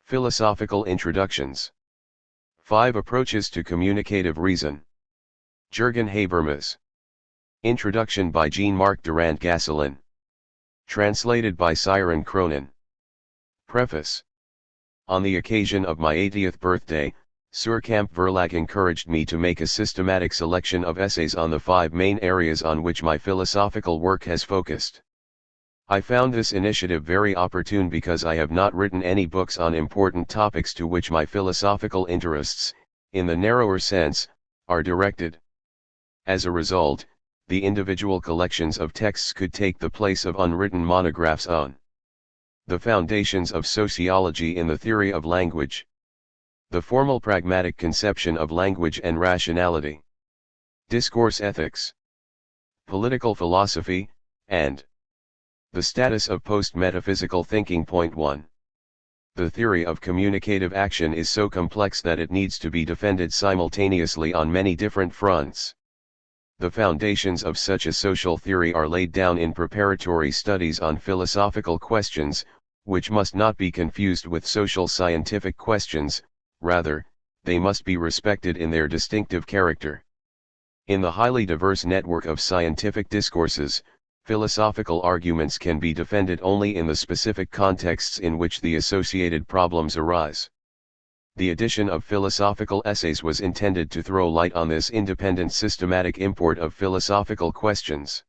Philosophical Introductions. 5 Approaches to Communicative Reason. Jeurgen Habermas. Introduction by Jean-Marc Durand-Gasselin. Translated by Siren Cronin. Preface. On the occasion of my 80th birthday, Surkamp Verlag encouraged me to make a systematic selection of essays on the 5 main areas on which my philosophical work has focused. I found this initiative very opportune because I have not written any books on important topics to which my philosophical interests, in the narrower sense, are directed. As a result, the individual collections of texts could take the place of unwritten monographs on the foundations of sociology in the theory of language, the formal pragmatic conception of language and rationality, discourse ethics, political philosophy, and the status of post-metaphysical thinking. Point 1. The theory of communicative action is so complex that it needs to be defended simultaneously on many different fronts. The foundations of such a social theory are laid down in preparatory studies on philosophical questions, which must not be confused with social scientific questions. Rather, they must be respected in their distinctive character. In the highly diverse network of scientific discourses, philosophical arguments can be defended only in the specific contexts in which the associated problems arise. The edition of philosophical essays was intended to throw light on this independent systematic import of philosophical questions.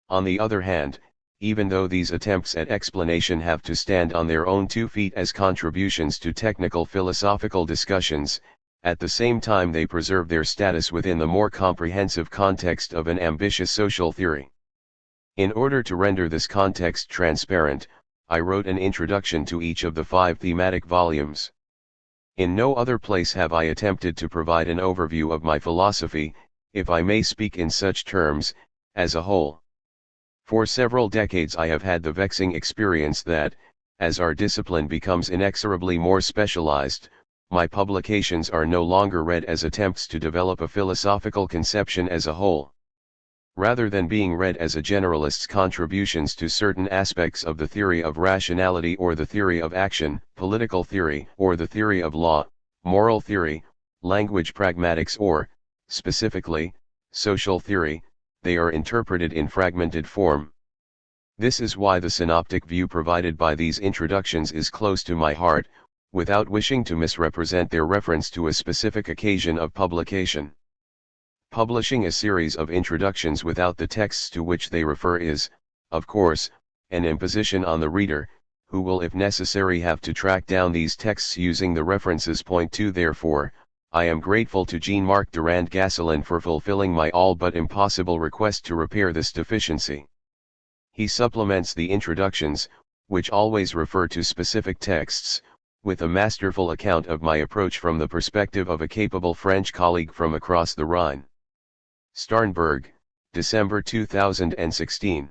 On the other hand, even though these attempts at explanation have to stand on their own 2 feet as contributions to technical philosophical discussions, at the same time they preserve their status within the more comprehensive context of an ambitious social theory. In order to render this context transparent, I wrote an introduction to each of the 5 thematic volumes. In no other place have I attempted to provide an overview of my philosophy, if I may speak in such terms, as a whole. For several decades I have had the vexing experience that, as our discipline becomes inexorably more specialized, my publications are no longer read as attempts to develop a philosophical conception as a whole. Rather than being read as a generalist's contributions to certain aspects of the theory of rationality or the theory of action, political theory or the theory of law, moral theory, language pragmatics or, specifically, social theory, they are interpreted in fragmented form. This is why the synoptic view provided by these introductions is close to my heart, without wishing to misrepresent their reference to a specific occasion of publication. Publishing a series of introductions without the texts to which they refer is, of course, an imposition on the reader, who will if necessary have to track down these texts using the references. Point 2. Therefore, I am grateful to Jean-Marc Durand-Gasselin for fulfilling my all but impossible request to repair this deficiency. He supplements the introductions, which always refer to specific texts, with a masterful account of my approach from the perspective of a capable French colleague from across the Rhine. Starnberg, December 2016.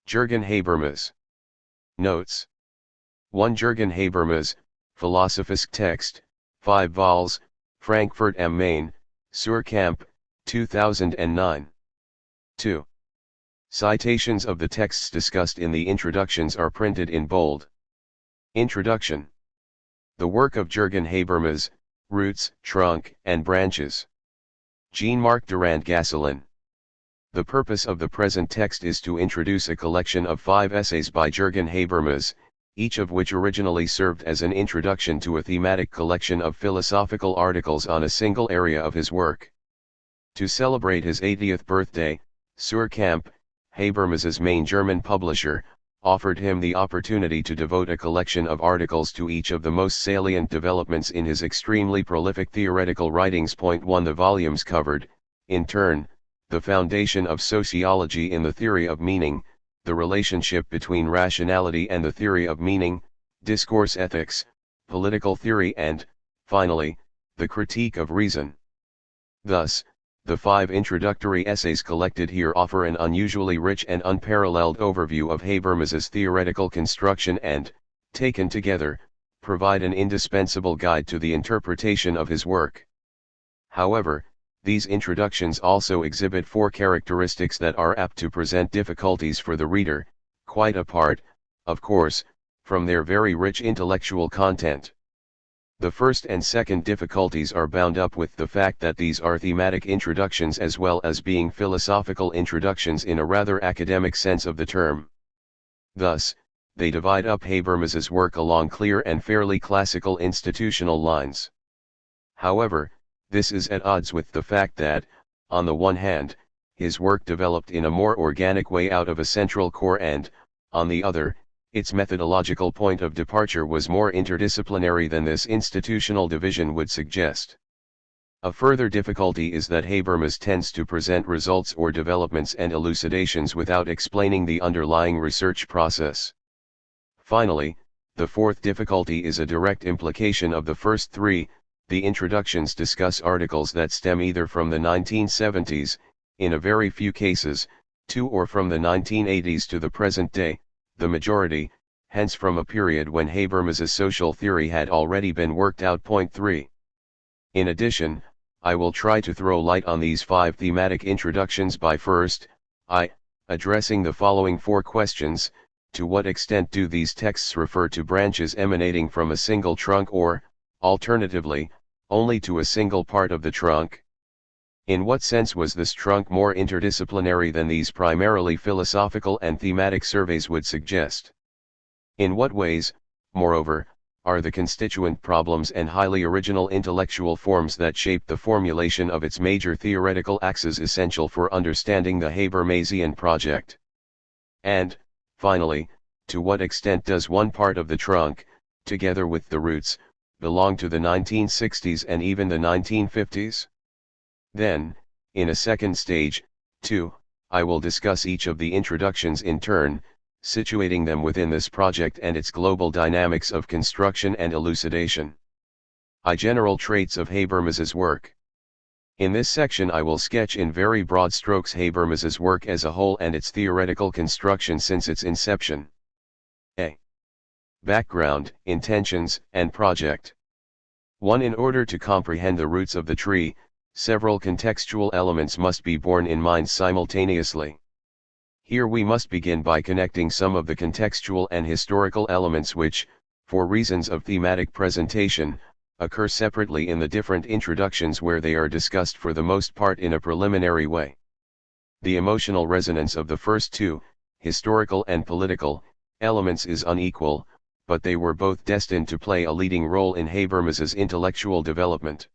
Jeurgen Habermas. Notes. 1. Jeurgen Habermas, Philosophisch Text, 5 vols, Frankfurt am Main, Surkamp, 2009. 2. Citations of the texts discussed in the introductions are printed in bold. Introduction. The work of Jeurgen Habermas, Roots, Trunk, and Branches. Jean-Marc Durand-Gasselin. The purpose of the present text is to introduce a collection of 5 essays by Jeurgen Habermas, each of which originally served as an introduction to a thematic collection of philosophical articles on a single area of his work. To celebrate his 80th birthday, Surkamp, Habermas's main German publisher, offered him the opportunity to devote a collection of articles to each of the most salient developments in his extremely prolific theoretical writings. Point 1. The volumes covered, in turn, the foundation of sociology in the theory of meaning, the relationship between rationality and the theory of meaning, discourse ethics, political theory and, finally, the critique of reason. Thus, the 5 introductory essays collected here offer an unusually rich and unparalleled overview of Habermas's theoretical construction and, taken together, provide an indispensable guide to the interpretation of his work. However, these introductions also exhibit 4 characteristics that are apt to present difficulties for the reader, quite apart, of course, from their very rich intellectual content. The first and second difficulties are bound up with the fact that these are thematic introductions as well as being philosophical introductions in a rather academic sense of the term. Thus, they divide up Habermas's work along clear and fairly classical institutional lines. However, this is at odds with the fact that, on the one hand, his work developed in a more organic way out of a central core and, on the other, its methodological point of departure was more interdisciplinary than this institutional division would suggest. A further difficulty is that Habermas tends to present results or developments and elucidations without explaining the underlying research process. Finally, the fourth difficulty is a direct implication of the first three. The introductions discuss articles that stem either from the 1970s, in a very few cases, to or from the 1980s to the present day, the majority, hence from a period when Habermas's social theory had already been worked out. Point 3. In addition, I will try to throw light on these 5 thematic introductions by first, addressing the following 4 questions. To what extent do these texts refer to branches emanating from a single trunk or, alternatively, only to a single part of the trunk? In what sense was this trunk more interdisciplinary than these primarily philosophical and thematic surveys would suggest? In what ways, moreover, are the constituent problems and highly original intellectual forms that shape the formulation of its major theoretical axes essential for understanding the Habermasian project? And, finally, to what extent does one part of the trunk, together with the roots, belong to the 1960s and even the 1950s? Then, in a second stage, 2, I will discuss each of the introductions in turn, situating them within this project and its global dynamics of construction and elucidation. General traits of Habermas's work. In this section I will sketch in very broad strokes Habermas's work as a whole and its theoretical construction since its inception. A. Background, intentions, and project. 1. In order to comprehend the roots of the tree, several contextual elements must be borne in mind simultaneously. Here we must begin by connecting some of the contextual and historical elements which, for reasons of thematic presentation, occur separately in the different introductions where they are discussed for the most part in a preliminary way. The emotional resonance of the first 2, historical and political, elements is unequal, but they were both destined to play a leading role in Habermas's intellectual development.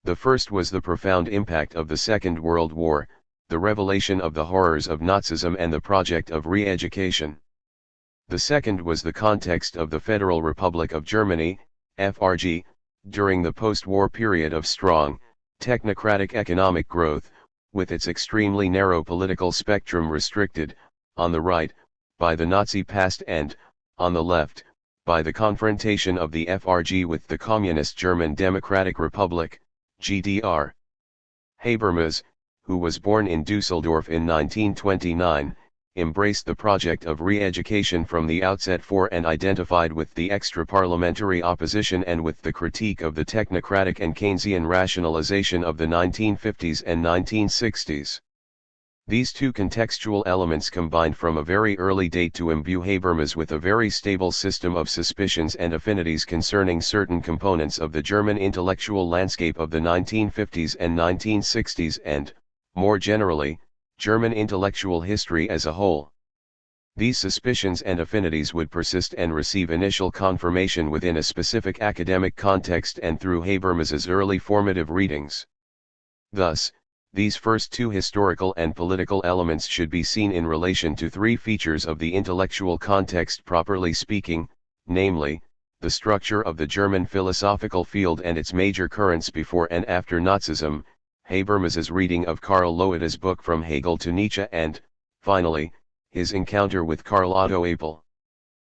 The first was the profound impact of the Second World War, the revelation of the horrors of Nazism and the project of re-education. The second was the context of the Federal Republic of Germany, FRG, during the post-war period of strong, technocratic economic growth, with its extremely narrow political spectrum restricted, on the right, by the Nazi past and, on the left, by the confrontation of the FRG with the Communist German Democratic Republic, GDR. Habermas, who was born in Dusseldorf in 1929, embraced the project of re-education from the outset and identified with the extra-parliamentary opposition and with the critique of the technocratic and Keynesian rationalization of the 1950s and 1960s. These 2 contextual elements combined from a very early date to imbue Habermas with a very stable system of suspicions and affinities concerning certain components of the German intellectual landscape of the 1950s and 1960s and, more generally, German intellectual history as a whole. These suspicions and affinities would persist and receive initial confirmation within a specific academic context and through Habermas's early formative readings. Thus, these first 2 historical and political elements should be seen in relation to 3 features of the intellectual context properly speaking, namely, the structure of the German philosophical field and its major currents before and after Nazism, Habermas's reading of Karl Loede's book From Hegel to Nietzsche and, finally, his encounter with Karl Otto Apel.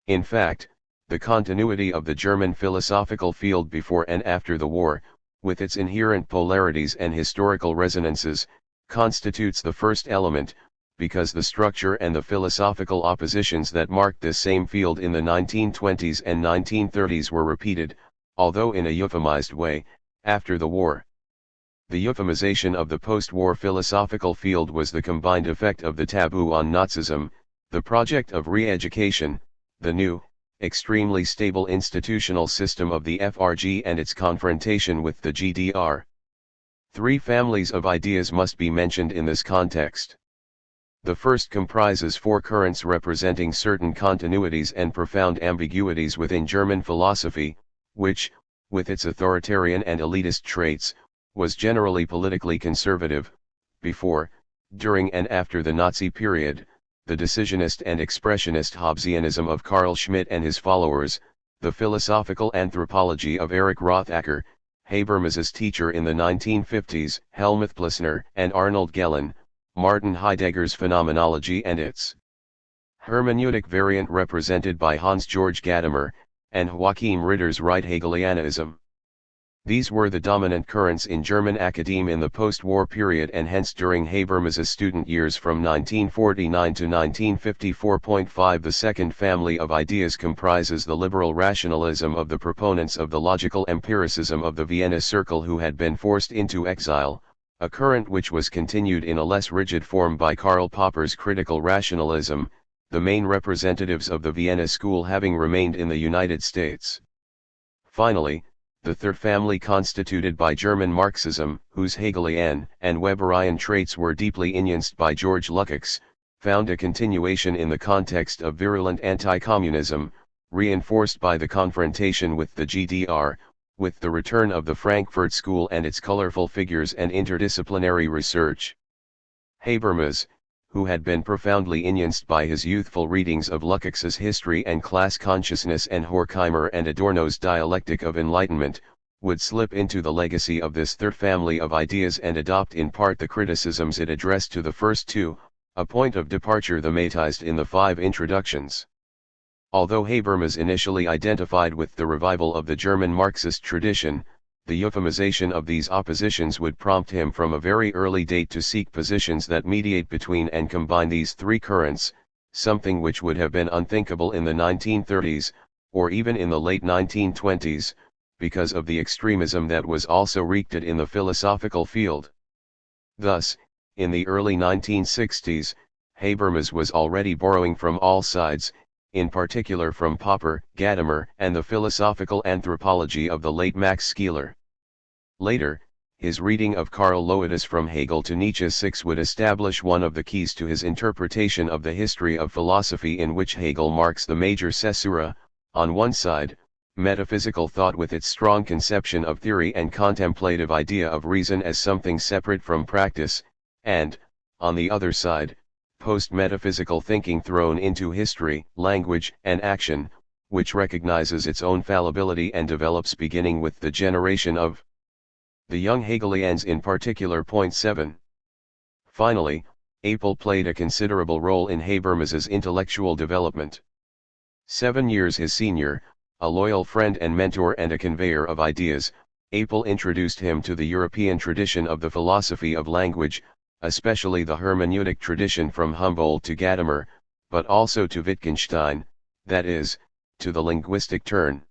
In fact, the continuity of the German philosophical field before and after the war, with its inherent polarities and historical resonances, constitutes the first element, because the structure and the philosophical oppositions that marked this same field in the 1920s and 1930s were repeated, although in a euphemized way, after the war. The euphemization of the post-war philosophical field was the combined effect of the taboo on Nazism, the project of re-education, the new, extremely stable institutional system of the FRG and its confrontation with the GDR. Three families of ideas must be mentioned in this context. The first comprises four currents representing certain continuities and profound ambiguities within German philosophy, which, with its authoritarian and elitist traits, was generally politically conservative. Before, during and after the Nazi period, the decisionist and expressionist Hobbesianism of Carl Schmitt and his followers, the philosophical anthropology of Erich Rothacker, Habermas's teacher in the 1950s, Helmuth Plessner and Arnold Gehlen, Martin Heidegger's phenomenology and its hermeneutic variant represented by Hans-Georg Gadamer, and Joachim Ritter's right Hegelianism. These were the dominant currents in German academe in the post-war period and hence during Habermas's student years from 1949 to 1954.5. The second family of ideas comprises the liberal rationalism of the proponents of the logical empiricism of the Vienna Circle who had been forced into exile, a current which was continued in a less rigid form by Karl Popper's critical rationalism, the main representatives of the Vienna School having remained in the United States. Finally, the third family constituted by German Marxism, whose Hegelian and Weberian traits were deeply influenced by George Lukács, found a continuation in the context of virulent anti-communism, reinforced by the confrontation with the GDR, with the return of the Frankfurt School and its colorful figures and interdisciplinary research. Habermas, who had been profoundly influenced by his youthful readings of Lukács's History and Class Consciousness and Horkheimer and Adorno's Dialectic of Enlightenment, would slip into the legacy of this third family of ideas and adopt in part the criticisms it addressed to the first two, a point of departure thematized in the 5 introductions. Although Habermas initially identified with the revival of the German Marxist tradition, the euphemization of these oppositions would prompt him from a very early date to seek positions that mediate between and combine these three currents, something which would have been unthinkable in the 1930s, or even in the late 1920s, because of the extremism that was also wreaked in the philosophical field. Thus, in the early 1960s, Habermas was already borrowing from all sides, in particular from Popper, Gadamer, and the philosophical anthropology of the late Max Scheler. Later, his reading of Karl Loewius from Hegel to Nietzsche 6 would establish one of the keys to his interpretation of the history of philosophy, in which Hegel marks the major caesura: on one side, metaphysical thought with its strong conception of theory and contemplative idea of reason as something separate from practice, and, on the other side, post-metaphysical thinking thrown into history, language, and action, which recognizes its own fallibility and develops beginning with the generation of the young Hegelians, in particular. Point 7. Finally, Apel played a considerable role in Habermas's intellectual development. 7 years his senior, a loyal friend and mentor and a conveyor of ideas, Apel introduced him to the European tradition of the philosophy of language, especially the hermeneutic tradition from Humboldt to Gadamer, but also to Wittgenstein, that is, to the linguistic turn.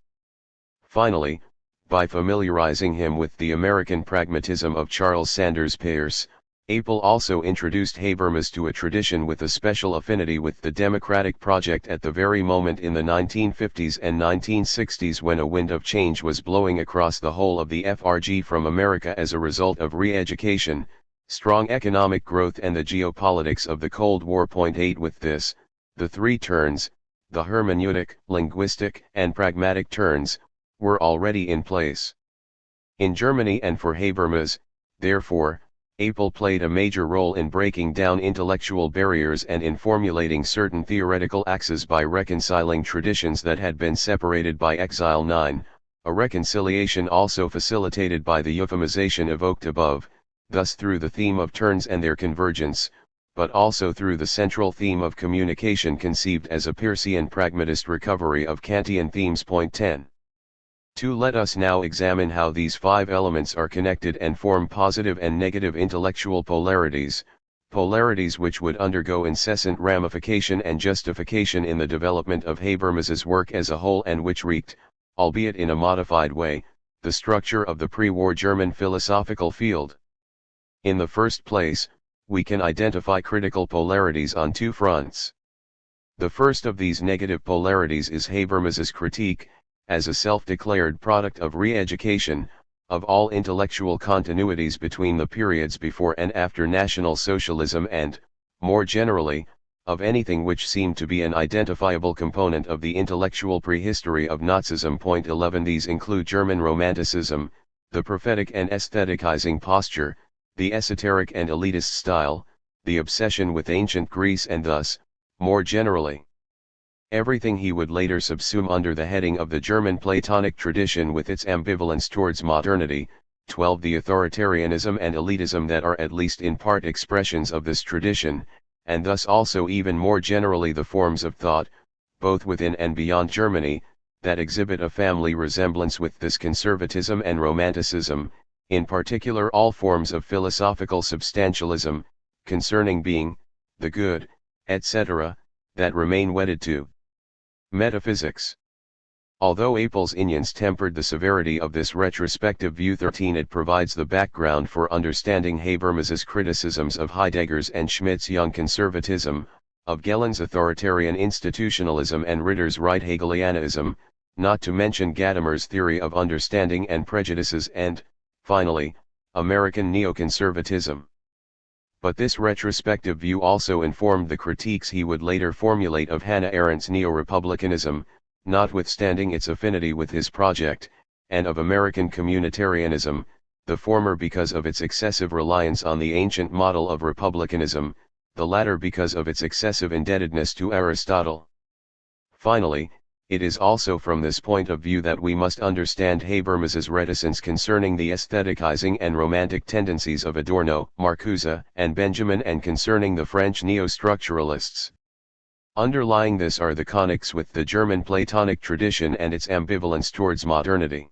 Finally, by familiarizing him with the American pragmatism of Charles Sanders Peirce, Apel also introduced Habermas to a tradition with a special affinity with the democratic project at the very moment in the 1950s and 1960s when a wind of change was blowing across the whole of the FRG from America as a result of re-education, strong economic growth and the geopolitics of the Cold War. Point 8. With this, the three turns, the hermeneutic, linguistic, and pragmatic turns, were already in place. In Germany and for Habermas, therefore, Apel played a major role in breaking down intellectual barriers and in formulating certain theoretical axes by reconciling traditions that had been separated by exile. 9. A reconciliation also facilitated by the euphemization evoked above, thus through the theme of turns and their convergence, but also through the central theme of communication conceived as a Peircean pragmatist recovery of Kantian themes. Point 10. 2. Let us now examine how these 5 elements are connected and form positive and negative intellectual polarities, polarities which would undergo incessant ramification and justification in the development of Habermas's work as a whole and which wreaked, albeit in a modified way, the structure of the pre-war German philosophical field. In the first place, we can identify critical polarities on 2 fronts. The first of these negative polarities is Habermas's critique, as a self-declared product of re-education, of all intellectual continuities between the periods before and after National Socialism and, more generally, of anything which seemed to be an identifiable component of the intellectual prehistory of Nazism. 11 These include German Romanticism, the prophetic and aestheticizing posture, the esoteric and elitist style, the obsession with ancient Greece, and thus, more generally, everything he would later subsume under the heading of the German Platonic tradition with its ambivalence towards modernity. 12 The authoritarianism and elitism that are at least in part expressions of this tradition, and thus also even more generally the forms of thought, both within and beyond Germany, that exhibit a family resemblance with this conservatism and romanticism, in particular all forms of philosophical substantialism, concerning being, the good, etc., that remain wedded to metaphysics. Although Apel's Onions tempered the severity of this retrospective view. 13 It provides the background for understanding Habermas's criticisms of Heidegger's and Schmidt's young conservatism, of Gellen's authoritarian institutionalism and Ritter's right Hegelianism, not to mention Gadamer's theory of understanding and prejudices and, finally, American neoconservatism. But this retrospective view also informed the critiques he would later formulate of Hannah Arendt's neo-republicanism, notwithstanding its affinity with his project, and of American communitarianism, the former because of its excessive reliance on the ancient model of republicanism, the latter because of its excessive indebtedness to Aristotle. Finally, it is also from this point of view that we must understand Habermas's reticence concerning the aestheticizing and romantic tendencies of Adorno, Marcuse, and Benjamin, and concerning the French neo-structuralists. Underlying this are the connects with the German Platonic tradition and its ambivalence towards modernity.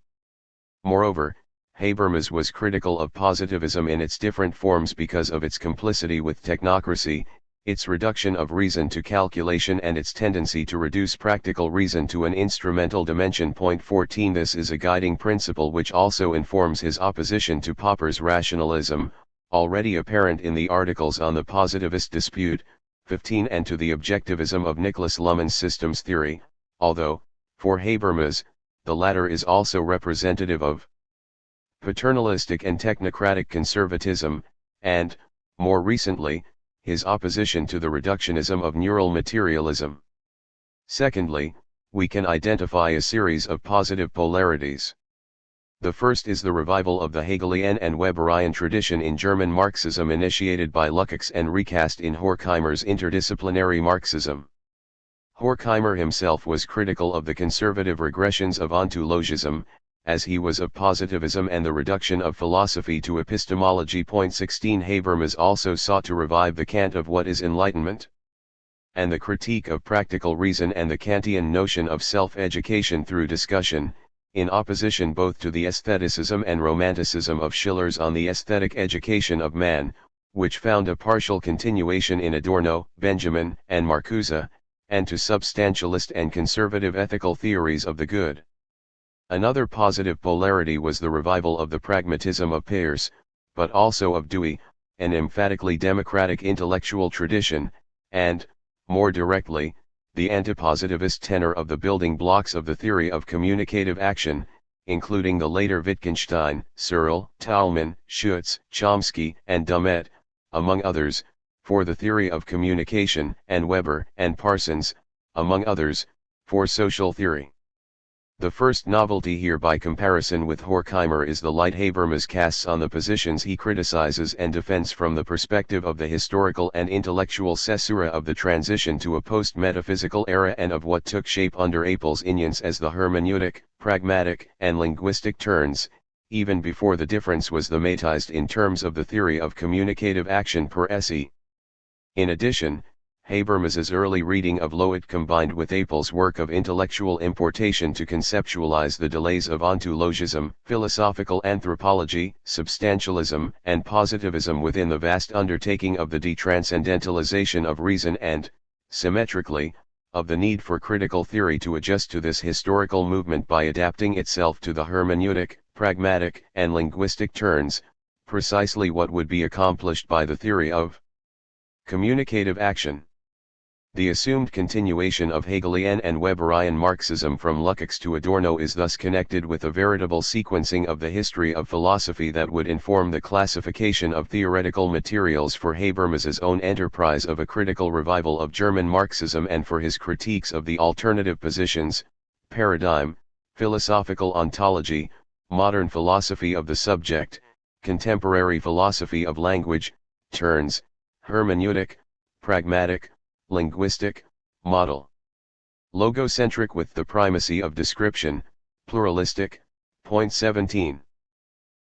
Moreover, Habermas was critical of positivism in its different forms because of its complicity with technocracy, its reduction of reason to calculation, and its tendency to reduce practical reason to an instrumental dimension. 14 This is a guiding principle which also informs his opposition to Popper's rationalism, already apparent in the articles on the positivist dispute, 15, and to the objectivism of Niklas Luhmann's systems theory, although, for Habermas, the latter is also representative of paternalistic and technocratic conservatism, and, more recently, his opposition to the reductionism of neural materialism. Secondly, we can identify a series of positive polarities. The first is the revival of the Hegelian and Weberian tradition in German Marxism initiated by Lukács and recast in Horkheimer's interdisciplinary Marxism. Horkheimer himself was critical of the conservative regressions of ontologism, as he was of positivism and the reduction of philosophy to epistemology. 16 Habermas also sought to revive the cant of what is enlightenment, and the critique of practical reason and the Kantian notion of self-education through discussion, in opposition both to the aestheticism and romanticism of Schiller's On the Aesthetic Education of Man, which found a partial continuation in Adorno, Benjamin, and Marcuse, and to substantialist and conservative ethical theories of the good. Another positive polarity was the revival of the pragmatism of Peirce, but also of Dewey, an emphatically democratic intellectual tradition, and, more directly, the antipositivist tenor of the building blocks of the theory of communicative action, including the later Wittgenstein, Searle, Thalmann, Schutz, Chomsky, and Dummett, among others, for the theory of communication, and Weber and Parsons, among others, for social theory. The first novelty here by comparison with Horkheimer is the light Habermas casts on the positions he criticizes and defends from the perspective of the historical and intellectual caesura of the transition to a post-metaphysical era and of what took shape under Apel's Onions as the hermeneutic, pragmatic, and linguistic turns, even before the difference was thematized in terms of the theory of communicative action per se. In addition, Habermas's early reading of Löwit combined with Apel's work of intellectual importation to conceptualize the delays of ontologism, philosophical anthropology, substantialism, and positivism within the vast undertaking of the detranscendentalization of reason and, symmetrically, of the need for critical theory to adjust to this historical movement by adapting itself to the hermeneutic, pragmatic, and linguistic turns, precisely what would be accomplished by the theory of communicative action. The assumed continuation of Hegelian and Weberian Marxism from Lukács to Adorno is thus connected with a veritable sequencing of the history of philosophy that would inform the classification of theoretical materials for Habermas's own enterprise of a critical revival of German Marxism and for his critiques of the alternative positions, paradigm, philosophical ontology, modern philosophy of the subject, contemporary philosophy of language, turns, hermeneutic, pragmatic, linguistic, model. Logocentric with the primacy of description, pluralistic. Point 17.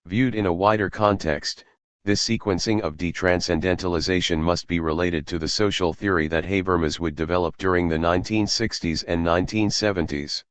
Viewed in a wider context, this sequencing of detranscendentalization must be related to the social theory that Habermas would develop during the 1960s and 1970s.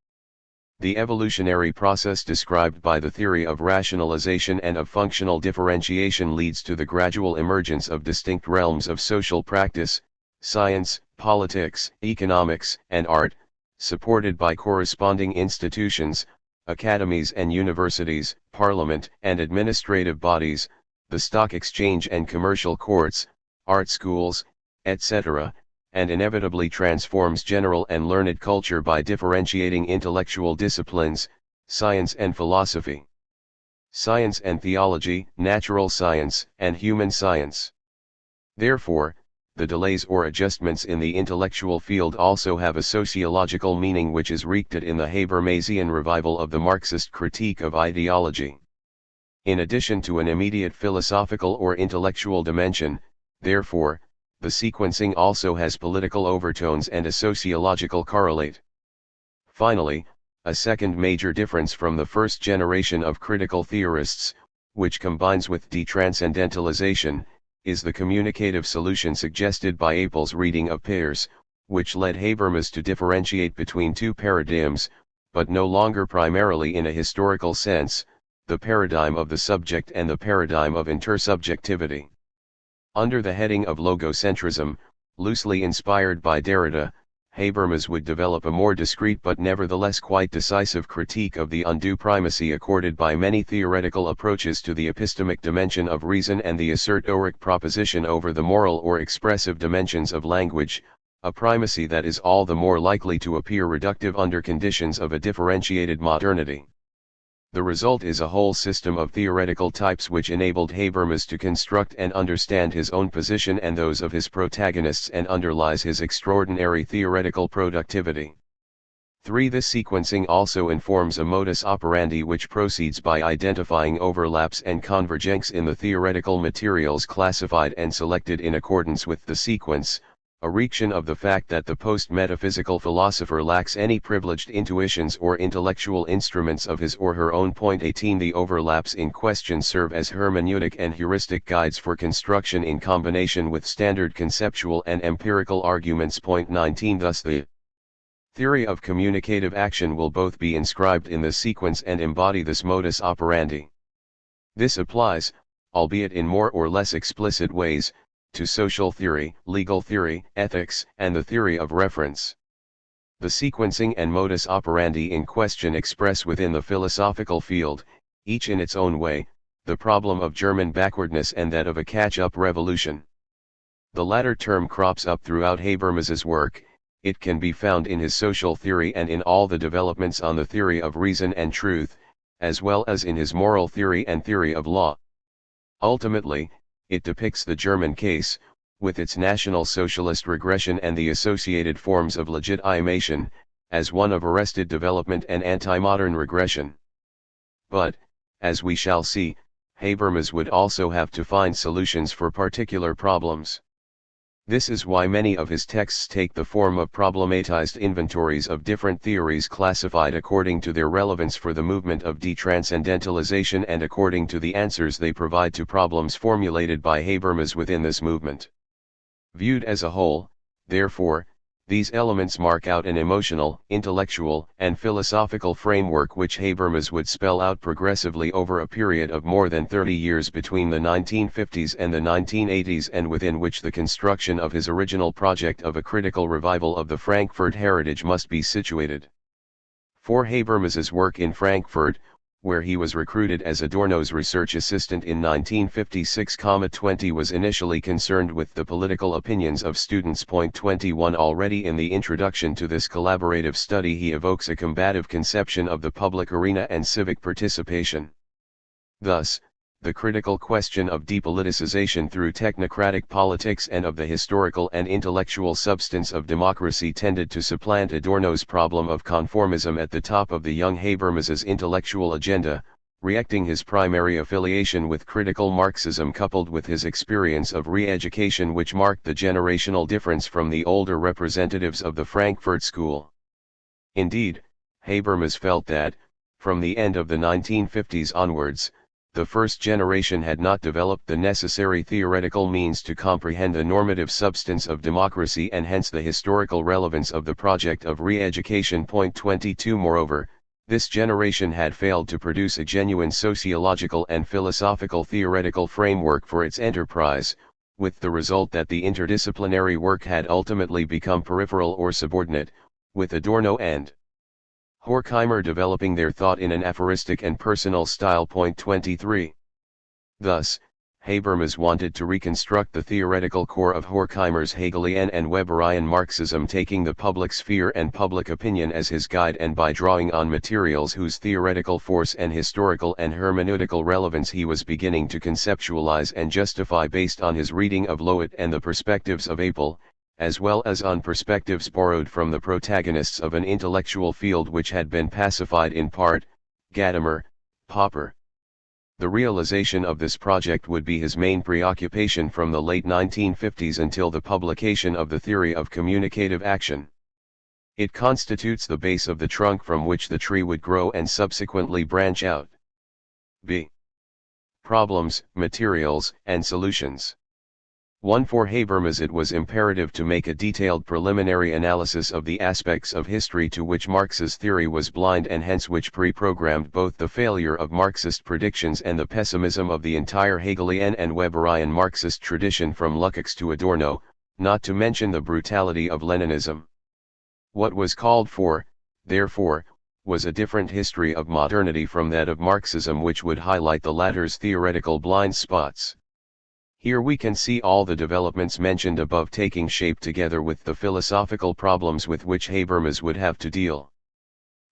The evolutionary process described by the theory of rationalization and of functional differentiation leads to the gradual emergence of distinct realms of social practice, science, politics, economics, and art, supported by corresponding institutions, academies and universities, parliament and administrative bodies, the stock exchange and commercial courts, art schools, etc., and inevitably transforms general and learned culture by differentiating intellectual disciplines, science and philosophy, science and theology, natural science, and human science. Therefore, the delays or adjustments in the intellectual field also have a sociological meaning which is wreaked in the Habermasian revival of the Marxist critique of ideology. In addition to an immediate philosophical or intellectual dimension, therefore, the sequencing also has political overtones and a sociological correlate. Finally, a second major difference from the first generation of critical theorists, which combines with detranscendentalization, is the communicative solution suggested by Apel's reading of Peirce, which led Habermas to differentiate between two paradigms, but no longer primarily in a historical sense, the paradigm of the subject and the paradigm of intersubjectivity. Under the heading of logocentrism, loosely inspired by Derrida, Habermas would develop a more discrete but nevertheless quite decisive critique of the undue primacy accorded by many theoretical approaches to the epistemic dimension of reason and the assertoric proposition over the moral or expressive dimensions of language, a primacy that is all the more likely to appear reductive under conditions of a differentiated modernity. The result is a whole system of theoretical types which enabled Habermas to construct and understand his own position and those of his protagonists and underlies his extraordinary theoretical productivity. 3. This sequencing also informs a modus operandi which proceeds by identifying overlaps and convergence in the theoretical materials classified and selected in accordance with the sequence, a reaction of the fact that the post-metaphysical philosopher lacks any privileged intuitions or intellectual instruments of his or her own. Point 18. The overlaps in question serve as hermeneutic and heuristic guides for construction in combination with standard conceptual and empirical arguments. Point 19. Thus the theory of communicative action will both be inscribed in the sequence and embody this modus operandi. This applies, albeit in more or less explicit ways, to social theory, legal theory, ethics, and the theory of reference. The sequencing and modus operandi in question express within the philosophical field, each in its own way, the problem of German backwardness and that of a catch-up revolution. The latter term crops up throughout Habermas's work. It can be found in his social theory and in all the developments on the theory of reason and truth, as well as in his moral theory and theory of law. Ultimately, it depicts the German case, with its National Socialist regression and the associated forms of legitimation, as one of arrested development and anti-modern regression. But, as we shall see, Habermas would also have to find solutions for particular problems. This is why many of his texts take the form of problematized inventories of different theories classified according to their relevance for the movement of detranscendentalization and according to the answers they provide to problems formulated by Habermas within this movement. Viewed as a whole, therefore, these elements mark out an emotional, intellectual, and philosophical framework which Habermas would spell out progressively over a period of more than 30 years between the 1950s and the 1980s, and within which the construction of his original project of a critical revival of the Frankfurt heritage must be situated. For Habermas's work in Frankfurt, where he was recruited as Adorno's research assistant in 1956. 20 was initially concerned with the political opinions of students. 21 Already in the introduction to this collaborative study he evokes a combative conception of the public arena and civic participation. Thus, the critical question of depoliticization through technocratic politics and of the historical and intellectual substance of democracy tended to supplant Adorno's problem of conformism at the top of the young Habermas's intellectual agenda, reacting his primary affiliation with critical Marxism coupled with his experience of re-education which marked the generational difference from the older representatives of the Frankfurt School. Indeed, Habermas felt that, from the end of the 1950s onwards, the first generation had not developed the necessary theoretical means to comprehend the normative substance of democracy and hence the historical relevance of the project of re-education. 22 Moreover, this generation had failed to produce a genuine sociological and philosophical theoretical framework for its enterprise, with the result that the interdisciplinary work had ultimately become peripheral or subordinate, with Adorno and Horkheimer developing their thought in an aphoristic and personal style. 23. Thus, Habermas wanted to reconstruct the theoretical core of Horkheimer's Hegelian and Weberian Marxism, taking the public sphere and public opinion as his guide and by drawing on materials whose theoretical force and historical and hermeneutical relevance he was beginning to conceptualize and justify based on his reading of Löwit and the perspectives of Apel, as well as on perspectives borrowed from the protagonists of an intellectual field which had been pacified in part, Gadamer, Popper. The realization of this project would be his main preoccupation from the late 1950s until the publication of the theory of communicative action. It constitutes the base of the trunk from which the tree would grow and subsequently branch out. B. Problems, materials, and solutions. 1. For Habermas it was imperative to make a detailed preliminary analysis of the aspects of history to which Marx's theory was blind and hence which pre-programmed both the failure of Marxist predictions and the pessimism of the entire Hegelian and Weberian Marxist tradition from Lukács to Adorno, not to mention the brutality of Leninism. What was called for, therefore, was a different history of modernity from that of Marxism which would highlight the latter's theoretical blind spots. Here we can see all the developments mentioned above taking shape together with the philosophical problems with which Habermas would have to deal.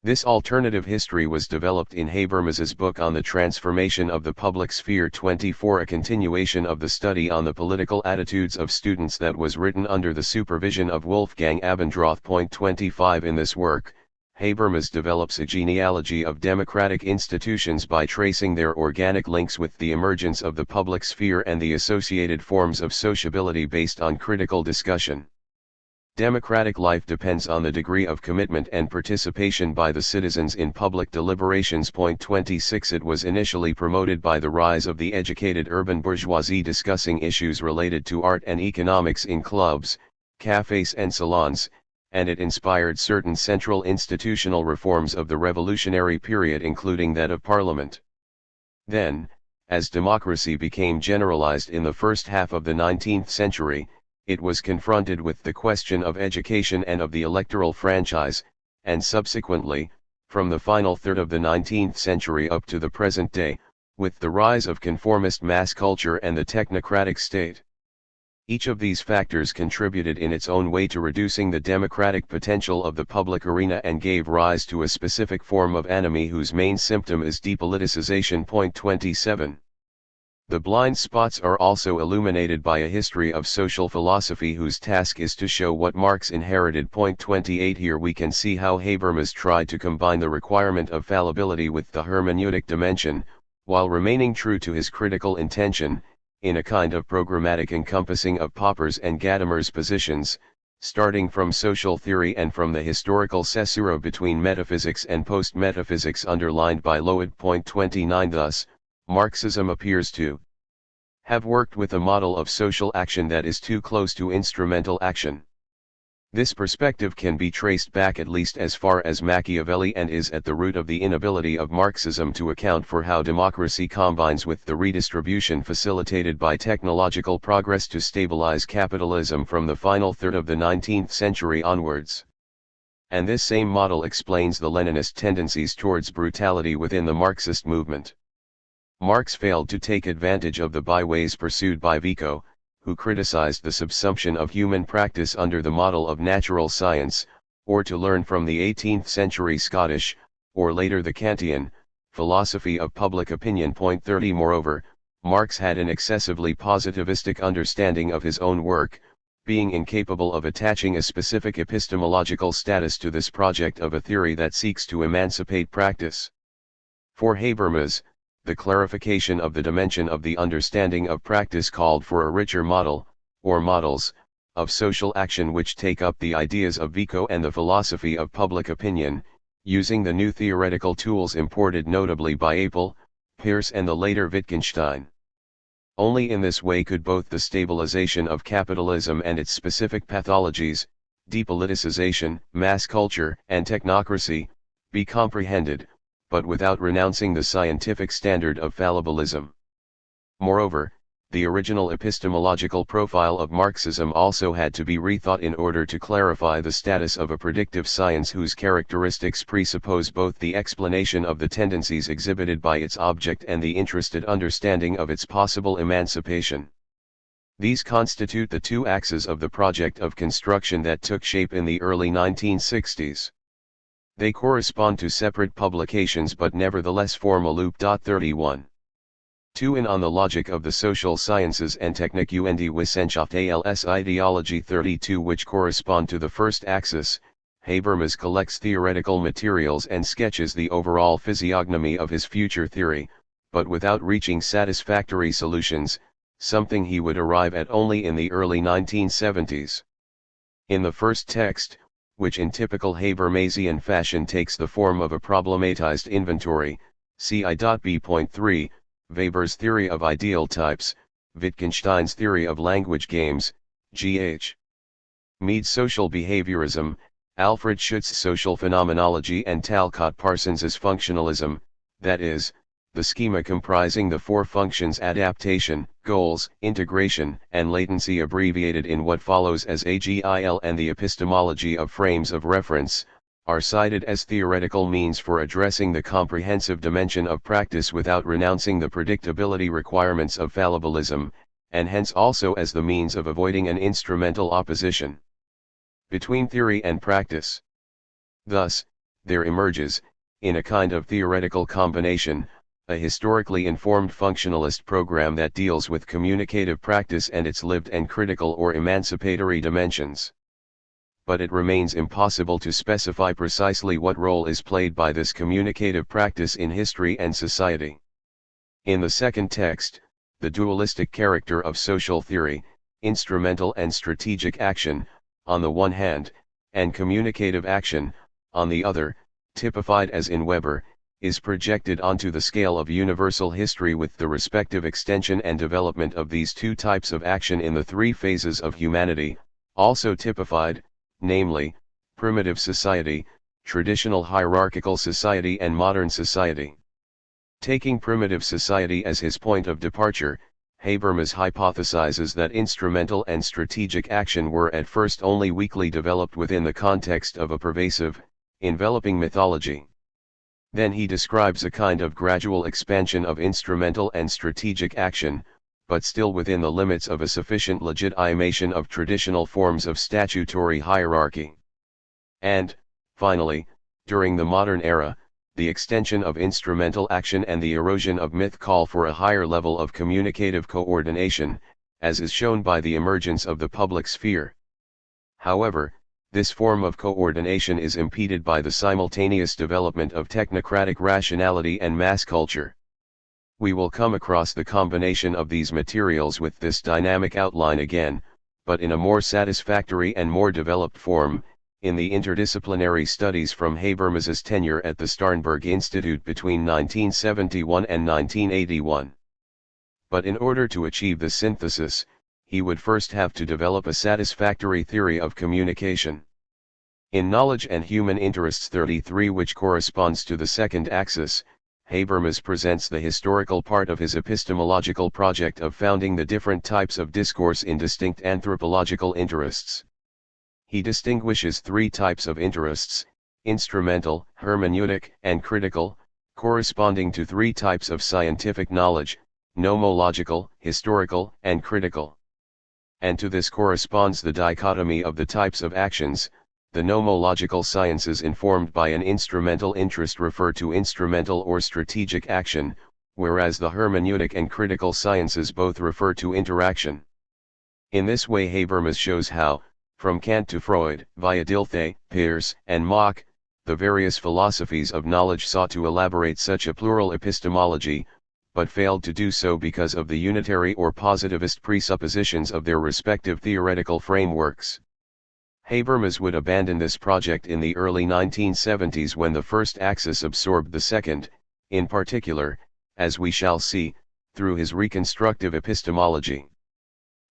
This alternative history was developed in Habermas's book on the transformation of the public sphere. 24 A continuation of the study on the political attitudes of students that was written under the supervision of Wolfgang Abendroth. 25 In this work, Habermas develops a genealogy of democratic institutions by tracing their organic links with the emergence of the public sphere and the associated forms of sociability based on critical discussion. Democratic life depends on the degree of commitment and participation by the citizens in public deliberations. 26 It was initially promoted by the rise of the educated urban bourgeoisie discussing issues related to art and economics in clubs, cafes and salons, and it inspired certain central institutional reforms of the revolutionary period including that of Parliament. Then, as democracy became generalized in the first half of the 19th century, it was confronted with the question of education and of the electoral franchise, and subsequently, from the final third of the 19th century up to the present day, with the rise of conformist mass culture and the technocratic state. Each of these factors contributed in its own way to reducing the democratic potential of the public arena and gave rise to a specific form of anomie whose main symptom is depoliticization. 27. The blind spots are also illuminated by a history of social philosophy whose task is to show what Marx inherited. 28 Here we can see how Habermas tried to combine the requirement of fallibility with the hermeneutic dimension, while remaining true to his critical intention, in a kind of programmatic encompassing of Popper's and Gadamer's positions, starting from social theory and from the historical caesura between metaphysics and post-metaphysics underlined by Löwit. 29 Thus, Marxism appears to have worked with a model of social action that is too close to instrumental action. This perspective can be traced back at least as far as Machiavelli and is at the root of the inability of Marxism to account for how democracy combines with the redistribution facilitated by technological progress to stabilize capitalism from the final third of the 19th century onwards. and this same model explains the Leninist tendencies towards brutality within the Marxist movement. Marx failed to take advantage of the byways pursued by Vico, who criticized the subsumption of human practice under the model of natural science, or to learn from the 18th century Scottish, or later the Kantian, philosophy of public opinion. Point 30. Moreover, Marx had an excessively positivistic understanding of his own work, being incapable of attaching a specific epistemological status to this project of a theory that seeks to emancipate practice. For Habermas, the clarification of the dimension of the understanding of practice called for a richer model, or models, of social action which take up the ideas of Vico and the philosophy of public opinion, using the new theoretical tools imported notably by Apel, Peirce and the later Wittgenstein. Only in this way could both the stabilization of capitalism and its specific pathologies, depoliticization, mass culture, and technocracy, be comprehended, but without renouncing the scientific standard of fallibilism. Moreover, the original epistemological profile of Marxism also had to be rethought in order to clarify the status of a predictive science whose characteristics presuppose both the explanation of the tendencies exhibited by its object and the interested understanding of its possible emancipation. These constitute the two axes of the project of construction that took shape in the early 1960s. They correspond to separate publications but nevertheless form a loop. 31. 2. In On the Logic of the Social Sciences and Technik und Wissenschaft als Ideology. 32, which correspond to the first axis, Habermas collects theoretical materials and sketches the overall physiognomy of his future theory, but without reaching satisfactory solutions, something he would arrive at only in the early 1970s. In the first text, which in typical Habermasian fashion takes the form of a problematized inventory, CI.B.3, Weber's theory of ideal types, Wittgenstein's theory of language games, G.H. Mead's social behaviorism, Alfred Schutz's social phenomenology and Talcott Parsons's functionalism, that is, the schema comprising the four functions adaptation, goals, integration, and latency abbreviated in what follows as AGIL, and the epistemology of frames of reference, are cited as theoretical means for addressing the comprehensive dimension of practice without renouncing the predictability requirements of fallibilism, and hence also as the means of avoiding an instrumental opposition between theory and practice. Thus, there emerges, in a kind of theoretical combination, a historically informed functionalist program that deals with communicative practice and its lived and critical or emancipatory dimensions. But it remains impossible to specify precisely what role is played by this communicative practice in history and society. In the second text, the dualistic character of social theory, instrumental and strategic action, on the one hand, and communicative action, on the other, typified as in Weber, is projected onto the scale of universal history with the respective extension and development of these two types of action in the three phases of humanity, also typified, namely, primitive society, traditional hierarchical society and modern society. Taking primitive society as his point of departure, Habermas hypothesizes that instrumental and strategic action were at first only weakly developed within the context of a pervasive, enveloping mythology. Then he describes a kind of gradual expansion of instrumental and strategic action, but still within the limits of a sufficient legitimation of traditional forms of statutory hierarchy. And, finally, during the modern era, the extension of instrumental action and the erosion of myth call for a higher level of communicative coordination, as is shown by the emergence of the public sphere. However, this form of coordination is impeded by the simultaneous development of technocratic rationality and mass culture. We will come across the combination of these materials with this dynamic outline again, but in a more satisfactory and more developed form, in the interdisciplinary studies from Habermas's tenure at the Starnberg Institute between 1971 and 1981. But in order to achieve the synthesis, he would first have to develop a satisfactory theory of communication. In Knowledge and Human Interests 33, which corresponds to the second axis, Habermas presents the historical part of his epistemological project of founding the different types of discourse in distinct anthropological interests. He distinguishes three types of interests: instrumental, hermeneutic, and critical, corresponding to three types of scientific knowledge, nomological, historical, and critical. And to this corresponds the dichotomy of the types of actions. The nomological sciences informed by an instrumental interest refer to instrumental or strategic action, whereas the hermeneutic and critical sciences both refer to interaction. In this way Habermas shows how, from Kant to Freud, via Dilthey, Peirce, and Mach, the various philosophies of knowledge sought to elaborate such a plural epistemology, but failed to do so because of the unitary or positivist presuppositions of their respective theoretical frameworks. Habermas would abandon this project in the early 1970s when the first axis absorbed the second, in particular, as we shall see, through his reconstructive epistemology.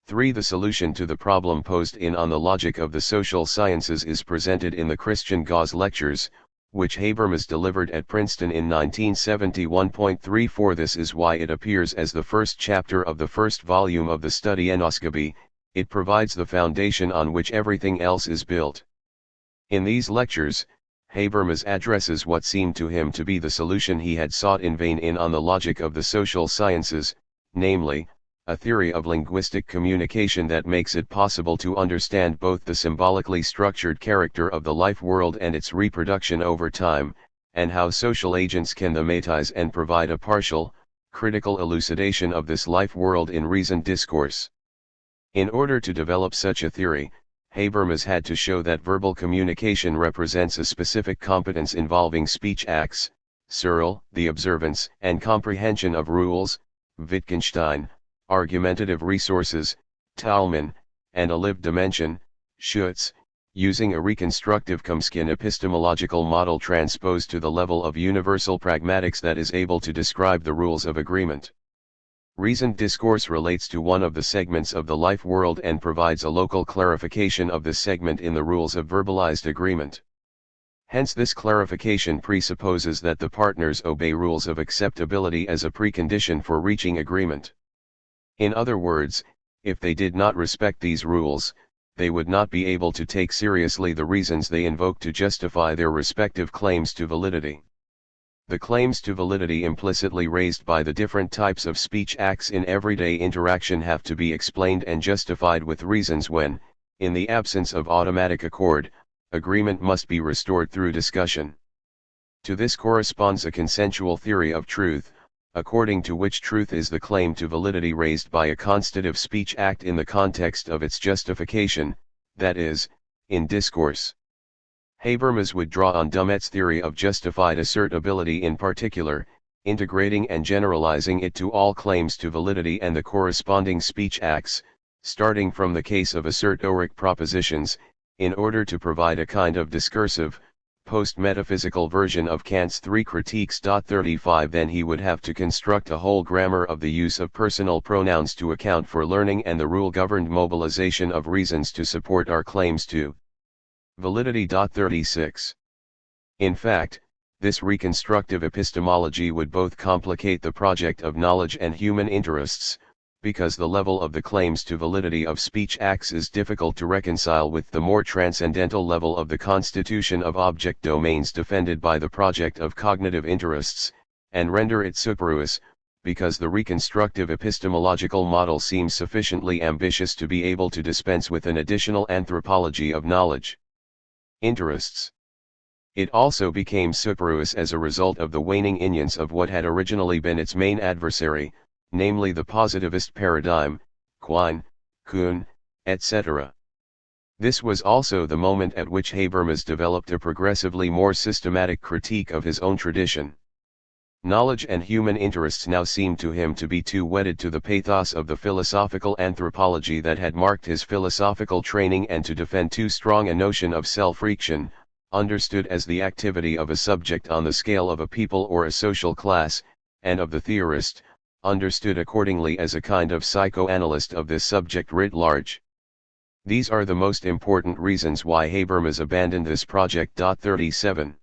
3. The solution to the problem posed in On the Logic of the Social Sciences is presented in the Christian Gauss Lectures, which Habermas delivered at Princeton in 1971.34. This is why it appears as the first chapter of the first volume of the study Enoscopy. It provides the foundation on which everything else is built. In these lectures, Habermas addresses what seemed to him to be the solution he had sought in vain in On the Logic of the Social Sciences, namely, a theory of linguistic communication that makes it possible to understand both the symbolically structured character of the life world and its reproduction over time, and how social agents can thematize and provide a partial, critical elucidation of this life world in reasoned discourse. In order to develop such a theory, Habermas had to show that verbal communication represents a specific competence involving speech acts, Searle, the observance and comprehension of rules, Wittgenstein, argumentative resources, Thalmann, and a lived dimension, Schutz, using a reconstructive Chomskyan epistemological model transposed to the level of universal pragmatics that is able to describe the rules of agreement. Reasoned discourse relates to one of the segments of the life world and provides a local clarification of this segment in the rules of verbalized agreement. Hence this clarification presupposes that the partners obey rules of acceptability as a precondition for reaching agreement. In other words, if they did not respect these rules, they would not be able to take seriously the reasons they invoke to justify their respective claims to validity. The claims to validity implicitly raised by the different types of speech acts in everyday interaction have to be explained and justified with reasons when, in the absence of automatic accord, agreement must be restored through discussion. To this corresponds a consensual theory of truth, according to which truth is the claim to validity raised by a constitutive speech act in the context of its justification, that is, in discourse. Habermas would draw on Dummett's theory of justified assertability in particular, integrating and generalizing it to all claims to validity and the corresponding speech acts, starting from the case of assertoric propositions, in order to provide a kind of discursive, post-metaphysical version of Kant's three critiques. 35 Then he would have to construct a whole grammar of the use of personal pronouns to account for learning and the rule-governed mobilization of reasons to support our claims to validity. 36 In fact, this reconstructive epistemology would both complicate the project of knowledge and human interests, because the level of the claims to validity of speech acts is difficult to reconcile with the more transcendental level of the constitution of object domains defended by the project of cognitive interests, and render it superfluous, because the reconstructive epistemological model seems sufficiently ambitious to be able to dispense with an additional anthropology of knowledge. Interests. It also became superfluous as a result of the waning inerence of what had originally been its main adversary, namely the positivist paradigm, Quine, Kuhn, etc. This was also the moment at which Habermas developed a progressively more systematic critique of his own tradition. Knowledge and human interests now seemed to him to be too wedded to the pathos of the philosophical anthropology that had marked his philosophical training and to defend too strong a notion of self-reaction, understood as the activity of a subject on the scale of a people or a social class, and of the theorist, understood accordingly as a kind of psychoanalyst of this subject writ large. These are the most important reasons why Habermas abandoned this project. 37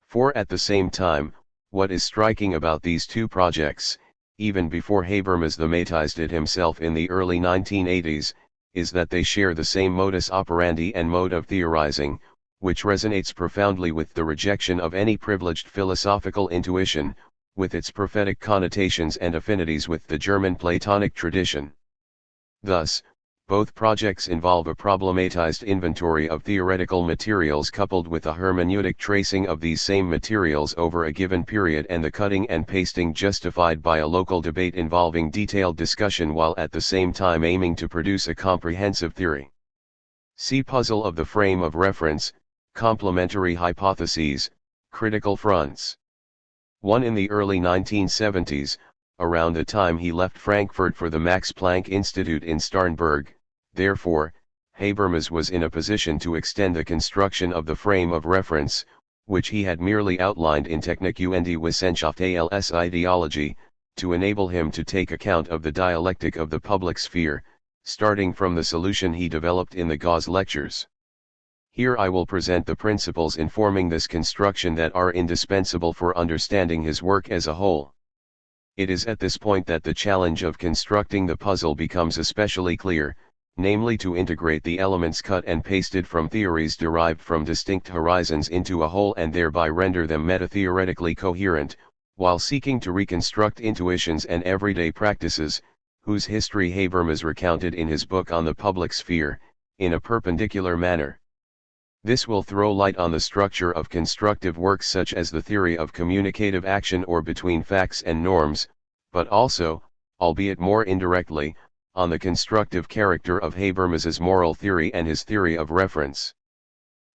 For at the same time, what is striking about these two projects, even before Habermas thematized it himself in the early 1980s, is that they share the same modus operandi and mode of theorizing, which resonates profoundly with the rejection of any privileged philosophical intuition, with its prophetic connotations and affinities with the German Platonic tradition. Thus, both projects involve a problematized inventory of theoretical materials coupled with a hermeneutic tracing of these same materials over a given period and the cutting and pasting justified by a local debate involving detailed discussion while at the same time aiming to produce a comprehensive theory. See Puzzle of the Frame of Reference, Complementary Hypotheses, Critical Fronts. 1. In the early 1970s, around the time he left Frankfurt for the Max Planck Institute in Starnberg, therefore, Habermas was in a position to extend the construction of the frame of reference, which he had merely outlined in Technik und Wissenschaft als Ideologie, to enable him to take account of the dialectic of the public sphere, starting from the solution he developed in the Gauss lectures. Here I will present the principles informing this construction that are indispensable for understanding his work as a whole. It is at this point that the challenge of constructing the puzzle becomes especially clear, namely to integrate the elements cut and pasted from theories derived from distinct horizons into a whole and thereby render them meta-theoretically coherent, while seeking to reconstruct intuitions and everyday practices, whose history Habermas recounted in his book On the Public Sphere, in a perpendicular manner. This will throw light on the structure of constructive works such as the theory of communicative action or between facts and norms, but also, albeit more indirectly, on the constructive character of Habermas's moral theory and his theory of reference.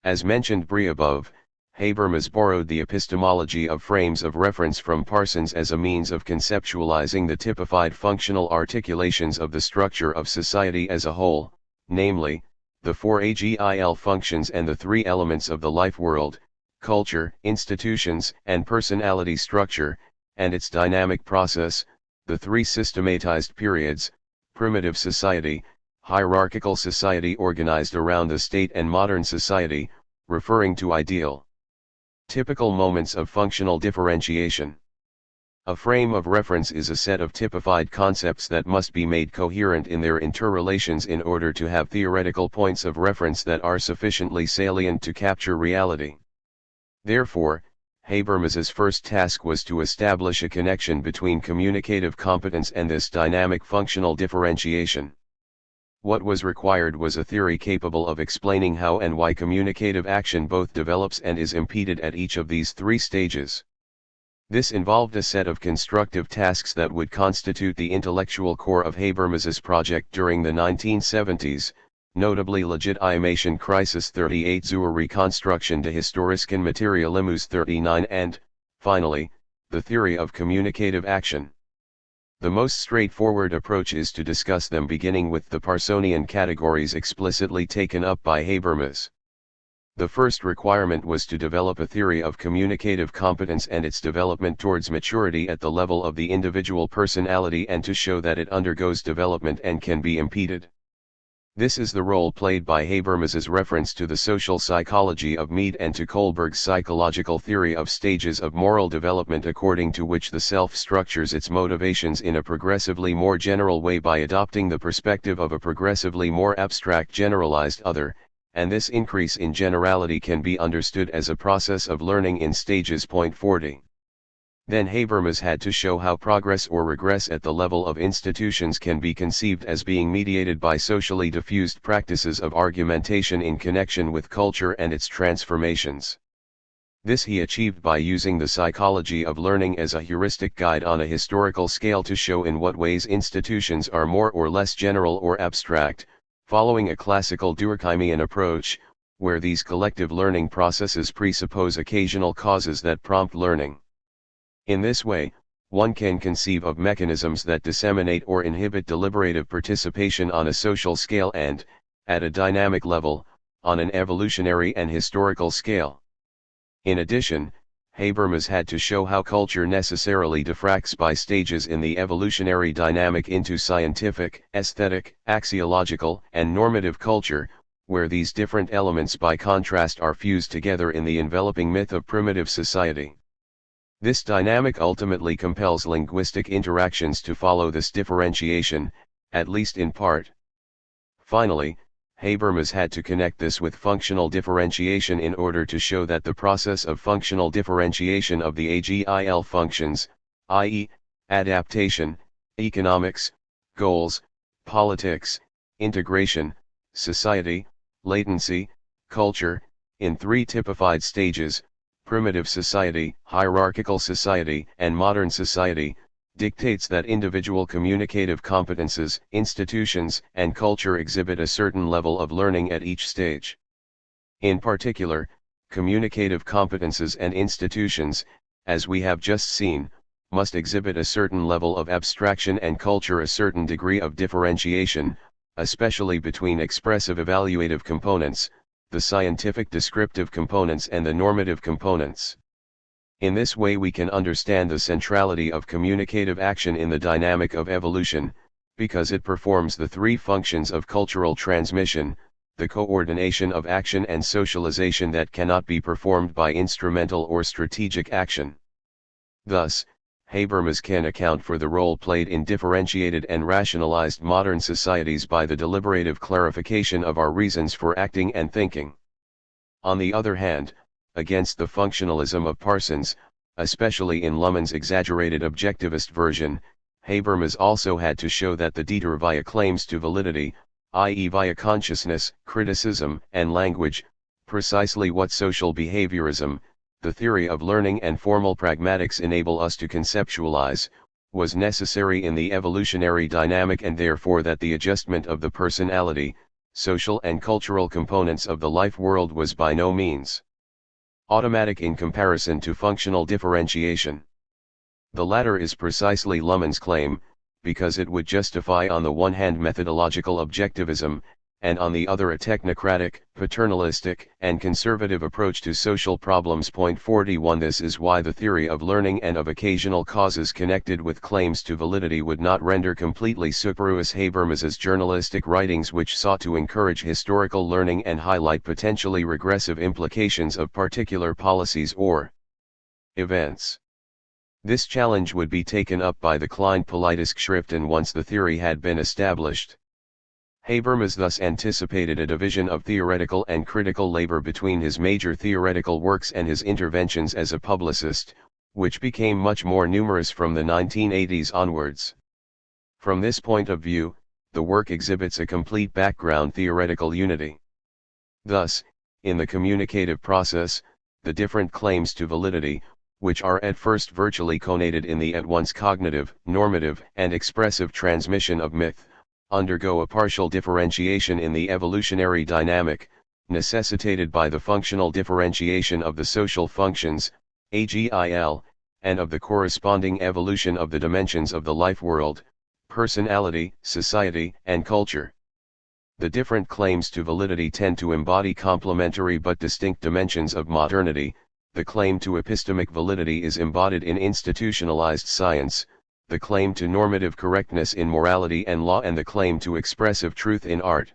As mentioned above, Habermas borrowed the epistemology of frames of reference from Parsons as a means of conceptualizing the typified functional articulations of the structure of society as a whole, namely, the four AGIL functions and the three elements of the life world, culture, institutions, and personality structure, and its dynamic process, the three systematized periods, primitive society, hierarchical society organized around the state and modern society, referring to ideal. Typical moments of functional differentiation. A frame of reference is a set of typified concepts that must be made coherent in their interrelations in order to have theoretical points of reference that are sufficiently salient to capture reality. Therefore, Habermas's first task was to establish a connection between communicative competence and this dynamic functional differentiation. What was required was a theory capable of explaining how and why communicative action both develops and is impeded at each of these three stages. This involved a set of constructive tasks that would constitute the intellectual core of Habermas's project during the 1970s, notably Legitimation Crisis 38 zur Rekonstruktion des historischen Materialismus 39 and, finally, the theory of communicative action. The most straightforward approach is to discuss them beginning with the Parsonian categories explicitly taken up by Habermas. The first requirement was to develop a theory of communicative competence and its development towards maturity at the level of the individual personality and to show that it undergoes development and can be impeded. This is the role played by Habermas's reference to the social psychology of Mead and to Kohlberg's psychological theory of stages of moral development according to which the self structures its motivations in a progressively more general way by adopting the perspective of a progressively more abstract generalized other, and this increase in generality can be understood as a process of learning in stages. 40. Then Habermas had to show how progress or regress at the level of institutions can be conceived as being mediated by socially diffused practices of argumentation in connection with culture and its transformations. This he achieved by using the psychology of learning as a heuristic guide on a historical scale to show in what ways institutions are more or less general or abstract, following a classical Durkheimian approach, where these collective learning processes presuppose occasional causes that prompt learning. In this way, one can conceive of mechanisms that disseminate or inhibit deliberative participation on a social scale and, at a dynamic level, on an evolutionary and historical scale. In addition, Habermas had to show how culture necessarily diffracts by stages in the evolutionary dynamic into scientific, aesthetic, axiological, and normative culture, where these different elements by contrast are fused together in the enveloping myth of primitive society. This dynamic ultimately compels linguistic interactions to follow this differentiation, at least in part. Finally, Habermas had to connect this with functional differentiation in order to show that the process of functional differentiation of the AGIL functions, i.e., adaptation, economics, goals, politics, integration, society, latency, culture, in three typified stages, primitive society, hierarchical society, and modern society, dictates that individual communicative competences, institutions, and culture exhibit a certain level of learning at each stage. In particular, communicative competences and institutions, as we have just seen, must exhibit a certain level of abstraction and culture a certain degree of differentiation, especially between expressive evaluative components, the scientific descriptive components and the normative components. In this way we can understand the centrality of communicative action in the dynamic of evolution, because it performs the three functions of cultural transmission, the coordination of action and socialization that cannot be performed by instrumental or strategic action. Thus, Habermas can account for the role played in differentiated and rationalized modern societies by the deliberative clarification of our reasons for acting and thinking. On the other hand, against the functionalism of Parsons, especially in Luhmann's exaggerated objectivist version, Habermas also had to show that the Dieter via claims to validity, i.e. via consciousness, criticism, and language, precisely what social behaviorism, the theory of learning and formal pragmatics enable us to conceptualize, was necessary in the evolutionary dynamic, and therefore that the adjustment of the personality, social and cultural components of the life world was by no means automatic in comparison to functional differentiation. The latter is precisely Luhmann's claim, because it would justify on the one hand methodological objectivism, and on the other a technocratic, paternalistic, and conservative approach to social problems. 41 This is why the theory of learning and of occasional causes connected with claims to validity would not render completely superfluous Habermas's journalistic writings, which sought to encourage historical learning and highlight potentially regressive implications of particular policies or events. This challenge would be taken up by the Klein Politikschriften once the theory had been established. Habermas thus anticipated a division of theoretical and critical labor between his major theoretical works and his interventions as a publicist, which became much more numerous from the 1980s onwards. From this point of view, the work exhibits a complete background theoretical unity. Thus, in the communicative process, the different claims to validity, which are at first virtually conated in the at once cognitive, normative, and expressive transmission of myth, undergo a partial differentiation in the evolutionary dynamic, necessitated by the functional differentiation of the social functions, AGIL, and of the corresponding evolution of the dimensions of the life world, personality, society, and culture. The different claims to validity tend to embody complementary but distinct dimensions of modernity. The claim to epistemic validity is embodied in institutionalized science, the claim to normative correctness in morality and law, and the claim to expressive truth in art.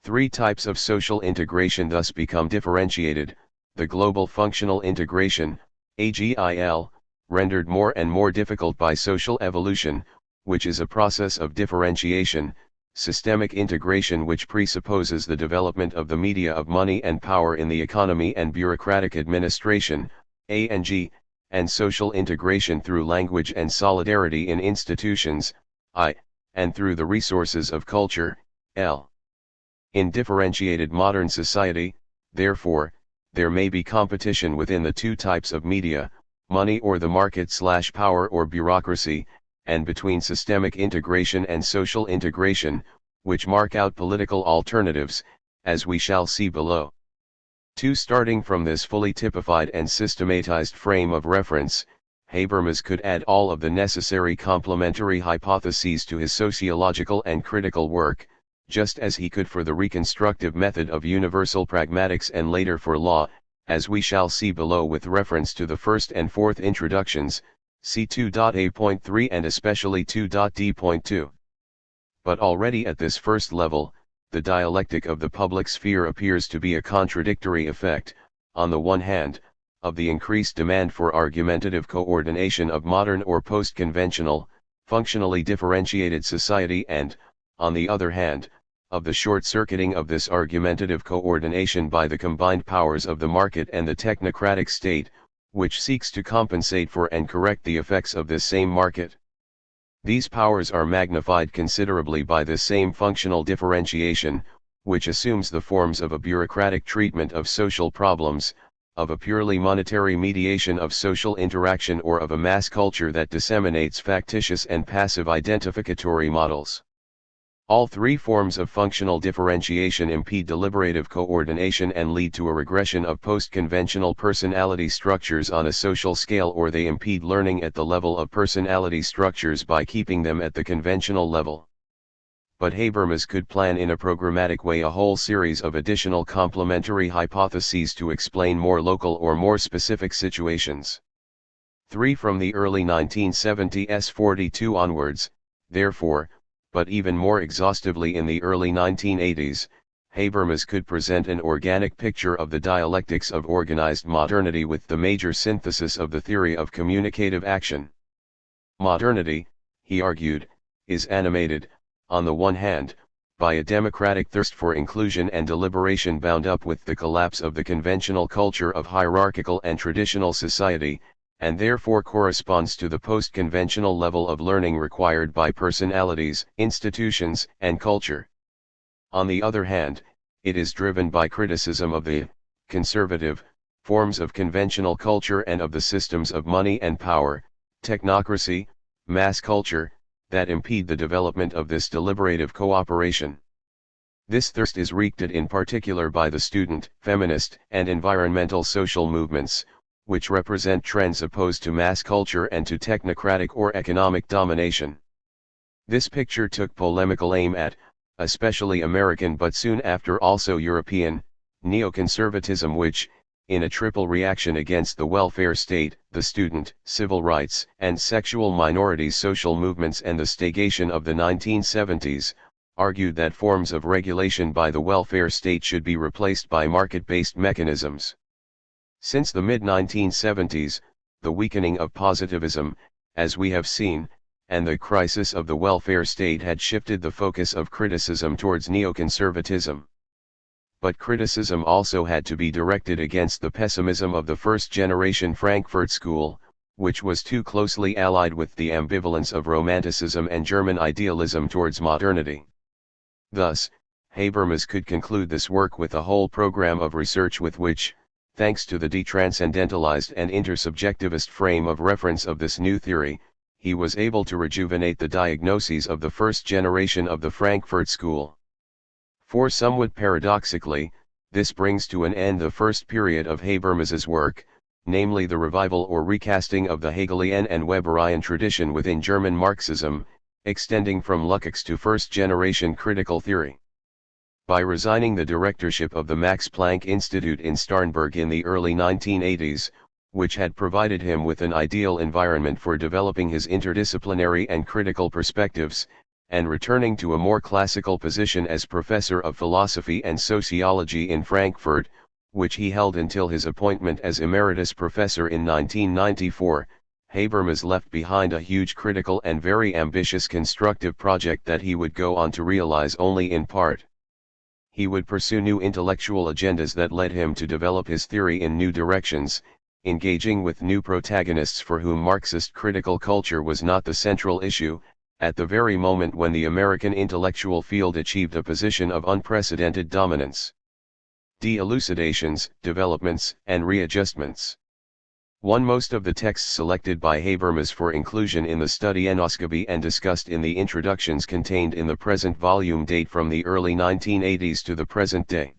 Three types of social integration thus become differentiated: the global functional integration, AGIL, rendered more and more difficult by social evolution, which is a process of differentiation; systemic integration, which presupposes the development of the media of money and power in the economy and bureaucratic administration, A&G, and social integration through language and solidarity in institutions, I, and through the resources of culture, L. In differentiated modern society, therefore, there may be competition within the two types of media, money or the market/power or bureaucracy, and between systemic integration and social integration, which mark out political alternatives, as we shall see below. 2. Starting from this fully typified and systematized frame of reference, Habermas could add all of the necessary complementary hypotheses to his sociological and critical work, just as he could for the reconstructive method of universal pragmatics and later for law, as we shall see below with reference to the first and fourth introductions, see 2.a.3 and especially 2.d.2. But already at this first level, the dialectic of the public sphere appears to be a contradictory effect, on the one hand, of the increased demand for argumentative coordination of modern or post-conventional, functionally differentiated society, and, on the other hand, of the short-circuiting of this argumentative coordination by the combined powers of the market and the technocratic state, which seeks to compensate for and correct the effects of this same market. These powers are magnified considerably by this same functional differentiation, which assumes the forms of a bureaucratic treatment of social problems, of a purely monetary mediation of social interaction, or of a mass culture that disseminates factitious and passive identificatory models. All three forms of functional differentiation impede deliberative coordination and lead to a regression of post-conventional personality structures on a social scale, or they impede learning at the level of personality structures by keeping them at the conventional level. But Habermas could plan in a programmatic way a whole series of additional complementary hypotheses to explain more local or more specific situations. 3. From the early 1970s 42 onwards, therefore, but even more exhaustively in the early 1980s, Habermas could present an organic picture of the dialectics of organized modernity with the major synthesis of the theory of communicative action. Modernity, he argued, is animated, on the one hand, by a democratic thirst for inclusion and deliberation bound up with the collapse of the conventional culture of hierarchical and traditional society, and therefore corresponds to the post-conventional level of learning required by personalities, institutions, and culture. On the other hand, it is driven by criticism of the conservative forms of conventional culture and of the systems of money and power, technocracy, mass culture, that impede the development of this deliberative cooperation. This thirst is wreaked at in particular by the student, feminist, and environmental social movements, which represent trends opposed to mass culture and to technocratic or economic domination. This picture took polemical aim at, especially American but soon after also European, neoconservatism, which, in a triple reaction against the welfare state, the student, civil rights and sexual minorities social movements and the stagnation of the 1970s, argued that forms of regulation by the welfare state should be replaced by market-based mechanisms. Since the mid-1970s, the weakening of positivism, as we have seen, and the crisis of the welfare state had shifted the focus of criticism towards neoconservatism. But criticism also had to be directed against the pessimism of the first-generation Frankfurt School, which was too closely allied with the ambivalence of Romanticism and German idealism towards modernity. Thus, Habermas could conclude this work with a whole program of research with which, thanks to the detranscendentalized and intersubjectivist frame of reference of this new theory, he was able to rejuvenate the diagnoses of the first generation of the Frankfurt School. For somewhat paradoxically, this brings to an end the first period of Habermas's work, namely the revival or recasting of the Hegelian and Weberian tradition within German Marxism, extending from Lukács to first-generation critical theory. By resigning the directorship of the Max Planck Institute in Starnberg in the early 1980s, which had provided him with an ideal environment for developing his interdisciplinary and critical perspectives, and returning to a more classical position as professor of philosophy and sociology in Frankfurt, which he held until his appointment as emeritus professor in 1994, Habermas left behind a huge critical and very ambitious constructive project that he would go on to realize only in part. He would pursue new intellectual agendas that led him to develop his theory in new directions, engaging with new protagonists for whom Marxist critical culture was not the central issue, at the very moment when the American intellectual field achieved a position of unprecedented dominance. De-elucidations, developments, and readjustments. Most of the texts selected by Habermas for inclusion in the study Enoscopy and discussed in the introductions contained in the present volume date from the early 1980s to the present day.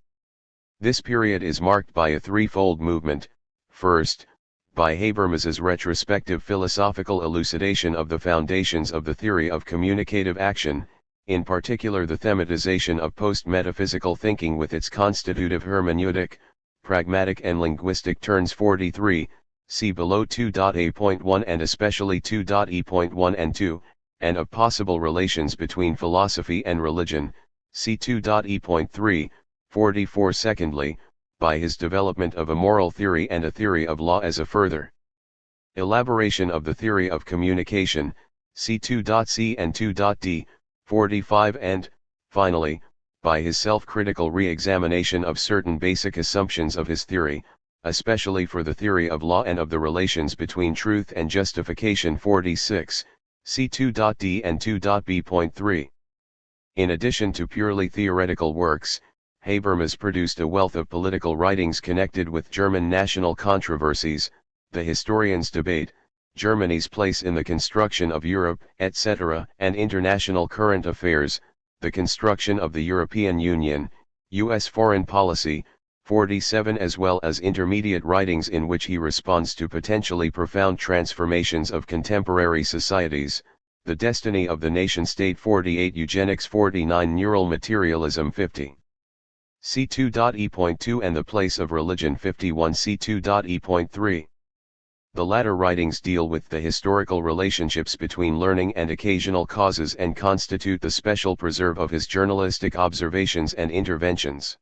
This period is marked by a threefold movement. First, by Habermas's retrospective philosophical elucidation of the foundations of the theory of communicative action, in particular the thematization of post-metaphysical thinking with its constitutive hermeneutic, pragmatic and linguistic turns 43, see below 2.a.1 and especially 2.e.1 and 2, and of possible relations between philosophy and religion, see 2.e.3, 44. Secondly, by his development of a moral theory and a theory of law as a further elaboration of the theory of communication, see 2.c and 2.d, 45. And, finally, by his self-critical re-examination of certain basic assumptions of his theory, especially for the theory of law and of the relations between truth and justification. 46, see 2.d and 2.b.3. In addition to purely theoretical works, Habermas produced a wealth of political writings connected with German national controversies, the historians' debate, Germany's place in the construction of Europe, etc., and international current affairs, the construction of the European Union, U.S. foreign policy. 47, as well as intermediate writings in which he responds to potentially profound transformations of contemporary societies, the destiny of the nation-state. 48, eugenics. 49, neural materialism. 50. C2.E.2 and the place of religion. 51, C2.E.3. The latter writings deal with the historical relationships between learning and occasional causes and constitute the special preserve of his journalistic observations and interventions.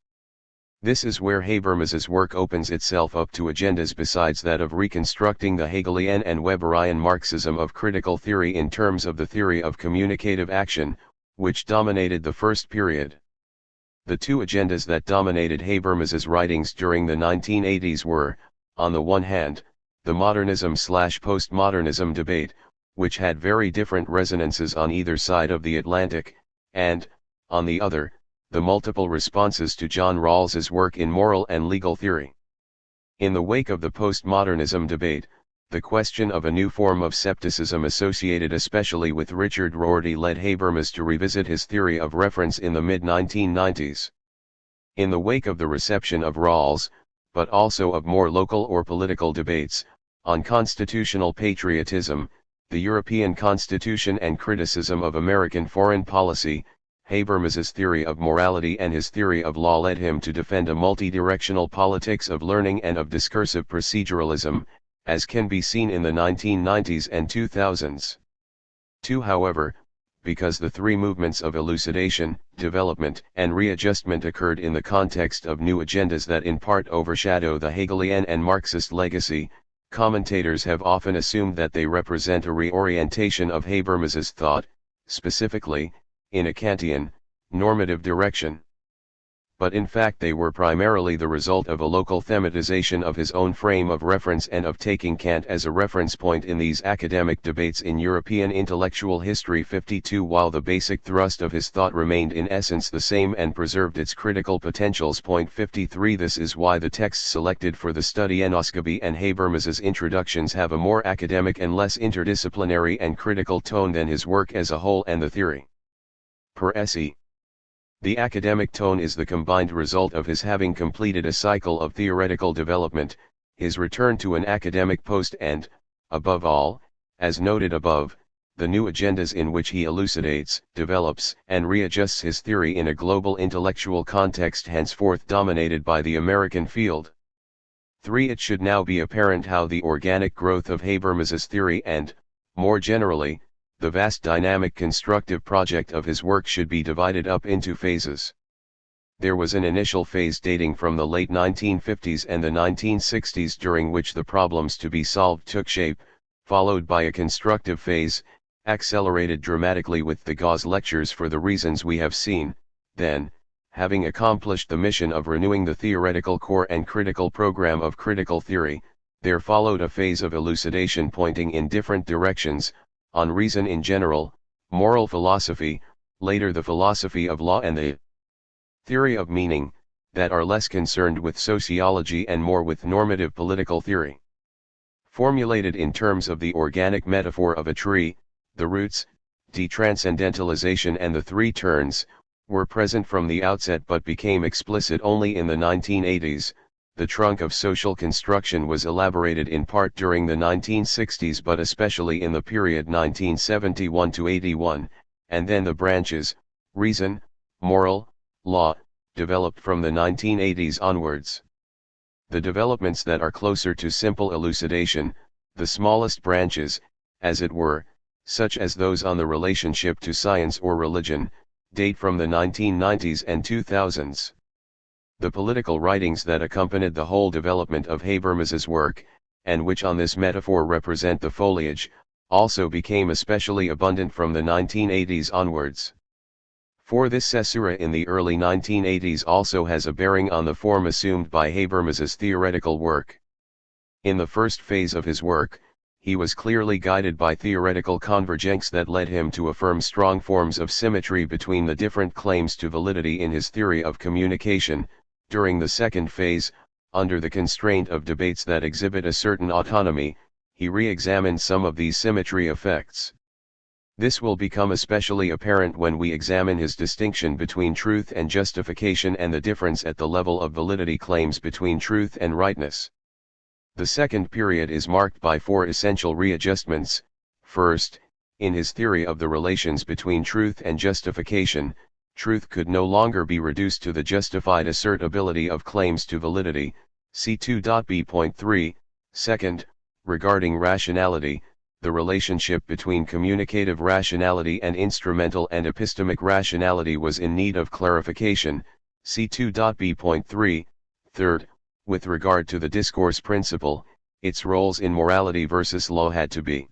This is where Habermas's work opens itself up to agendas besides that of reconstructing the Hegelian and Weberian Marxism of critical theory in terms of the theory of communicative action, which dominated the first period. The two agendas that dominated Habermas's writings during the 1980s were, on the one hand, the modernism/postmodernism debate, which had very different resonances on either side of the Atlantic, and, on the other, the multiple responses to John Rawls's work in moral and legal theory. In the wake of the postmodernism debate, the question of a new form of scepticism associated especially with Richard Rorty led Habermas to revisit his theory of reference in the mid-1990s. In the wake of the reception of Rawls, but also of more local or political debates, on constitutional patriotism, the European Constitution and criticism of American foreign policy, Habermas's theory of morality and his theory of law led him to defend a multidirectional politics of learning and of discursive proceduralism, as can be seen in the 1990s and 2000s. 2. However, because the three movements of elucidation, development, and readjustment occurred in the context of new agendas that in part overshadow the Hegelian and Marxist legacy, commentators have often assumed that they represent a reorientation of Habermas's thought, specifically, in a Kantian, normative direction. But in fact they were primarily the result of a local thematization of his own frame of reference and of taking Kant as a reference point in these academic debates in European intellectual history. 52 While the basic thrust of his thought remained in essence the same and preserved its critical potentials. 53 This is why the texts selected for the study Enoskeby and Habermas's introductions have a more academic and less interdisciplinary and critical tone than his work as a whole and the theory. Per se. The academic tone is the combined result of his having completed a cycle of theoretical development, his return to an academic post and, above all, as noted above, the new agendas in which he elucidates, develops, and readjusts his theory in a global intellectual context henceforth dominated by the American field. 3. It should now be apparent how the organic growth of Habermas's theory and, more generally, the vast dynamic constructive project of his work should be divided up into phases. There was an initial phase dating from the late 1950s and the 1960s during which the problems to be solved took shape, followed by a constructive phase, accelerated dramatically with the Gauss lectures for the reasons we have seen. Then, having accomplished the mission of renewing the theoretical core and critical program of critical theory, there followed a phase of elucidation pointing in different directions, on reason in general, moral philosophy, later the philosophy of law and the theory of meaning, that are less concerned with sociology and more with normative political theory. Formulated in terms of the organic metaphor of a tree, the roots, detranscendentalization and the three turns, were present from the outset but became explicit only in the 1980s. The trunk of social construction was elaborated in part during the 1960s but especially in the period 1971 to 81, and then the branches, reason, moral, law, developed from the 1980s onwards. The developments that are closer to simple elucidation, the smallest branches, as it were, such as those on the relationship to science or religion, date from the 1990s and 2000s. The political writings that accompanied the whole development of Habermas's work, and which on this metaphor represent the foliage, also became especially abundant from the 1980s onwards. For this caesura in the early 1980s also has a bearing on the form assumed by Habermas's theoretical work. In the first phase of his work, he was clearly guided by theoretical convergence that led him to affirm strong forms of symmetry between the different claims to validity in his theory of communication. During the second phase, under the constraint of debates that exhibit a certain autonomy, he re-examined some of these symmetry effects. This will become especially apparent when we examine his distinction between truth and justification and the difference at the level of validity claims between truth and rightness. The second period is marked by four essential readjustments. First, in his theory of the relations between truth and justification, truth could no longer be reduced to the justified assertability of claims to validity, see 2.b.3. Second, regarding rationality, the relationship between communicative rationality and instrumental and epistemic rationality was in need of clarification, see 2.b.3. Third, with regard to the discourse principle, its roles in morality versus law had to be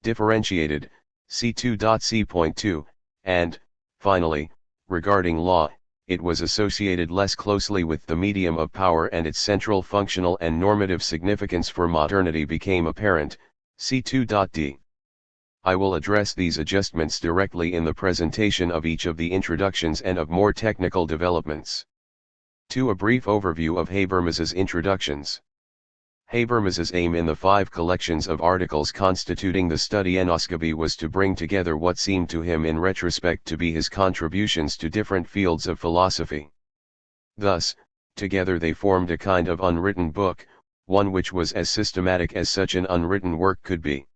differentiated, see 2.c.2, and, finally, regarding law, it was associated less closely with the medium of power and its central functional and normative significance for modernity became apparent, see 2.d. I will address these adjustments directly in the presentation of each of the introductions and of more technical developments. To a brief overview of Habermas's introductions. Habermas's aim in the 5 collections of articles constituting the study Enoscopy was to bring together what seemed to him in retrospect to be his contributions to different fields of philosophy. Thus, together they formed a kind of unwritten book, one which was as systematic as such an unwritten work could be.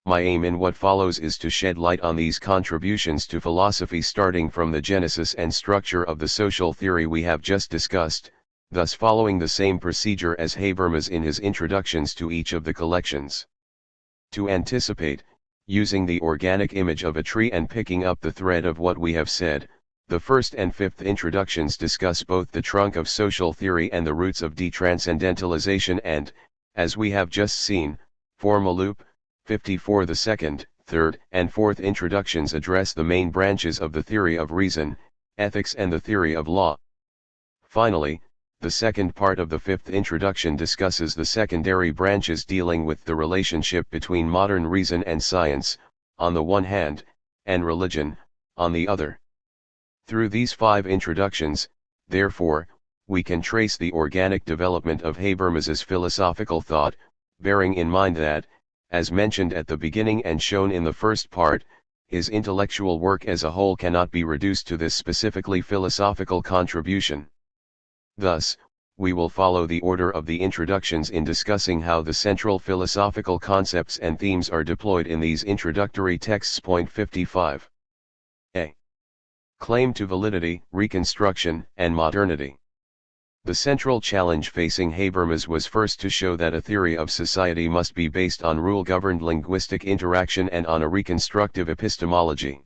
My aim in what follows is to shed light on these contributions to philosophy starting from the genesis and structure of the social theory we have just discussed, thus following the same procedure as Habermas in his introductions to each of the collections. To anticipate, using the organic image of a tree and picking up the thread of what we have said, the first and fifth introductions discuss both the trunk of social theory and the roots of detranscendentalization and, as we have just seen, form a loop. 54. The second, third, and fourth introductions address the main branches of the theory of reason, ethics and the theory of law. Finally, the second part of the fifth introduction discusses the secondary branches dealing with the relationship between modern reason and science, on the one hand, and religion, on the other. Through these 5 introductions, therefore, we can trace the organic development of Habermas's philosophical thought, bearing in mind that, as mentioned at the beginning and shown in the first part, his intellectual work as a whole cannot be reduced to this specifically philosophical contribution. Thus, we will follow the order of the introductions in discussing how the central philosophical concepts and themes are deployed in these introductory texts. Point 55. A. Claim to validity, reconstruction, and modernity. The central challenge facing Habermas was first to show that a theory of society must be based on rule-governed linguistic interaction and on a reconstructive epistemology.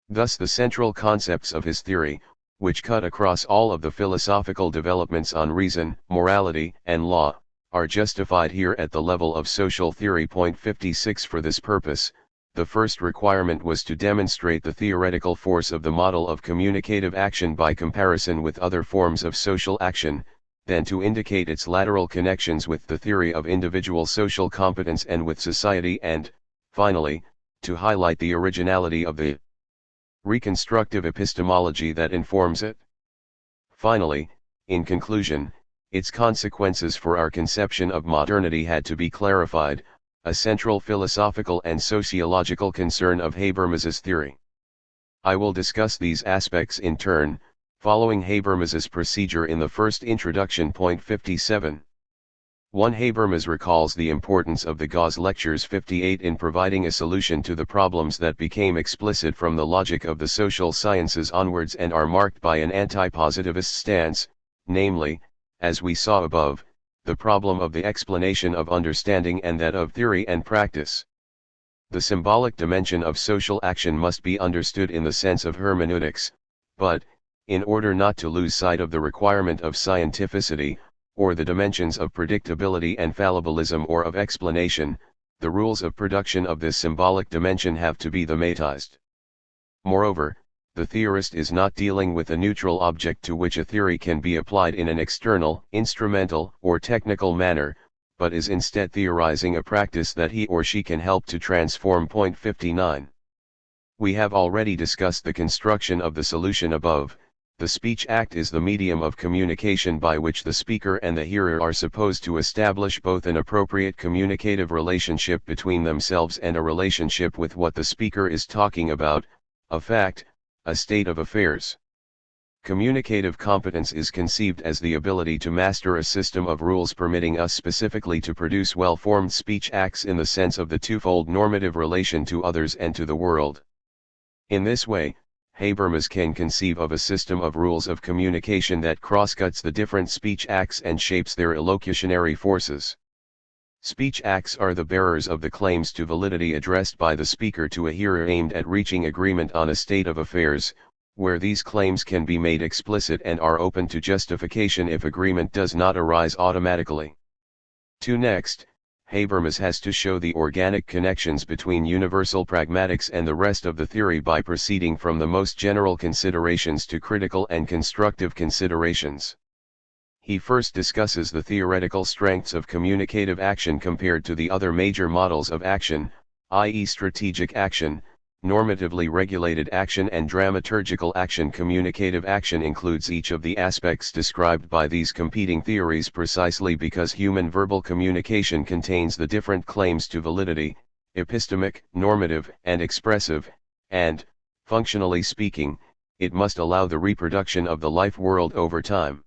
Thus the central concepts of his theory, which cut across all of the philosophical developments on reason, morality, and law, are justified here at the level of social theory. Point 56. For this purpose, the first requirement was to demonstrate the theoretical force of the model of communicative action by comparison with other forms of social action, then to indicate its lateral connections with the theory of individual social competence and with society and, finally, to highlight the originality of the reconstructive epistemology that informs it. Finally, in conclusion, its consequences for our conception of modernity had to be clarified, a central philosophical and sociological concern of Habermas's theory. I will discuss these aspects in turn, following Habermas's procedure in the first introduction. Point 57. 1. Habermas recalls the importance of the Gauss Lectures 58 in providing a solution to the problems that became explicit from the logic of the social sciences onwards and are marked by an anti-positivist stance, namely, as we saw above, the problem of the explanation of understanding and that of theory and practice. The symbolic dimension of social action must be understood in the sense of hermeneutics, but, in order not to lose sight of the requirement of scientificity, or the dimensions of predictability and fallibilism or of explanation, the rules of production of this symbolic dimension have to be thematized. Moreover, the theorist is not dealing with a neutral object to which a theory can be applied in an external, instrumental, or technical manner, but is instead theorizing a practice that he or she can help to transform. Point 59. We have already discussed the construction of the solution above. The speech act is the medium of communication by which the speaker and the hearer are supposed to establish both an appropriate communicative relationship between themselves and a relationship with what the speaker is talking about, a fact, a state of affairs. Communicative competence is conceived as the ability to master a system of rules permitting us specifically to produce well-formed speech acts in the sense of the twofold normative relation to others and to the world. In this way, Habermas can conceive of a system of rules of communication that crosscuts the different speech acts and shapes their illocutionary forces. Speech acts are the bearers of the claims to validity addressed by the speaker to a hearer aimed at reaching agreement on a state of affairs, where these claims can be made explicit and are open to justification if agreement does not arise automatically. Next, Habermas has to show the organic connections between universal pragmatics and the rest of the theory by proceeding from the most general considerations to critical and constructive considerations. He first discusses the theoretical strengths of communicative action compared to the other major models of action, i.e. strategic action, normatively regulated action and dramaturgical action. Communicative action includes each of the aspects described by these competing theories precisely because human verbal communication contains the different claims to validity, epistemic, normative, and expressive, and, functionally speaking, it must allow the reproduction of the life world over time.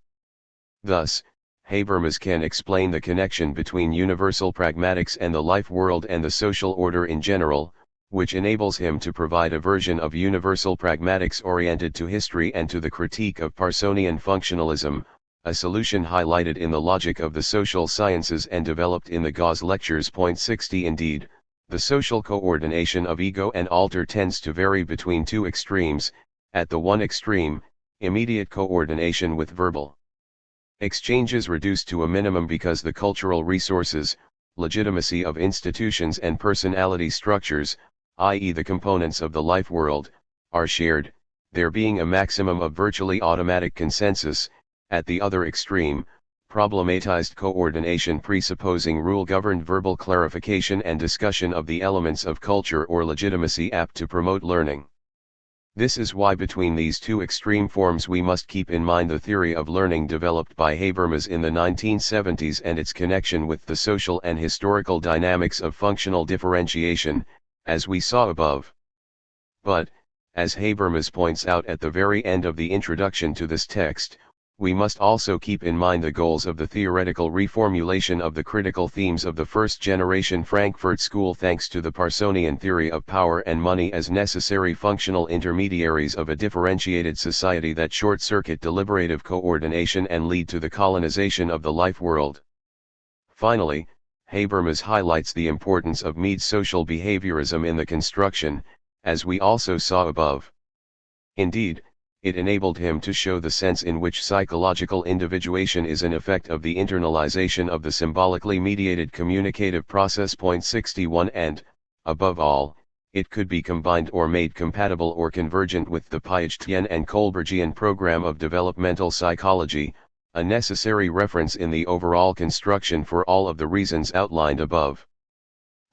Thus, Habermas can explain the connection between universal pragmatics and the life world and the social order in general, which enables him to provide a version of universal pragmatics oriented to history and to the critique of Parsonian functionalism, a solution highlighted in the logic of the social sciences and developed in the Gauss lectures. Point 60. Indeed, the social coordination of ego and alter tends to vary between two extremes. At the one extreme, immediate coordination with verbal exchange is reduced to a minimum because the cultural resources, legitimacy of institutions and personality structures, i.e. the components of the life world, are shared, there being a maximum of virtually automatic consensus. At the other extreme, problematized coordination presupposing rule-governed verbal clarification and discussion of the elements of culture or legitimacy apt to promote learning. This is why between these two extreme forms we must keep in mind the theory of learning developed by Habermas in the 1970s and its connection with the social and historical dynamics of functional differentiation, as we saw above. But, as Habermas points out at the very end of the introduction to this text, we must also keep in mind the goals of the theoretical reformulation of the critical themes of the first-generation Frankfurt School thanks to the Parsonian theory of power and money as necessary functional intermediaries of a differentiated society that short-circuit deliberative coordination and lead to the colonization of the life world. Finally, Habermas highlights the importance of Mead's social behaviorism in the construction, as we also saw above. Indeed, it enabled him to show the sense in which psychological individuation is an effect of the internalization of the symbolically mediated communicative process. Point 61. And, above all, it could be combined or made compatible or convergent with the Piagetian and Kohlbergian program of developmental psychology, a necessary reference in the overall construction for all of the reasons outlined above.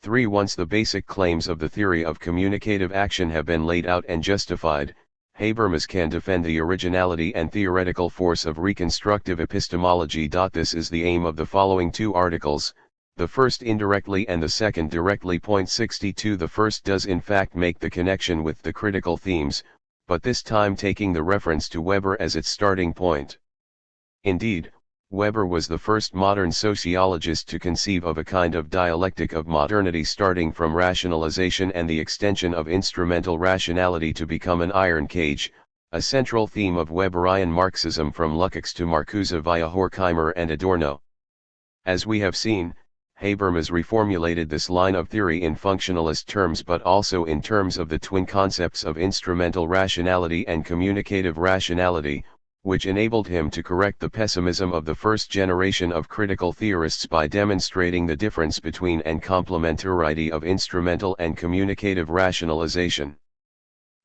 3. Once the basic claims of the theory of communicative action have been laid out and justified, Habermas can defend the originality and theoretical force of reconstructive epistemology. This is the aim of the following two articles, the first indirectly and the second directly. Point 62. The first does in fact make the connection with the critical themes, but this time taking the reference to Weber as its starting point. Indeed, Weber was the first modern sociologist to conceive of a kind of dialectic of modernity starting from rationalization and the extension of instrumental rationality to become an iron cage, a central theme of Weberian Marxism from Lukács to Marcuse via Horkheimer and Adorno. As we have seen, Habermas reformulated this line of theory in functionalist terms but also in terms of the twin concepts of instrumental rationality and communicative rationality, which enabled him to correct the pessimism of the first generation of critical theorists by demonstrating the difference between and complementarity of instrumental and communicative rationalization.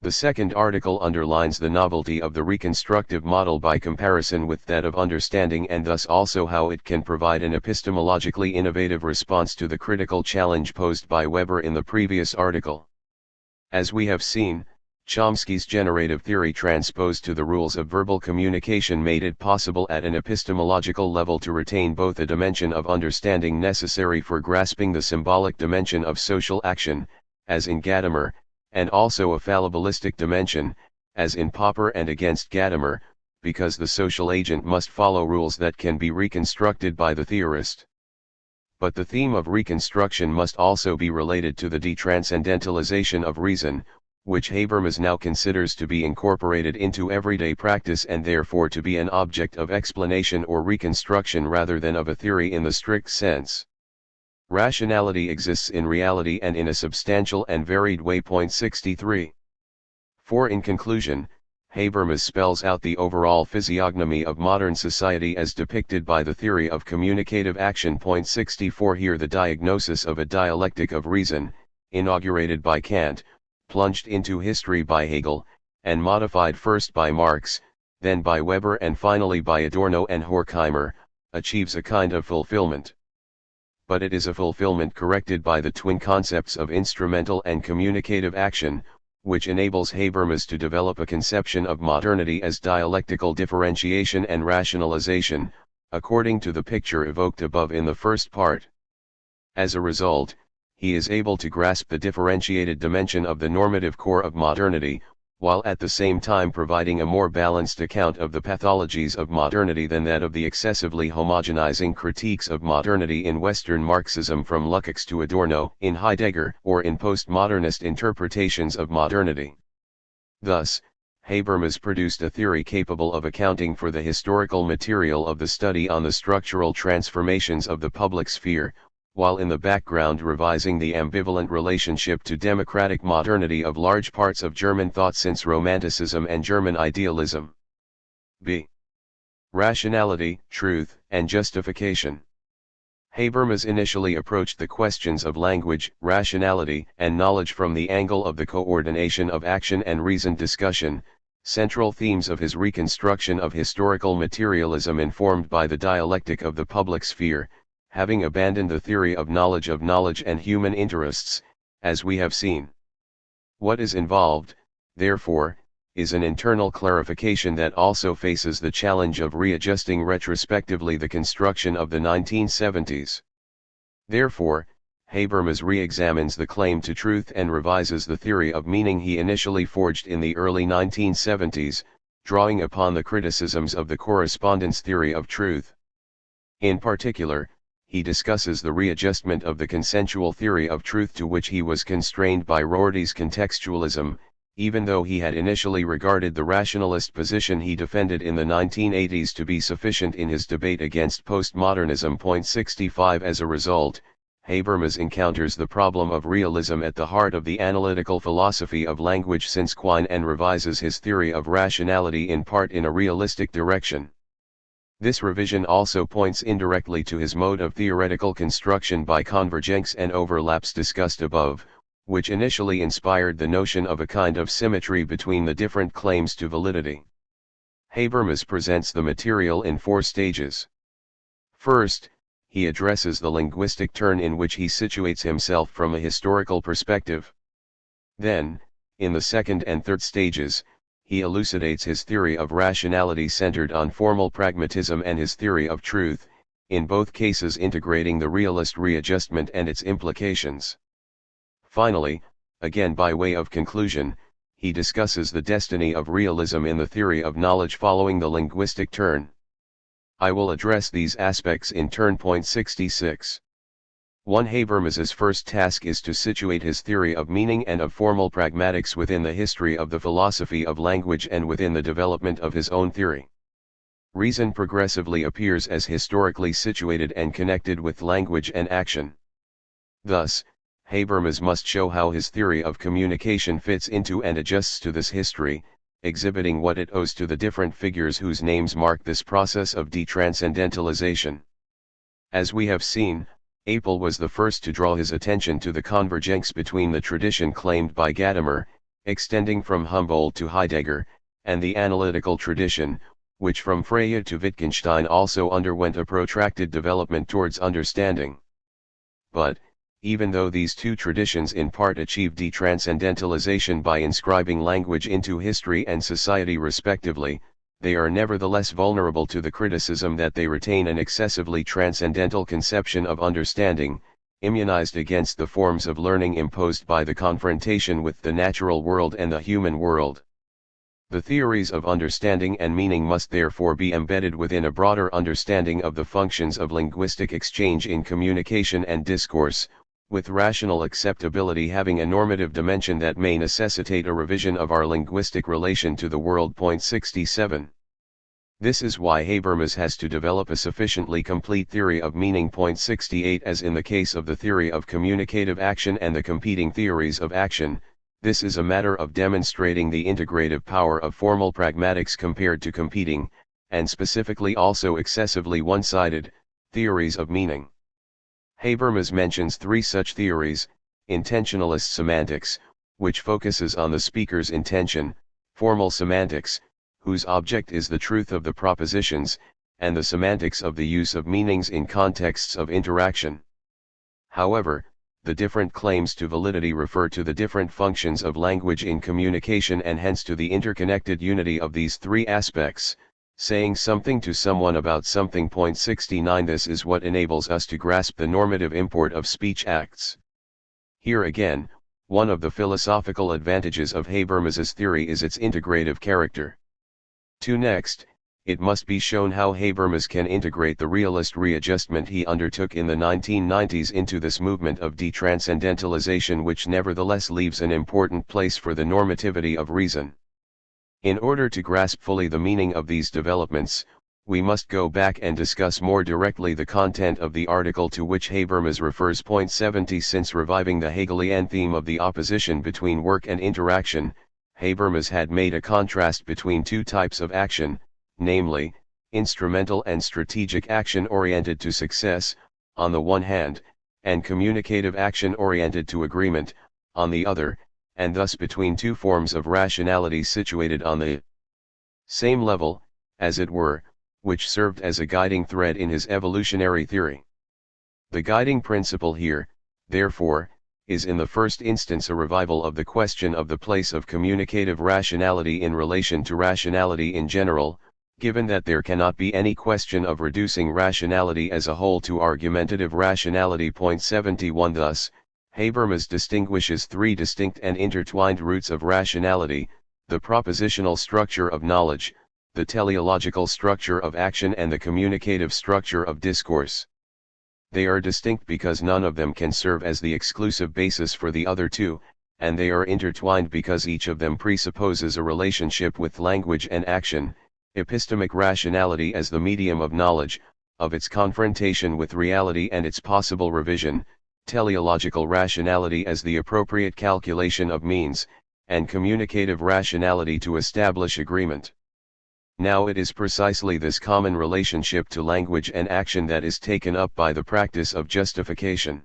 The second article underlines the novelty of the reconstructive model by comparison with that of understanding, and thus also how it can provide an epistemologically innovative response to the critical challenge posed by Weber in the previous article. As we have seen, Chomsky's generative theory transposed to the rules of verbal communication made it possible at an epistemological level to retain both a dimension of understanding necessary for grasping the symbolic dimension of social action, as in Gadamer, and also a fallibilistic dimension, as in Popper and against Gadamer, because the social agent must follow rules that can be reconstructed by the theorist. But the theme of reconstruction must also be related to the detranscendentalization of reason, which Habermas now considers to be incorporated into everyday practice and therefore to be an object of explanation or reconstruction rather than of a theory in the strict sense. Rationality exists in reality and in a substantial and varied way. 63. For in conclusion, Habermas spells out the overall physiognomy of modern society as depicted by the theory of communicative action. 64. Here the diagnosis of a dialectic of reason, inaugurated by Kant, plunged into history by Hegel, and modified first by Marx, then by Weber and finally by Adorno and Horkheimer, achieves a kind of fulfillment. But it is a fulfillment corrected by the twin concepts of instrumental and communicative action, which enables Habermas to develop a conception of modernity as dialectical differentiation and rationalization, according to the picture evoked above in the first part. As a result, he is able to grasp the differentiated dimension of the normative core of modernity, while at the same time providing a more balanced account of the pathologies of modernity than that of the excessively homogenizing critiques of modernity in Western Marxism from Lukács to Adorno, in Heidegger, or in postmodernist interpretations of modernity. Thus, Habermas produced a theory capable of accounting for the historical material of the study on the structural transformations of the public sphere, while in the background revising the ambivalent relationship to democratic modernity of large parts of German thought since Romanticism and German idealism. b. Rationality, truth, and justification. Habermas initially approached the questions of language, rationality, and knowledge from the angle of the coordination of action and reason discussion, central themes of his reconstruction of historical materialism informed by the dialectic of the public sphere, having abandoned the theory of knowledge and human interests, as we have seen. What is involved, therefore, is an internal clarification that also faces the challenge of readjusting retrospectively the construction of the 1970s. Therefore, Habermas re-examines the claim to truth and revises the theory of meaning he initially forged in the early 1970s, drawing upon the criticisms of the correspondence theory of truth. In particular, he discusses the readjustment of the consensual theory of truth to which he was constrained by Rorty's contextualism, even though he had initially regarded the rationalist position he defended in the 1980s to be sufficient in his debate against postmodernism. 65. As a result, Habermas encounters the problem of realism at the heart of the analytical philosophy of language since Quine and revises his theory of rationality in part in a realistic direction. This revision also points indirectly to his mode of theoretical construction by convergence and overlaps discussed above, which initially inspired the notion of a kind of symmetry between the different claims to validity. Habermas presents the material in 4 stages. First, he addresses the linguistic turn in which he situates himself from a historical perspective. Then, in the second and third stages, he elucidates his theory of rationality centered on formal pragmatism and his theory of truth, in both cases integrating the realist readjustment and its implications. Finally, again by way of conclusion, he discusses the destiny of realism in the theory of knowledge following the linguistic turn. I will address these aspects in turn. 66. 1. Habermas's first task is to situate his theory of meaning and of formal pragmatics within the history of the philosophy of language and within the development of his own theory. Reason progressively appears as historically situated and connected with language and action. Thus, Habermas must show how his theory of communication fits into and adjusts to this history, exhibiting what it owes to the different figures whose names mark this process of detranscendentalization. As we have seen, Apel was the first to draw his attention to the convergence between the tradition claimed by Gadamer, extending from Humboldt to Heidegger, and the analytical tradition, which from Frege to Wittgenstein also underwent a protracted development towards understanding. But, even though these two traditions in part achieved detranscendentalization by inscribing language into history and society respectively, they are nevertheless vulnerable to the criticism that they retain an excessively transcendental conception of understanding, immunized against the forms of learning imposed by the confrontation with the natural world and the human world. The theories of understanding and meaning must therefore be embedded within a broader understanding of the functions of linguistic exchange in communication and discourse, with rational acceptability having a normative dimension that may necessitate a revision of our linguistic relation to the world. 67. This is why Habermas has to develop a sufficiently complete theory of meaning. 68. As in the case of the theory of communicative action and the competing theories of action, this is a matter of demonstrating the integrative power of formal pragmatics compared to competing, and specifically also excessively one-sided, theories of meaning. Habermas mentions three such theories: intentionalist semantics, which focuses on the speaker's intention; formal semantics, whose object is the truth of the propositions; and the semantics of the use of meanings in contexts of interaction. However, the different claims to validity refer to the different functions of language in communication and hence to the interconnected unity of these three aspects. Saying something to someone about something. 69. This is what enables us to grasp the normative import of speech acts. Here again, one of the philosophical advantages of Habermas's theory is its integrative character. Next, it must be shown how Habermas can integrate the realist readjustment he undertook in the 1990s into this movement of detranscendentalization, which nevertheless leaves an important place for the normativity of reason. In order to grasp fully the meaning of these developments, we must go back and discuss more directly the content of the article to which Habermas refers. 70. Since reviving the Hegelian theme of the opposition between work and interaction, Habermas had made a contrast between two types of action, namely, instrumental and strategic action oriented to success, on the one hand, and communicative action oriented to agreement, on the other, and thus between two forms of rationality situated on the same level, as it were, which served as a guiding thread in his evolutionary theory. The guiding principle here, therefore, is in the first instance a revival of the question of the place of communicative rationality in relation to rationality in general, given that there cannot be any question of reducing rationality as a whole to argumentative rationality. 71. Thus, Habermas distinguishes three distinct and intertwined roots of rationality: the propositional structure of knowledge, the teleological structure of action, and the communicative structure of discourse. They are distinct because none of them can serve as the exclusive basis for the other two, and they are intertwined because each of them presupposes a relationship with language and action: epistemic rationality as the medium of knowledge, of its confrontation with reality and its possible revision; teleological rationality as the appropriate calculation of means; and communicative rationality to establish agreement. Now it is precisely this common relationship to language and action that is taken up by the practice of justification.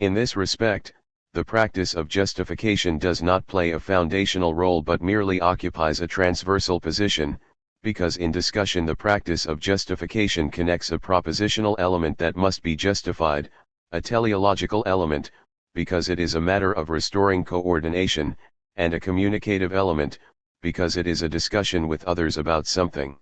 In this respect, the practice of justification does not play a foundational role but merely occupies a transversal position, because in discussion the practice of justification connects a propositional element that must be justified, a teleological element, because it is a matter of restoring coordination, and a communicative element, because it is a discussion with others about something.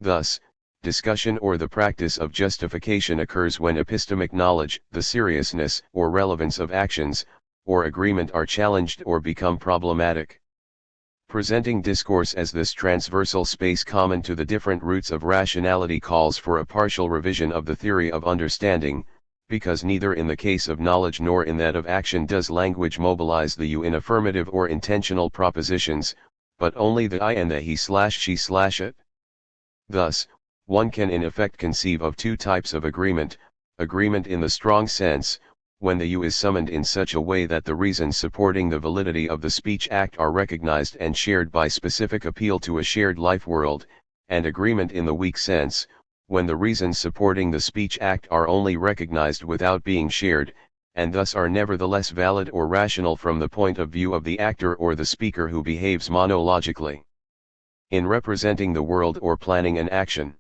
Thus, discussion or the practice of justification occurs when epistemic knowledge, the seriousness or relevance of actions, or agreement are challenged or become problematic. Presenting discourse as this transversal space common to the different roots of rationality calls for a partial revision of the theory of understanding, because neither in the case of knowledge nor in that of action does language mobilize the you in affirmative or intentional propositions, but only the I and the he/she/it. Thus, one can in effect conceive of two types of agreement: agreement in the strong sense, when the you is summoned in such a way that the reasons supporting the validity of the speech act are recognized and shared by specific appeal to a shared life world; and agreement in the weak sense, when the reasons supporting the speech act are only recognized without being shared, and thus are nevertheless valid or rational from the point of view of the actor or the speaker who behaves monologically in representing the world or planning an action.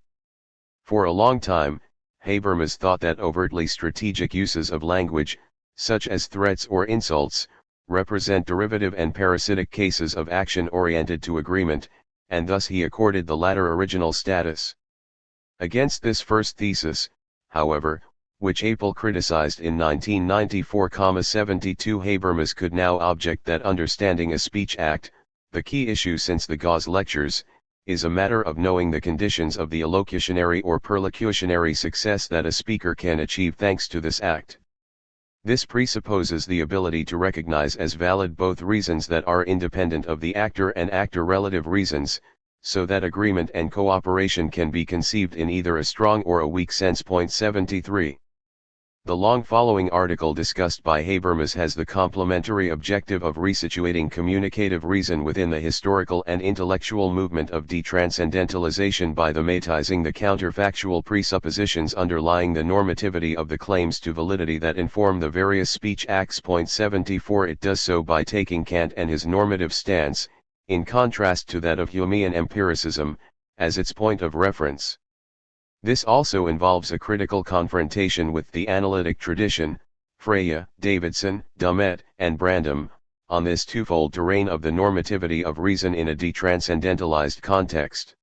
For a long time, Habermas thought that overtly strategic uses of language, such as threats or insults, represent derivative and parasitic cases of action oriented to agreement, and thus he accorded the latter original status. Against this first thesis, however, which Apel criticized in 1994,72, Habermas could now object that understanding a speech act, the key issue since the Gauss lectures, is a matter of knowing the conditions of the elocutionary or perlocutionary success that a speaker can achieve thanks to this act. This presupposes the ability to recognize as valid both reasons that are independent of the actor and actor-relative reasons, so that agreement and cooperation can be conceived in either a strong or a weak sense. 73. The long following article discussed by Habermas has the complementary objective of resituating communicative reason within the historical and intellectual movement of detranscendentalization by thematizing the counterfactual presuppositions underlying the normativity of the claims to validity that inform the various speech acts. 74. It does so by taking Kant and his normative stance, in contrast to that of Humean empiricism, as its point of reference. This also involves a critical confrontation with the analytic tradition, Freya, Davidson, Dummett, and Brandom, on this twofold terrain of the normativity of reason in a detranscendentalized context.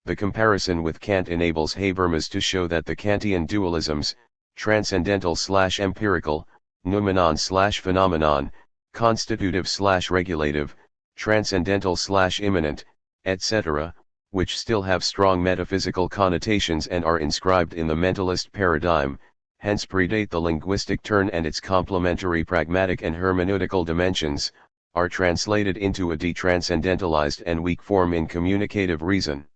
The comparison with Kant enables Habermas to show that the Kantian dualisms, transcendental/empirical, noumenon/phenomenon, constitutive/regulative, transcendental/immanent, etc., which still have strong metaphysical connotations and are inscribed in the mentalist paradigm, hence predate the linguistic turn and its complementary pragmatic and hermeneutical dimensions, are translated into a detranscendentalized and weak form in communicative reason.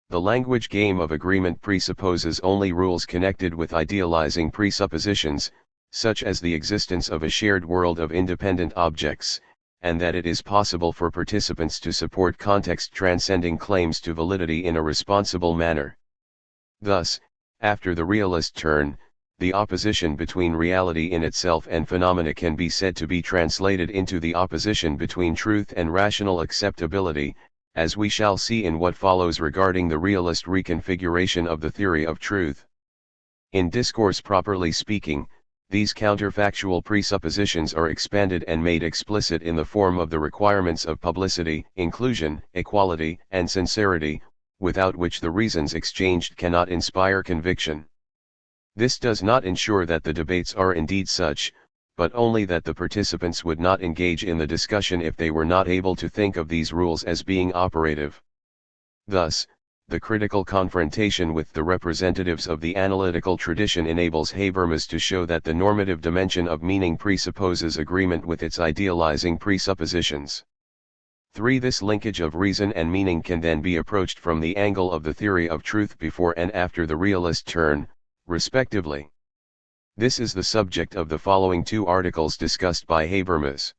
The language game of agreement presupposes only rules connected with idealizing presuppositions, such as the existence of a shared world of independent objects, and that it is possible for participants to support context-transcending claims to validity in a responsible manner. Thus, after the realist turn, the opposition between reality in itself and phenomena can be said to be translated into the opposition between truth and rational acceptability, as we shall see in what follows regarding the realist reconfiguration of the theory of truth. In discourse properly speaking, these counterfactual presuppositions are expanded and made explicit in the form of the requirements of publicity, inclusion, equality, and sincerity, without which the reasons exchanged cannot inspire conviction. This does not ensure that the debates are indeed such, but only that the participants would not engage in the discussion if they were not able to think of these rules as being operative. Thus, the critical confrontation with the representatives of the analytical tradition enables Habermas to show that the normative dimension of meaning presupposes agreement with its idealizing presuppositions. 3. This linkage of reason and meaning can then be approached from the angle of the theory of truth before and after the realist turn, respectively. This is the subject of the following two articles discussed by Habermas.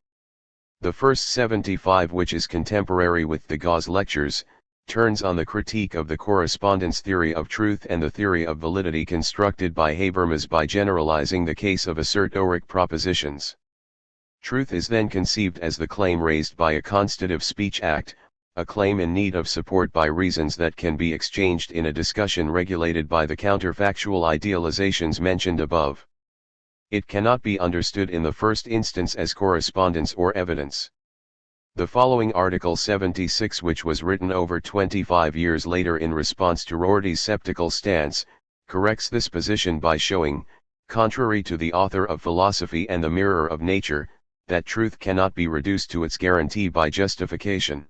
The first, 75, which is contemporary with the Gauss lectures, turns on the critique of the correspondence theory of truth and the theory of validity constructed by Habermas by generalizing the case of assertoric propositions. Truth is then conceived as the claim raised by a constitutive speech act, a claim in need of support by reasons that can be exchanged in a discussion regulated by the counterfactual idealizations mentioned above. It cannot be understood in the first instance as correspondence or evidence. The following article 76, which was written over 25 years later in response to Rorty's skeptical stance, corrects this position by showing, contrary to the author of Philosophy and the Mirror of Nature, that truth cannot be reduced to its guarantee by justification.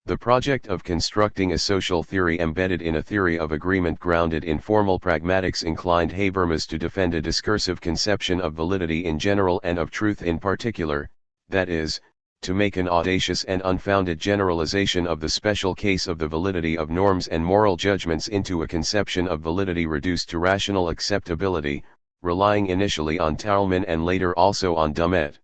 The project of constructing a social theory embedded in a theory of agreement grounded in formal pragmatics inclined Habermas to defend a discursive conception of validity in general and of truth in particular, that is, to make an audacious and unfounded generalization of the special case of the validity of norms and moral judgments into a conception of validity reduced to rational acceptability, relying initially on Thalmann and later also on Dummett.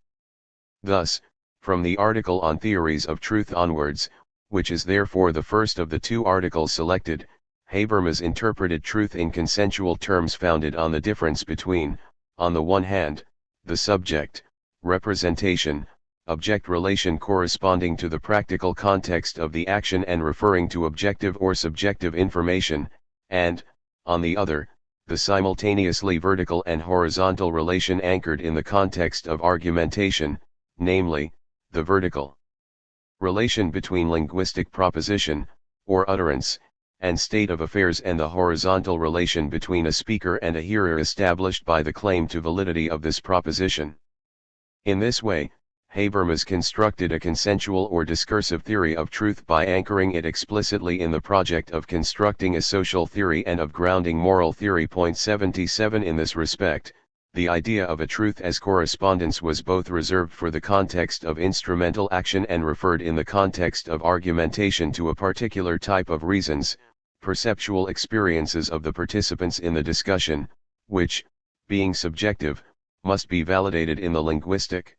Thus, from the article on theories of truth onwards, which is therefore the first of the two articles selected, Habermas interpreted truth in consensual terms founded on the difference between, on the one hand, the subject, representation, object relation corresponding to the practical context of the action and referring to objective or subjective information, and, on the other, the simultaneously vertical and horizontal relation anchored in the context of argumentation, namely, the vertical relation between linguistic proposition, or utterance, and state of affairs, and the horizontal relation between a speaker and a hearer established by the claim to validity of this proposition. In this way, Habermas constructed a consensual or discursive theory of truth by anchoring it explicitly in the project of constructing a social theory and of grounding moral theory. 77 In this respect, the idea of a truth as correspondence was both reserved for the context of instrumental action and referred in the context of argumentation to a particular type of reasons, perceptual experiences of the participants in the discussion, which, being subjective, must be validated in the linguistic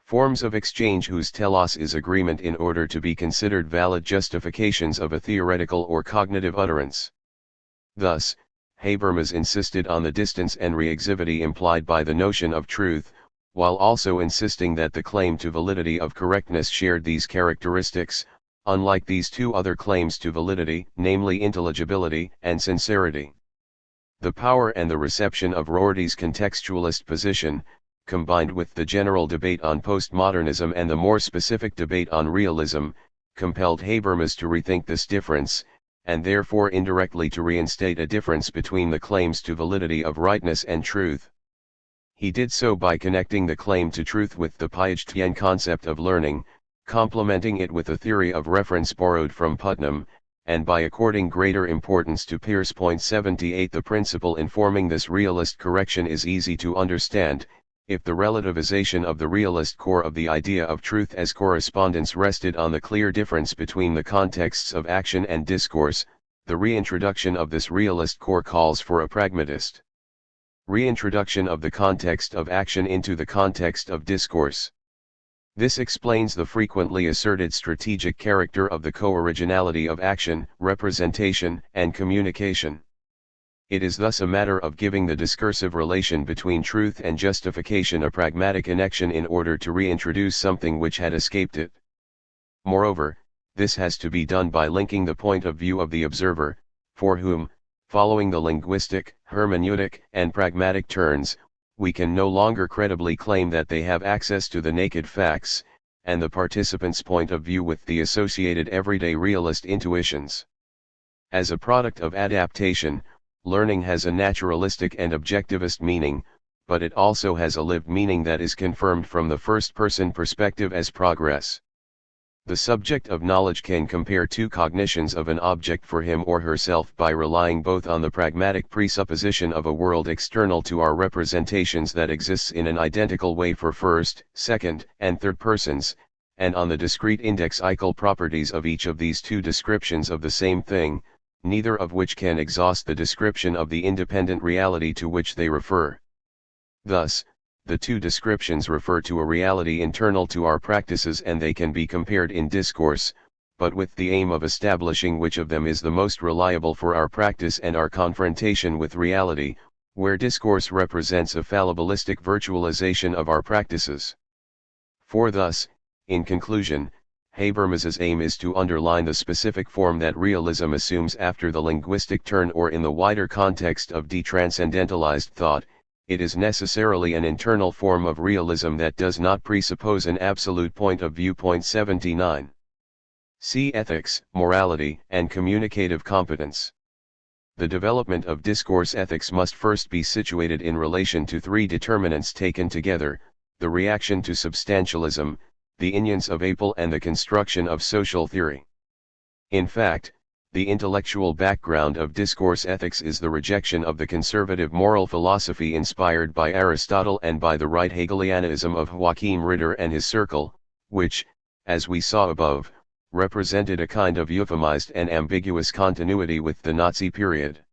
forms of exchange whose telos is agreement in order to be considered valid justifications of a theoretical or cognitive utterance. Thus, Habermas insisted on the distance and reexivity implied by the notion of truth, while also insisting that the claim to validity of correctness shared these characteristics, unlike these two other claims to validity, namely intelligibility and sincerity. The power and the reception of Rorty's contextualist position, combined with the general debate on postmodernism and the more specific debate on realism, compelled Habermas to rethink this difference, and therefore indirectly to reinstate a difference between the claims to validity of rightness and truth. He did so by connecting the claim to truth with the Piagetian concept of learning, complementing it with a theory of reference borrowed from Putnam, and by according greater importance to Peirce. 78 The principle informing this realist correction is easy to understand. If the relativization of the realist core of the idea of truth as correspondence rested on the clear difference between the contexts of action and discourse, the reintroduction of this realist core calls for a pragmatist reintroduction of the context of action into the context of discourse. This explains the frequently asserted strategic character of the co-originality of action, representation, and communication. It is thus a matter of giving the discursive relation between truth and justification a pragmatic connection in order to reintroduce something which had escaped it. Moreover, this has to be done by linking the point of view of the observer, for whom, following the linguistic, hermeneutic, and pragmatic turns, we can no longer credibly claim that they have access to the naked facts, and the participant's point of view with the associated everyday realist intuitions. As a product of adaptation, learning has a naturalistic and objectivist meaning, but it also has a lived meaning that is confirmed from the first-person perspective as progress. The subject of knowledge can compare two cognitions of an object for him or herself by relying both on the pragmatic presupposition of a world external to our representations that exists in an identical way for first, second, and third persons, and on the discrete indexical properties of each of these two descriptions of the same thing, neither of which can exhaust the description of the independent reality to which they refer. Thus, the two descriptions refer to a reality internal to our practices and they can be compared in discourse, but with the aim of establishing which of them is the most reliable for our practice and our confrontation with reality, where discourse represents a fallibilistic virtualization of our practices. For thus, in conclusion, Habermas's aim is to underline the specific form that realism assumes after the linguistic turn, or in the wider context of detranscendentalized thought, it is necessarily an internal form of realism that does not presuppose an absolute point of view. 79. See Ethics, Morality, and Communicative Competence. The development of discourse ethics must first be situated in relation to three determinants taken together: the reaction to substantialism, the Inyons of Apel, and the construction of social theory. In fact, the intellectual background of discourse ethics is the rejection of the conservative moral philosophy inspired by Aristotle and by the right Hegelianism of Joachim Ritter and his circle, which, as we saw above, represented a kind of euphemized and ambiguous continuity with the Nazi period.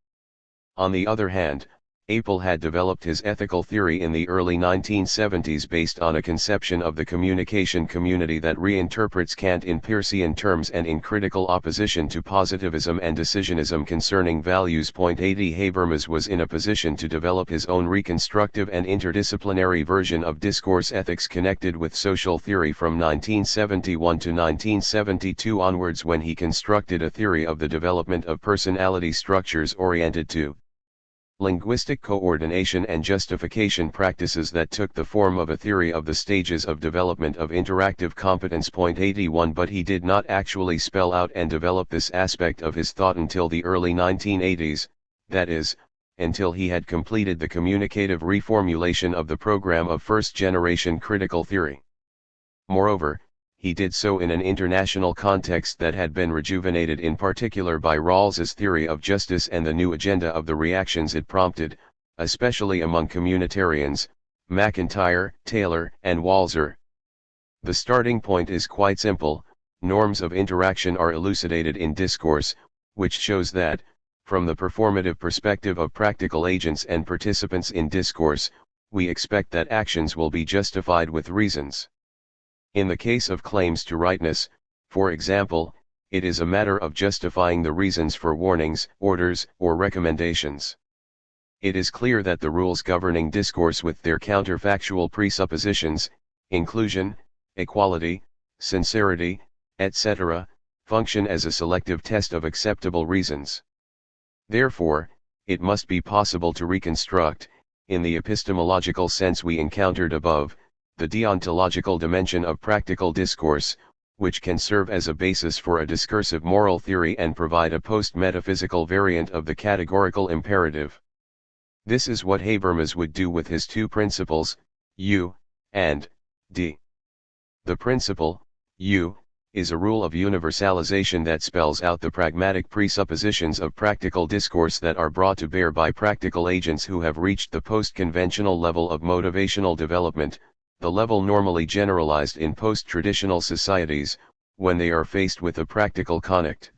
On the other hand, Apel had developed his ethical theory in the early 1970s based on a conception of the communication community that reinterprets Kant in Peircean terms and in critical opposition to positivism and decisionism concerning values. 80 Habermas was in a position to develop his own reconstructive and interdisciplinary version of discourse ethics connected with social theory from 1971 to 1972 onwards, when he constructed a theory of the development of personality structures oriented to linguistic coordination and justification practices that took the form of a theory of the stages of development of interactive competence. 81 But he did not actually spell out and develop this aspect of his thought until the early 1980s, that is, until he had completed the communicative reformulation of the program of first-generation critical theory. Moreover, he did so in an international context that had been rejuvenated in particular by Rawls's theory of justice and the new agenda of the reactions it prompted, especially among communitarians, McIntyre, Taylor, and Walzer. The starting point is quite simple: norms of interaction are elucidated in discourse, which shows that, from the performative perspective of practical agents and participants in discourse, we expect that actions will be justified with reasons. In the case of claims to rightness, for example, it is a matter of justifying the reasons for warnings, orders, or recommendations. It is clear that the rules governing discourse with their counterfactual presuppositions, inclusion, equality, sincerity, etc., function as a selective test of acceptable reasons. Therefore, it must be possible to reconstruct, in the epistemological sense we encountered above, the deontological dimension of practical discourse, which can serve as a basis for a discursive moral theory and provide a post-metaphysical variant of the categorical imperative. This is what Habermas would do with his two principles, U and D. The principle, U, is a rule of universalization that spells out the pragmatic presuppositions of practical discourse that are brought to bear by practical agents who have reached the post-conventional level of motivational development, the level normally generalized in post-traditional societies, when they are faced with a practical conflict.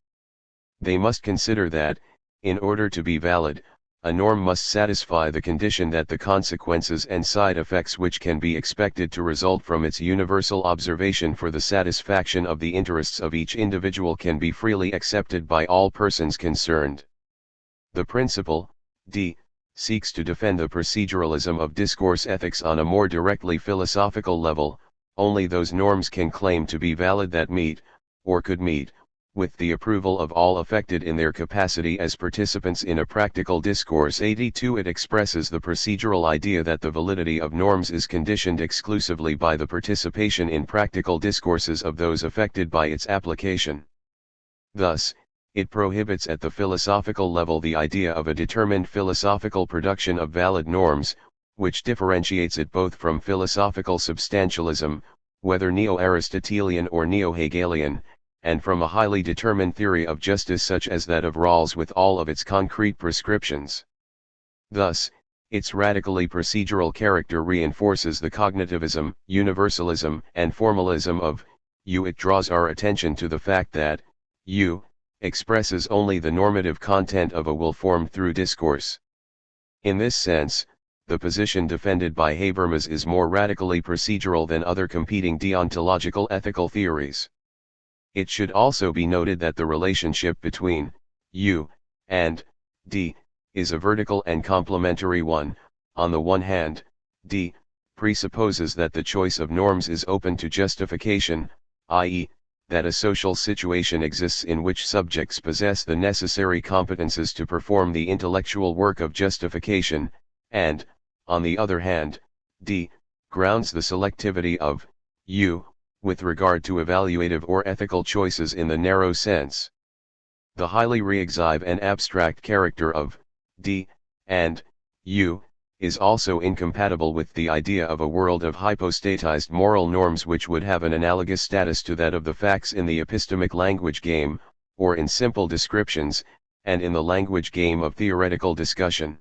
They must consider that, in order to be valid, a norm must satisfy the condition that the consequences and side effects which can be expected to result from its universal observation for the satisfaction of the interests of each individual can be freely accepted by all persons concerned. The principle, D, seeks to defend the proceduralism of discourse ethics on a more directly philosophical level. Only those norms can claim to be valid that meet, or could meet, with the approval of all affected in their capacity as participants in a practical discourse. 82 It expresses the procedural idea that the validity of norms is conditioned exclusively by the participation in practical discourses of those affected by its application. Thus, it prohibits at the philosophical level the idea of a determined philosophical production of valid norms, which differentiates it both from philosophical substantialism, whether neo-Aristotelian or neo-Hegelian, and from a highly determined theory of justice such as that of Rawls with all of its concrete prescriptions. Thus, its radically procedural character reinforces the cognitivism, universalism, and formalism of U. It draws our attention to the fact that U expresses only the normative content of a will formed through discourse. In this sense, the position defended by Habermas is more radically procedural than other competing deontological ethical theories. It should also be noted that the relationship between U and D is a vertical and complementary one. On the one hand, D presupposes that the choice of norms is open to justification, i.e., that a social situation exists in which subjects possess the necessary competences to perform the intellectual work of justification, and, on the other hand, D grounds the selectivity of U with regard to evaluative or ethical choices in the narrow sense. The highly reactive and abstract character of D and U is also incompatible with the idea of a world of hypostatized moral norms which would have an analogous status to that of the facts in the epistemic language game, or in simple descriptions, and in the language game of theoretical discussion.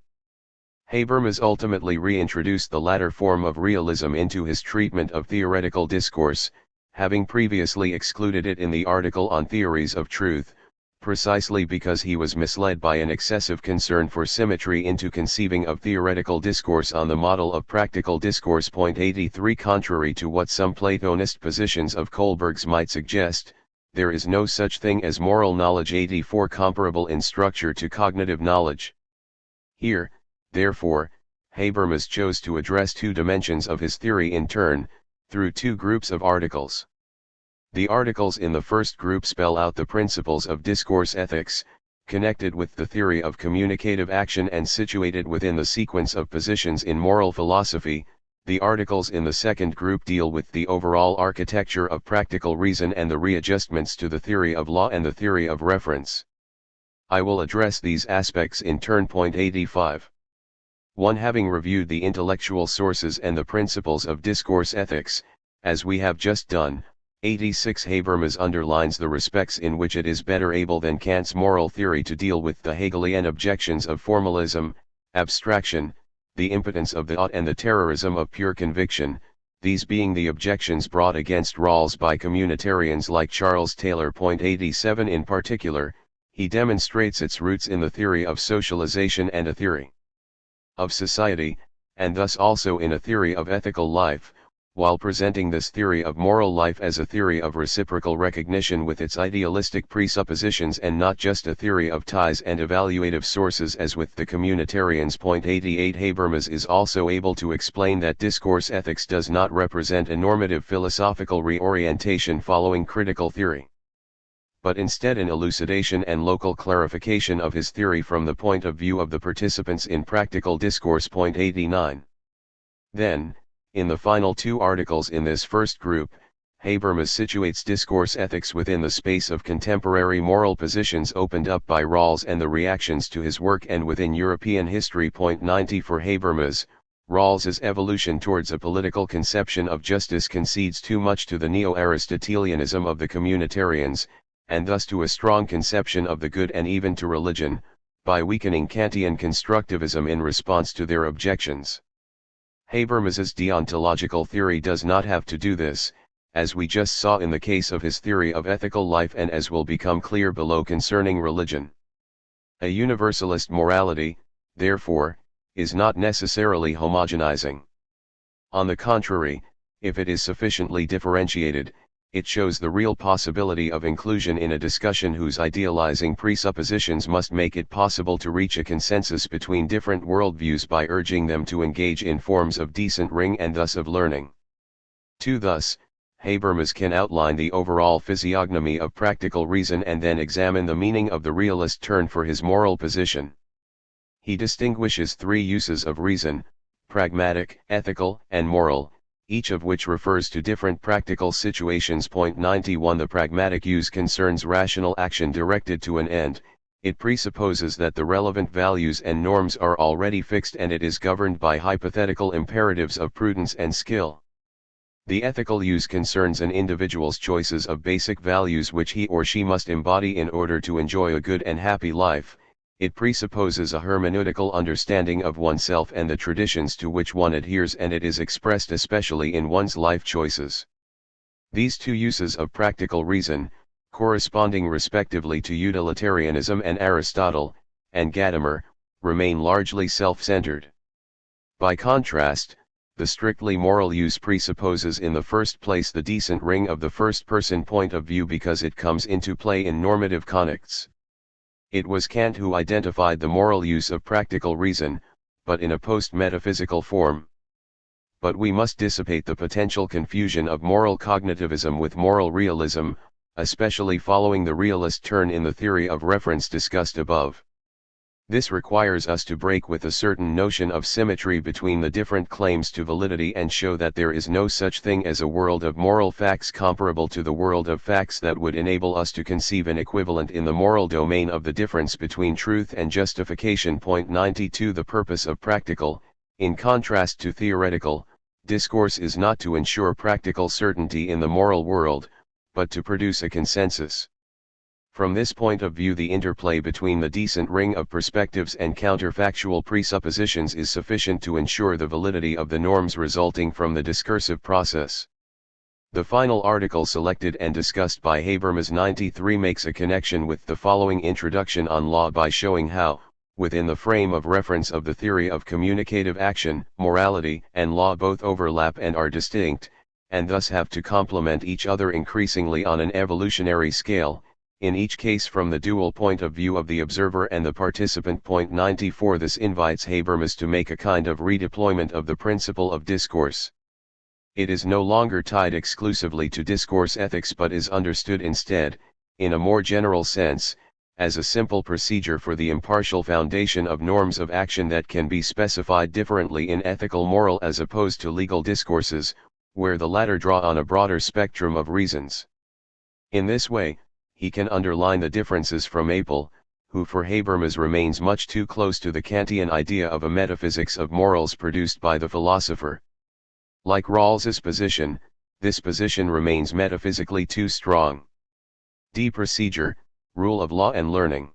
Habermas ultimately reintroduced the latter form of realism into his treatment of theoretical discourse, having previously excluded it in the article on theories of truth, precisely because he was misled by an excessive concern for symmetry into conceiving of theoretical discourse on the model of practical discourse. 83 Contrary to what some Platonist positions of Kohlberg's might suggest, there is no such thing as moral knowledge. 84 Comparable in structure to cognitive knowledge. Here, therefore, Habermas chose to address two dimensions of his theory in turn, through two groups of articles. The articles in the first group spell out the principles of discourse ethics, connected with the theory of communicative action and situated within the sequence of positions in moral philosophy. The articles in the second group deal with the overall architecture of practical reason and the readjustments to the theory of law and the theory of reference. I will address these aspects in turn. 85. 1. Having reviewed the intellectual sources and the principles of discourse ethics, as we have just done, 86 Habermas underlines the respects in which it is better able than Kant's moral theory to deal with the Hegelian objections of formalism, abstraction, the impotence of the ought and the terrorism of pure conviction, these being the objections brought against Rawls by communitarians like Charles Taylor. 87 In particular, he demonstrates its roots in the theory of socialization and a theory of society, and thus also in a theory of ethical life, while presenting this theory of moral life as a theory of reciprocal recognition with its idealistic presuppositions and not just a theory of ties and evaluative sources as with the communitarians. 88 Habermas is also able to explain that discourse ethics does not represent a normative philosophical reorientation following critical theory, but instead an elucidation and local clarification of his theory from the point of view of the participants in practical discourse. 89. Then, in the final two articles in this first group, Habermas situates discourse ethics within the space of contemporary moral positions opened up by Rawls and the reactions to his work and within European history. 90 For Habermas, Rawls's evolution towards a political conception of justice concedes too much to the neo-Aristotelianism of the communitarians, and thus to a strong conception of the good and even to religion, by weakening Kantian constructivism in response to their objections. Habermas's deontological theory does not have to do this, as we just saw in the case of his theory of ethical life and as will become clear below concerning religion. A universalist morality, therefore, is not necessarily homogenizing. On the contrary, if it is sufficiently differentiated, it shows the real possibility of inclusion in a discussion whose idealizing presuppositions must make it possible to reach a consensus between different worldviews by urging them to engage in forms of decent ring and thus of learning. 2. Thus, Habermas can outline the overall physiognomy of practical reason and then examine the meaning of the realist turn for his moral position. He distinguishes three uses of reason: pragmatic, ethical, and moral, each of which refers to different practical situations. 91 The pragmatic use concerns rational action directed to an end. It presupposes that the relevant values and norms are already fixed and it is governed by hypothetical imperatives of prudence and skill. The ethical use concerns an individual's choices of basic values which he or she must embody in order to enjoy a good and happy life. It presupposes a hermeneutical understanding of oneself and the traditions to which one adheres, and it is expressed especially in one's life choices. These two uses of practical reason, corresponding respectively to utilitarianism and Aristotle, and Gadamer, remain largely self-centered. By contrast, the strictly moral use presupposes in the first place the decent ring of the first-person point of view because it comes into play in normative connects. It was Kant who identified the moral use of practical reason, but in a post-metaphysical form. But we must dissipate the potential confusion of moral cognitivism with moral realism, especially following the realist turn in the theory of reference discussed above. This requires us to break with a certain notion of symmetry between the different claims to validity and show that there is no such thing as a world of moral facts comparable to the world of facts that would enable us to conceive an equivalent in the moral domain of the difference between truth and justification. 92 The purpose of practical, in contrast to theoretical, discourse is not to ensure practical certainty in the moral world, but to produce a consensus. From this point of view, the interplay between the decent ring of perspectives and counterfactual presuppositions is sufficient to ensure the validity of the norms resulting from the discursive process. The final article selected and discussed by Habermas 93 makes a connection with the following introduction on law by showing how, within the frame of reference of the theory of communicative action, morality and law both overlap and are distinct, and thus have to complement each other increasingly on an evolutionary scale, in each case from the dual point of view of the observer and the participant. 94 This invites Habermas to make a kind of redeployment of the principle of discourse. It is no longer tied exclusively to discourse ethics but is understood instead, in a more general sense, as a simple procedure for the impartial foundation of norms of action that can be specified differently in ethical moral as opposed to legal discourses, where the latter draw on a broader spectrum of reasons. In this way, he can underline the differences from Apel, who for Habermas remains much too close to the Kantian idea of a metaphysics of morals produced by the philosopher. Like Rawls's position, this position remains metaphysically too strong. D. Procedure, Rule of Law and Learning.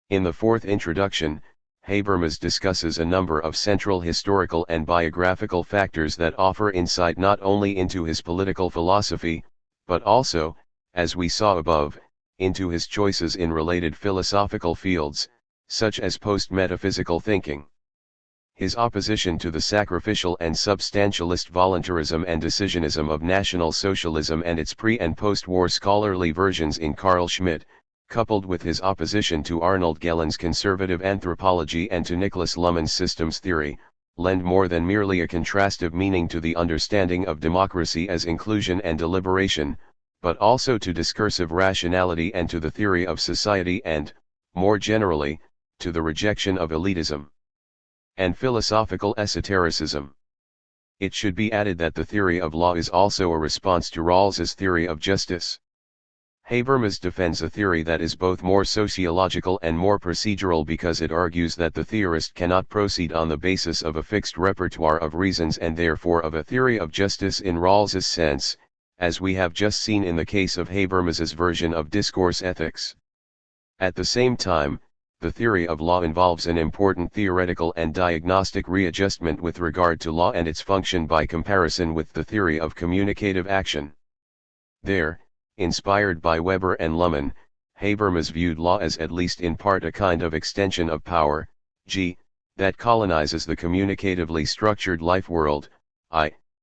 In the fourth introduction, Habermas discusses a number of central historical and biographical factors that offer insight not only into his political philosophy, but also, as we saw above, into his choices in related philosophical fields, such as post-metaphysical thinking. His opposition to the sacrificial and substantialist voluntarism and decisionism of National Socialism and its pre- and post-war scholarly versions in Carl Schmitt, coupled with his opposition to Arnold Gellen's conservative anthropology and to Nicholas Luhmann's systems theory, lend more than merely a contrastive meaning to the understanding of democracy as inclusion and deliberation, but also to discursive rationality and to the theory of society and, more generally, to the rejection of elitism and philosophical esotericism. It should be added that the theory of law is also a response to Rawls's theory of justice. Habermas defends a theory that is both more sociological and more procedural because it argues that the theorist cannot proceed on the basis of a fixed repertoire of reasons and therefore of a theory of justice in Rawls's sense, as we have just seen in the case of Habermas's version of discourse ethics. At the same time, the theory of law involves an important theoretical and diagnostic readjustment with regard to law and its function by comparison with the theory of communicative action. There, inspired by Weber and Luhmann, Habermas viewed law as at least in part a kind of extension of power, g, that colonizes the communicatively structured life world,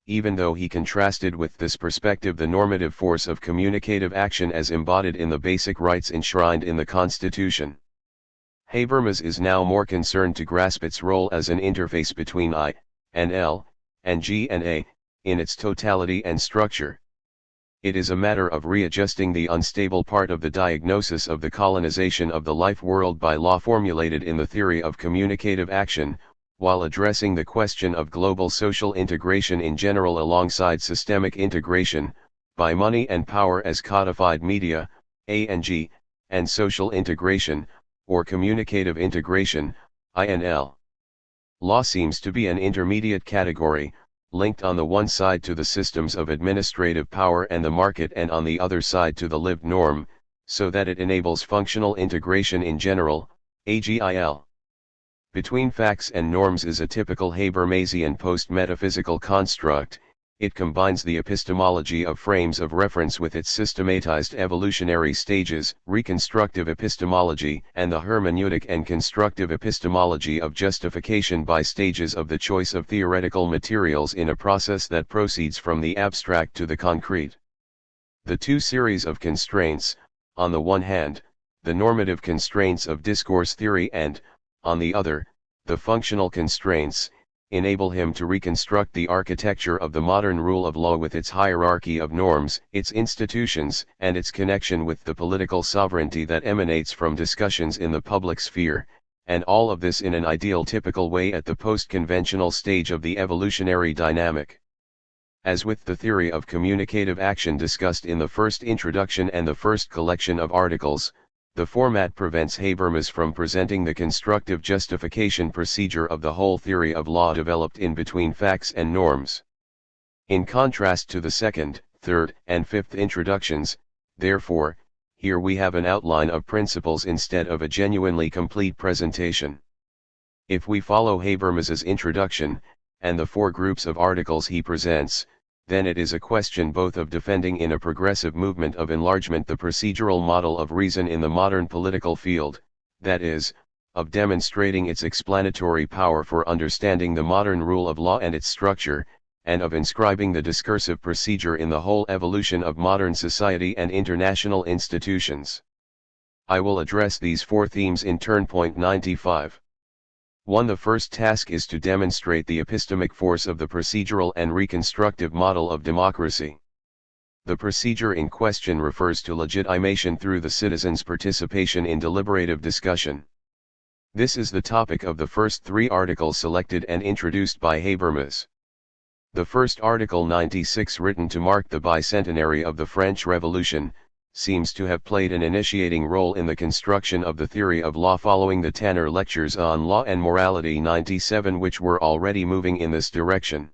even though he contrasted with this perspective the normative force of communicative action as embodied in the basic rights enshrined in the Constitution. Habermas is now more concerned to grasp its role as an interface between I and L, and G and A, in its totality and structure. It is a matter of readjusting the unstable part of the diagnosis of the colonization of the life world by law formulated in the theory of communicative action, while addressing the question of global social integration in general alongside systemic integration, by money and power as codified media, A and G, and social integration, or communicative integration, I and L. Law seems to be an intermediate category, linked on the one side to the systems of administrative power and the market and on the other side to the lived norm, so that it enables functional integration in general, AGIL. Between facts and norms is a typical Habermasian post-metaphysical construct. It combines the epistemology of frames of reference with its systematized evolutionary stages, reconstructive epistemology, and the hermeneutic and constructive epistemology of justification by stages of the choice of theoretical materials in a process that proceeds from the abstract to the concrete. The two series of constraints, on the one hand, the normative constraints of discourse theory and, on the other, the functional constraints, enable him to reconstruct the architecture of the modern rule of law with its hierarchy of norms, its institutions, and its connection with the political sovereignty that emanates from discussions in the public sphere, and all of this in an ideal typical way at the post-conventional stage of the evolutionary dynamic. As with the theory of communicative action discussed in the first introduction and the first collection of articles, the format prevents Habermas from presenting the constructive justification procedure of the whole theory of law developed in between facts and norms. In contrast to the second, third, and fifth introductions, therefore, here we have an outline of principles instead of a genuinely complete presentation. If we follow Habermas's introduction, and the four groups of articles he presents, then it is a question both of defending in a progressive movement of enlargement the procedural model of reason in the modern political field, that is, of demonstrating its explanatory power for understanding the modern rule of law and its structure, and of inscribing the discursive procedure in the whole evolution of modern society and international institutions. I will address these four themes in turn. Point 95. 1. The first task is to demonstrate the epistemic force of the procedural and reconstructive model of democracy. The procedure in question refers to legitimation through the citizens' participation in deliberative discussion. This is the topic of the first three articles selected and introduced by Habermas. The first article, 96, written to mark the bicentenary of the French Revolution, seems to have played an initiating role in the construction of the theory of law following the Tanner lectures on Law and Morality 97, which were already moving in this direction.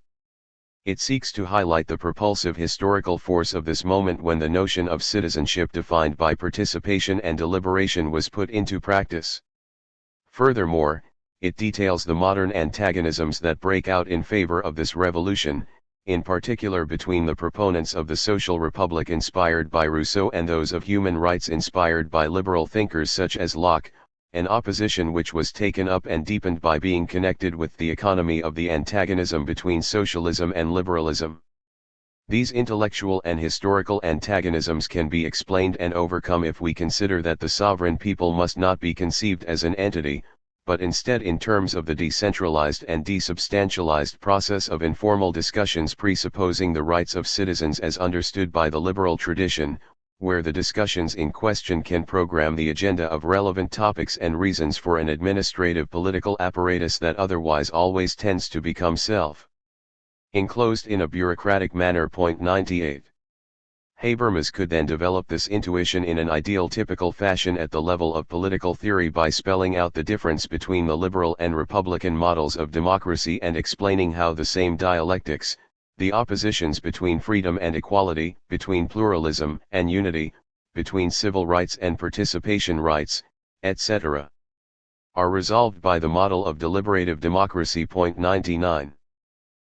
It seeks to highlight the propulsive historical force of this moment when the notion of citizenship defined by participation and deliberation was put into practice. Furthermore, it details the modern antagonisms that break out in favor of this revolution, in particular between the proponents of the social republic inspired by Rousseau and those of human rights inspired by liberal thinkers such as Locke, an opposition which was taken up and deepened by being connected with the economy of the antagonism between socialism and liberalism. These intellectual and historical antagonisms can be explained and overcome if we consider that the sovereign people must not be conceived as an entity, but instead in terms of the decentralized and desubstantialized process of informal discussions presupposing the rights of citizens as understood by the liberal tradition, where the discussions in question can program the agenda of relevant topics and reasons for an administrative political apparatus that otherwise always tends to become self-enclosed in a bureaucratic manner. Point 98. Habermas could then develop this intuition in an ideal typical fashion at the level of political theory by spelling out the difference between the liberal and republican models of democracy and explaining how the same dialectics, the oppositions between freedom and equality, between pluralism and unity, between civil rights and participation rights, etc., are resolved by the model of deliberative democracy. Point 99.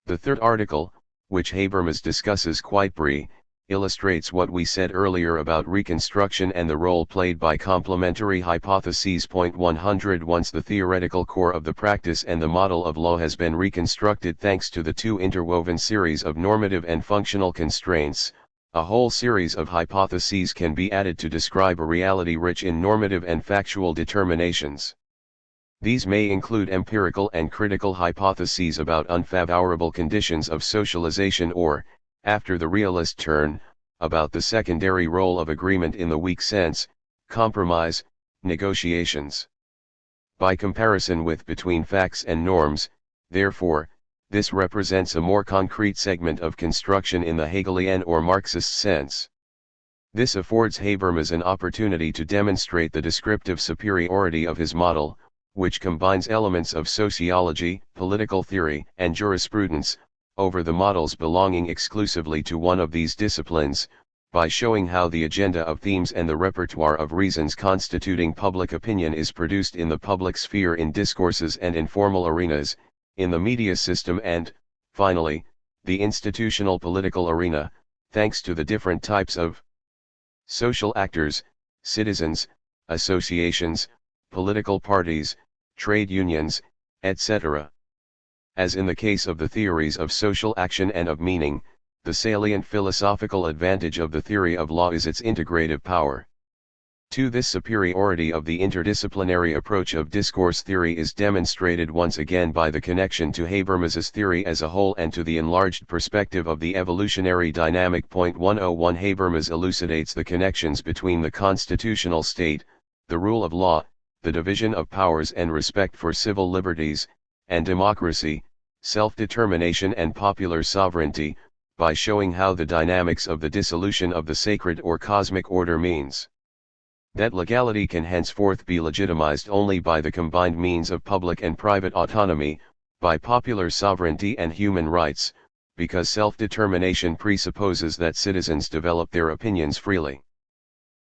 The third article, which Habermas discusses quite briefly, illustrates what we said earlier about reconstruction and the role played by complementary hypotheses. Point 100. Once the theoretical core of the practice and the model of law has been reconstructed thanks to the two interwoven series of normative and functional constraints, a whole series of hypotheses can be added to describe a reality rich in normative and factual determinations. These may include empirical and critical hypotheses about unfavorable conditions of socialization or, after the realist turn, about the secondary role of agreement in the weak sense, compromise, negotiations. By comparison with between facts and norms, therefore, this represents a more concrete segment of construction in the Hegelian or Marxist sense. This affords Habermas an opportunity to demonstrate the descriptive superiority of his model, which combines elements of sociology, political theory, and jurisprudence, over the models belonging exclusively to one of these disciplines, by showing how the agenda of themes and the repertoire of reasons constituting public opinion is produced in the public sphere in discourses and informal arenas, in the media system and, finally, the institutional political arena, thanks to the different types of social actors, citizens, associations, political parties, trade unions, etc. As in the case of the theories of social action and of meaning, the salient philosophical advantage of the theory of law is its integrative power. To this superiority of the interdisciplinary approach of discourse theory is demonstrated once again by the connection to Habermas's theory as a whole and to the enlarged perspective of the evolutionary dynamic. Point 101. Habermas elucidates the connections between the constitutional state, the rule of law, the division of powers and respect for civil liberties, and democracy, self-determination and popular sovereignty, by showing how the dynamics of the dissolution of the sacred or cosmic order means that legality can henceforth be legitimized only by the combined means of public and private autonomy, by popular sovereignty and human rights, because self-determination presupposes that citizens develop their opinions freely.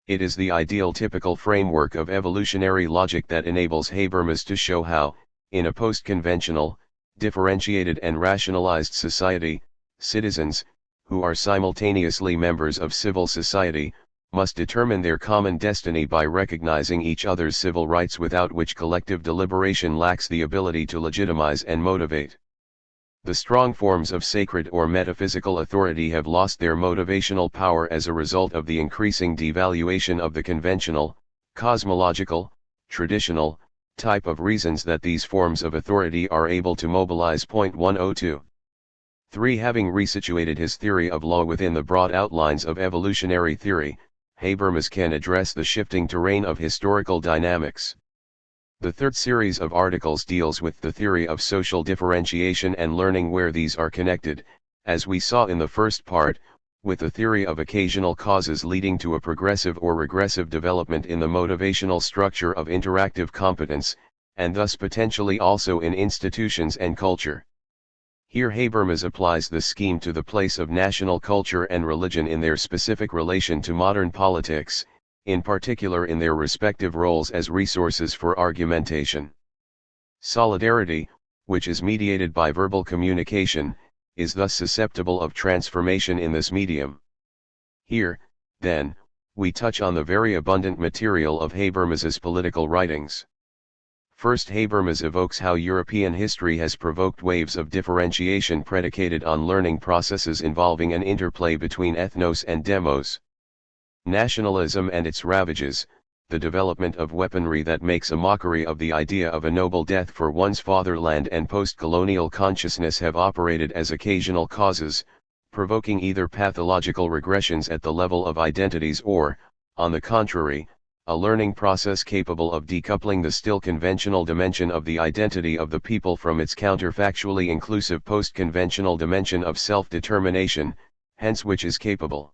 It is the ideal typical framework of evolutionary logic that enables Habermas to show how, in a post-conventional, differentiated and rationalized society, citizens, who are simultaneously members of civil society, must determine their common destiny by recognizing each other's civil rights, without which collective deliberation lacks the ability to legitimize and motivate. The strong forms of sacred or metaphysical authority have lost their motivational power as a result of the increasing devaluation of the conventional, cosmological, traditional type of reasons that these forms of authority are able to mobilize. 102. 3. Having resituated his theory of law within the broad outlines of evolutionary theory, Habermas can address the shifting terrain of historical dynamics. The third series of articles deals with the theory of social differentiation and learning, where these are connected, as we saw in the first part, with the theory of occasional causes leading to a progressive or regressive development in the motivational structure of interactive competence, and thus potentially also in institutions and culture. Here Habermas applies the scheme to the place of national culture and religion in their specific relation to modern politics, in particular in their respective roles as resources for argumentation. Solidarity, which is mediated by verbal communication, is thus susceptible of transformation in this medium. Here, then, we touch on the very abundant material of Habermas's political writings. First, Habermas evokes how European history has provoked waves of differentiation predicated on learning processes involving an interplay between ethnos and demos. Nationalism and its ravages, the development of weaponry that makes a mockery of the idea of a noble death for one's fatherland, and post-colonial consciousness have operated as occasional causes, provoking either pathological regressions at the level of identities or, on the contrary, a learning process capable of decoupling the still conventional dimension of the identity of the people from its counterfactually inclusive post-conventional dimension of self-determination, hence which is capable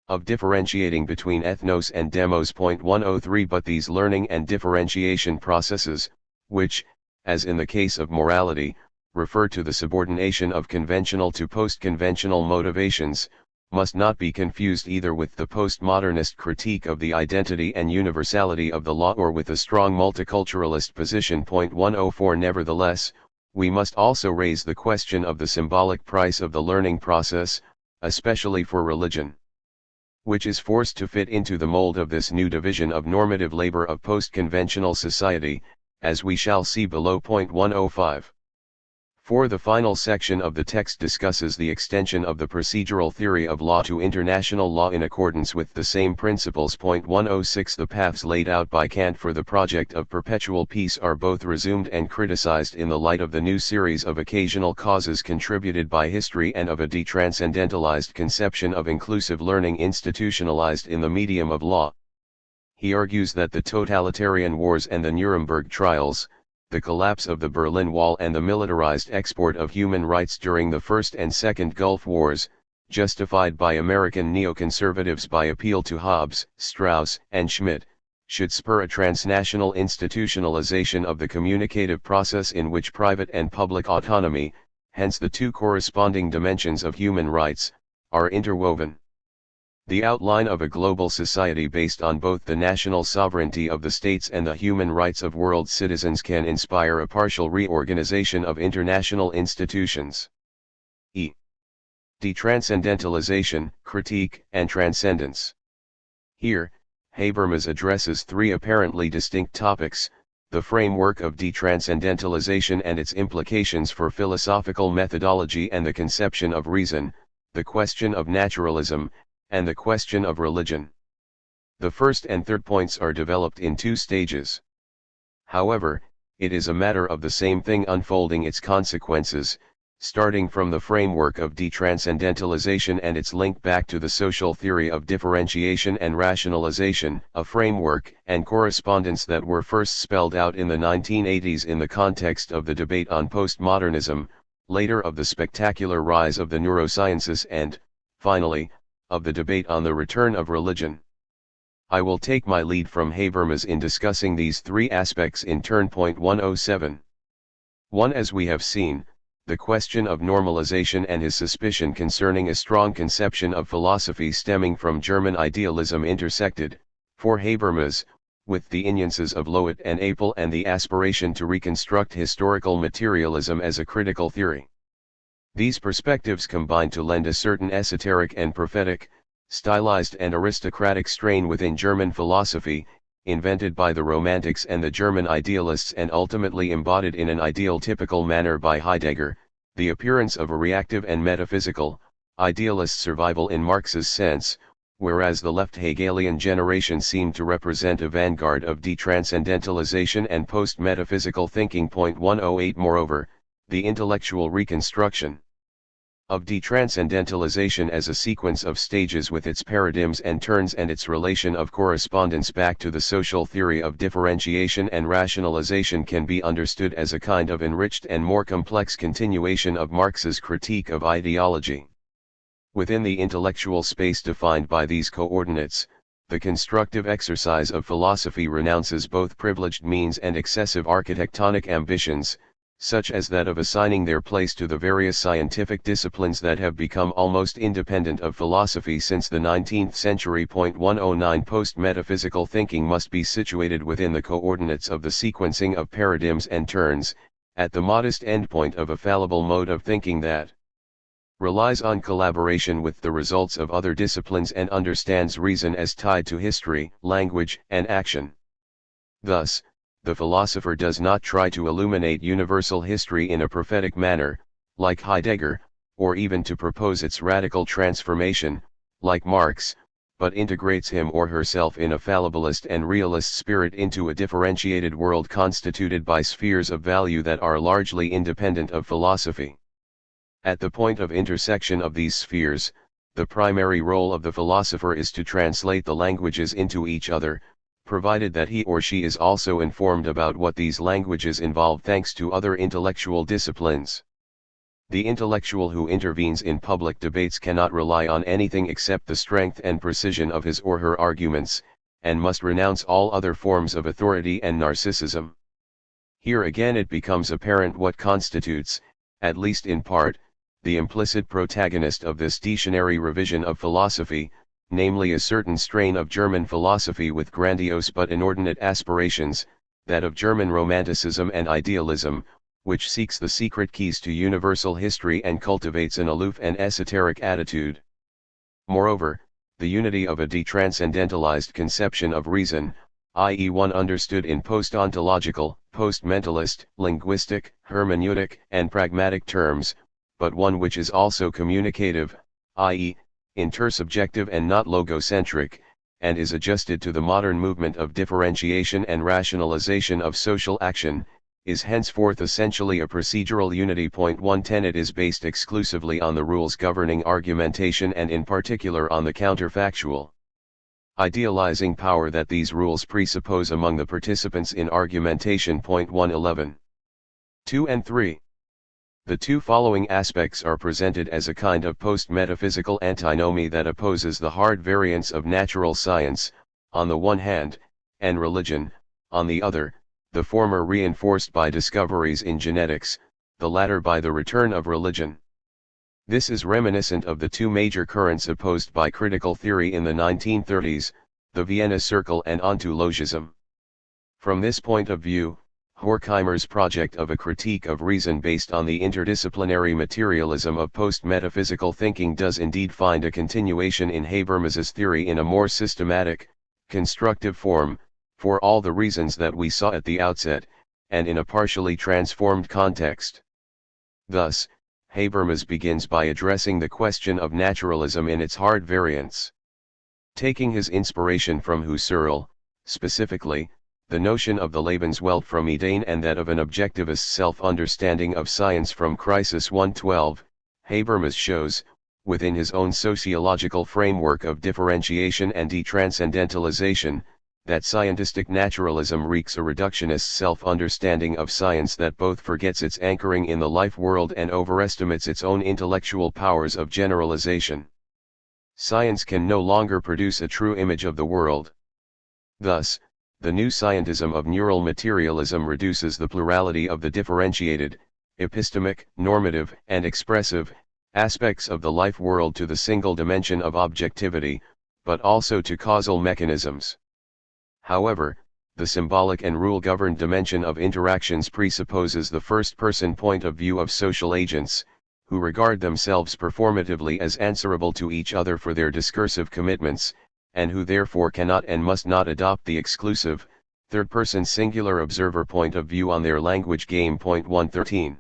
of differentiating between ethnos and demos. 103. But these learning and differentiation processes, which, as in the case of morality, refer to the subordination of conventional to post-conventional motivations, must not be confused either with the postmodernist critique of the identity and universality of the law or with a strong multiculturalist position. 104. Nevertheless, we must also raise the question of the symbolic price of the learning process, especially for religion, which is forced to fit into the mold of this new division of normative labor of post-conventional society, as we shall see below. 105. 4. The final section of the text discusses the extension of the procedural theory of law to international law in accordance with the same principles. 106. The paths laid out by Kant for the project of perpetual peace are both resumed and criticized in the light of the new series of occasional causes contributed by history and of a detranscendentalized conception of inclusive learning institutionalized in the medium of law. He argues that the totalitarian wars and the Nuremberg trials, the collapse of the Berlin Wall and the militarized export of human rights during the First and Second Gulf Wars, justified by American neoconservatives by appeal to Hobbes, Strauss, and Schmitt, should spur a transnational institutionalization of the communicative process in which private and public autonomy, hence the two corresponding dimensions of human rights, are interwoven. The outline of a global society based on both the national sovereignty of the states and the human rights of world citizens can inspire a partial reorganization of international institutions. E. Detranscendentalization, critique, and transcendence. Here, Habermas addresses three apparently distinct topics: the framework of detranscendentalization and its implications for philosophical methodology and the conception of reason, the question of naturalism, and the question of religion. The first and third points are developed in two stages. However, it is a matter of the same thing unfolding its consequences, starting from the framework of detranscendentalization and its link back to the social theory of differentiation and rationalization, a framework and correspondence that were first spelled out in the 1980s in the context of the debate on postmodernism, later of the spectacular rise of the neurosciences and, finally, of the debate on the return of religion. I will take my lead from Habermas in discussing these three aspects in turn. 107. 1. As we have seen, the question of normalization and his suspicion concerning a strong conception of philosophy stemming from German idealism intersected, for Habermas, with the nuances of Löwit and Apel and the aspiration to reconstruct historical materialism as a critical theory. These perspectives combine to lend a certain esoteric and prophetic, stylized and aristocratic strain within German philosophy, invented by the Romantics and the German idealists and ultimately embodied in an ideal typical manner by Heidegger, the appearance of a reactive and metaphysical, idealist survival in Marx's sense, whereas the left Hegelian generation seemed to represent a vanguard of detranscendentalization and post-metaphysical thinking. 108 Moreover, the intellectual reconstruction of detranscendentalization as a sequence of stages with its paradigms and turns and its relation of correspondence back to the social theory of differentiation and rationalization can be understood as a kind of enriched and more complex continuation of Marx's critique of ideology. Within the intellectual space defined by these coordinates, the constructive exercise of philosophy renounces both privileged means and excessive architectonic ambitions, such as that of assigning their place to the various scientific disciplines that have become almost independent of philosophy since the 19th century. 109 Post-metaphysical thinking must be situated within the coordinates of the sequencing of paradigms and turns, at the modest endpoint of a fallible mode of thinking that relies on collaboration with the results of other disciplines and understands reason as tied to history, language, and action. Thus, the philosopher does not try to illuminate universal history in a prophetic manner, like Heidegger, or even to propose its radical transformation, like Marx, but integrates him or herself in a fallibilist and realist spirit into a differentiated world constituted by spheres of value that are largely independent of philosophy. At the point of intersection of these spheres, the primary role of the philosopher is to translate the languages into each other, provided that he or she is also informed about what these languages involve thanks to other intellectual disciplines. The intellectual who intervenes in public debates cannot rely on anything except the strength and precision of his or her arguments, and must renounce all other forms of authority and narcissism. Here again it becomes apparent what constitutes, at least in part, the implicit protagonist of this stationary revision of philosophy, namely a certain strain of German philosophy with grandiose but inordinate aspirations, that of German romanticism and idealism, which seeks the secret keys to universal history and cultivates an aloof and esoteric attitude. Moreover, the unity of a detranscendentalized conception of reason, i.e. one understood in post-ontological, post-mentalist, linguistic, hermeneutic, and pragmatic terms, but one which is also communicative, i.e., intersubjective and not logocentric, and is adjusted to the modern movement of differentiation and rationalization of social action, is henceforth essentially a procedural unity. 110 It is based exclusively on the rules governing argumentation and in particular on the counterfactual, idealizing power that these rules presuppose among the participants in argumentation. 111. 2 and 3. The two following aspects are presented as a kind of post-metaphysical antinomy that opposes the hard variance of natural science, on the one hand, and religion, on the other, the former reinforced by discoveries in genetics, the latter by the return of religion. This is reminiscent of the two major currents opposed by critical theory in the 1930s, the Vienna Circle and ontologism. From this point of view, Horkheimer's project of a critique of reason based on the interdisciplinary materialism of post-metaphysical thinking does indeed find a continuation in Habermas's theory in a more systematic, constructive form, for all the reasons that we saw at the outset, and in a partially transformed context. Thus, Habermas begins by addressing the question of naturalism in its hard variance. Taking his inspiration from Husserl, specifically, the notion of the Lebenswelt from Ideen and that of an objectivist self-understanding of science from Crisis 112, Habermas shows, within his own sociological framework of differentiation and detranscendentalization, that scientistic naturalism reeks a reductionist self-understanding of science that both forgets its anchoring in the life world and overestimates its own intellectual powers of generalization. Science can no longer produce a true image of the world. Thus, the new scientism of neural materialism reduces the plurality of the differentiated, epistemic, normative, and expressive, aspects of the life world to the single dimension of objectivity, but also to causal mechanisms. However, the symbolic and rule-governed dimension of interactions presupposes the first-person point of view of social agents, who regard themselves performatively as answerable to each other for their discursive commitments, and who therefore cannot and must not adopt the exclusive, third-person singular observer point of view on their language game. 113.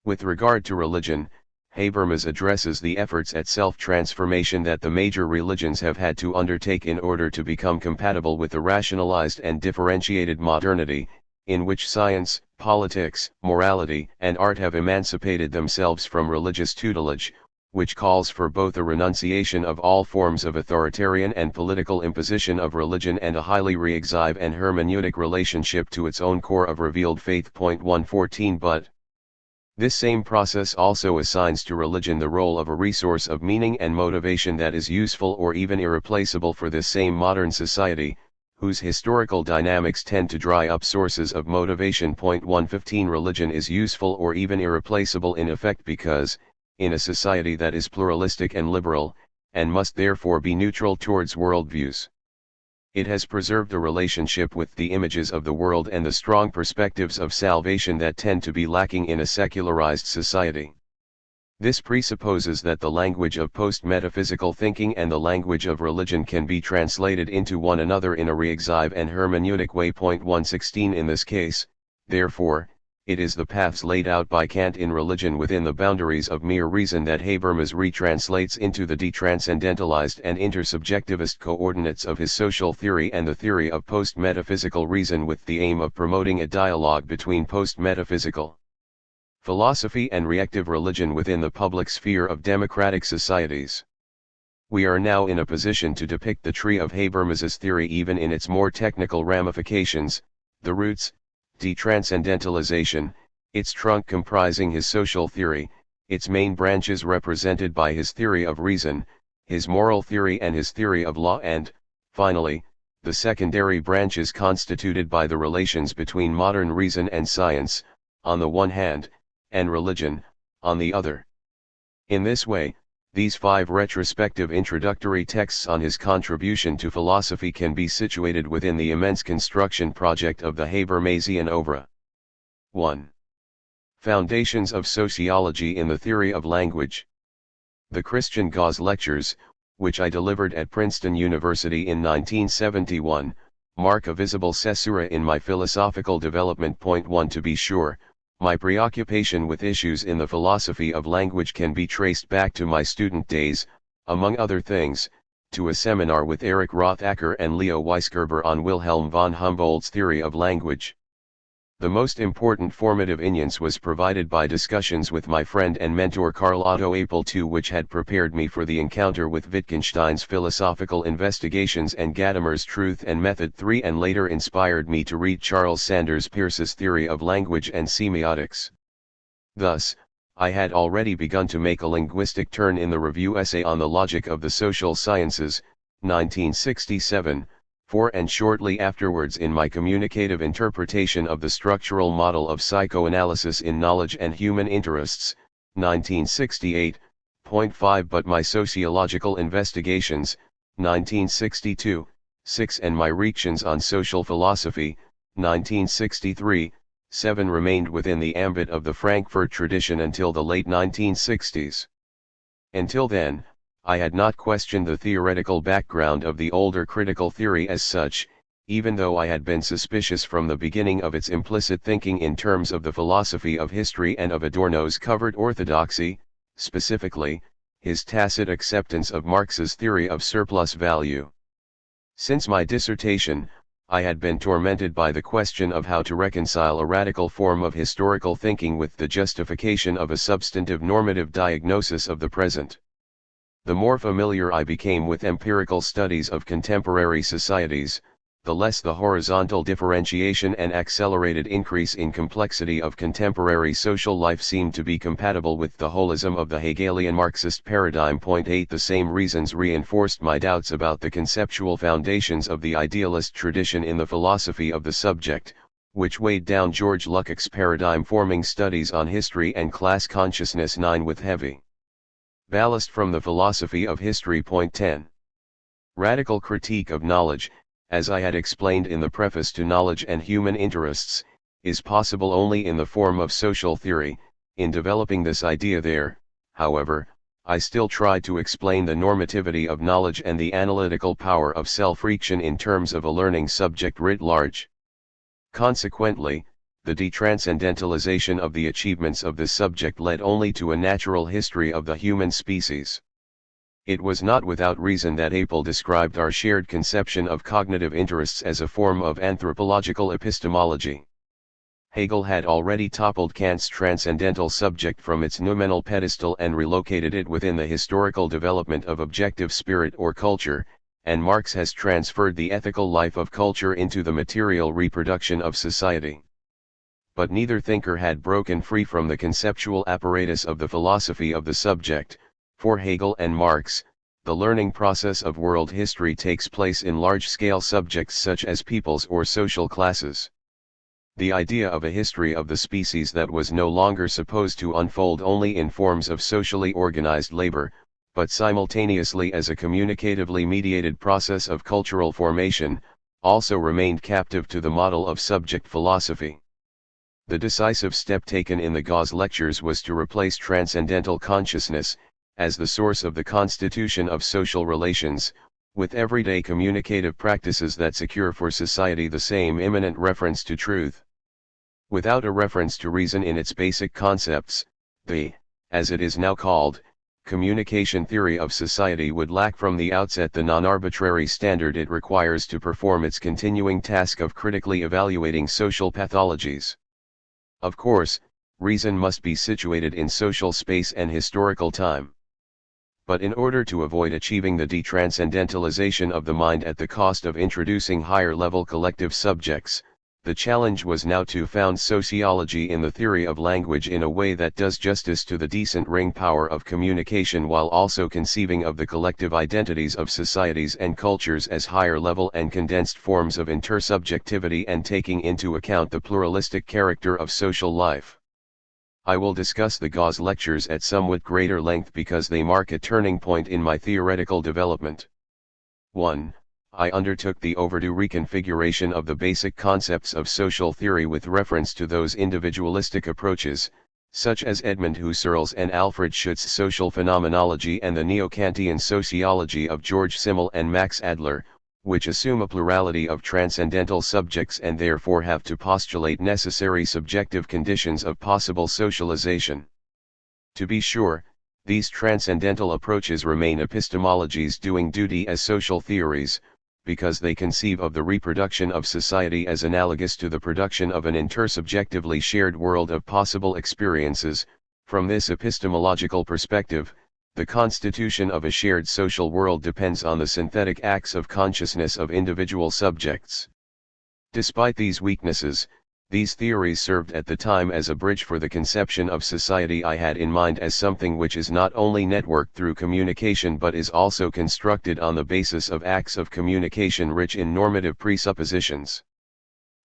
With regard to religion, Habermas addresses the efforts at self-transformation that the major religions have had to undertake in order to become compatible with the rationalized and differentiated modernity, in which science, politics, morality, and art have emancipated themselves from religious tutelage, which calls for both a renunciation of all forms of authoritarian and political imposition of religion and a highly reflexive and hermeneutic relationship to its own core of revealed faith. 114. But this same process also assigns to religion the role of a resource of meaning and motivation that is useful or even irreplaceable for this same modern society, whose historical dynamics tend to dry up sources of motivation. 115. Religion is useful or even irreplaceable in effect because, in a society that is pluralistic and liberal, and must therefore be neutral towards worldviews, it has preserved a relationship with the images of the world and the strong perspectives of salvation that tend to be lacking in a secularized society. This presupposes that the language of post-metaphysical thinking and the language of religion can be translated into one another in a reflexive and hermeneutic way. 116. In this case, therefore, it is the paths laid out by Kant in religion within the boundaries of mere reason that Habermas retranslates into the detranscendentalized and intersubjectivist coordinates of his social theory and the theory of post-metaphysical reason, with the aim of promoting a dialogue between post-metaphysical philosophy and reactive religion within the public sphere of democratic societies. We are now in a position to depict the tree of Habermas's theory even in its more technical ramifications, the roots, detranscendentalization, its trunk comprising his social theory, its main branches represented by his theory of reason, his moral theory and his theory of law, and, finally, the secondary branches constituted by the relations between modern reason and science, on the one hand, and religion, on the other. In this way, these 5 retrospective introductory texts on his contribution to philosophy can be situated within the immense construction project of the Habermasian oeuvre. 1. Foundations of Sociology in the Theory of Language. The Christian Gauze Lectures, which I delivered at Princeton University in 1971, mark a visible caesura in my philosophical development. 1. To be sure, my preoccupation with issues in the philosophy of language can be traced back to my student days, among other things, to a seminar with Erich Rothacker and Leo Weisgerber on Wilhelm von Humboldt's theory of language. The most important formative evidence was provided by discussions with my friend and mentor Carl Otto Apel II, which had prepared me for the encounter with Wittgenstein's philosophical investigations and Gadamer's Truth and Method 3, and later inspired me to read Charles Sanders Peirce's Theory of Language and Semiotics. Thus, I had already begun to make a linguistic turn in the review essay on the logic of the social sciences, 1967, and shortly afterwards in my communicative interpretation of the structural model of psychoanalysis in knowledge and human interests, 1968.5, but my sociological investigations, 1962, 6, and my reactions on social philosophy, 1963, 7, remained within the ambit of the Frankfurt tradition until the late 1960s. Until then, I had not questioned the theoretical background of the older critical theory as such, even though I had been suspicious from the beginning of its implicit thinking in terms of the philosophy of history and of Adorno's covered orthodoxy, specifically, his tacit acceptance of Marx's theory of surplus value. Since my dissertation, I had been tormented by the question of how to reconcile a radical form of historical thinking with the justification of a substantive normative diagnosis of the present. The more familiar I became with empirical studies of contemporary societies, the less the horizontal differentiation and accelerated increase in complexity of contemporary social life seemed to be compatible with the holism of the Hegelian Marxist paradigm. 8 The same reasons reinforced my doubts about the conceptual foundations of the idealist tradition in the philosophy of the subject, which weighed down George Lukács' paradigm-forming studies on history and class consciousness. 9 With heavy ballast from the philosophy of history. 10. Radical critique of knowledge, as I had explained in the preface to Knowledge and Human Interests, is possible only in the form of social theory, In developing this idea there, however, I still tried to explain the normativity of knowledge and the analytical power of self-reaction in terms of a learning subject writ large. Consequently, the detranscendentalization of the achievements of this subject led only to a natural history of the human species. It was not without reason that Apel described our shared conception of cognitive interests as a form of anthropological epistemology. Hegel had already toppled Kant's transcendental subject from its noumenal pedestal and relocated it within the historical development of objective spirit or culture, and Marx has transferred the ethical life of culture into the material reproduction of society. But neither thinker had broken free from the conceptual apparatus of the philosophy of the subject. For Hegel and Marx, the learning process of world history takes place in large-scale subjects such as peoples or social classes. The idea of a history of the species that was no longer supposed to unfold only in forms of socially organized labor, but simultaneously as a communicatively mediated process of cultural formation, also remained captive to the model of subject philosophy. The decisive step taken in the Gauss lectures was to replace transcendental consciousness, as the source of the constitution of social relations, with everyday communicative practices that secure for society the same immanent reference to truth. Without a reference to reason in its basic concepts, the, as it is now called, communication theory of society would lack from the outset the non-arbitrary standard it requires to perform its continuing task of critically evaluating social pathologies. Of course, reason must be situated in social space and historical time. But in order to avoid achieving the detranscendentalization of the mind at the cost of introducing higher-level collective subjects, the challenge was now to found sociology in the theory of language in a way that does justice to the decent ring power of communication while also conceiving of the collective identities of societies and cultures as higher-level and condensed forms of intersubjectivity and taking into account the pluralistic character of social life. I will discuss the Gauss lectures at somewhat greater length because they mark a turning point in my theoretical development. 1. I undertook the overdue reconfiguration of the basic concepts of social theory with reference to those individualistic approaches, such as Edmund Husserl's and Alfred Schutz's social phenomenology and the neo-Kantian sociology of George Simmel and Max Adler, which assume a plurality of transcendental subjects and therefore have to postulate necessary subjective conditions of possible socialization. To be sure, these transcendental approaches remain epistemologies doing duty as social theories, because they conceive of the reproduction of society as analogous to the production of an intersubjectively shared world of possible experiences. From this epistemological perspective, the constitution of a shared social world depends on the synthetic acts of consciousness of individual subjects. Despite these weaknesses, these theories served at the time as a bridge for the conception of society I had in mind as something which is not only networked through communication but is also constructed on the basis of acts of communication rich in normative presuppositions.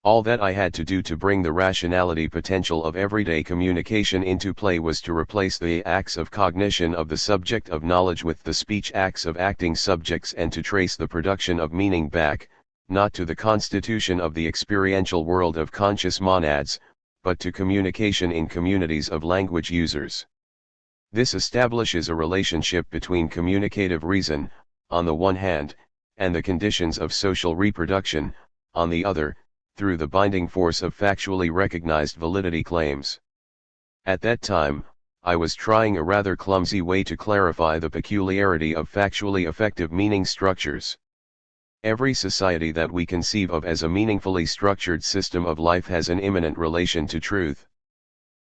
All that I had to do to bring the rationality potential of everyday communication into play was to replace the acts of cognition of the subject of knowledge with the speech acts of acting subjects and to trace the production of meaning back, not to the constitution of the experiential world of conscious monads, but to communication in communities of language users. This establishes a relationship between communicative reason, on the one hand, and the conditions of social reproduction, on the other, through the binding force of factually recognized validity claims. At that time, I was trying a rather clumsy way to clarify the peculiarity of factually effective meaning structures. Every society that we conceive of as a meaningfully structured system of life has an immanent relation to truth.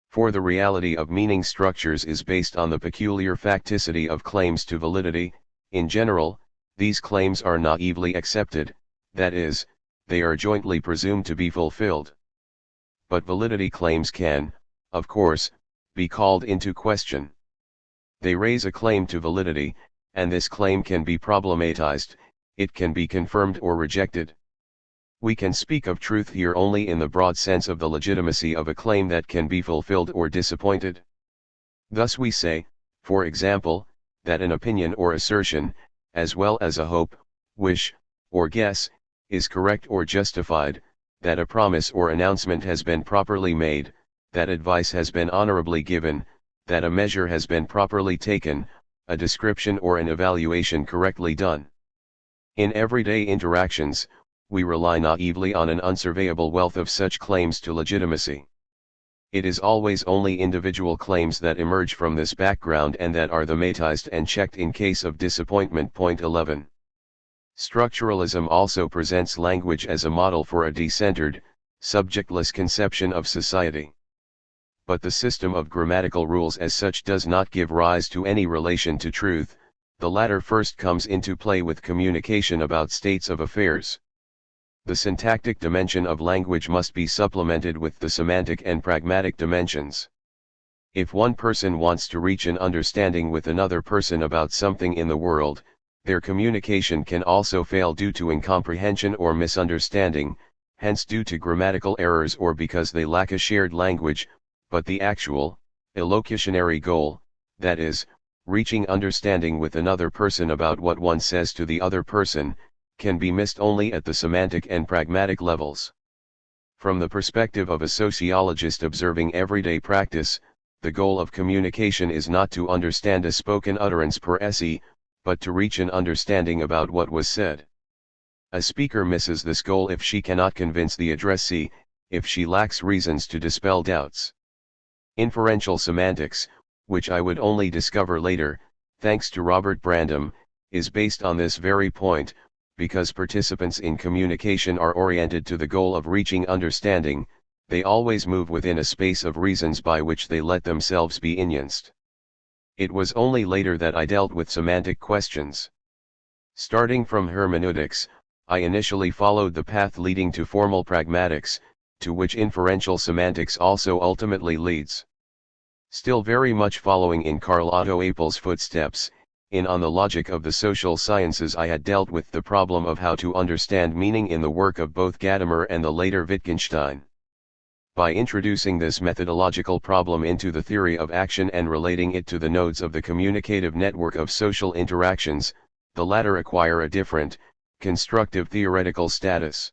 For the reality of meaning structures is based on the peculiar facticity of claims to validity. In general, these claims are naively accepted, that is, they are jointly presumed to be fulfilled. But validity claims can, of course, be called into question. They raise a claim to validity, and this claim can be problematized. It can be confirmed or rejected. We can speak of truth here only in the broad sense of the legitimacy of a claim that can be fulfilled or disappointed. Thus we say, for example, that an opinion or assertion, as well as a hope, wish, or guess, is correct or justified, that a promise or announcement has been properly made, that advice has been honorably given, that a measure has been properly taken, a description or an evaluation correctly done. In everyday interactions, we rely naively on an unsurveyable wealth of such claims to legitimacy. It is always only individual claims that emerge from this background and that are thematized and checked in case of disappointment. Point 11. Structuralism also presents language as a model for a decentered, subjectless conception of society. But the system of grammatical rules as such does not give rise to any relation to truth. The latter first comes into play with communication about states of affairs. The syntactic dimension of language must be supplemented with the semantic and pragmatic dimensions. If one person wants to reach an understanding with another person about something in the world, their communication can also fail due to incomprehension or misunderstanding, hence due to grammatical errors or because they lack a shared language, but the actual, elocutionary goal, that is, reaching understanding with another person about what one says to the other person, can be missed only at the semantic and pragmatic levels. From the perspective of a sociologist observing everyday practice, the goal of communication is not to understand a spoken utterance per se, but to reach an understanding about what was said. A speaker misses this goal if she cannot convince the addressee, if she lacks reasons to dispel doubts. Inferential semantics, which I would only discover later, thanks to Robert Brandom, is based on this very point, because participants in communication are oriented to the goal of reaching understanding, they always move within a space of reasons by which they let themselves be enunced. It was only later that I dealt with semantic questions. Starting from hermeneutics, I initially followed the path leading to formal pragmatics, to which inferential semantics also ultimately leads. Still very much following in Carl Otto Apel's footsteps, On the Logic of the Social Sciences, I had dealt with the problem of how to understand meaning in the work of both Gadamer and the later Wittgenstein. By introducing this methodological problem into the theory of action and relating it to the nodes of the communicative network of social interactions, the latter acquire a different, constructive theoretical status.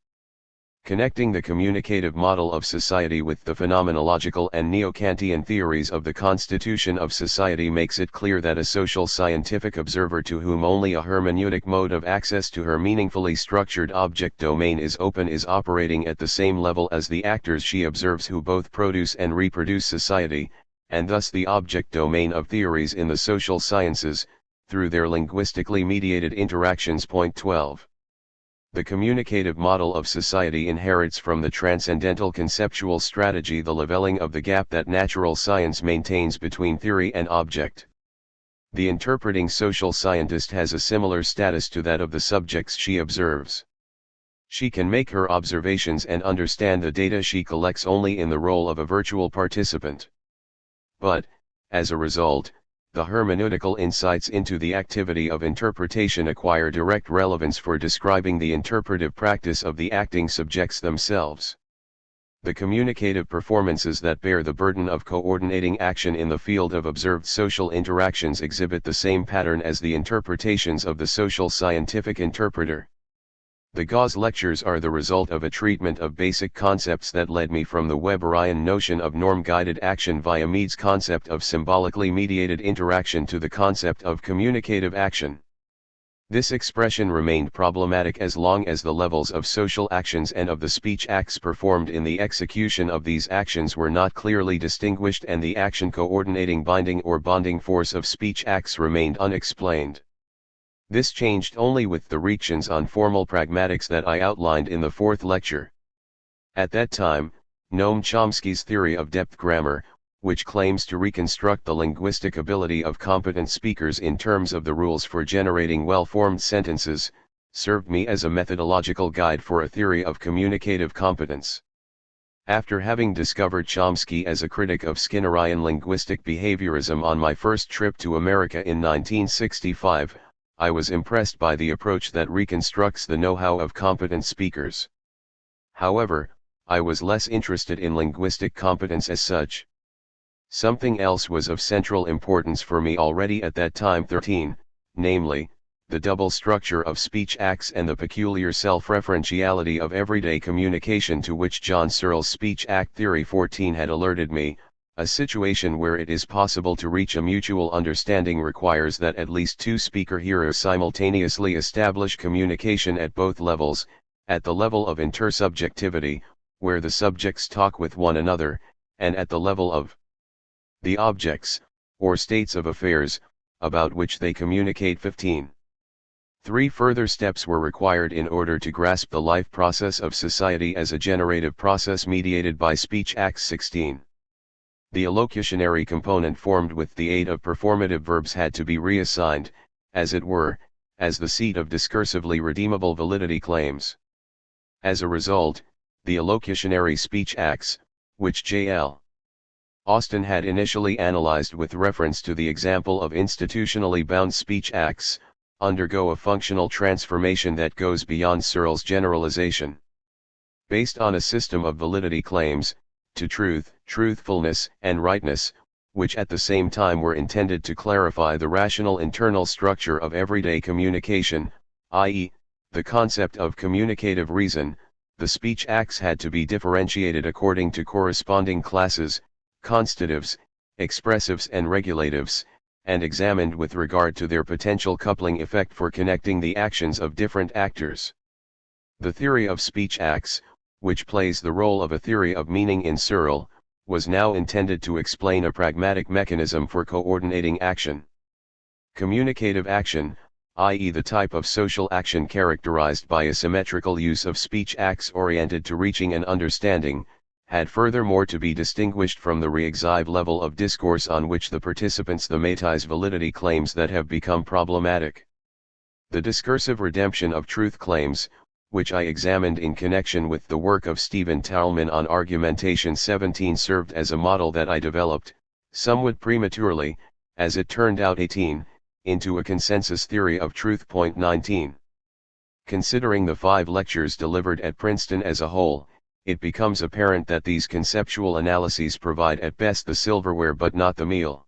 Connecting the communicative model of society with the phenomenological and neo-Kantian theories of the constitution of society makes it clear that a social scientific observer to whom only a hermeneutic mode of access to her meaningfully structured object domain is open is operating at the same level as the actors she observes who both produce and reproduce society, and thus the object domain of theories in the social sciences, through their linguistically mediated interactions. Point 12. The communicative model of society inherits from the transcendental conceptual strategy the leveling of the gap that natural science maintains between theory and object. The interpreting social scientist has a similar status to that of the subjects she observes. She can make her observations and understand the data she collects only in the role of a virtual participant. But, as a result, the hermeneutical insights into the activity of interpretation acquire direct relevance for describing the interpretive practice of the acting subjects themselves. The communicative performances that bear the burden of coordinating action in the field of observed social interactions exhibit the same pattern as the interpretations of the social scientific interpreter. The Gauss lectures are the result of a treatment of basic concepts that led me from the Weberian notion of norm-guided action via Mead's concept of symbolically mediated interaction to the concept of communicative action. This expression remained problematic as long as the levels of social actions and of the speech acts performed in the execution of these actions were not clearly distinguished and the action coordinating binding or bonding force of speech acts remained unexplained. This changed only with the reactions on formal pragmatics that I outlined in the fourth lecture. At that time, Noam Chomsky's theory of depth grammar, which claims to reconstruct the linguistic ability of competent speakers in terms of the rules for generating well-formed sentences, served me as a methodological guide for a theory of communicative competence. After having discovered Chomsky as a critic of Skinnerian linguistic behaviorism on my first trip to America in 1965, I was impressed by the approach that reconstructs the know-how of competent speakers. However, I was less interested in linguistic competence as such. Something else was of central importance for me already at that time, namely, the double structure of speech acts and the peculiar self-referentiality of everyday communication to which John Searle's Speech Act Theory 14 had alerted me, a situation where it is possible to reach a mutual understanding requires that at least two speaker-hearers simultaneously establish communication at both levels, at the level of intersubjectivity, where the subjects talk with one another, and at the level of the objects, or states of affairs, about which they communicate. 15. Three further steps were required in order to grasp the life process of society as a generative process mediated by speech acts. 16. The allocutionary component formed with the aid of performative verbs had to be reassigned, as it were, as the seat of discursively redeemable validity claims. As a result, the allocutionary speech acts, which J.L. Austin had initially analyzed with reference to the example of institutionally bound speech acts, undergo a functional transformation that goes beyond Searle's generalization. Based on a system of validity claims, to truth, truthfulness, and rightness, which at the same time were intended to clarify the rational internal structure of everyday communication, i.e., the concept of communicative reason, the speech acts had to be differentiated according to corresponding classes, constitutives, expressives and regulatives, and examined with regard to their potential coupling effect for connecting the actions of different actors. The theory of speech acts, which plays the role of a theory of meaning in Searle, was now intended to explain a pragmatic mechanism for coordinating action. Communicative action, i.e. the type of social action characterized by a symmetrical use of speech acts oriented to reaching an understanding, had furthermore to be distinguished from the re-exhibe level of discourse on which the participants thematize validity claims that have become problematic. The discursive redemption of truth claims, which I examined in connection with the work of Stephen Thalman on Argumentation 17, served as a model that I developed, somewhat prematurely, as it turned out 18, into a consensus theory of truth. 19. Considering the 5 lectures delivered at Princeton as a whole, it becomes apparent that these conceptual analyses provide at best the silverware but not the meal.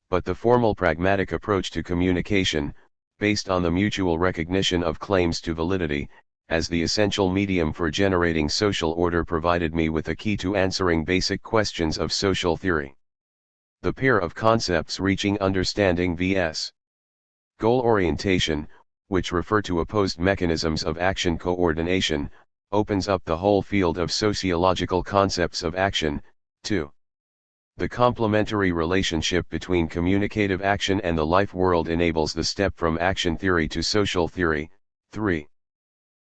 But the formal pragmatic approach to communication, based on the mutual recognition of claims to validity, as the essential medium for generating social order, provided me with a key to answering basic questions of social theory. The pair of concepts reaching understanding vs. goal orientation, which refer to opposed mechanisms of action coordination, opens up the whole field of sociological concepts of action. 2. The complementary relationship between communicative action and the life world enables the step from action theory to social theory. 3.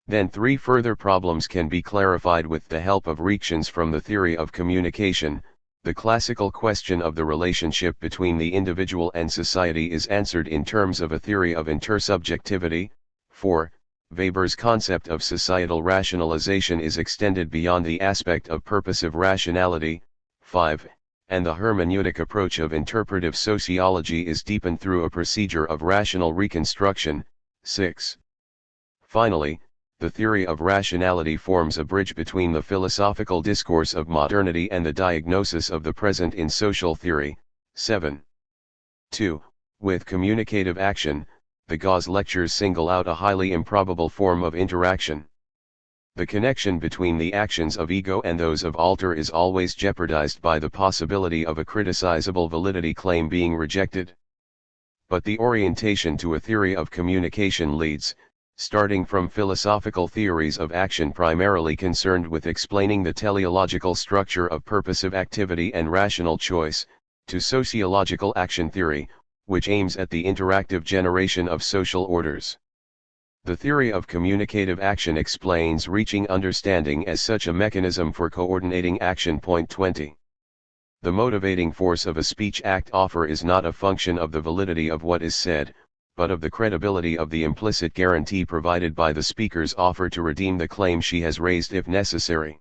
Then 3 further problems can be clarified with the help of reactions from the theory of communication. The classical question of the relationship between the individual and society is answered in terms of a theory of intersubjectivity. 4. Weber's concept of societal rationalization is extended beyond the aspect of purposive rationality. 5. And the hermeneutic approach of interpretive sociology is deepened through a procedure of rational reconstruction. 6. Finally, the theory of rationality forms a bridge between the philosophical discourse of modernity and the diagnosis of the present in social theory. 7. 2. With communicative action, the Gauss lectures single out a highly improbable form of interaction. The connection between the actions of ego and those of alter is always jeopardized by the possibility of a criticizable validity claim being rejected. But the orientation to a theory of communication leads, starting from philosophical theories of action primarily concerned with explaining the teleological structure of purposive activity and rational choice, to sociological action theory, which aims at the interactive generation of social orders. The theory of communicative action explains reaching understanding as such a mechanism for coordinating action. 20. The motivating force of a speech act offer is not a function of the validity of what is said, but of the credibility of the implicit guarantee provided by the speaker's offer to redeem the claim she has raised if necessary.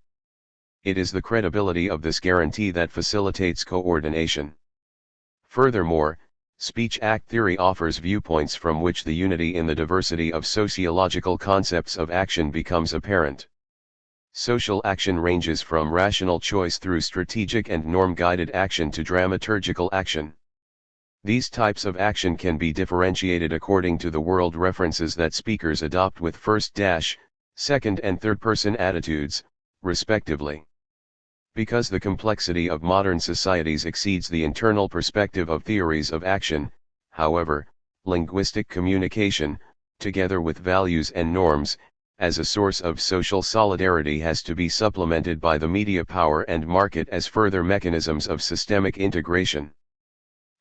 It is the credibility of this guarantee that facilitates coordination. Furthermore, speech act theory offers viewpoints from which the unity in the diversity of sociological concepts of action becomes apparent. Social action ranges from rational choice through strategic and norm-guided action to dramaturgical action. These types of action can be differentiated according to the world references that speakers adopt with first, second and third person attitudes, respectively. Because the complexity of modern societies exceeds the internal perspective of theories of action, however, linguistic communication, together with values and norms, as a source of social solidarity has to be supplemented by the media power and market as further mechanisms of systemic integration.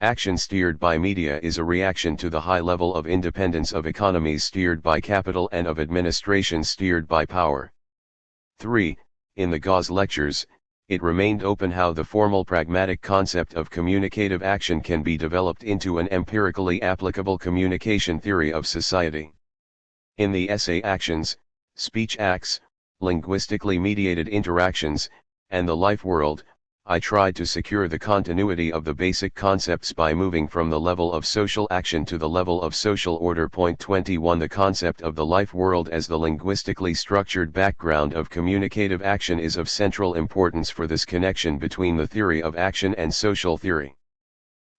Action steered by media is a reaction to the high level of independence of economies steered by capital and of administrations steered by power. 3. In the Gauss lectures, it remained open how the formal pragmatic concept of communicative action can be developed into an empirically applicable communication theory of society. In the essay Actions, Speech Acts, Linguistically Mediated Interactions, and the Life World, I tried to secure the continuity of the basic concepts by moving from the level of social action to the level of social order. 21 The concept of the life world as the linguistically structured background of communicative action is of central importance for this connection between the theory of action and social theory.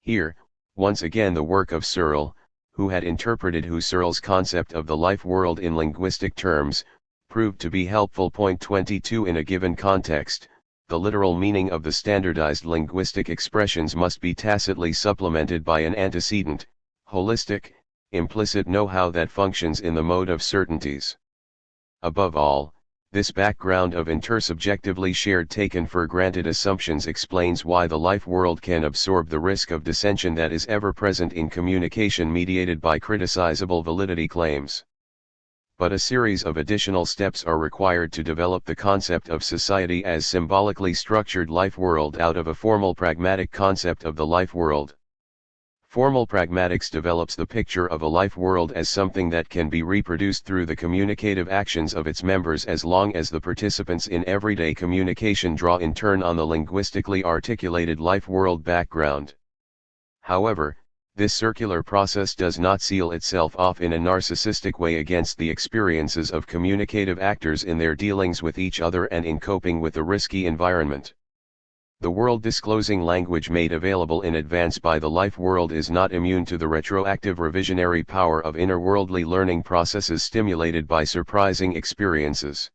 Here, once again the work of Searle, who had interpreted Husserl's concept of the life world in linguistic terms, proved to be helpful. 22 In a given context, the literal meaning of the standardized linguistic expressions must be tacitly supplemented by an antecedent, holistic, implicit know-how that functions in the mode of certainties. Above all, this background of intersubjectively shared taken for granted assumptions explains why the life world can absorb the risk of dissension that is ever present in communication mediated by criticizable validity claims. But a series of additional steps are required to develop the concept of society as symbolically structured life world out of a formal pragmatic concept of the life world. Formal pragmatics develops the picture of a life world as something that can be reproduced through the communicative actions of its members as long as the participants in everyday communication draw in turn on the linguistically articulated life world background. However, this circular process does not seal itself off in a narcissistic way against the experiences of communicative actors in their dealings with each other and in coping with a risky environment. The world-disclosing language made available in advance by the life world is not immune to the retroactive revisionary power of interworldly learning processes stimulated by surprising experiences.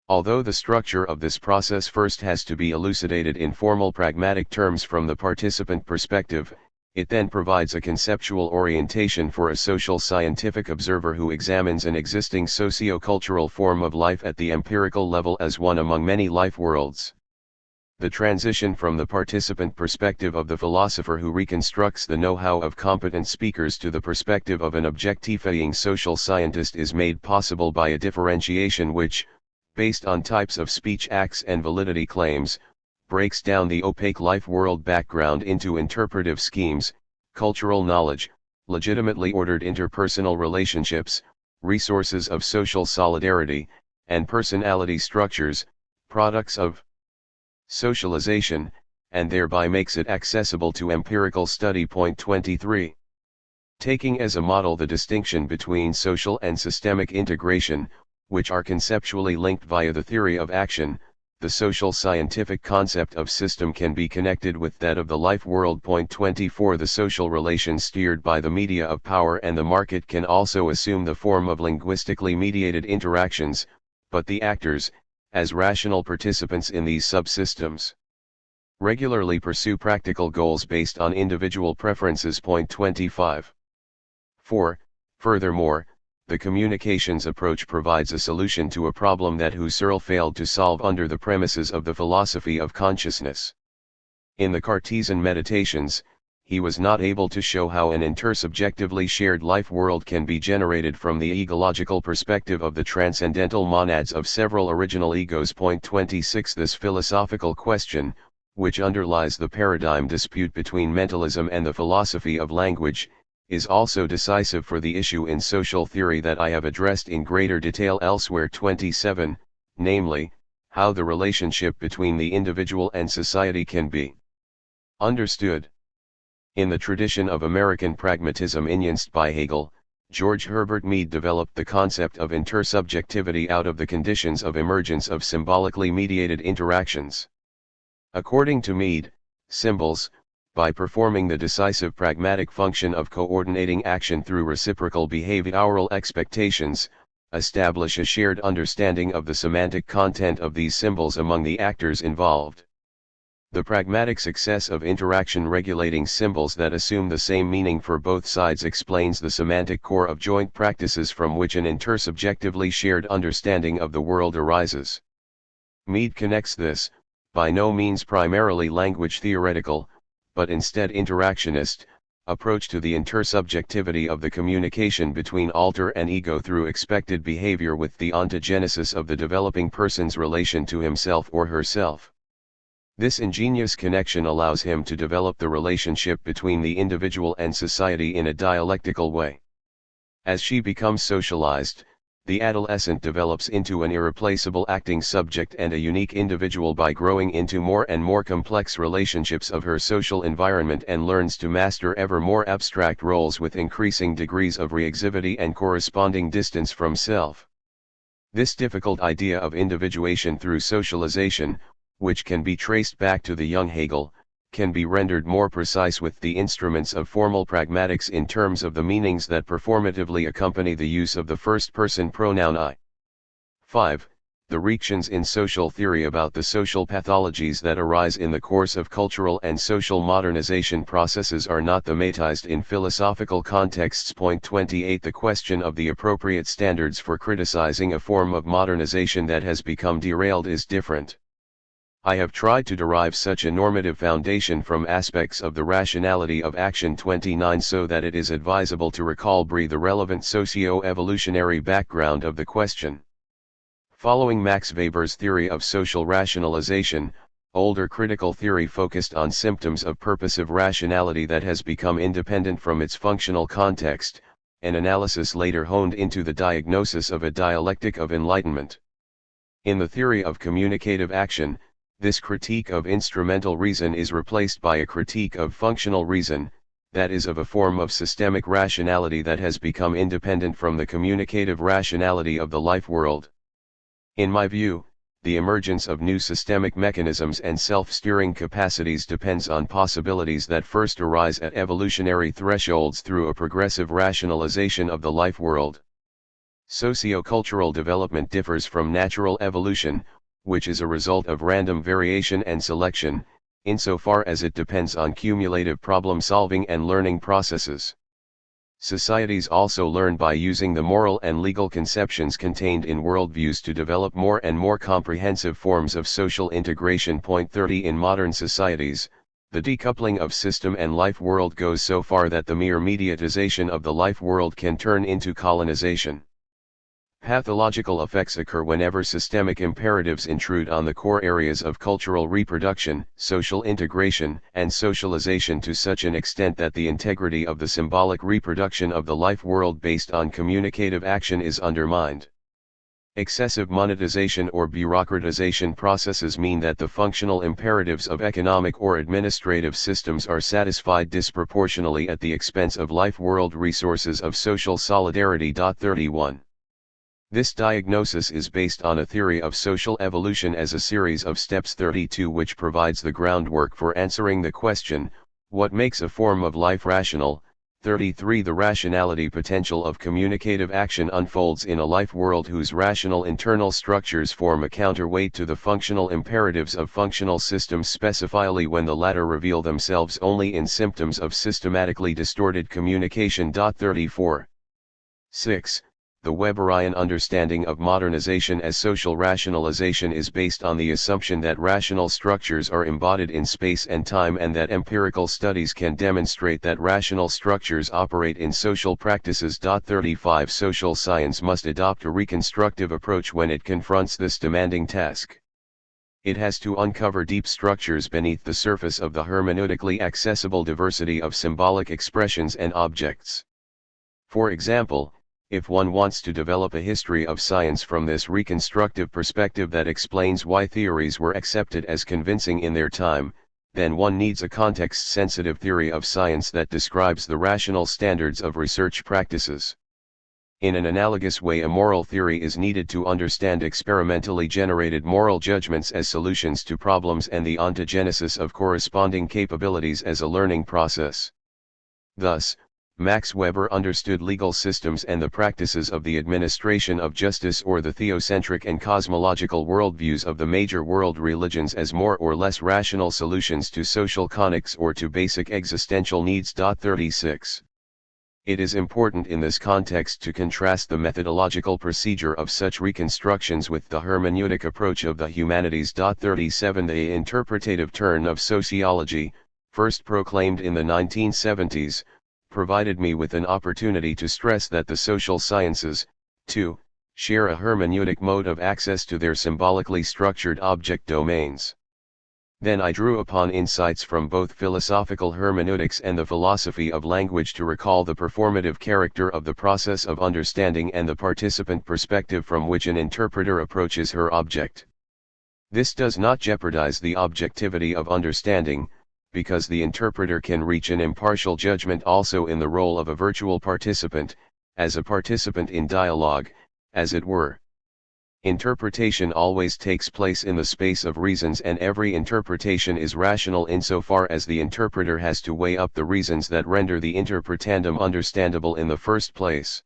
Although the structure of this process first has to be elucidated in formal pragmatic terms from the participant perspective, it then provides a conceptual orientation for a social scientific observer who examines an existing socio-cultural form of life at the empirical level as one among many life worlds. The transition from the participant perspective of the philosopher who reconstructs the know-how of competent speakers to the perspective of an objectifying social scientist is made possible by a differentiation which, based on types of speech acts and validity claims, breaks down the opaque life world background into interpretive schemes, cultural knowledge, legitimately ordered interpersonal relationships, resources of social solidarity, and personality structures, products of socialization, and thereby makes it accessible to empirical study. 23. Taking as a model the distinction between social and systemic integration, which are conceptually linked via the theory of action, the social scientific concept of system can be connected with that of the life world. 24 The social relations steered by the media of power and the market can also assume the form of linguistically mediated interactions, but the actors, as rational participants in these subsystems, regularly pursue practical goals based on individual preferences. 25. 4. Furthermore, the communications approach provides a solution to a problem that Husserl failed to solve under the premises of the philosophy of consciousness. In the Cartesian Meditations, he was not able to show how an intersubjectively shared life world can be generated from the egological perspective of the transcendental monads of several original egos. 26 This philosophical question, which underlies the paradigm dispute between mentalism and the philosophy of language, is also decisive for the issue in social theory that I have addressed in greater detail elsewhere. 27, namely, how the relationship between the individual and society can be understood. In the tradition of American pragmatism enunced by Hegel, George Herbert Mead developed the concept of intersubjectivity out of the conditions of emergence of symbolically mediated interactions. According to Mead, symbols, by performing the decisive pragmatic function of coordinating action through reciprocal behavioral expectations, establish a shared understanding of the semantic content of these symbols among the actors involved. The pragmatic success of interaction regulating symbols that assume the same meaning for both sides explains the semantic core of joint practices from which an intersubjectively shared understanding of the world arises. Mead connects this, by no means primarily language theoretical, but instead interactionist, approach to the intersubjectivity of the communication between alter and ego through expected behavior with the ontogenesis of the developing person's relation to himself or herself. This ingenious connection allows him to develop the relationship between the individual and society in a dialectical way. As she becomes socialized, the adolescent develops into an irreplaceable acting subject and a unique individual by growing into more and more complex relationships of her social environment and learns to master ever more abstract roles with increasing degrees of reactivity and corresponding distance from self. This difficult idea of individuation through socialization, which can be traced back to the young Hegel, can be rendered more precise with the instruments of formal pragmatics in terms of the meanings that performatively accompany the use of the first-person pronoun I. 5. The reactions in social theory about the social pathologies that arise in the course of cultural and social modernization processes are not thematized in philosophical contexts. Point 28. The question of the appropriate standards for criticizing a form of modernization that has become derailed is different. I have tried to derive such a normative foundation from aspects of the rationality of action 29 so that it is advisable to recall the relevant socio-evolutionary background of the question. Following Max Weber's theory of social rationalization, older critical theory focused on symptoms of purposive rationality that has become independent from its functional context, an analysis later honed into the diagnosis of a dialectic of enlightenment. In the theory of communicative action, this critique of instrumental reason is replaced by a critique of functional reason, that is of a form of systemic rationality that has become independent from the communicative rationality of the life world. In my view, the emergence of new systemic mechanisms and self-steering capacities depends on possibilities that first arise at evolutionary thresholds through a progressive rationalization of the life world. Sociocultural development differs from natural evolution, which is a result of random variation and selection, insofar as it depends on cumulative problem-solving and learning processes. Societies also learn by using the moral and legal conceptions contained in worldviews to develop more and more comprehensive forms of social integration. Point 30. In modern societies, the decoupling of system and life world goes so far that the mere mediatization of the life world can turn into colonization. Pathological effects occur whenever systemic imperatives intrude on the core areas of cultural reproduction, social integration, and socialization to such an extent that the integrity of the symbolic reproduction of the life world based on communicative action is undermined. Excessive monetization or bureaucratization processes mean that the functional imperatives of economic or administrative systems are satisfied disproportionately at the expense of life world resources of social solidarity. 31. This diagnosis is based on a theory of social evolution as a series of steps. 32, which provides the groundwork for answering the question, what makes a form of life rational? 33. The rationality potential of communicative action unfolds in a life world whose rational internal structures form a counterweight to the functional imperatives of functional systems, specifically when the latter reveal themselves only in symptoms of systematically distorted communication. 34. 6. The Weberian understanding of modernization as social rationalization is based on the assumption that rational structures are embodied in space and time and that empirical studies can demonstrate that rational structures operate in social practices. 35. Social science must adopt a reconstructive approach when it confronts this demanding task. It has to uncover deep structures beneath the surface of the hermeneutically accessible diversity of symbolic expressions and objects. For example, if one wants to develop a history of science from this reconstructive perspective that explains why theories were accepted as convincing in their time, then one needs a context-sensitive theory of science that describes the rational standards of research practices. In an analogous way, a moral theory is needed to understand experimentally generated moral judgments as solutions to problems and the ontogenesis of corresponding capabilities as a learning process. Thus, Max Weber understood legal systems and the practices of the administration of justice or the theocentric and cosmological worldviews of the major world religions as more or less rational solutions to social conics or to basic existential needs. 36. It is important in this context to contrast the methodological procedure of such reconstructions with the hermeneutic approach of the humanities. 37. The interpretative turn of sociology, first proclaimed in the 1970s, provided me with an opportunity to stress that the social sciences, too, share a hermeneutic mode of access to their symbolically structured object domains. Then I drew upon insights from both philosophical hermeneutics and the philosophy of language to recall the performative character of the process of understanding and the participant perspective from which an interpreter approaches her object. This does not jeopardize the objectivity of understanding, because the interpreter can reach an impartial judgment also in the role of a virtual participant, as a participant in dialogue, as it were. Interpretation always takes place in the space of reasons, and every interpretation is rational insofar as the interpreter has to weigh up the reasons that render the interpretandum understandable in the first place.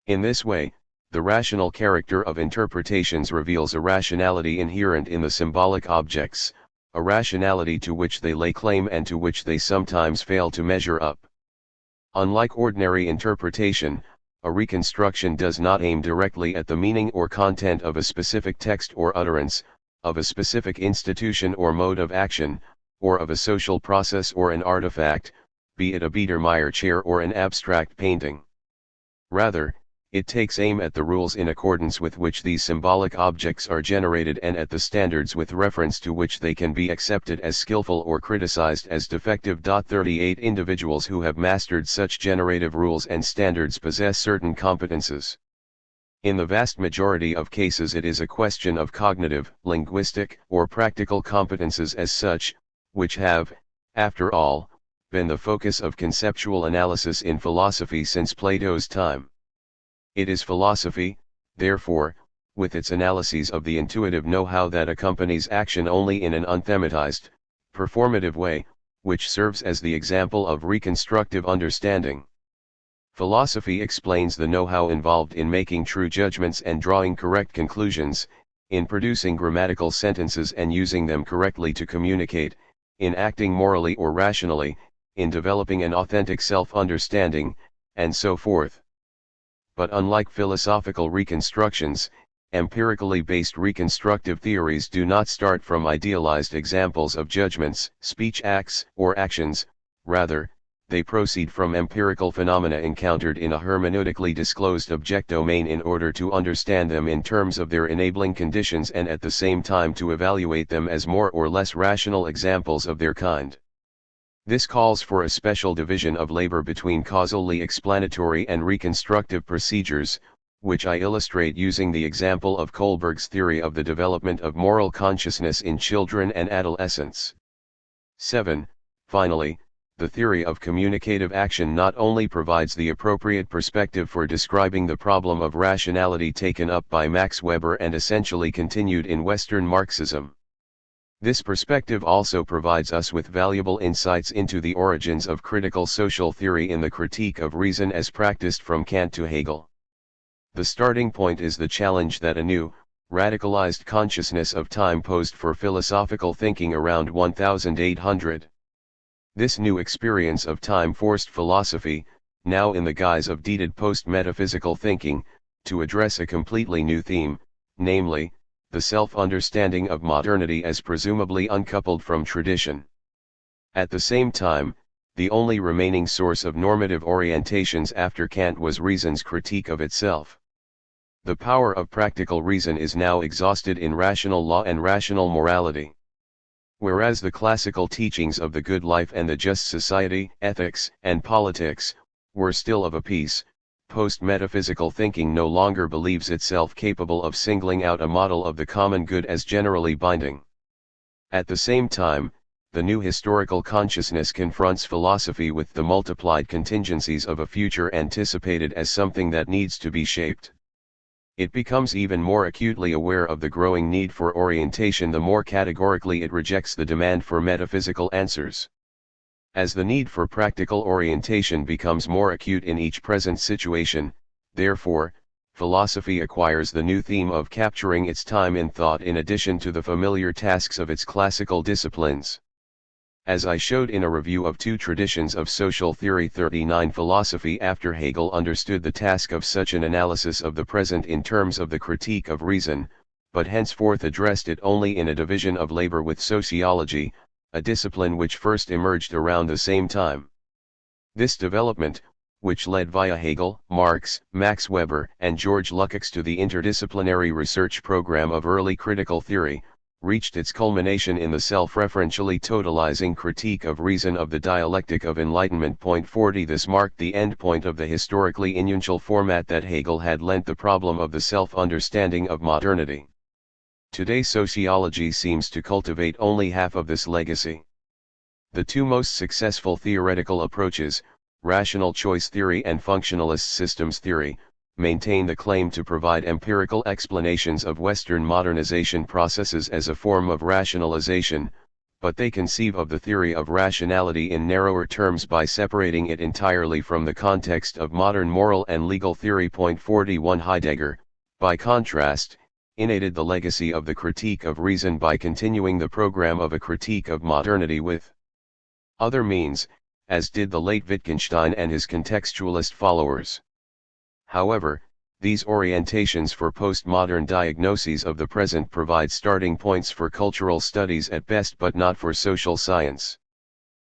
In this way, the rational character of interpretations reveals a rationality inherent in the symbolic objects, a rationality to which they lay claim and to which they sometimes fail to measure up. Unlike ordinary interpretation, a reconstruction does not aim directly at the meaning or content of a specific text or utterance, of a specific institution or mode of action, or of a social process or an artifact, be it a Biedermeier chair or an abstract painting. Rather, it takes aim at the rules in accordance with which these symbolic objects are generated and at the standards with reference to which they can be accepted as skillful or criticized as defective. 38 Individuals who have mastered such generative rules and standards possess certain competences. In the vast majority of cases it is a question of cognitive, linguistic, or practical competences as such, which have, after all, been the focus of conceptual analysis in philosophy since Plato's time. It is philosophy, therefore, with its analyses of the intuitive know-how that accompanies action only in an unthematized, performative way, which serves as the example of reconstructive understanding. Philosophy explains the know-how involved in making true judgments and drawing correct conclusions, in producing grammatical sentences and using them correctly to communicate, in acting morally or rationally, in developing an authentic self-understanding, and so forth. But unlike philosophical reconstructions, empirically based reconstructive theories do not start from idealized examples of judgments, speech acts, or actions. Rather, they proceed from empirical phenomena encountered in a hermeneutically disclosed object domain in order to understand them in terms of their enabling conditions and at the same time to evaluate them as more or less rational examples of their kind. This calls for a special division of labor between causally explanatory and reconstructive procedures, which I illustrate using the example of Kohlberg's theory of the development of moral consciousness in children and adolescents. 7. Finally, the theory of communicative action not only provides the appropriate perspective for describing the problem of rationality taken up by Max Weber and essentially continued in Western Marxism. This perspective also provides us with valuable insights into the origins of critical social theory in the critique of reason as practiced from Kant to Hegel. The starting point is the challenge that a new, radicalized consciousness of time posed for philosophical thinking around 1800. This new experience of time forced philosophy, now in the guise of deeded post-metaphysical thinking, to address a completely new theme, namely, the self-understanding of modernity as presumably uncoupled from tradition. At the same time, the only remaining source of normative orientations after Kant was reason's critique of itself. The power of practical reason is now exhausted in rational law and rational morality. Whereas the classical teachings of the good life and the just society, ethics, and politics, were still of a piece, post-metaphysical thinking no longer believes itself capable of singling out a model of the common good as generally binding. At the same time, the new historical consciousness confronts philosophy with the multiplied contingencies of a future anticipated as something that needs to be shaped. It becomes even more acutely aware of the growing need for orientation the more categorically it rejects the demand for metaphysical answers. As the need for practical orientation becomes more acute in each present situation, therefore, philosophy acquires the new theme of capturing its time in thought in addition to the familiar tasks of its classical disciplines. As I showed in a review of two traditions of social theory 39, philosophy after Hegel understood the task of such an analysis of the present in terms of the critique of reason, but henceforth addressed it only in a division of labor with sociology, a discipline which first emerged around the same time. This development, which led via Hegel, Marx, Max Weber, and George Lukács to the interdisciplinary research program of early critical theory, reached its culmination in the self-referentially totalizing critique of reason of the dialectic of enlightenment. 40 This marked the endpoint of the historically inusual format that Hegel had lent the problem of the self-understanding of modernity. Today sociology seems to cultivate only half of this legacy. The two most successful theoretical approaches, rational choice theory and functionalist systems theory, maintain the claim to provide empirical explanations of Western modernization processes as a form of rationalization, but they conceive of the theory of rationality in narrower terms by separating it entirely from the context of modern moral and legal theory. 41 Heidegger, by contrast, innated the legacy of the critique of reason by continuing the program of a critique of modernity with other means, as did the late Wittgenstein and his contextualist followers. However, these orientations for postmodern diagnoses of the present provide starting points for cultural studies at best but not for social science.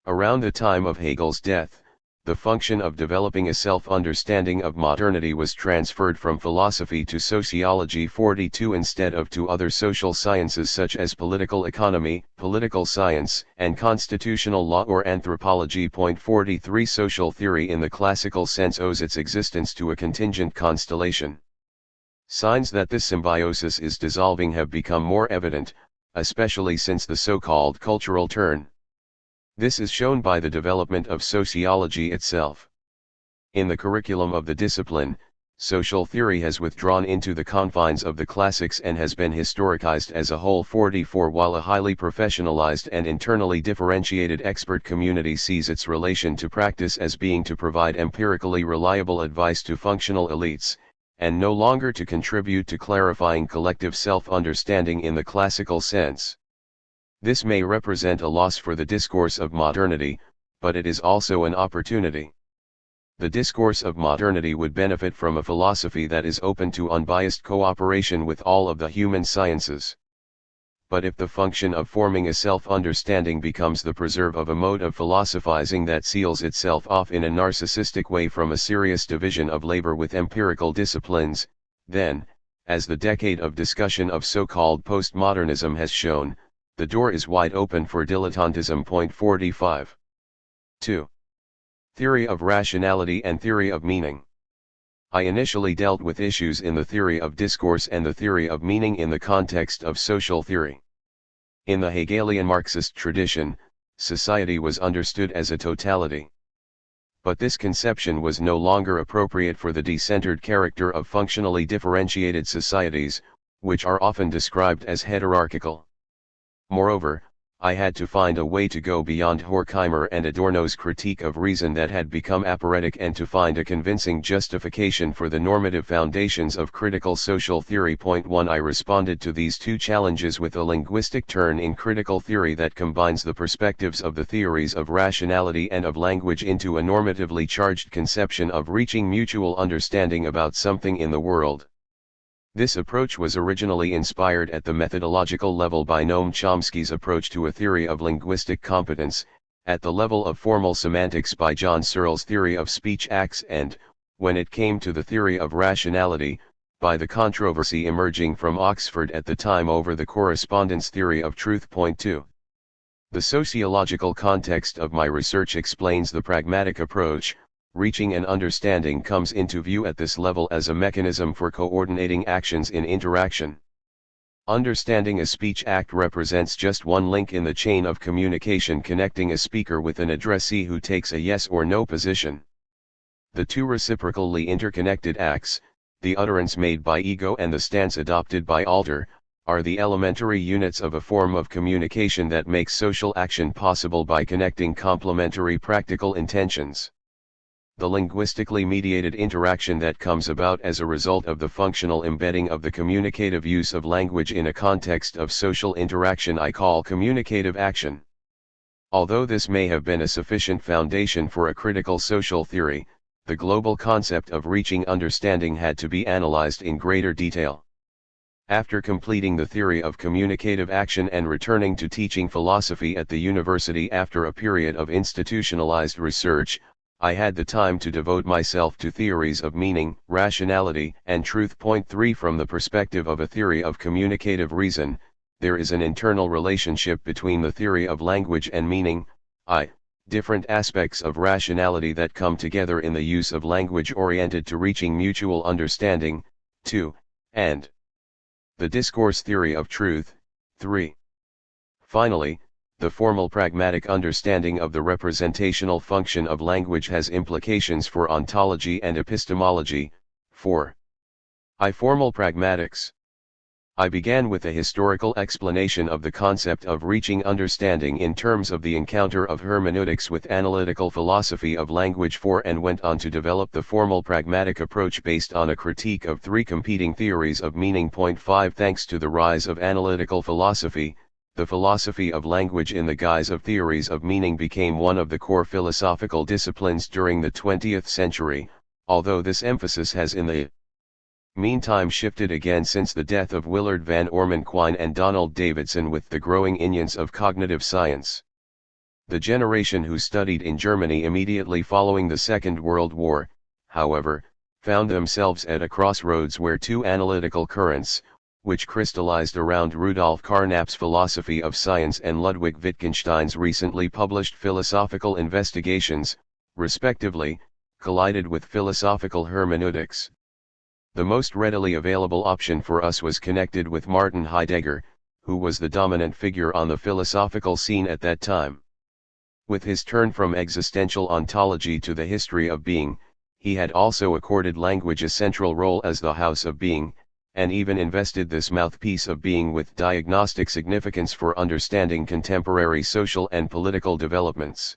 Around the time of Hegel's death, the function of developing a self-understanding of modernity was transferred from philosophy to sociology. 42 Instead of to other social sciences such as political economy, political science, and constitutional law or anthropology. 43 Social theory in the classical sense owes its existence to a contingent constellation. Signs that this symbiosis is dissolving have become more evident, especially since the so-called cultural turn. This is shown by the development of sociology itself. In the curriculum of the discipline, social theory has withdrawn into the confines of the classics and has been historicized as a whole. 44 While a highly professionalized and internally differentiated expert community sees its relation to practice as being to provide empirically reliable advice to functional elites, and no longer to contribute to clarifying collective self-understanding in the classical sense. This may represent a loss for the discourse of modernity, but it is also an opportunity. The discourse of modernity would benefit from a philosophy that is open to unbiased cooperation with all of the human sciences. But if the function of forming a self-understanding becomes the preserve of a mode of philosophizing that seals itself off in a narcissistic way from a serious division of labor with empirical disciplines, then, as the decade of discussion of so-called postmodernism has shown, the door is wide open for dilettantism. 45. 2. Theory of rationality and theory of meaning. I initially dealt with issues in the theory of discourse and the theory of meaning in the context of social theory. In the Hegelian Marxist tradition, society was understood as a totality. But this conception was no longer appropriate for the decentered character of functionally differentiated societies, which are often described as hierarchical. Moreover, I had to find a way to go beyond Horkheimer and Adorno's critique of reason that had become aphoretic and to find a convincing justification for the normative foundations of critical social theory. 1 I responded to these two challenges with a linguistic turn in critical theory that combines the perspectives of the theories of rationality and of language into a normatively charged conception of reaching mutual understanding about something in the world. This approach was originally inspired at the methodological level by Noam Chomsky's approach to a theory of linguistic competence, at the level of formal semantics by John Searle's theory of speech acts and, when it came to the theory of rationality, by the controversy emerging from Oxford at the time over the correspondence theory of truth. 2. The sociological context of my research explains the pragmatic approach. Reaching an understanding comes into view at this level as a mechanism for coordinating actions in interaction. Understanding a speech act represents just one link in the chain of communication connecting a speaker with an addressee who takes a yes or no position. The two reciprocally interconnected acts, the utterance made by ego and the stance adopted by alter, are the elementary units of a form of communication that makes social action possible by connecting complementary practical intentions. The linguistically mediated interaction that comes about as a result of the functional embedding of the communicative use of language in a context of social interaction I call communicative action. Although this may have been a sufficient foundation for a critical social theory, the global concept of reaching understanding had to be analyzed in greater detail. After completing the theory of communicative action and returning to teaching philosophy at the university after a period of institutionalized research, I had the time to devote myself to theories of meaning, rationality, and truth. Point 3 From the perspective of a theory of communicative reason, there is an internal relationship between the theory of language and meaning, different aspects of rationality that come together in the use of language oriented to reaching mutual understanding, 2, and the discourse theory of truth, 3. Finally, the formal pragmatic understanding of the representational function of language has implications for ontology and epistemology, 4. Formal pragmatics. I began with a historical explanation of the concept of reaching understanding in terms of the encounter of hermeneutics with analytical philosophy of language 4 and went on to develop the formal pragmatic approach based on a critique of three competing theories of meaning. Point 5 Thanks to the rise of analytical philosophy, the philosophy of language in the guise of theories of meaning became one of the core philosophical disciplines during the 20th century, although this emphasis has in the meantime shifted again since the death of Willard Van Orman Quine and Donald Davidson with the growing influence of cognitive science. The generation who studied in Germany immediately following the Second World War, however, found themselves at a crossroads where two analytical currents, which crystallized around Rudolf Carnap's philosophy of science and Ludwig Wittgenstein's recently published philosophical investigations, respectively, collided with philosophical hermeneutics. The most readily available option for us was connected with Martin Heidegger, who was the dominant figure on the philosophical scene at that time. With his turn from existential ontology to the history of being, he had also accorded language a central role as the house of being, and even invested this mouthpiece of being with diagnostic significance for understanding contemporary social and political developments.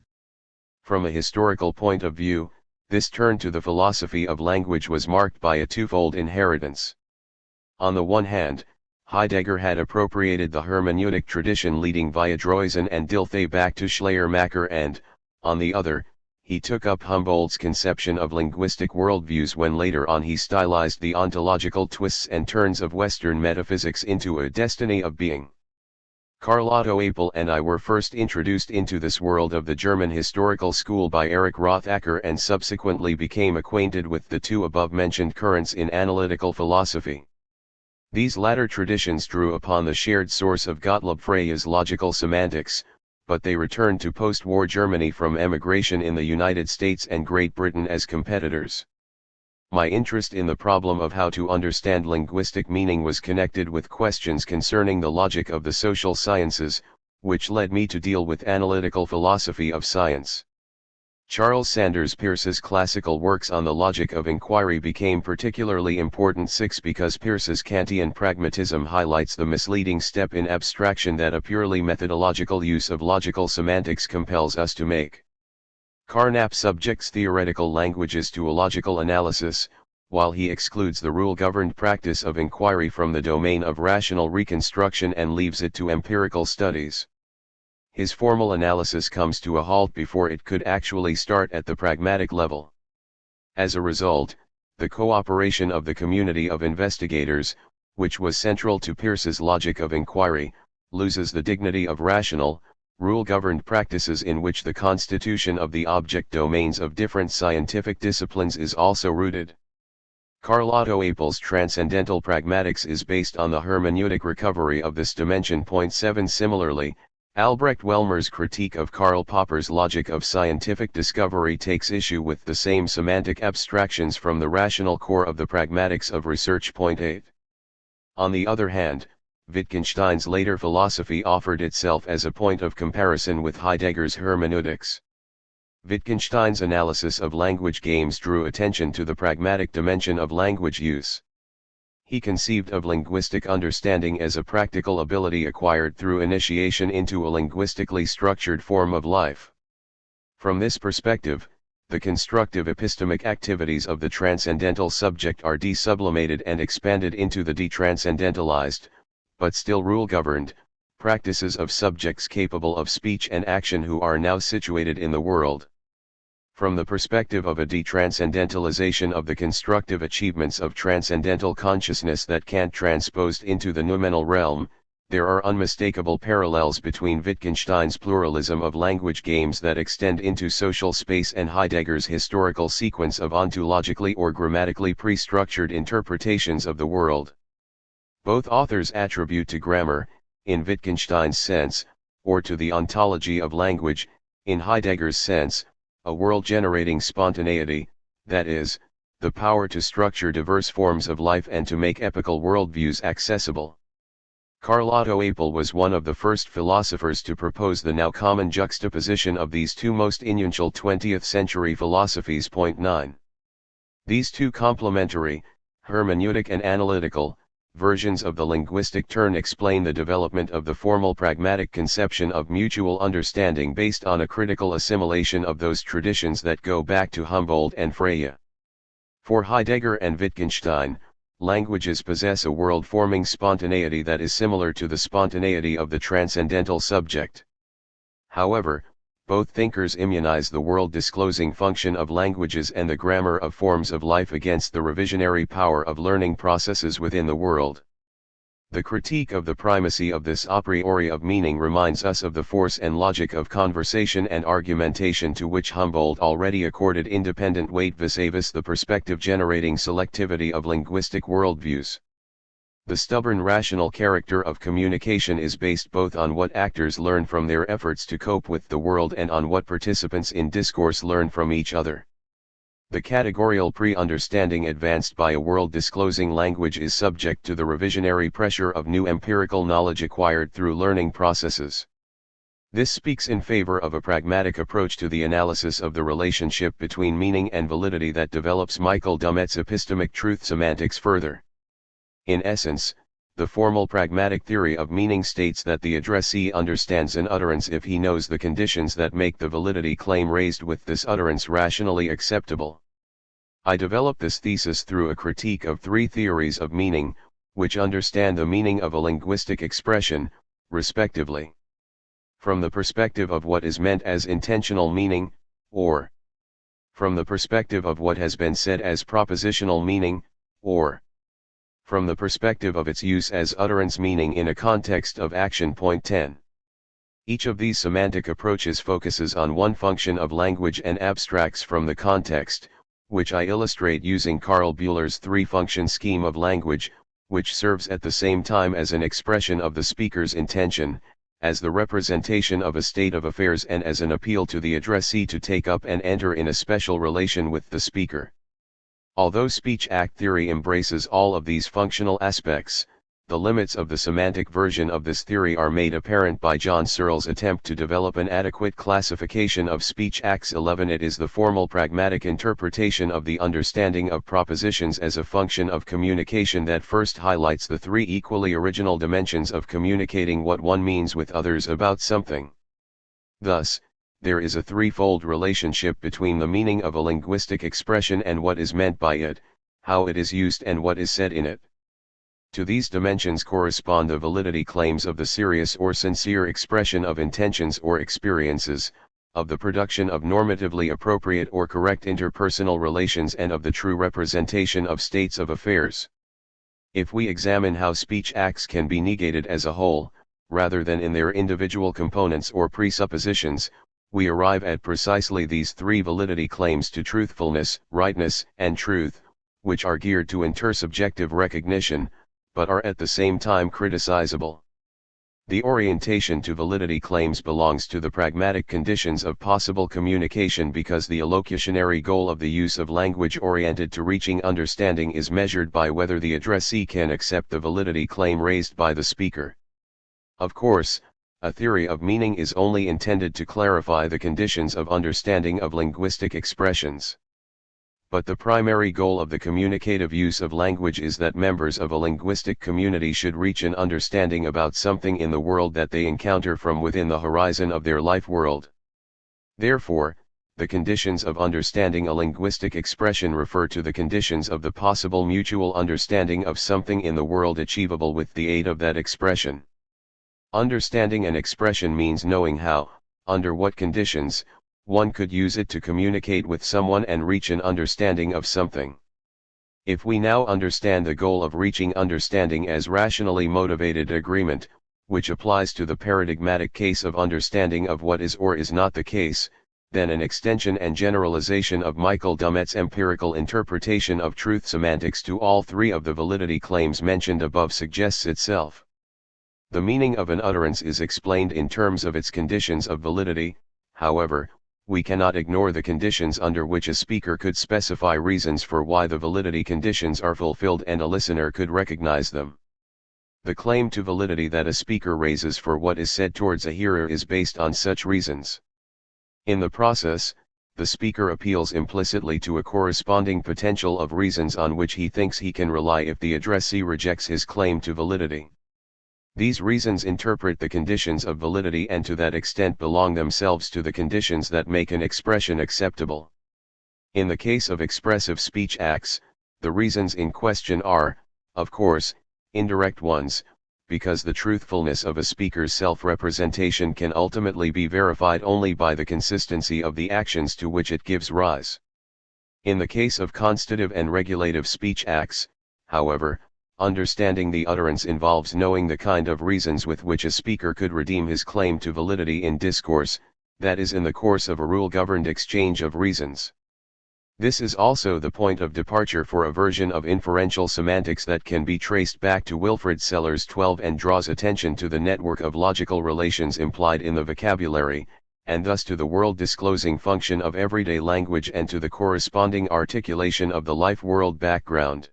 From a historical point of view, this turn to the philosophy of language was marked by a twofold inheritance. On the one hand, Heidegger had appropriated the hermeneutic tradition leading via Droysen and Dilthey back to Schleiermacher and, on the other, he took up Humboldt's conception of linguistic worldviews when later on he stylized the ontological twists and turns of Western metaphysics into a destiny of being. Karl Otto Apel and I were first introduced into this world of the German historical school by Erich Rothacker and subsequently became acquainted with the two above-mentioned currents in analytical philosophy. These latter traditions drew upon the shared source of Gottlob Freye's logical semantics, but they returned to post-war Germany from emigration in the United States and Great Britain as competitors. My interest in the problem of how to understand linguistic meaning was connected with questions concerning the logic of the social sciences, which led me to deal with analytical philosophy of science. Charles Sanders Peirce's classical works on the logic of inquiry became particularly important because Peirce's Kantian pragmatism highlights the misleading step in abstraction that a purely methodological use of logical semantics compels us to make. Carnap subjects theoretical languages to a logical analysis, while he excludes the rule-governed practice of inquiry from the domain of rational reconstruction and leaves it to empirical studies. His formal analysis comes to a halt before it could actually start at the pragmatic level. As a result, the cooperation of the community of investigators, which was central to Peirce's logic of inquiry, loses the dignity of rational, rule-governed practices in which the constitution of the object domains of different scientific disciplines is also rooted. Karl Otto Apel's transcendental pragmatics is based on the hermeneutic recovery of this dimension. 7 Similarly, Albrecht Welmer's critique of Karl Popper's logic of scientific discovery takes issue with the same semantic abstractions from the rational core of the pragmatics of research. 8. On the other hand, Wittgenstein's later philosophy offered itself as a point of comparison with Heidegger's hermeneutics. Wittgenstein's analysis of language games drew attention to the pragmatic dimension of language use. He conceived of linguistic understanding as a practical ability acquired through initiation into a linguistically structured form of life. From this perspective, the constructive epistemic activities of the transcendental subject are desublimated and expanded into the detranscendentalized, but still rule-governed, practices of subjects capable of speech and action who are now situated in the world. From the perspective of a detranscendentalization of the constructive achievements of transcendental consciousness that Kant transposed into the noumenal realm, there are unmistakable parallels between Wittgenstein's pluralism of language games that extend into social space and Heidegger's historical sequence of ontologically or grammatically pre-structured interpretations of the world. Both authors attribute to grammar, in Wittgenstein's sense, or to the ontology of language, in Heidegger's sense, a world-generating spontaneity, that is, the power to structure diverse forms of life and to make epical worldviews accessible. Carl Otto Apel was one of the first philosophers to propose the now common juxtaposition of these two most influential 20th-century philosophies. 9. These two complementary, hermeneutic and analytical, versions of the linguistic turn explain the development of the formal pragmatic conception of mutual understanding based on a critical assimilation of those traditions that go back to Humboldt and Freire. For Heidegger and Wittgenstein, languages possess a world-forming spontaneity that is similar to the spontaneity of the transcendental subject. However, both thinkers immunize the world-disclosing function of languages and the grammar of forms of life against the revisionary power of learning processes within the world. The critique of the primacy of this a priori of meaning reminds us of the force and logic of conversation and argumentation to which Humboldt already accorded independent weight vis-a-vis the perspective-generating selectivity of linguistic worldviews. The stubborn rational character of communication is based both on what actors learn from their efforts to cope with the world and on what participants in discourse learn from each other. The categorical pre-understanding advanced by a world-disclosing language is subject to the revisionary pressure of new empirical knowledge acquired through learning processes. This speaks in favor of a pragmatic approach to the analysis of the relationship between meaning and validity that develops Michael Dummett's epistemic truth semantics further. In essence, the formal pragmatic theory of meaning states that the addressee understands an utterance if he knows the conditions that make the validity claim raised with this utterance rationally acceptable. I develop this thesis through a critique of three theories of meaning, which understand the meaning of a linguistic expression, respectively. From the perspective of what is meant as intentional meaning, or from the perspective of what has been said as propositional meaning, or from the perspective of its use as utterance meaning in a context of action. 10. Each of these semantic approaches focuses on one function of language and abstracts from the context, which I illustrate using Karl Bühler's three-function scheme of language, which serves at the same time as an expression of the speaker's intention, as the representation of a state of affairs and as an appeal to the addressee to take up and enter in a special relation with the speaker. Although speech-act theory embraces all of these functional aspects, the limits of the semantic version of this theory are made apparent by John Searle's attempt to develop an adequate classification of speech acts. 11. It is the formal pragmatic interpretation of the understanding of propositions as a function of communication that first highlights the three equally original dimensions of communicating what one means with others about something. Thus, there is a threefold relationship between the meaning of a linguistic expression and what is meant by it, how it is used and what is said in it. To these dimensions correspond the validity claims of the serious or sincere expression of intentions or experiences, of the production of normatively appropriate or correct interpersonal relations and of the true representation of states of affairs. If we examine how speech acts can be negated as a whole, rather than in their individual components or presuppositions, we arrive at precisely these three validity claims to truthfulness, rightness, and truth, which are geared to intersubjective recognition, but are at the same time criticizable. The orientation to validity claims belongs to the pragmatic conditions of possible communication because the elocutionary goal of the use of language oriented to reaching understanding is measured by whether the addressee can accept the validity claim raised by the speaker. Of course, a theory of meaning is only intended to clarify the conditions of understanding of linguistic expressions. But the primary goal of the communicative use of language is that members of a linguistic community should reach an understanding about something in the world that they encounter from within the horizon of their life world. Therefore, the conditions of understanding a linguistic expression refer to the conditions of the possible mutual understanding of something in the world achievable with the aid of that expression. Understanding an expression means knowing how, under what conditions, one could use it to communicate with someone and reach an understanding of something. If we now understand the goal of reaching understanding as rationally motivated agreement, which applies to the paradigmatic case of understanding of what is or is not the case, then an extension and generalization of Michael Dummett's empirical interpretation of truth semantics to all three of the validity claims mentioned above suggests itself. The meaning of an utterance is explained in terms of its conditions of validity. However, we cannot ignore the conditions under which a speaker could specify reasons for why the validity conditions are fulfilled and a listener could recognize them. The claim to validity that a speaker raises for what is said towards a hearer is based on such reasons. In the process, the speaker appeals implicitly to a corresponding potential of reasons on which he thinks he can rely if the addressee rejects his claim to validity. These reasons interpret the conditions of validity and to that extent belong themselves to the conditions that make an expression acceptable. In the case of expressive speech acts, the reasons in question are, of course, indirect ones, because the truthfulness of a speaker's self-representation can ultimately be verified only by the consistency of the actions to which it gives rise. In the case of constative and regulative speech acts, however, understanding the utterance involves knowing the kind of reasons with which a speaker could redeem his claim to validity in discourse, that is in the course of a rule-governed exchange of reasons. This is also the point of departure for a version of inferential semantics that can be traced back to Wilfrid Sellars 12 and draws attention to the network of logical relations implied in the vocabulary, and thus to the world-disclosing function of everyday language and to the corresponding articulation of the life-world background.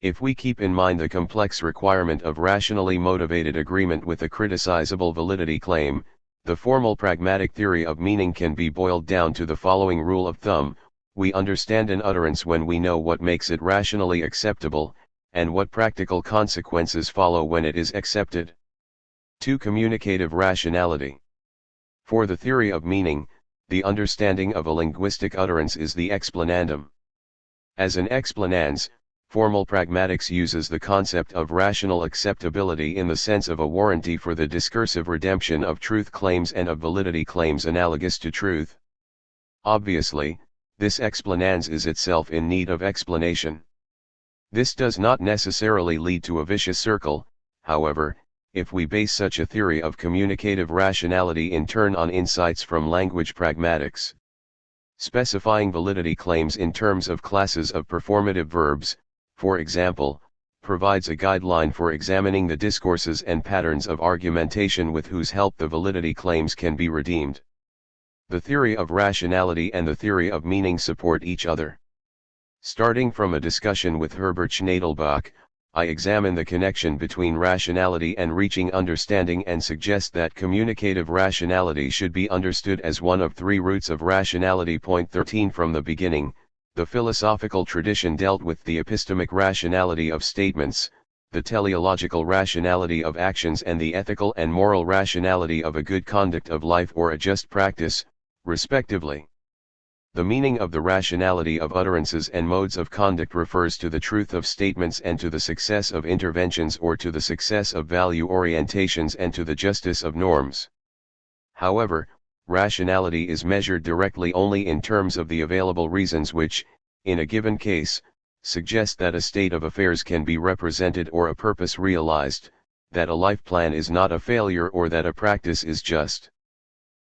If we keep in mind the complex requirement of rationally motivated agreement with a criticizable validity claim, the formal pragmatic theory of meaning can be boiled down to the following rule of thumb: we understand an utterance when we know what makes it rationally acceptable, and what practical consequences follow when it is accepted. 2. Communicative rationality. For the theory of meaning, the understanding of a linguistic utterance is the explanandum. As an explanans, formal pragmatics uses the concept of rational acceptability in the sense of a warranty for the discursive redemption of truth claims and of validity claims analogous to truth. Obviously, this explanans is itself in need of explanation. This does not necessarily lead to a vicious circle, however, if we base such a theory of communicative rationality in turn on insights from language pragmatics. Specifying validity claims in terms of classes of performative verbs, for example, provides a guideline for examining the discourses and patterns of argumentation with whose help the validity claims can be redeemed. The theory of rationality and the theory of meaning support each other. Starting from a discussion with Herbert Schnadelbach, I examine the connection between rationality and reaching understanding and suggest that communicative rationality should be understood as one of three roots of rationality. 13 From the beginning, the philosophical tradition dealt with the epistemic rationality of statements, the teleological rationality of actions and the ethical and moral rationality of a good conduct of life or a just practice, respectively. The meaning of the rationality of utterances and modes of conduct refers to the truth of statements and to the success of interventions or to the success of value orientations and to the justice of norms. However, rationality is measured directly only in terms of the available reasons which, in a given case, suggest that a state of affairs can be represented or a purpose realized, that a life plan is not a failure or that a practice is just.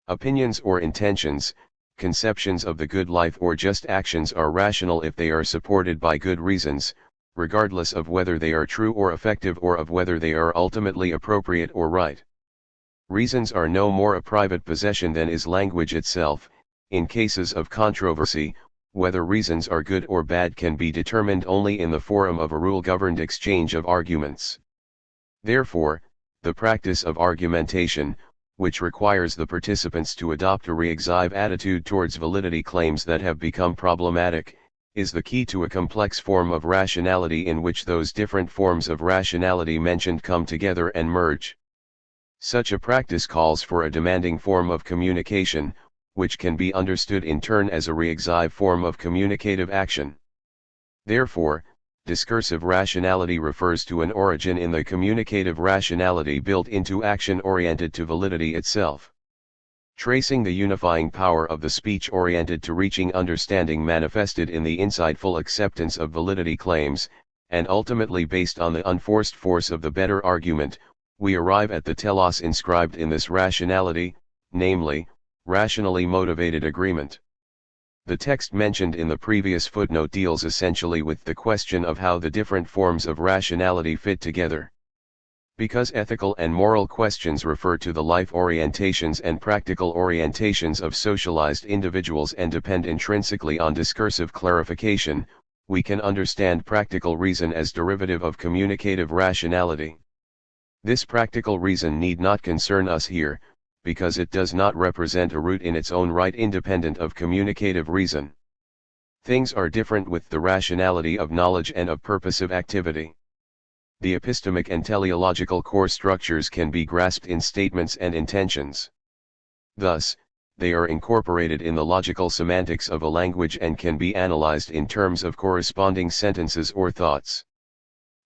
Opinions or intentions, conceptions of the good life or just actions are rational if they are supported by good reasons, regardless of whether they are true or effective or of whether they are ultimately appropriate or right. Reasons are no more a private possession than is language itself. In cases of controversy, whether reasons are good or bad can be determined only in the forum of a rule-governed exchange of arguments. Therefore, the practice of argumentation, which requires the participants to adopt a reactive attitude towards validity claims that have become problematic, is the key to a complex form of rationality in which those different forms of rationality mentioned come together and merge. Such a practice calls for a demanding form of communication, which can be understood in turn as a reactive form of communicative action. Therefore, discursive rationality refers to an origin in the communicative rationality built into action oriented to validity itself. Tracing the unifying power of the speech oriented to reaching understanding manifested in the insightful acceptance of validity claims, and ultimately based on the unforced force of the better argument, we arrive at the telos inscribed in this rationality, namely, rationally motivated agreement. The text mentioned in the previous footnote deals essentially with the question of how the different forms of rationality fit together. Because ethical and moral questions refer to the life orientations and practical orientations of socialized individuals and depend intrinsically on discursive clarification, we can understand practical reason as derivative of communicative rationality. This practical reason need not concern us here, because it does not represent a root in its own right independent of communicative reason. Things are different with the rationality of knowledge and of purposive activity. The epistemic and teleological core structures can be grasped in statements and intentions. Thus, they are incorporated in the logical semantics of a language and can be analyzed in terms of corresponding sentences or thoughts.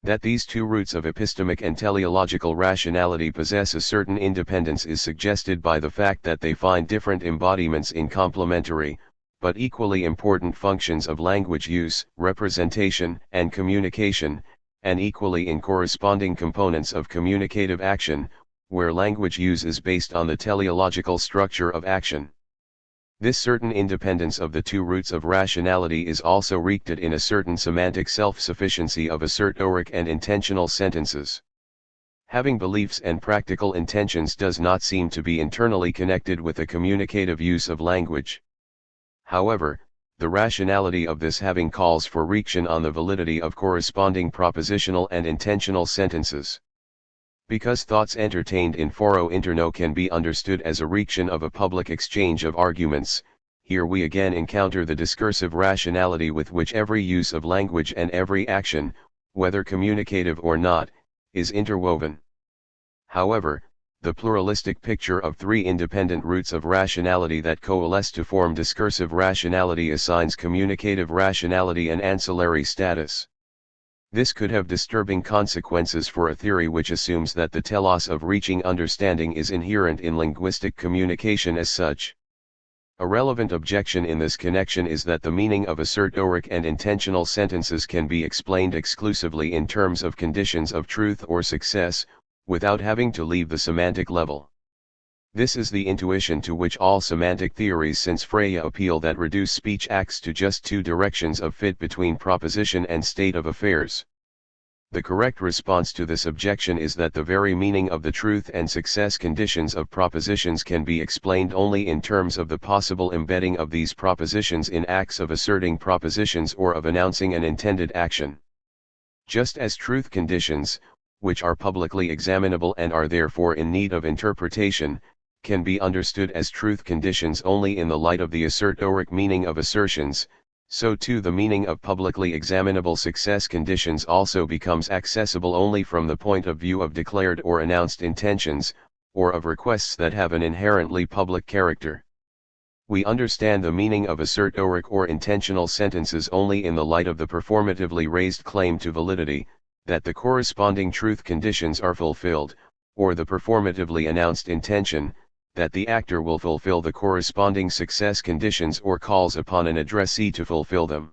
That these two roots of epistemic and teleological rationality possess a certain independence is suggested by the fact that they find different embodiments in complementary, but equally important functions of language use, representation, and communication, and equally in corresponding components of communicative action, where language use is based on the teleological structure of action. This certain independence of the two roots of rationality is also rooted in a certain semantic self-sufficiency of assertoric and intentional sentences. Having beliefs and practical intentions does not seem to be internally connected with the communicative use of language. However, the rationality of this having calls for reaction on the validity of corresponding propositional and intentional sentences. Because thoughts entertained in foro interno can be understood as a reaction of a public exchange of arguments, here we again encounter the discursive rationality with which every use of language and every action, whether communicative or not, is interwoven. However, the pluralistic picture of three independent roots of rationality that coalesce to form discursive rationality assigns communicative rationality an ancillary status. This could have disturbing consequences for a theory which assumes that the telos of reaching understanding is inherent in linguistic communication as such. A relevant objection in this connection is that the meaning of assertoric and intentional sentences can be explained exclusively in terms of conditions of truth or success, without having to leave the semantic level. This is the intuition to which all semantic theories since Freya appeal that reduce speech acts to just two directions of fit between proposition and state of affairs. The correct response to this objection is that the very meaning of the truth and success conditions of propositions can be explained only in terms of the possible embedding of these propositions in acts of asserting propositions or of announcing an intended action. Just as truth conditions, which are publicly examinable and are therefore in need of interpretation, can be understood as truth conditions only in the light of the assertoric meaning of assertions, so too the meaning of publicly examinable success conditions also becomes accessible only from the point of view of declared or announced intentions, or of requests that have an inherently public character. We understand the meaning of assertoric or intentional sentences only in the light of the performatively raised claim to validity, that the corresponding truth conditions are fulfilled, or the performatively announced intention, that the actor will fulfill the corresponding success conditions or calls upon an addressee to fulfill them.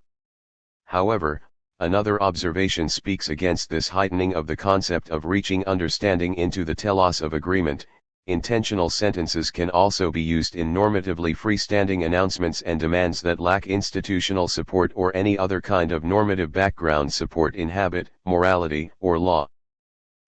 However, another observation speaks against this heightening of the concept of reaching understanding into the telos of agreement. Intentional sentences can also be used in normatively freestanding announcements and demands that lack institutional support or any other kind of normative background support in habit, morality, or law.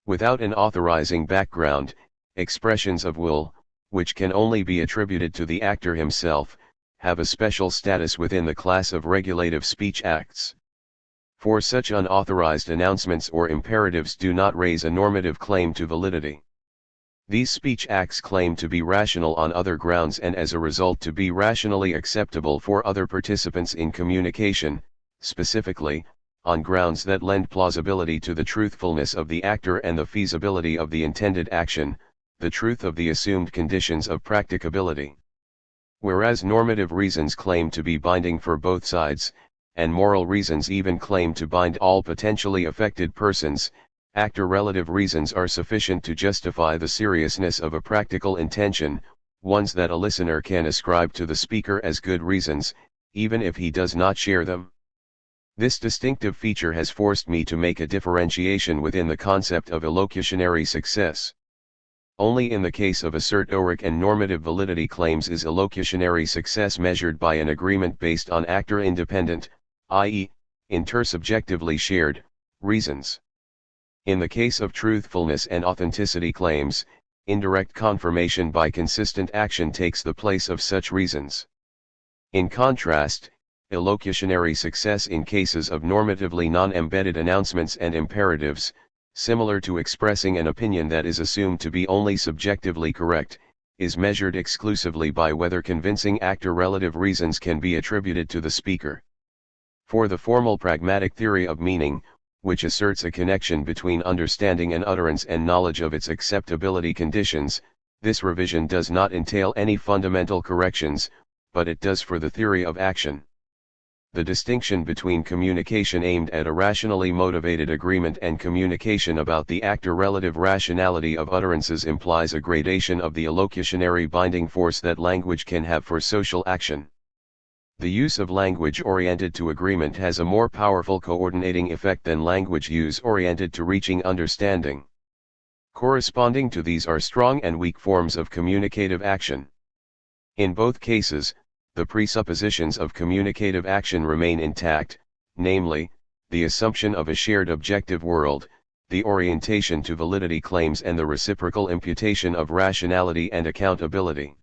Without an authorizing background, expressions of will, which can only be attributed to the actor himself, have a special status within the class of regulative speech acts. For such unauthorized announcements or imperatives do not raise a normative claim to validity. These speech acts claim to be rational on other grounds and as a result to be rationally acceptable for other participants in communication, specifically, on grounds that lend plausibility to the truthfulness of the actor and the feasibility of the intended action, the truth of the assumed conditions of practicability. Whereas normative reasons claim to be binding for both sides, and moral reasons even claim to bind all potentially affected persons, actor-relative reasons are sufficient to justify the seriousness of a practical intention, ones that a listener can ascribe to the speaker as good reasons, even if he does not share them. This distinctive feature has forced me to make a differentiation within the concept of illocutionary success. Only in the case of assertoric and normative validity claims is illocutionary success measured by an agreement based on actor-independent, i.e., intersubjectively shared, reasons. In the case of truthfulness and authenticity claims, indirect confirmation by consistent action takes the place of such reasons. In contrast, illocutionary success in cases of normatively non-embedded announcements and imperatives, similar to expressing an opinion that is assumed to be only subjectively correct, is measured exclusively by whether convincing actor-relative reasons can be attributed to the speaker. For the formal pragmatic theory of meaning, which asserts a connection between understanding an utterance and knowledge of its acceptability conditions, this revision does not entail any fundamental corrections, but it does for the theory of action. The distinction between communication aimed at a rationally motivated agreement and communication about the actor-relative rationality of utterances implies a gradation of the illocutionary binding force that language can have for social action. The use of language oriented to agreement has a more powerful coordinating effect than language use oriented to reaching understanding. Corresponding to these are strong and weak forms of communicative action. In both cases, the presuppositions of communicative action remain intact, namely, the assumption of a shared objective world, the orientation to validity claims and the reciprocal imputation of rationality and accountability.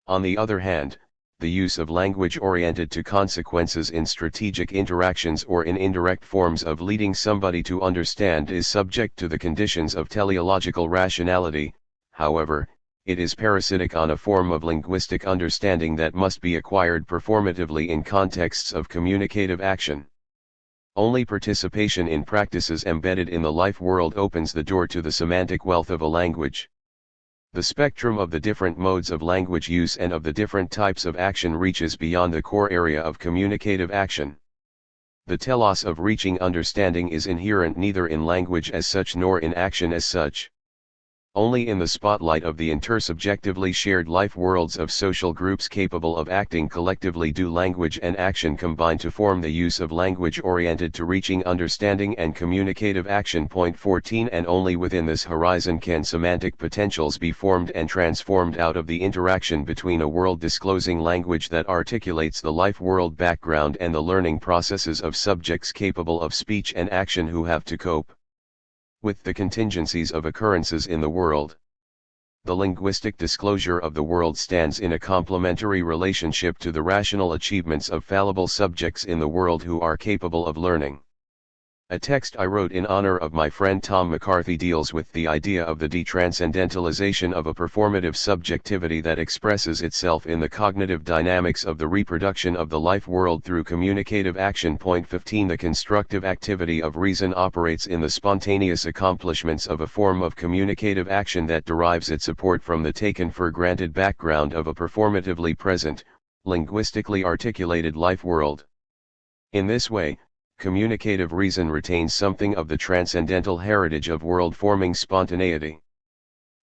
On the other hand, the use of language oriented to consequences in strategic interactions or in indirect forms of leading somebody to understand is subject to the conditions of teleological rationality. However, it is parasitic on a form of linguistic understanding that must be acquired performatively in contexts of communicative action. Only participation in practices embedded in the life world opens the door to the semantic wealth of a language. The spectrum of the different modes of language use and of the different types of action reaches beyond the core area of communicative action. The telos of reaching understanding is inherent neither in language as such nor in action as such. Only in the spotlight of the intersubjectively shared life worlds of social groups capable of acting collectively do language and action combine to form the use of language oriented to reaching understanding and communicative action. Point 14. And only within this horizon can semantic potentials be formed and transformed out of the interaction between a world disclosing language that articulates the life world background and the learning processes of subjects capable of speech and action who have to cope with the contingencies of occurrences in the world. The linguistic disclosure of the world stands in a complementary relationship to the rational achievements of fallible subjects in the world who are capable of learning. A text I wrote in honor of my friend Tom McCarthy deals with the idea of the detranscendentalization of a performative subjectivity that expresses itself in the cognitive dynamics of the reproduction of the life world through communicative action. Point 15. The constructive activity of reason operates in the spontaneous accomplishments of a form of communicative action that derives its support from the taken for granted background of a performatively present, linguistically articulated life world. In this way, communicative reason retains something of the transcendental heritage of world-forming spontaneity.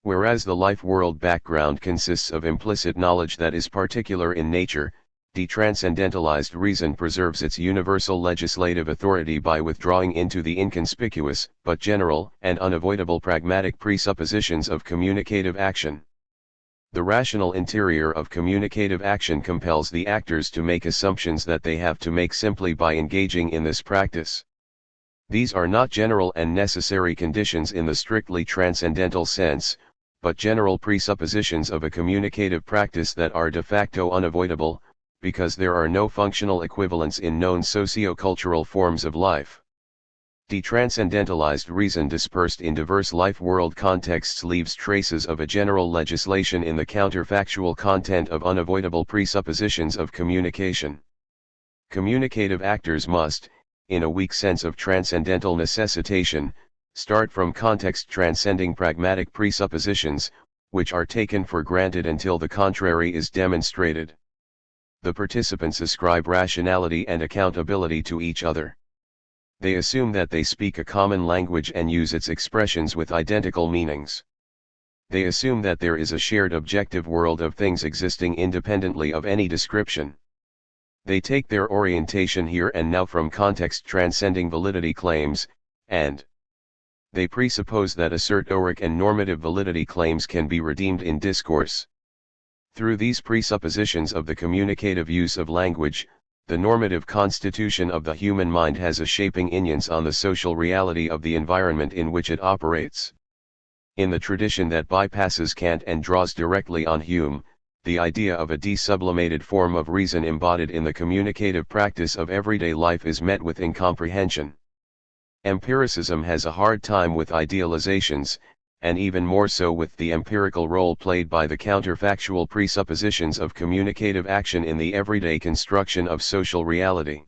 Whereas the life-world background consists of implicit knowledge that is particular in nature, detranscendentalized reason preserves its universal legislative authority by withdrawing into the inconspicuous, but general and unavoidable pragmatic presuppositions of communicative action. The rational interior of communicative action compels the actors to make assumptions that they have to make simply by engaging in this practice. These are not general and necessary conditions in the strictly transcendental sense, but general presuppositions of a communicative practice that are de facto unavoidable, because there are no functional equivalents in known socio-cultural forms of life. Detranscendentalized reason dispersed in diverse life-world contexts leaves traces of a general legislation in the counterfactual content of unavoidable presuppositions of communication. Communicative actors must, in a weak sense of transcendental necessitation, start from context transcending pragmatic presuppositions, which are taken for granted until the contrary is demonstrated. The participants ascribe rationality and accountability to each other. They assume that they speak a common language and use its expressions with identical meanings. They assume that there is a shared objective world of things existing independently of any description. They take their orientation here and now from context transcending validity claims, and they presuppose that assertoric and normative validity claims can be redeemed in discourse. Through these presuppositions of the communicative use of language, the normative constitution of the human mind has a shaping influence on the social reality of the environment in which it operates. In the tradition that bypasses Kant and draws directly on Hume, the idea of a desublimated form of reason embodied in the communicative practice of everyday life is met with incomprehension. Empiricism has a hard time with idealizations, and even more so with the empirical role played by the counterfactual presuppositions of communicative action in the everyday construction of social reality.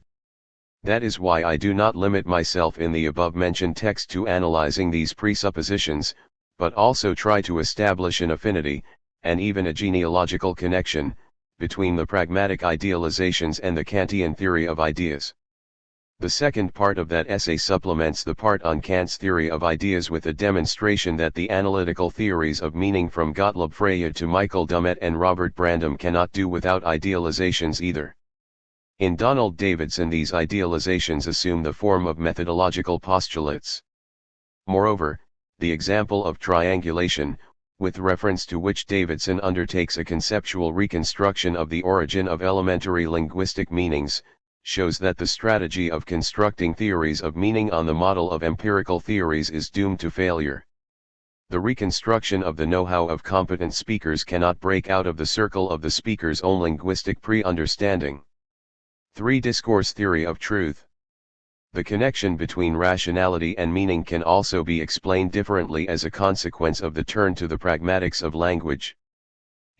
That is why I do not limit myself in the above-mentioned text to analyzing these presuppositions, but also try to establish an affinity, and even a genealogical connection, between the pragmatic idealizations and the Kantian theory of ideas. The second part of that essay supplements the part on Kant's theory of ideas with a demonstration that the analytical theories of meaning from Gottlob Frege to Michael Dummett and Robert Brandom cannot do without idealizations either. In Donald Davidson, these idealizations assume the form of methodological postulates. Moreover, the example of triangulation, with reference to which Davidson undertakes a conceptual reconstruction of the origin of elementary linguistic meanings, shows that the strategy of constructing theories of meaning on the model of empirical theories is doomed to failure. The reconstruction of the know-how of competent speakers cannot break out of the circle of the speaker's own linguistic pre-understanding. 3. Discourse theory of truth. The connection between rationality and meaning can also be explained differently as a consequence of the turn to the pragmatics of language.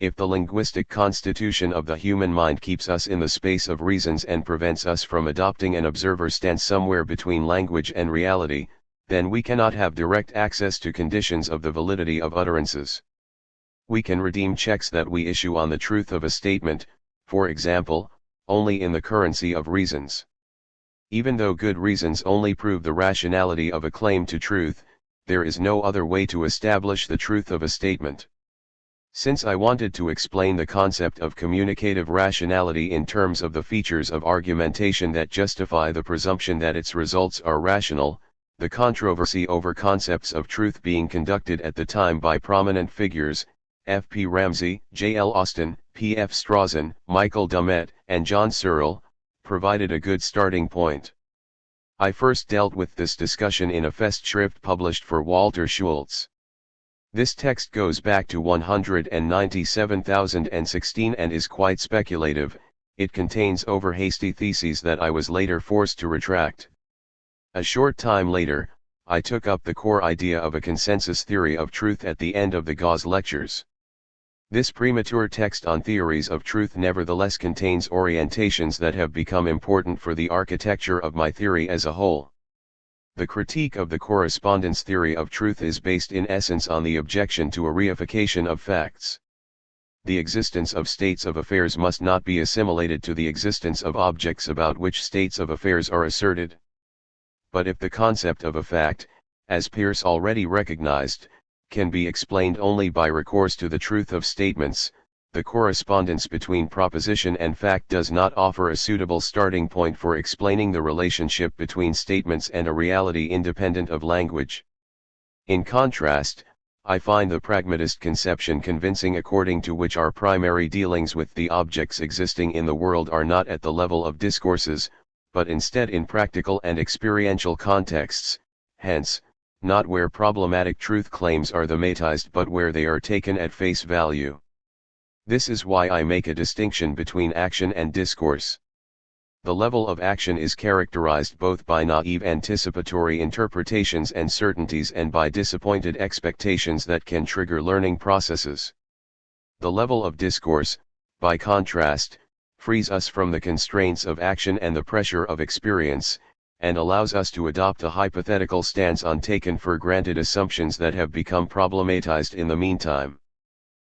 If the linguistic constitution of the human mind keeps us in the space of reasons and prevents us from adopting an observer stance somewhere between language and reality, then we cannot have direct access to conditions of the validity of utterances. We can redeem checks that we issue on the truth of a statement, for example, only in the currency of reasons. Even though good reasons only prove the rationality of a claim to truth, there is no other way to establish the truth of a statement. Since I wanted to explain the concept of communicative rationality in terms of the features of argumentation that justify the presumption that its results are rational, the controversy over concepts of truth being conducted at the time by prominent figures, F. P. Ramsey, J. L. Austin, P. F. Strawson, Michael Dummett, and John Searle, provided a good starting point. I first dealt with this discussion in a Festschrift published for Walter Schultz. This text goes back to 197,016 and is quite speculative. It contains over-hasty theses that I was later forced to retract. A short time later, I took up the core idea of a consensus theory of truth at the end of the Gauss lectures. This premature text on theories of truth nevertheless contains orientations that have become important for the architecture of my theory as a whole. The critique of the correspondence theory of truth is based in essence on the objection to a reification of facts. The existence of states of affairs must not be assimilated to the existence of objects about which states of affairs are asserted. But if the concept of a fact, as Peirce already recognized, can be explained only by recourse to the truth of statements, the correspondence between proposition and fact does not offer a suitable starting point for explaining the relationship between statements and a reality independent of language. In contrast, I find the pragmatist conception convincing, according to which our primary dealings with the objects existing in the world are not at the level of discourses, but instead in practical and experiential contexts, hence, not where problematic truth claims are thematized but where they are taken at face value. This is why I make a distinction between action and discourse. The level of action is characterized both by naive anticipatory interpretations and certainties and by disappointed expectations that can trigger learning processes. The level of discourse, by contrast, frees us from the constraints of action and the pressure of experience, and allows us to adopt a hypothetical stance on taken for granted assumptions that have become problematized in the meantime.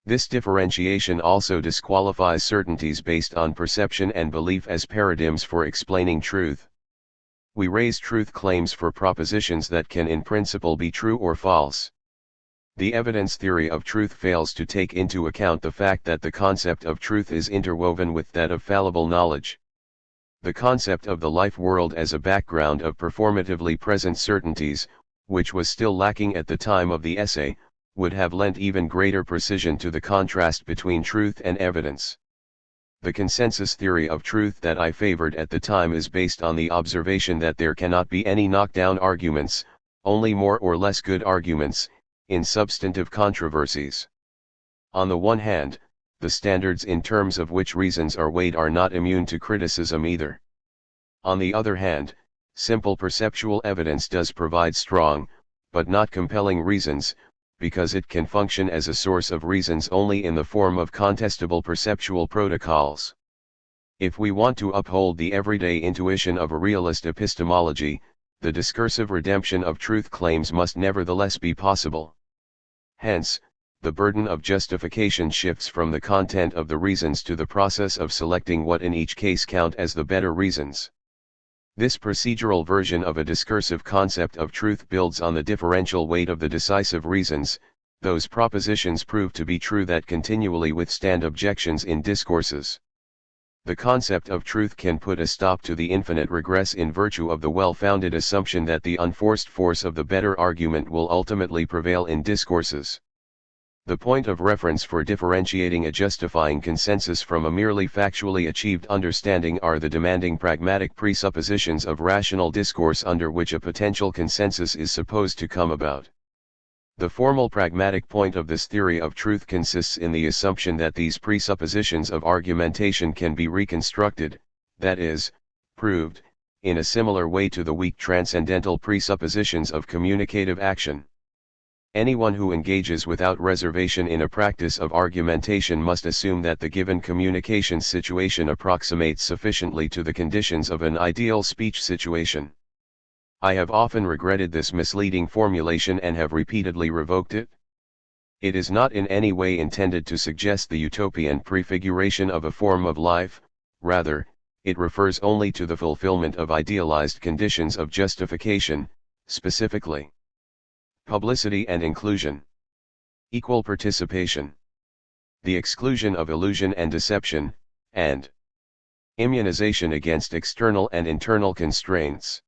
This differentiation also disqualifies certainties based on perception and belief as paradigms for explaining truth. We raise truth claims for propositions that can in principle be true or false. The evidence theory of truth fails to take into account the fact that the concept of truth is interwoven with that of fallible knowledge. The concept of the life world as a background of performatively present certainties, which was still lacking at the time of the essay, would have lent even greater precision to the contrast between truth and evidence. The consensus theory of truth that I favored at the time is based on the observation that there cannot be any knockdown arguments, only more or less good arguments, in substantive controversies. On the one hand, the standards in terms of which reasons are weighed are not immune to criticism either. On the other hand, simple perceptual evidence does provide strong, but not compelling reasons, because it can function as a source of reasons only in the form of contestable perceptual protocols. If we want to uphold the everyday intuition of a realist epistemology, the discursive redemption of truth claims must nevertheless be possible. Hence, the burden of justification shifts from the content of the reasons to the process of selecting what in each case count as the better reasons. This procedural version of a discursive concept of truth builds on the differential weight of the decisive reasons, those propositions prove to be true that continually withstand objections in discourses. The concept of truth can put a stop to the infinite regress in virtue of the well-founded assumption that the unforced force of the better argument will ultimately prevail in discourses. The point of reference for differentiating a justifying consensus from a merely factually achieved understanding are the demanding pragmatic presuppositions of rational discourse under which a potential consensus is supposed to come about. The formal pragmatic point of this theory of truth consists in the assumption that these presuppositions of argumentation can be reconstructed, that is, proved, in a similar way to the weak transcendental presuppositions of communicative action. Anyone who engages without reservation in a practice of argumentation must assume that the given communication situation approximates sufficiently to the conditions of an ideal speech situation. I have often regretted this misleading formulation and have repeatedly revoked it. It is not in any way intended to suggest the utopian prefiguration of a form of life, rather, it refers only to the fulfillment of idealized conditions of justification, specifically publicity and inclusion, equal participation, the exclusion of illusion and deception, and immunization against external and internal constraints.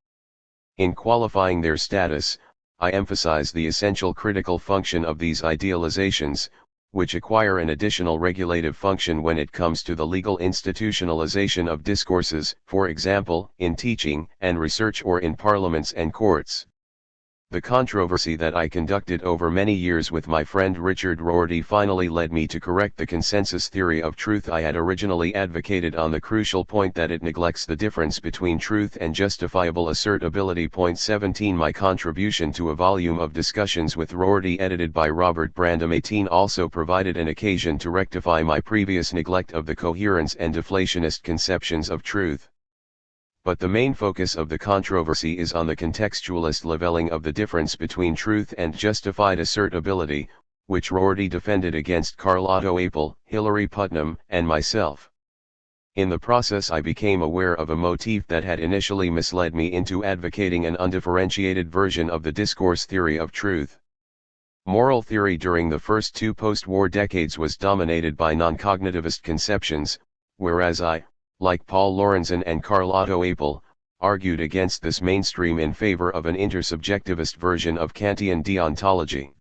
In qualifying their status, I emphasize the essential critical function of these idealizations, which acquire an additional regulative function when it comes to the legal institutionalization of discourses, for example, in teaching and research or in parliaments and courts. The controversy that I conducted over many years with my friend Richard Rorty finally led me to correct the consensus theory of truth I had originally advocated on the crucial point that it neglects the difference between truth and justifiable assertability. Point 17 My contribution to a volume of discussions with Rorty edited by Robert Brandom 18 also provided an occasion to rectify my previous neglect of the coherence and deflationist conceptions of truth. But the main focus of the controversy is on the contextualist leveling of the difference between truth and justified assertability, which Rorty defended against Carlotto Apel, Hilary Putnam, and myself. In the process I became aware of a motif that had initially misled me into advocating an undifferentiated version of the discourse theory of truth. Moral theory during the first two post-war decades was dominated by non-cognitivist conceptions, whereas I, like Paul Lorenzen and Carlotto Apel, argued against this mainstream in favor of an intersubjectivist version of Kantian deontology.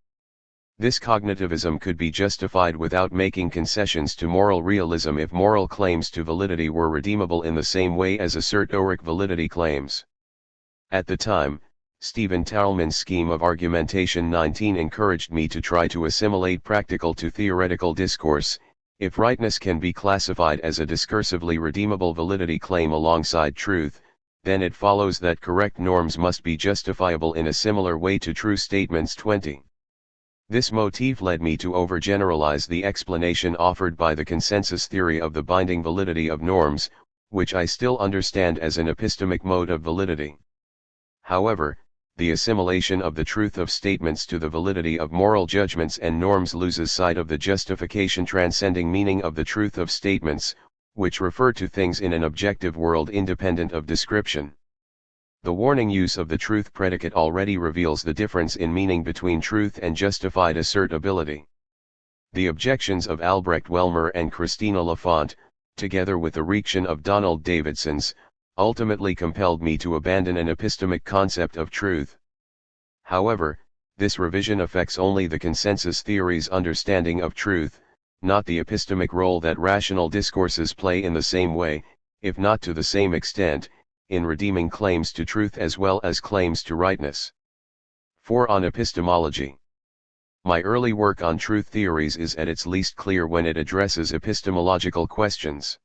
This cognitivism could be justified without making concessions to moral realism if moral claims to validity were redeemable in the same way as assertoric validity claims. At the time, Stephen Tallman's scheme of argumentation 19 encouraged me to try to assimilate practical to theoretical discourse. If rightness can be classified as a discursively redeemable validity claim alongside truth, then it follows that correct norms must be justifiable in a similar way to true statements 20. This motif led me to overgeneralize the explanation offered by the consensus theory of the binding validity of norms, which I still understand as an epistemic mode of validity. However, the assimilation of the truth of statements to the validity of moral judgments and norms loses sight of the justification transcending meaning of the truth of statements, which refer to things in an objective world independent of description. The warning use of the truth predicate already reveals the difference in meaning between truth and justified assertability. The objections of Albrecht Welmer and Christina Lafont, together with the reaction of Donald Davidson's, ultimately compelled me to abandon an epistemic concept of truth. However, this revision affects only the consensus theory's understanding of truth, not the epistemic role that rational discourses play in the same way, if not to the same extent, in redeeming claims to truth as well as claims to rightness. 4. On epistemology. My early work on truth theories is at its least clear when it addresses epistemological questions.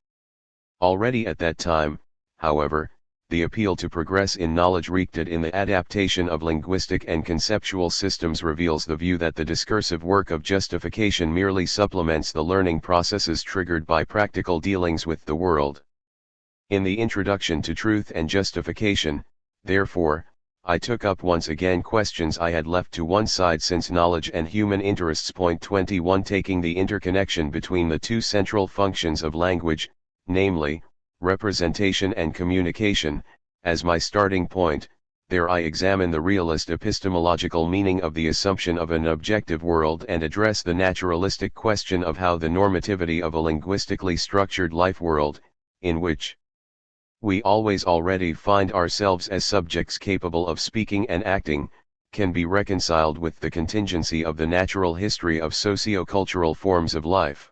Already at that time, however, the appeal to progress in knowledge rooted in the adaptation of linguistic and conceptual systems reveals the view that the discursive work of justification merely supplements the learning processes triggered by practical dealings with the world. In the introduction to Truth and Justification, therefore, I took up once again questions I had left to one side since knowledge and human interests. 21 Taking the interconnection between the two central functions of language, namely, representation and communication, as my starting point, there I examine the realist epistemological meaning of the assumption of an objective world and address the naturalistic question of how the normativity of a linguistically structured life world, in which we always already find ourselves as subjects capable of speaking and acting, can be reconciled with the contingency of the natural history of socio-cultural forms of life.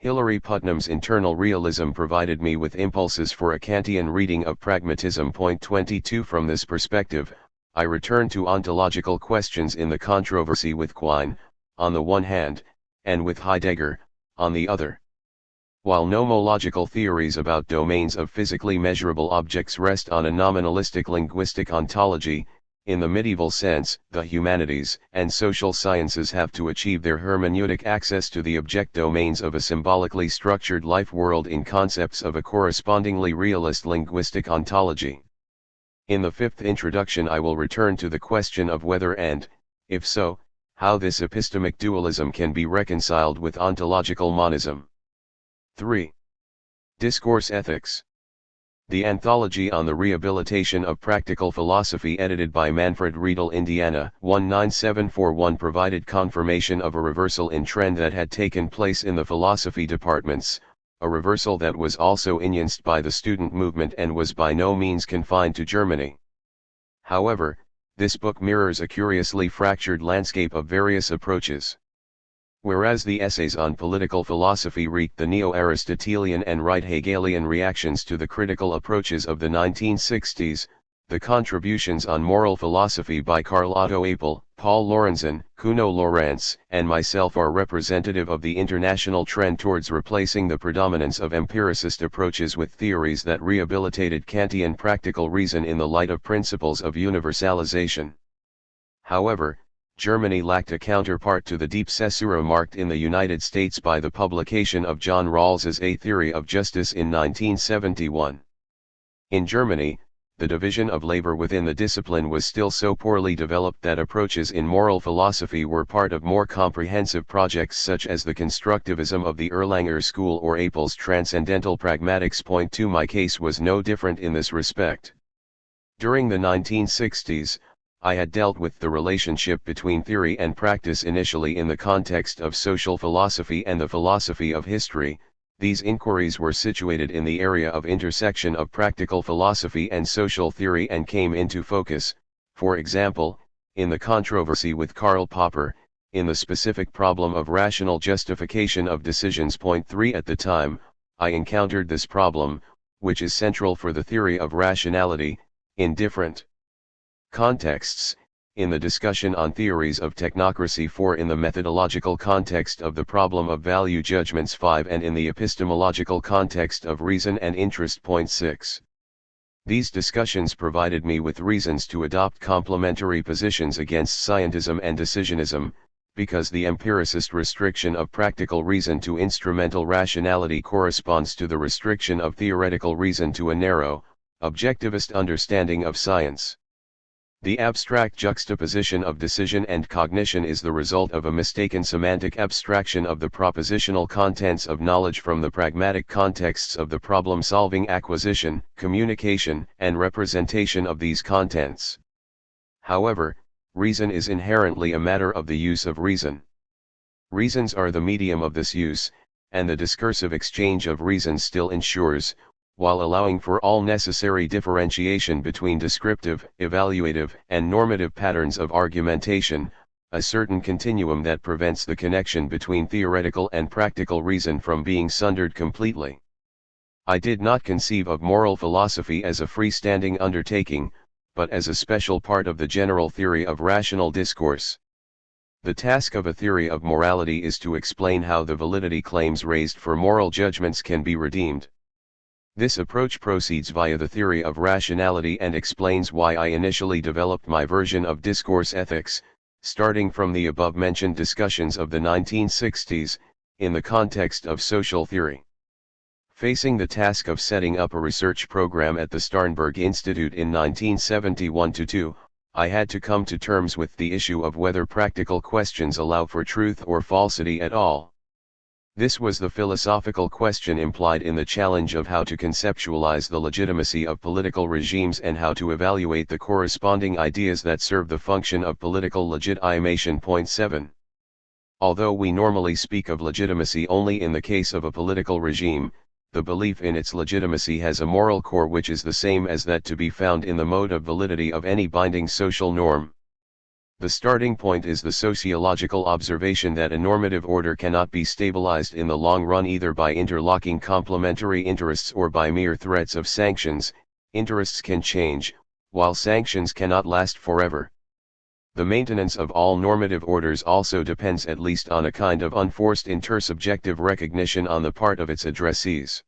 Hilary Putnam's internal realism provided me with impulses for a Kantian reading of pragmatism. 22 From this perspective, I return to ontological questions in the controversy with Quine, on the one hand, and with Heidegger, on the other. While nomological theories about domains of physically measurable objects rest on a nominalistic linguistic ontology, in the medieval sense, the humanities and social sciences have to achieve their hermeneutic access to the object domains of a symbolically structured life world in concepts of a correspondingly realist linguistic ontology. In the fifth introduction I will return to the question of whether and, if so, how this epistemic dualism can be reconciled with ontological monism. 3. Discourse Ethics. The Anthology on the Rehabilitation of Practical Philosophy, edited by Manfred Riedel, Indiana, 19741, provided confirmation of a reversal in trend that had taken place in the philosophy departments, a reversal that was also enunced by the student movement and was by no means confined to Germany. However, this book mirrors a curiously fractured landscape of various approaches. Whereas the essays on political philosophy wreaked the neo-Aristotelian and right Hegelian reactions to the critical approaches of the 1960s, the contributions on moral philosophy by Karl Otto Apel, Paul Lorenzen, Kuno Lorenz, and myself are representative of the international trend towards replacing the predominance of empiricist approaches with theories that rehabilitated Kantian practical reason in the light of principles of universalization. However, Germany lacked a counterpart to the deep caesura marked in the United States by the publication of John Rawls's A Theory of Justice in 1971. In Germany, the division of labor within the discipline was still so poorly developed that approaches in moral philosophy were part of more comprehensive projects such as the constructivism of the Erlanger School or Apel's transcendental pragmatics. 2 My case was no different in this respect. During the 1960s, I had dealt with the relationship between theory and practice initially in the context of social philosophy and the philosophy of history. These inquiries were situated in the area of intersection of practical philosophy and social theory and came into focus, for example, in the controversy with Karl Popper, in the specific problem of rational justification of decisions. 3 At the time, I encountered this problem, which is central for the theory of rationality, in different Contexts, in the discussion on theories of technocracy 4, in the methodological context of the problem of value judgments 5, and in the epistemological context of reason and interest. Point 6. These discussions provided me with reasons to adopt complementary positions against scientism and decisionism, because the empiricist restriction of practical reason to instrumental rationality corresponds to the restriction of theoretical reason to a narrow, objectivist understanding of science. The abstract juxtaposition of decision and cognition is the result of a mistaken semantic abstraction of the propositional contents of knowledge from the pragmatic contexts of the problem-solving acquisition, communication, and representation of these contents. However, reason is inherently a matter of the use of reason. Reasons are the medium of this use, and the discursive exchange of reasons still ensures, while allowing for all necessary differentiation between descriptive, evaluative, and normative patterns of argumentation, a certain continuum that prevents the connection between theoretical and practical reason from being sundered completely. I did not conceive of moral philosophy as a freestanding undertaking, but as a special part of the general theory of rational discourse. The task of a theory of morality is to explain how the validity claims raised for moral judgments can be redeemed. This approach proceeds via the theory of rationality and explains why I initially developed my version of discourse ethics, starting from the above-mentioned discussions of the 1960s, in the context of social theory. Facing the task of setting up a research program at the Sternberg Institute in 1971-2, I had to come to terms with the issue of whether practical questions allow for truth or falsity at all. This was the philosophical question implied in the challenge of how to conceptualize the legitimacy of political regimes and how to evaluate the corresponding ideas that serve the function of political legitimation. Point 7. Although we normally speak of legitimacy only in the case of a political regime, the belief in its legitimacy has a moral core which is the same as that to be found in the mode of validity of any binding social norm. The starting point is the sociological observation that a normative order cannot be stabilized in the long run either by interlocking complementary interests or by mere threats of sanctions. Interests can change, while sanctions cannot last forever. The maintenance of all normative orders also depends at least on a kind of unforced intersubjective recognition on the part of its addressees.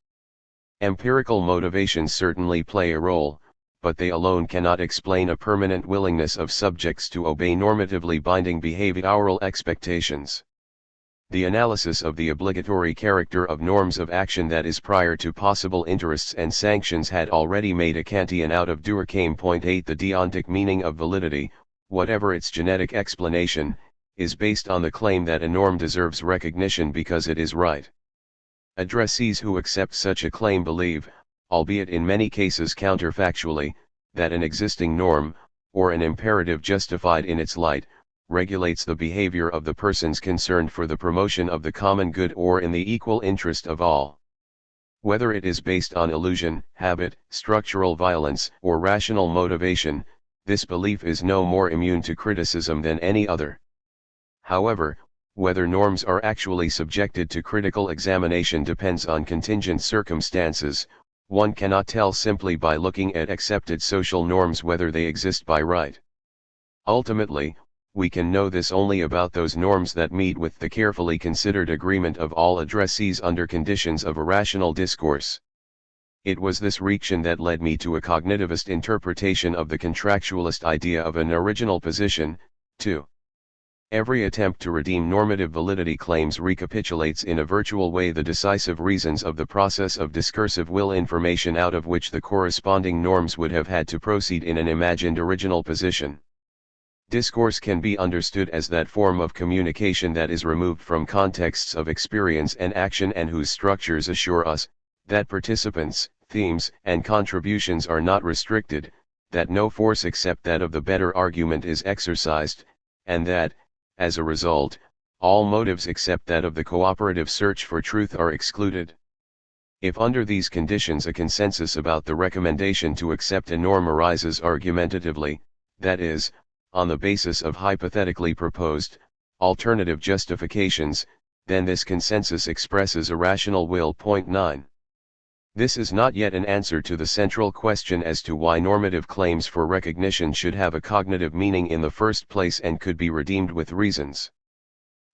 Empirical motivations certainly play a role, but they alone cannot explain a permanent willingness of subjects to obey normatively binding behavioral expectations. The analysis of the obligatory character of norms of action that is prior to possible interests and sanctions had already made a Kantian out of Durkheim. Point 8. The deontic meaning of validity, whatever its genetic explanation, is based on the claim that a norm deserves recognition because it is right. Addressees who accept such a claim believe, albeit in many cases counterfactually, that an existing norm, or an imperative justified in its light, regulates the behavior of the persons concerned for the promotion of the common good or in the equal interest of all. Whether it is based on illusion, habit, structural violence, or rational motivation, this belief is no more immune to criticism than any other. However, whether norms are actually subjected to critical examination depends on contingent circumstances. One cannot tell simply by looking at accepted social norms whether they exist by right. Ultimately, we can know this only about those norms that meet with the carefully considered agreement of all addressees under conditions of a rational discourse. It was this reaction that led me to a cognitivist interpretation of the contractualist idea of an original position. 2. Every attempt to redeem normative validity claims recapitulates in a virtual way the decisive reasons of the process of discursive will information out of which the corresponding norms would have had to proceed in an imagined original position. Discourse can be understood as that form of communication that is removed from contexts of experience and action and whose structures assure us that participants, themes, and contributions are not restricted, that no force except that of the better argument is exercised, and that, as a result, all motives except that of the cooperative search for truth are excluded. If under these conditions a consensus about the recommendation to accept a norm arises argumentatively, that is, on the basis of hypothetically proposed, alternative justifications, then this consensus expresses a rational will. Point 9. This is not yet an answer to the central question as to why normative claims for recognition should have a cognitive meaning in the first place and could be redeemed with reasons.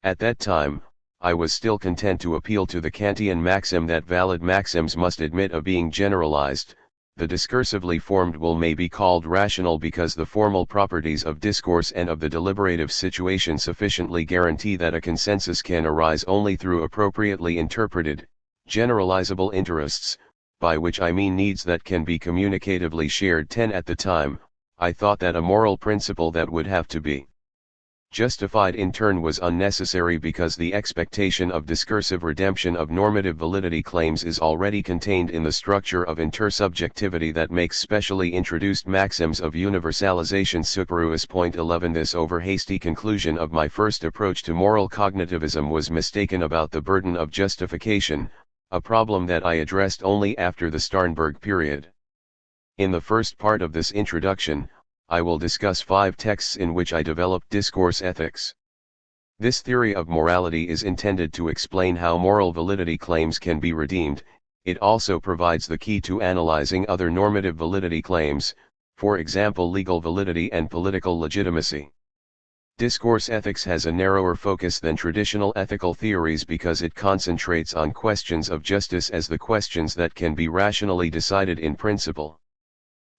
At that time, I was still content to appeal to the Kantian maxim that valid maxims must admit of being generalized. The discursively formed will may be called rational because the formal properties of discourse and of the deliberative situation sufficiently guarantee that a consensus can arise only through appropriately interpreted, generalizable interests, by which I mean needs that can be communicatively shared. 10 At the time, I thought that a moral principle that would have to be justified in turn was unnecessary because the expectation of discursive redemption of normative validity claims is already contained in the structure of intersubjectivity that makes specially introduced maxims of universalization superfluous. 11 This over-hasty conclusion of my first approach to moral cognitivism was mistaken about the burden of justification, a problem that I addressed only after the Starnberg period. In the first part of this introduction, I will discuss 5 texts in which I developed discourse ethics. This theory of morality is intended to explain how moral validity claims can be redeemed. It also provides the key to analyzing other normative validity claims, for example legal validity and political legitimacy. Discourse ethics has a narrower focus than traditional ethical theories because it concentrates on questions of justice as the questions that can be rationally decided in principle.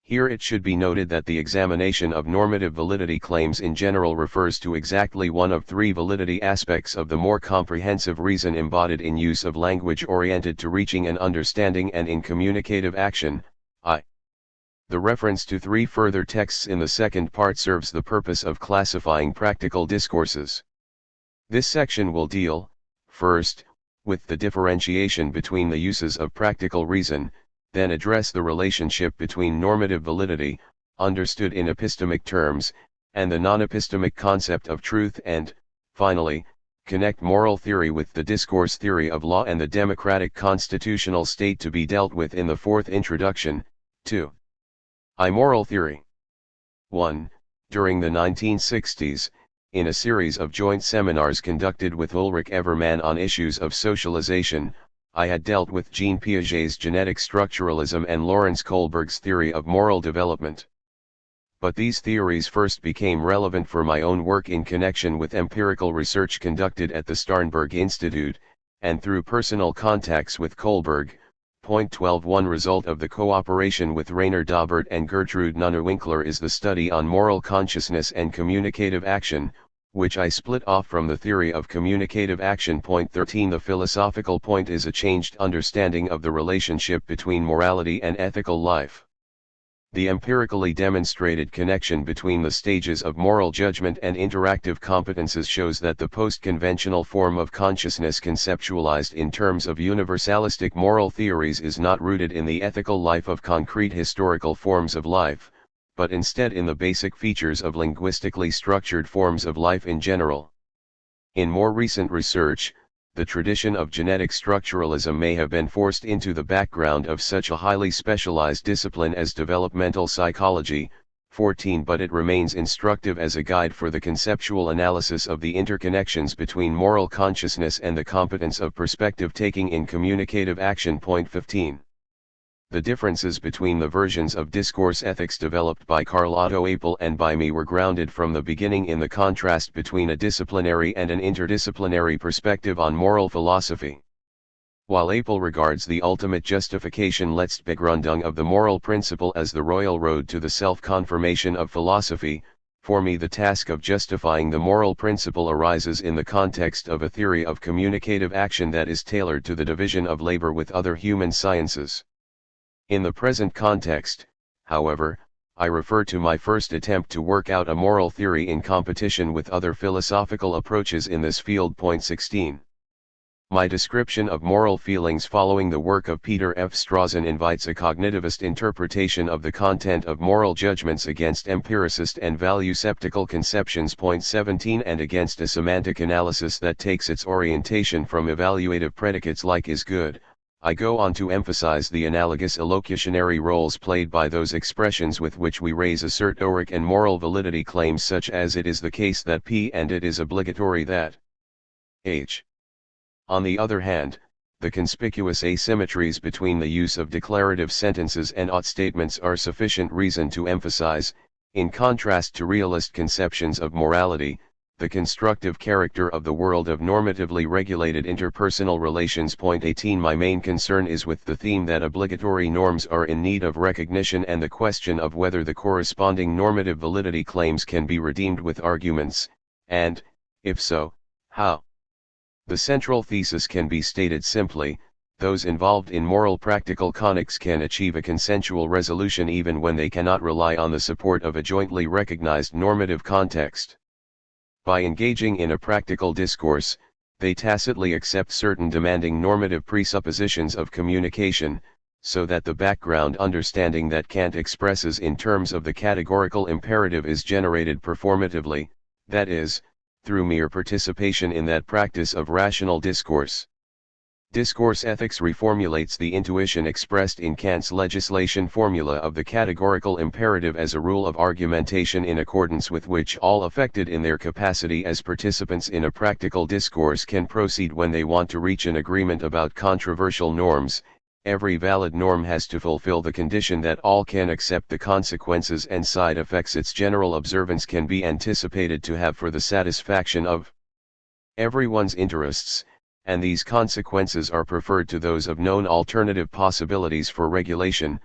Here it should be noted that the examination of normative validity claims in general refers to exactly one of 3 validity aspects of the more comprehensive reason embodied in use of language oriented to reaching an understanding and in communicative action, I. The reference to 3 further texts in the second part serves the purpose of classifying practical discourses. This section will deal, first, with the differentiation between the uses of practical reason, then address the relationship between normative validity, understood in epistemic terms, and the non-epistemic concept of truth and, finally, connect moral theory with the discourse theory of law and the democratic constitutional state to be dealt with in the fourth introduction. 2. Moral theory. 1. During the 1960s, in a series of joint seminars conducted with Ulrich Evermann on issues of socialization, I had dealt with Jean Piaget's genetic structuralism and Lawrence Kohlberg's theory of moral development. But these theories first became relevant for my own work in connection with empirical research conducted at the Starnberg Institute, and through personal contacts with Kohlberg. 12 One result of the cooperation with Rainer Daubert and Gertrude Nunner-Winkler is the study on moral consciousness and communicative action, which I split off from the theory of communicative action. 13 The philosophical point is a changed understanding of the relationship between morality and ethical life. The empirically demonstrated connection between the stages of moral judgment and interactive competences shows that the post-conventional form of consciousness conceptualized in terms of universalistic moral theories is not rooted in the ethical life of concrete historical forms of life, but instead in the basic features of linguistically structured forms of life in general. In more recent research, the tradition of genetic structuralism may have been forced into the background of such a highly specialized discipline as developmental psychology. 14 But it remains instructive as a guide for the conceptual analysis of the interconnections between moral consciousness and the competence of perspective taking in communicative action. 15 The differences between the versions of discourse ethics developed by Carl Otto Apel and by me were grounded from the beginning in the contrast between a disciplinary and an interdisciplinary perspective on moral philosophy. While Apel regards the ultimate justification Letztbegründung of the moral principle as the royal road to the self-confirmation of philosophy, for me the task of justifying the moral principle arises in the context of a theory of communicative action that is tailored to the division of labor with other human sciences. In the present context, however, I refer to my first attempt to work out a moral theory in competition with other philosophical approaches in this field. 16. My description of moral feelings following the work of Peter F. Strawson invites a cognitivist interpretation of the content of moral judgments against empiricist and value-sceptical conceptions. 17 And against a semantic analysis that takes its orientation from evaluative predicates like is good. I go on to emphasize the analogous elocutionary roles played by those expressions with which we raise assertoric and moral validity claims, such as it is the case that P and it is obligatory that H. On the other hand, the conspicuous asymmetries between the use of declarative sentences and ought statements are sufficient reason to emphasize, in contrast to realist conceptions of morality, the constructive character of the world of normatively regulated interpersonal relations. Point 18. My main concern is with the theme that obligatory norms are in need of recognition and the question of whether the corresponding normative validity claims can be redeemed with arguments, and, if so, how. The central thesis can be stated simply: those involved in moral practical conics can achieve a consensual resolution even when they cannot rely on the support of a jointly recognized normative context. By engaging in a practical discourse, they tacitly accept certain demanding normative presuppositions of communication, so that the background understanding that Kant expresses in terms of the categorical imperative is generated performatively, that is, through mere participation in that practice of rational discourse. Discourse ethics reformulates the intuition expressed in Kant's legislation formula of the categorical imperative as a rule of argumentation in accordance with which all affected in their capacity as participants in a practical discourse can proceed when they want to reach an agreement about controversial norms. Every valid norm has to fulfill the condition that all can accept the consequences and side effects its general observance can be anticipated to have for the satisfaction of everyone's interests, and these consequences are preferred to those of known alternative possibilities for regulation.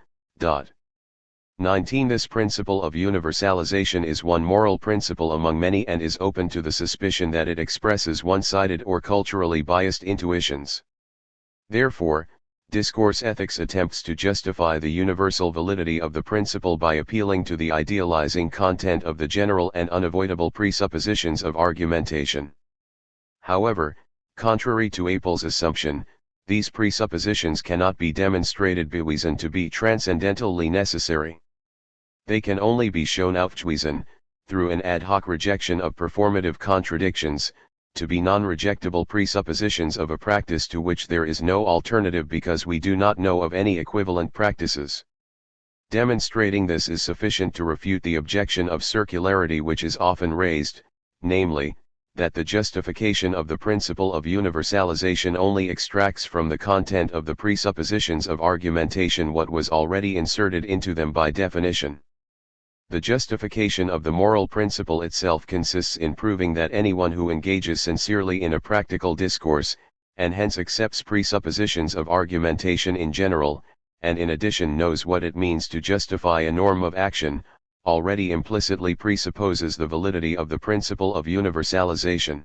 19. This principle of universalization is one moral principle among many and is open to the suspicion that it expresses one-sided or culturally biased intuitions. Therefore, discourse ethics attempts to justify the universal validity of the principle by appealing to the idealizing content of the general and unavoidable presuppositions of argumentation. However, contrary to Apel's assumption, these presuppositions cannot be demonstrated bewiesen to be transcendentally necessary. They can only be shown aufgewiesen, through an ad hoc rejection of performative contradictions, to be non-rejectable presuppositions of a practice to which there is no alternative because we do not know of any equivalent practices. Demonstrating this is sufficient to refute the objection of circularity which is often raised, namely, that the justification of the principle of universalization only extracts from the content of the presuppositions of argumentation what was already inserted into them by definition. The justification of the moral principle itself consists in proving that anyone who engages sincerely in a practical discourse, and hence accepts presuppositions of argumentation in general, and in addition knows what it means to justify a norm of action, already implicitly presupposes the validity of the principle of universalization.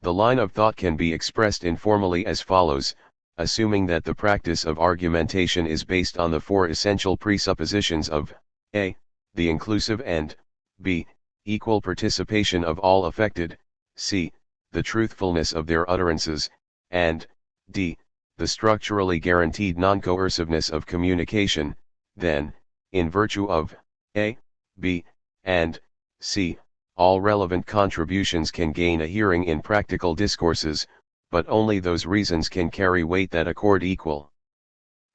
The line of thought can be expressed informally as follows: assuming that the practice of argumentation is based on the four essential presuppositions of a. the inclusive and b. equal participation of all affected, c. the truthfulness of their utterances, and d. the structurally guaranteed non-coerciveness of communication, then, in virtue of a, b, and c, all relevant contributions can gain a hearing in practical discourses, but only those reasons can carry weight that accord equal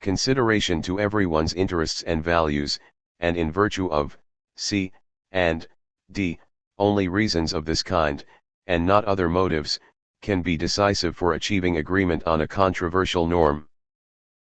consideration to everyone's interests and values, and in virtue of c and d, only reasons of this kind, and not other motives, can be decisive for achieving agreement on a controversial norm.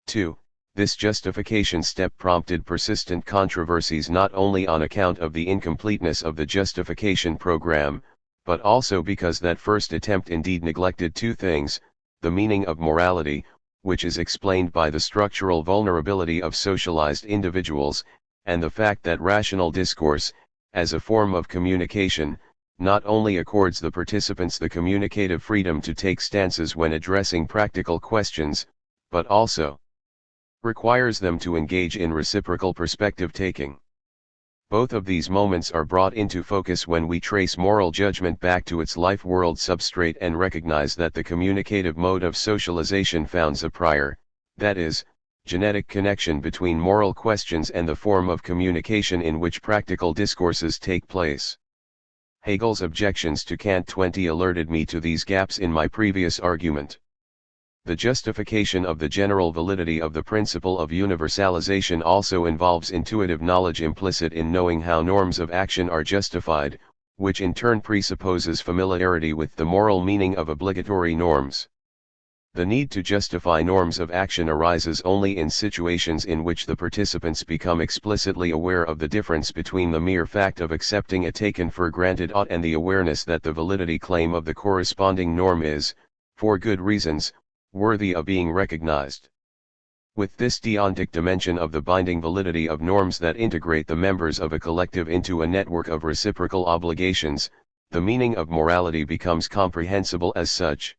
2. This justification step prompted persistent controversies not only on account of the incompleteness of the justification program, but also because that first attempt indeed neglected two things: the meaning of morality, which is explained by the structural vulnerability of socialized individuals, and the fact that rational discourse, as a form of communication, not only accords the participants the communicative freedom to take stances when addressing practical questions, but also requires them to engage in reciprocal perspective-taking. Both of these moments are brought into focus when we trace moral judgment back to its life-world substrate and recognize that the communicative mode of socialization founds a prior, that is, genetic connection between moral questions and the form of communication in which practical discourses take place. Hegel's objections to Kant 20 alerted me to these gaps in my previous argument. The justification of the general validity of the principle of universalization also involves intuitive knowledge implicit in knowing how norms of action are justified, which in turn presupposes familiarity with the moral meaning of obligatory norms. The need to justify norms of action arises only in situations in which the participants become explicitly aware of the difference between the mere fact of accepting a taken for granted ought and the awareness that the validity claim of the corresponding norm is, for good reasons, worthy of being recognized. With this deontic dimension of the binding validity of norms that integrate the members of a collective into a network of reciprocal obligations, the meaning of morality becomes comprehensible as such.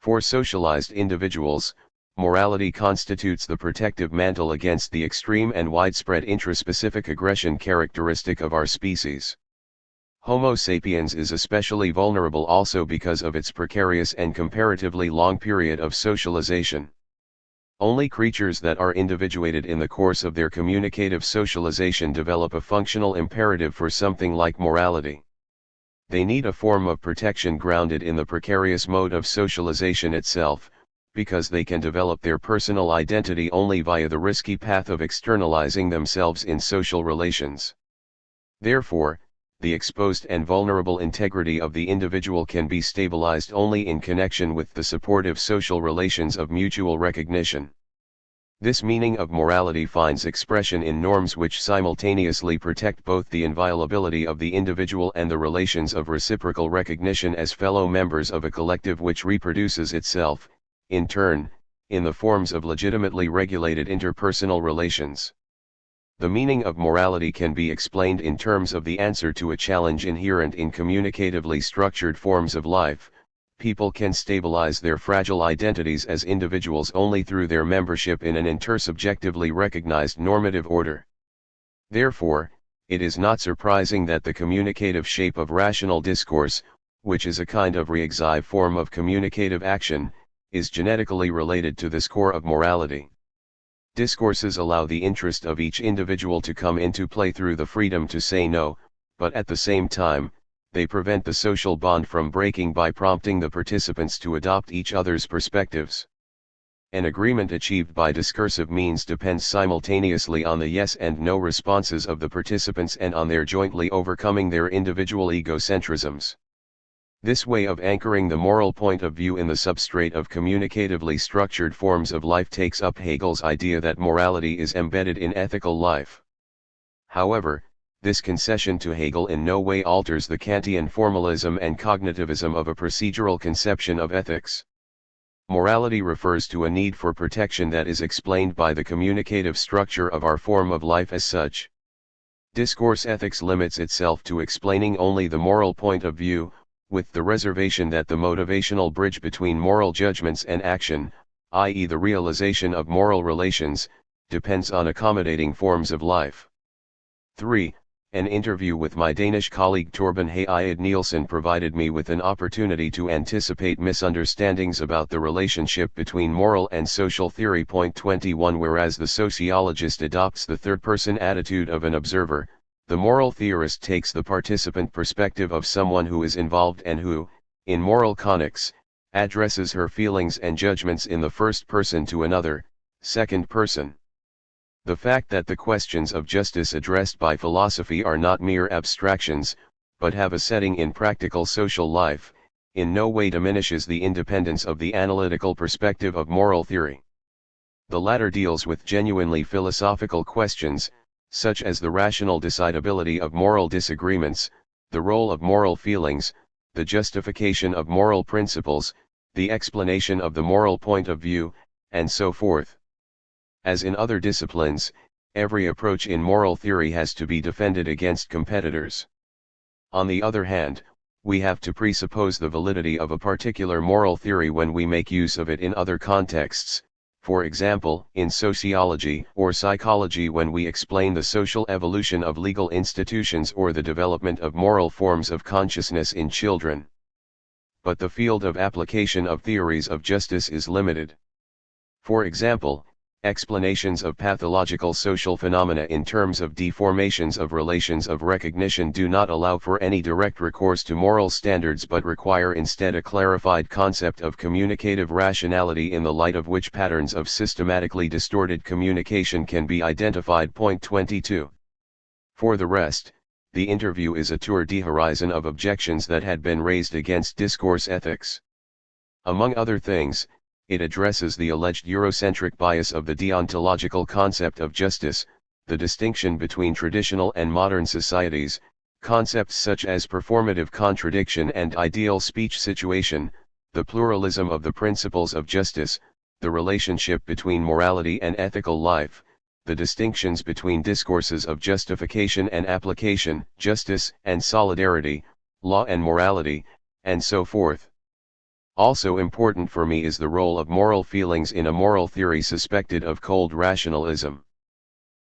For socialized individuals, morality constitutes the protective mantle against the extreme and widespread intraspecific aggression characteristic of our species. Homo sapiens is especially vulnerable also because of its precarious and comparatively long period of socialization. Only creatures that are individuated in the course of their communicative socialization develop a functional imperative for something like morality. They need a form of protection grounded in the precarious mode of socialization itself, because they can develop their personal identity only via the risky path of externalizing themselves in social relations. Therefore, the exposed and vulnerable integrity of the individual can be stabilized only in connection with the supportive social relations of mutual recognition. This meaning of morality finds expression in norms which simultaneously protect both the inviolability of the individual and the relations of reciprocal recognition as fellow members of a collective which reproduces itself, in turn, in the forms of legitimately regulated interpersonal relations. The meaning of morality can be explained in terms of the answer to a challenge inherent in communicatively structured forms of life. People can stabilize their fragile identities as individuals only through their membership in an intersubjectively recognized normative order. Therefore, it is not surprising that the communicative shape of rational discourse, which is a kind of re-exive form of communicative action, is genetically related to this core of morality. Discourses allow the interest of each individual to come into play through the freedom to say no, but at the same time, they prevent the social bond from breaking by prompting the participants to adopt each other's perspectives. An agreement achieved by discursive means depends simultaneously on the yes and no responses of the participants and on their jointly overcoming their individual egocentrisms. This way of anchoring the moral point of view in the substrate of communicatively structured forms of life takes up Hegel's idea that morality is embedded in ethical life. However, this concession to Hegel in no way alters the Kantian formalism and cognitivism of a procedural conception of ethics. Morality refers to a need for protection that is explained by the communicative structure of our form of life as such. Discourse ethics limits itself to explaining only the moral point of view, with the reservation that the motivational bridge between moral judgments and action, i.e. the realization of moral relations, depends on accommodating forms of life. 3. An interview with my Danish colleague Torben Hayed Nielsen provided me with an opportunity to anticipate misunderstandings about the relationship between moral and social theory. Point 21. Whereas the sociologist adopts the third-person attitude of an observer, the moral theorist takes the participant perspective of someone who is involved and who, in moral conics, addresses her feelings and judgments in the first person to another, second person. The fact that the questions of justice addressed by philosophy are not mere abstractions, but have a setting in practical social life, in no way diminishes the independence of the analytical perspective of moral theory. The latter deals with genuinely philosophical questions, such as the rational decidability of moral disagreements, the role of moral feelings, the justification of moral principles, the explanation of the moral point of view, and so forth. As in other disciplines, every approach in moral theory has to be defended against competitors. On the other hand, we have to presuppose the validity of a particular moral theory when we make use of it in other contexts, for example, in sociology or psychology when we explain the social evolution of legal institutions or the development of moral forms of consciousness in children. But the field of application of theories of justice is limited. For example, explanations of pathological social phenomena in terms of deformations of relations of recognition do not allow for any direct recourse to moral standards but require instead a clarified concept of communicative rationality in the light of which patterns of systematically distorted communication can be identified. Point 22. For the rest, the interview is a tour d'horizon of objections that had been raised against discourse ethics. Among other things, It addresses the alleged Eurocentric bias of the deontological concept of justice, the distinction between traditional and modern societies, concepts such as performative contradiction and ideal speech situation, the pluralism of the principles of justice, the relationship between morality and ethical life, the distinctions between discourses of justification and application, justice and solidarity, law and morality, and so forth. Also important for me is the role of moral feelings in a moral theory suspected of cold rationalism.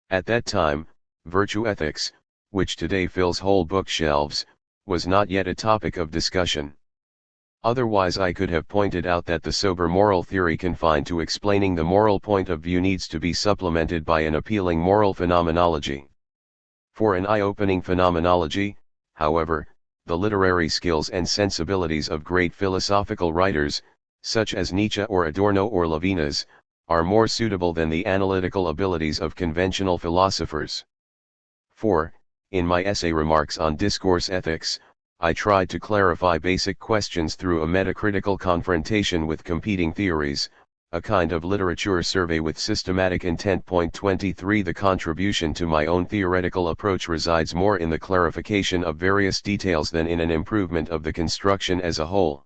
At that time, virtue ethics, which today fills whole bookshelves, was not yet a topic of discussion. Otherwise I could have pointed out that the sober moral theory confined to explaining the moral point of view needs to be supplemented by an appealing moral phenomenology. For an eye-opening phenomenology, however, the literary skills and sensibilities of great philosophical writers, such as Nietzsche or Adorno or Levinas, are more suitable than the analytical abilities of conventional philosophers. 4. In my essay Remarks on Discourse Ethics, I tried to clarify basic questions through a metacritical confrontation with competing theories, a kind of literature survey with systematic intent. 23 The contribution to my own theoretical approach resides more in the clarification of various details than in an improvement of the construction as a whole.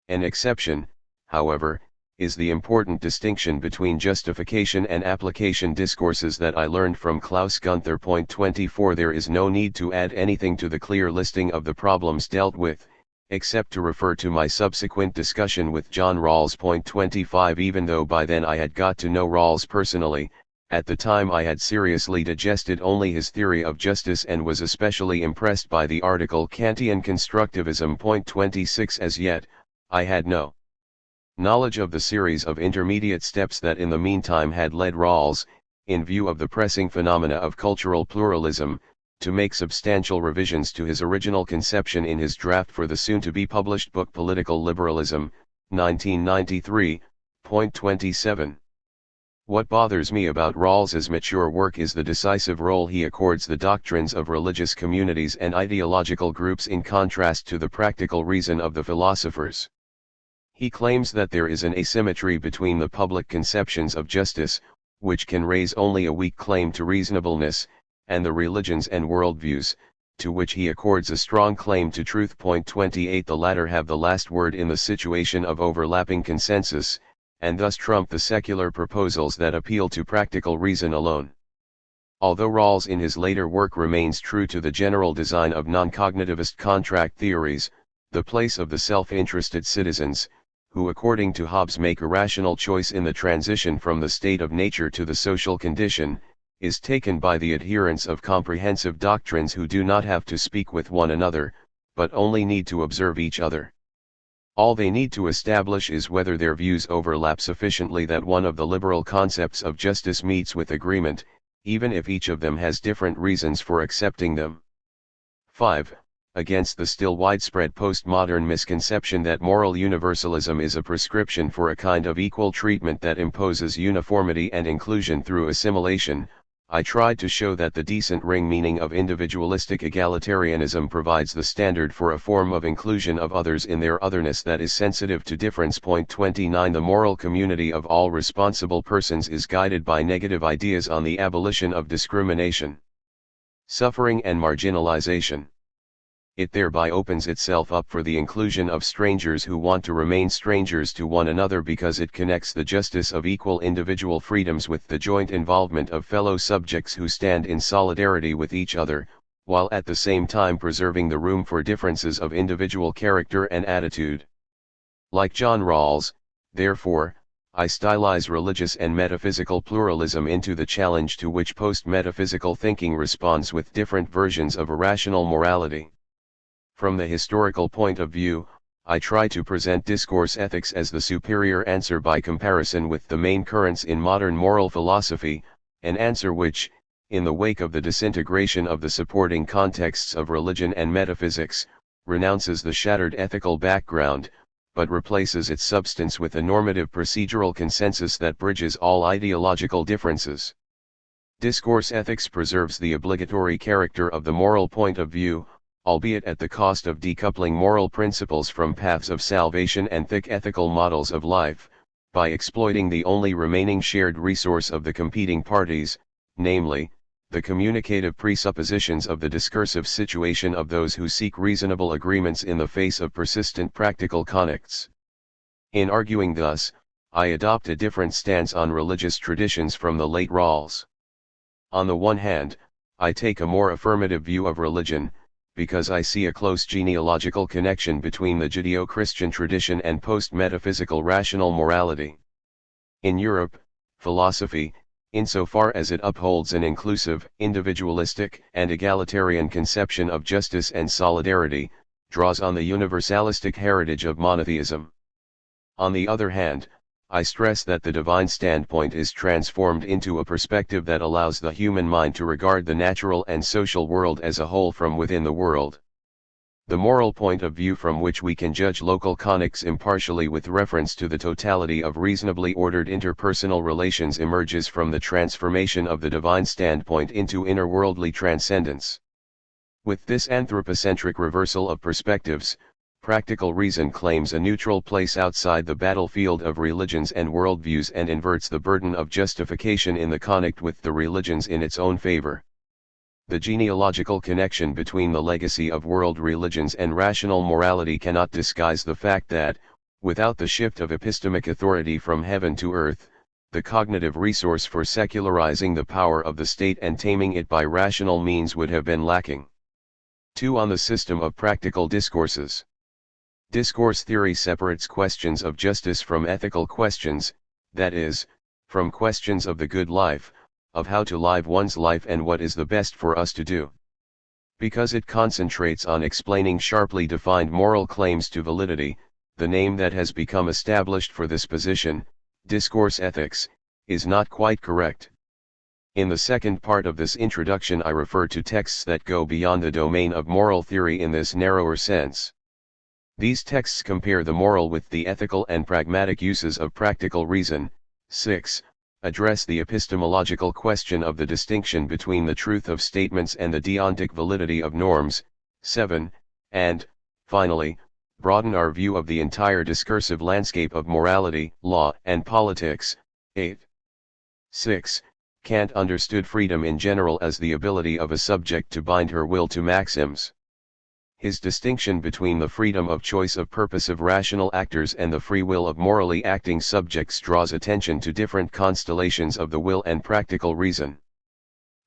An exception, however, is the important distinction between justification and application discourses that I learned from Klaus Gunther. 24 There is no need to add anything to the clear listing of the problems dealt with, except to refer to my subsequent discussion with John Rawls. 25 Even though by then I had got to know Rawls personally, at the time I had seriously digested only his theory of justice and was especially impressed by the article Kantian Constructivism. 26 As yet, I had no knowledge of the series of intermediate steps that in the meantime had led Rawls, in view of the pressing phenomena of cultural pluralism, to make substantial revisions to his original conception in his draft for the soon-to-be-published book Political Liberalism, 1993. 27. What bothers me about Rawls's mature work is the decisive role he accords the doctrines of religious communities and ideological groups in contrast to the practical reason of the philosophers. He claims that there is an asymmetry between the public conceptions of justice, which can raise only a weak claim to reasonableness, and the religions and worldviews, to which he accords a strong claim to truth. 28 The latter have the last word in the situation of overlapping consensus, and thus trump the secular proposals that appeal to practical reason alone. Although Rawls in his later work remains true to the general design of non-cognitivist contract theories, the place of the self-interested citizens, who according to Hobbes make a rational choice in the transition from the state of nature to the social condition, is taken by the adherents of comprehensive doctrines who do not have to speak with one another, but only need to observe each other. All they need to establish is whether their views overlap sufficiently that one of the liberal concepts of justice meets with agreement, even if each of them has different reasons for accepting them. 5. Against the still widespread postmodern misconception that moral universalism is a prescription for a kind of equal treatment that imposes uniformity and inclusion through assimilation, I tried to show that the decent ring meaning of individualistic egalitarianism provides the standard for a form of inclusion of others in their otherness that is sensitive to difference. 29 The moral community of all responsible persons is guided by negative ideas on the abolition of discrimination, suffering and marginalization. It thereby opens itself up for the inclusion of strangers who want to remain strangers to one another because it connects the justice of equal individual freedoms with the joint involvement of fellow subjects who stand in solidarity with each other, while at the same time preserving the room for differences of individual character and attitude. Like John Rawls, therefore, I stylize religious and metaphysical pluralism into the challenge to which post-metaphysical thinking responds with different versions of irrational morality. From the historical point of view, I try to present discourse ethics as the superior answer by comparison with the main currents in modern moral philosophy, an answer which, in the wake of the disintegration of the supporting contexts of religion and metaphysics, renounces the shattered ethical background, but replaces its substance with a normative procedural consensus that bridges all ideological differences. Discourse ethics preserves the obligatory character of the moral point of view, albeit at the cost of decoupling moral principles from paths of salvation and thick ethical models of life, by exploiting the only remaining shared resource of the competing parties, namely, the communicative presuppositions of the discursive situation of those who seek reasonable agreements in the face of persistent practical conflicts. In arguing thus, I adopt a different stance on religious traditions from the late Rawls. On the one hand, I take a more affirmative view of religion, because I see a close genealogical connection between the Judeo-Christian tradition and post-metaphysical rational morality. In Europe, philosophy, insofar as it upholds an inclusive, individualistic, and egalitarian conception of justice and solidarity, draws on the universalistic heritage of monotheism. On the other hand, I stress that the divine standpoint is transformed into a perspective that allows the human mind to regard the natural and social world as a whole from within the world. The moral point of view from which we can judge local conflicts impartially with reference to the totality of reasonably ordered interpersonal relations emerges from the transformation of the divine standpoint into interworldly transcendence. With this anthropocentric reversal of perspectives, practical reason claims a neutral place outside the battlefield of religions and worldviews and inverts the burden of justification in the conflict with the religions in its own favor. The genealogical connection between the legacy of world religions and rational morality cannot disguise the fact that, without the shift of epistemic authority from heaven to earth, the cognitive resource for secularizing the power of the state and taming it by rational means would have been lacking. 2. On the system of practical discourses. Discourse theory separates questions of justice from ethical questions, that is, from questions of the good life, of how to live one's life and what is the best for us to do. Because it concentrates on explaining sharply defined moral claims to validity, the name that has become established for this position, discourse ethics, is not quite correct. In the second part of this introduction I refer to texts that go beyond the domain of moral theory in this narrower sense. These texts compare the moral with the ethical and pragmatic uses of practical reason. 6. Address the epistemological question of the distinction between the truth of statements and the deontic validity of norms. 7. And, finally, broaden our view of the entire discursive landscape of morality, law, and politics. 8. 6. Kant understood freedom in general as the ability of a subject to bind her will to maxims. His distinction between the freedom of choice of purposive rational actors and the free will of morally acting subjects draws attention to different constellations of the will and practical reason.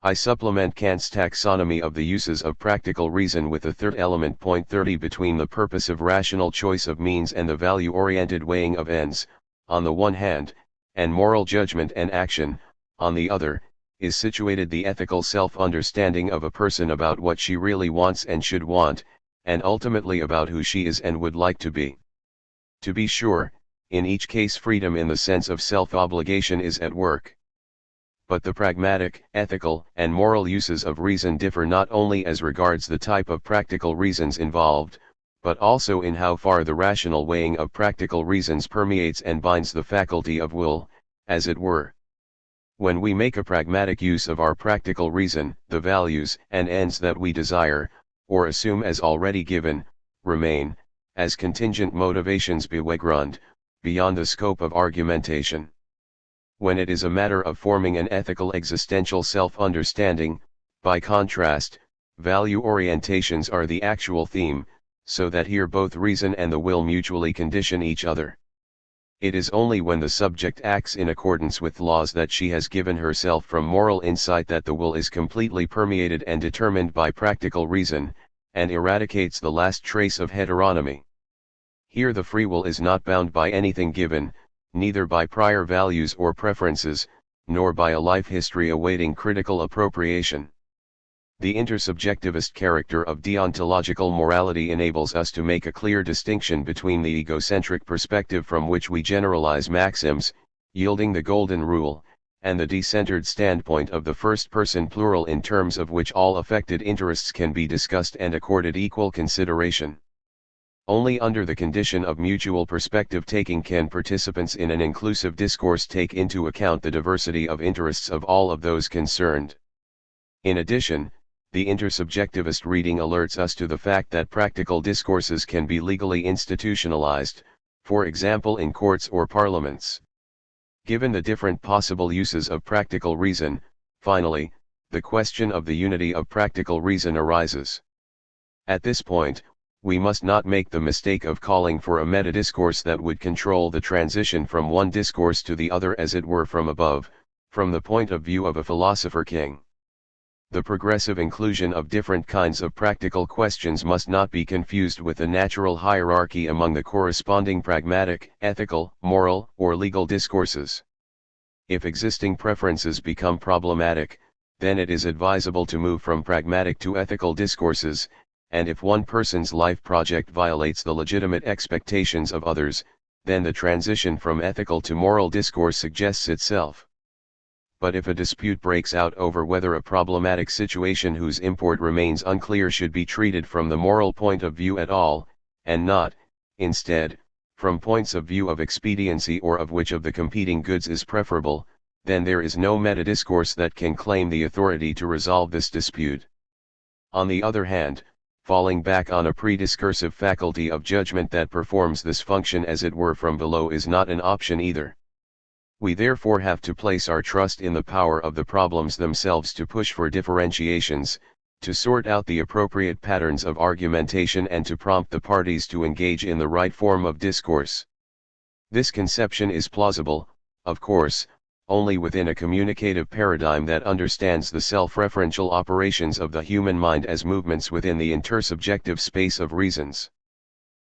I supplement Kant's taxonomy of the uses of practical reason with a third element. Point 30. Between the purposive rational choice of means and the value-oriented weighing of ends, on the one hand, and moral judgment and action, on the other, is situated the ethical self-understanding of a person about what she really wants and should want, and ultimately about who she is and would like to be. To be sure, in each case freedom in the sense of self-obligation is at work. But the pragmatic, ethical, and moral uses of reason differ not only as regards the type of practical reasons involved, but also in how far the rational weighing of practical reasons permeates and binds the faculty of will, as it were. When we make a pragmatic use of our practical reason, the values and ends that we desire, or assume as already given, remain, as contingent motivations bewegrund, beyond the scope of argumentation. When it is a matter of forming an ethical existential self-understanding, by contrast, value orientations are the actual theme, so that here both reason and the will mutually condition each other. It is only when the subject acts in accordance with laws that she has given herself from moral insight that the will is completely permeated and determined by practical reason, and eradicates the last trace of heteronomy. Here the free will is not bound by anything given, neither by prior values or preferences, nor by a life history awaiting critical appropriation. The intersubjectivist character of deontological morality enables us to make a clear distinction between the egocentric perspective from which we generalize maxims, yielding the golden rule, and the decentered standpoint of the first-person plural in terms of which all affected interests can be discussed and accorded equal consideration. Only under the condition of mutual perspective-taking can participants in an inclusive discourse take into account the diversity of interests of all of those concerned. In addition, the intersubjectivist reading alerts us to the fact that practical discourses can be legally institutionalized, for example in courts or parliaments. Given the different possible uses of practical reason, finally, the question of the unity of practical reason arises. At this point, we must not make the mistake of calling for a meta-discourse that would control the transition from one discourse to the other as it were from above, from the point of view of a philosopher king. The progressive inclusion of different kinds of practical questions must not be confused with a natural hierarchy among the corresponding pragmatic, ethical, moral, or legal discourses. If existing preferences become problematic, then it is advisable to move from pragmatic to ethical discourses, and if one person's life project violates the legitimate expectations of others, then the transition from ethical to moral discourse suggests itself. But if a dispute breaks out over whether a problematic situation whose import remains unclear should be treated from the moral point of view at all, and not, instead, from points of view of expediency or of which of the competing goods is preferable, then there is no meta-discourse that can claim the authority to resolve this dispute. On the other hand, falling back on a pre-discursive faculty of judgment that performs this function as it were from below is not an option either. We therefore have to place our trust in the power of the problems themselves to push for differentiations, to sort out the appropriate patterns of argumentation and to prompt the parties to engage in the right form of discourse. This conception is plausible, of course, only within a communicative paradigm that understands the self-referential operations of the human mind as movements within the intersubjective space of reasons.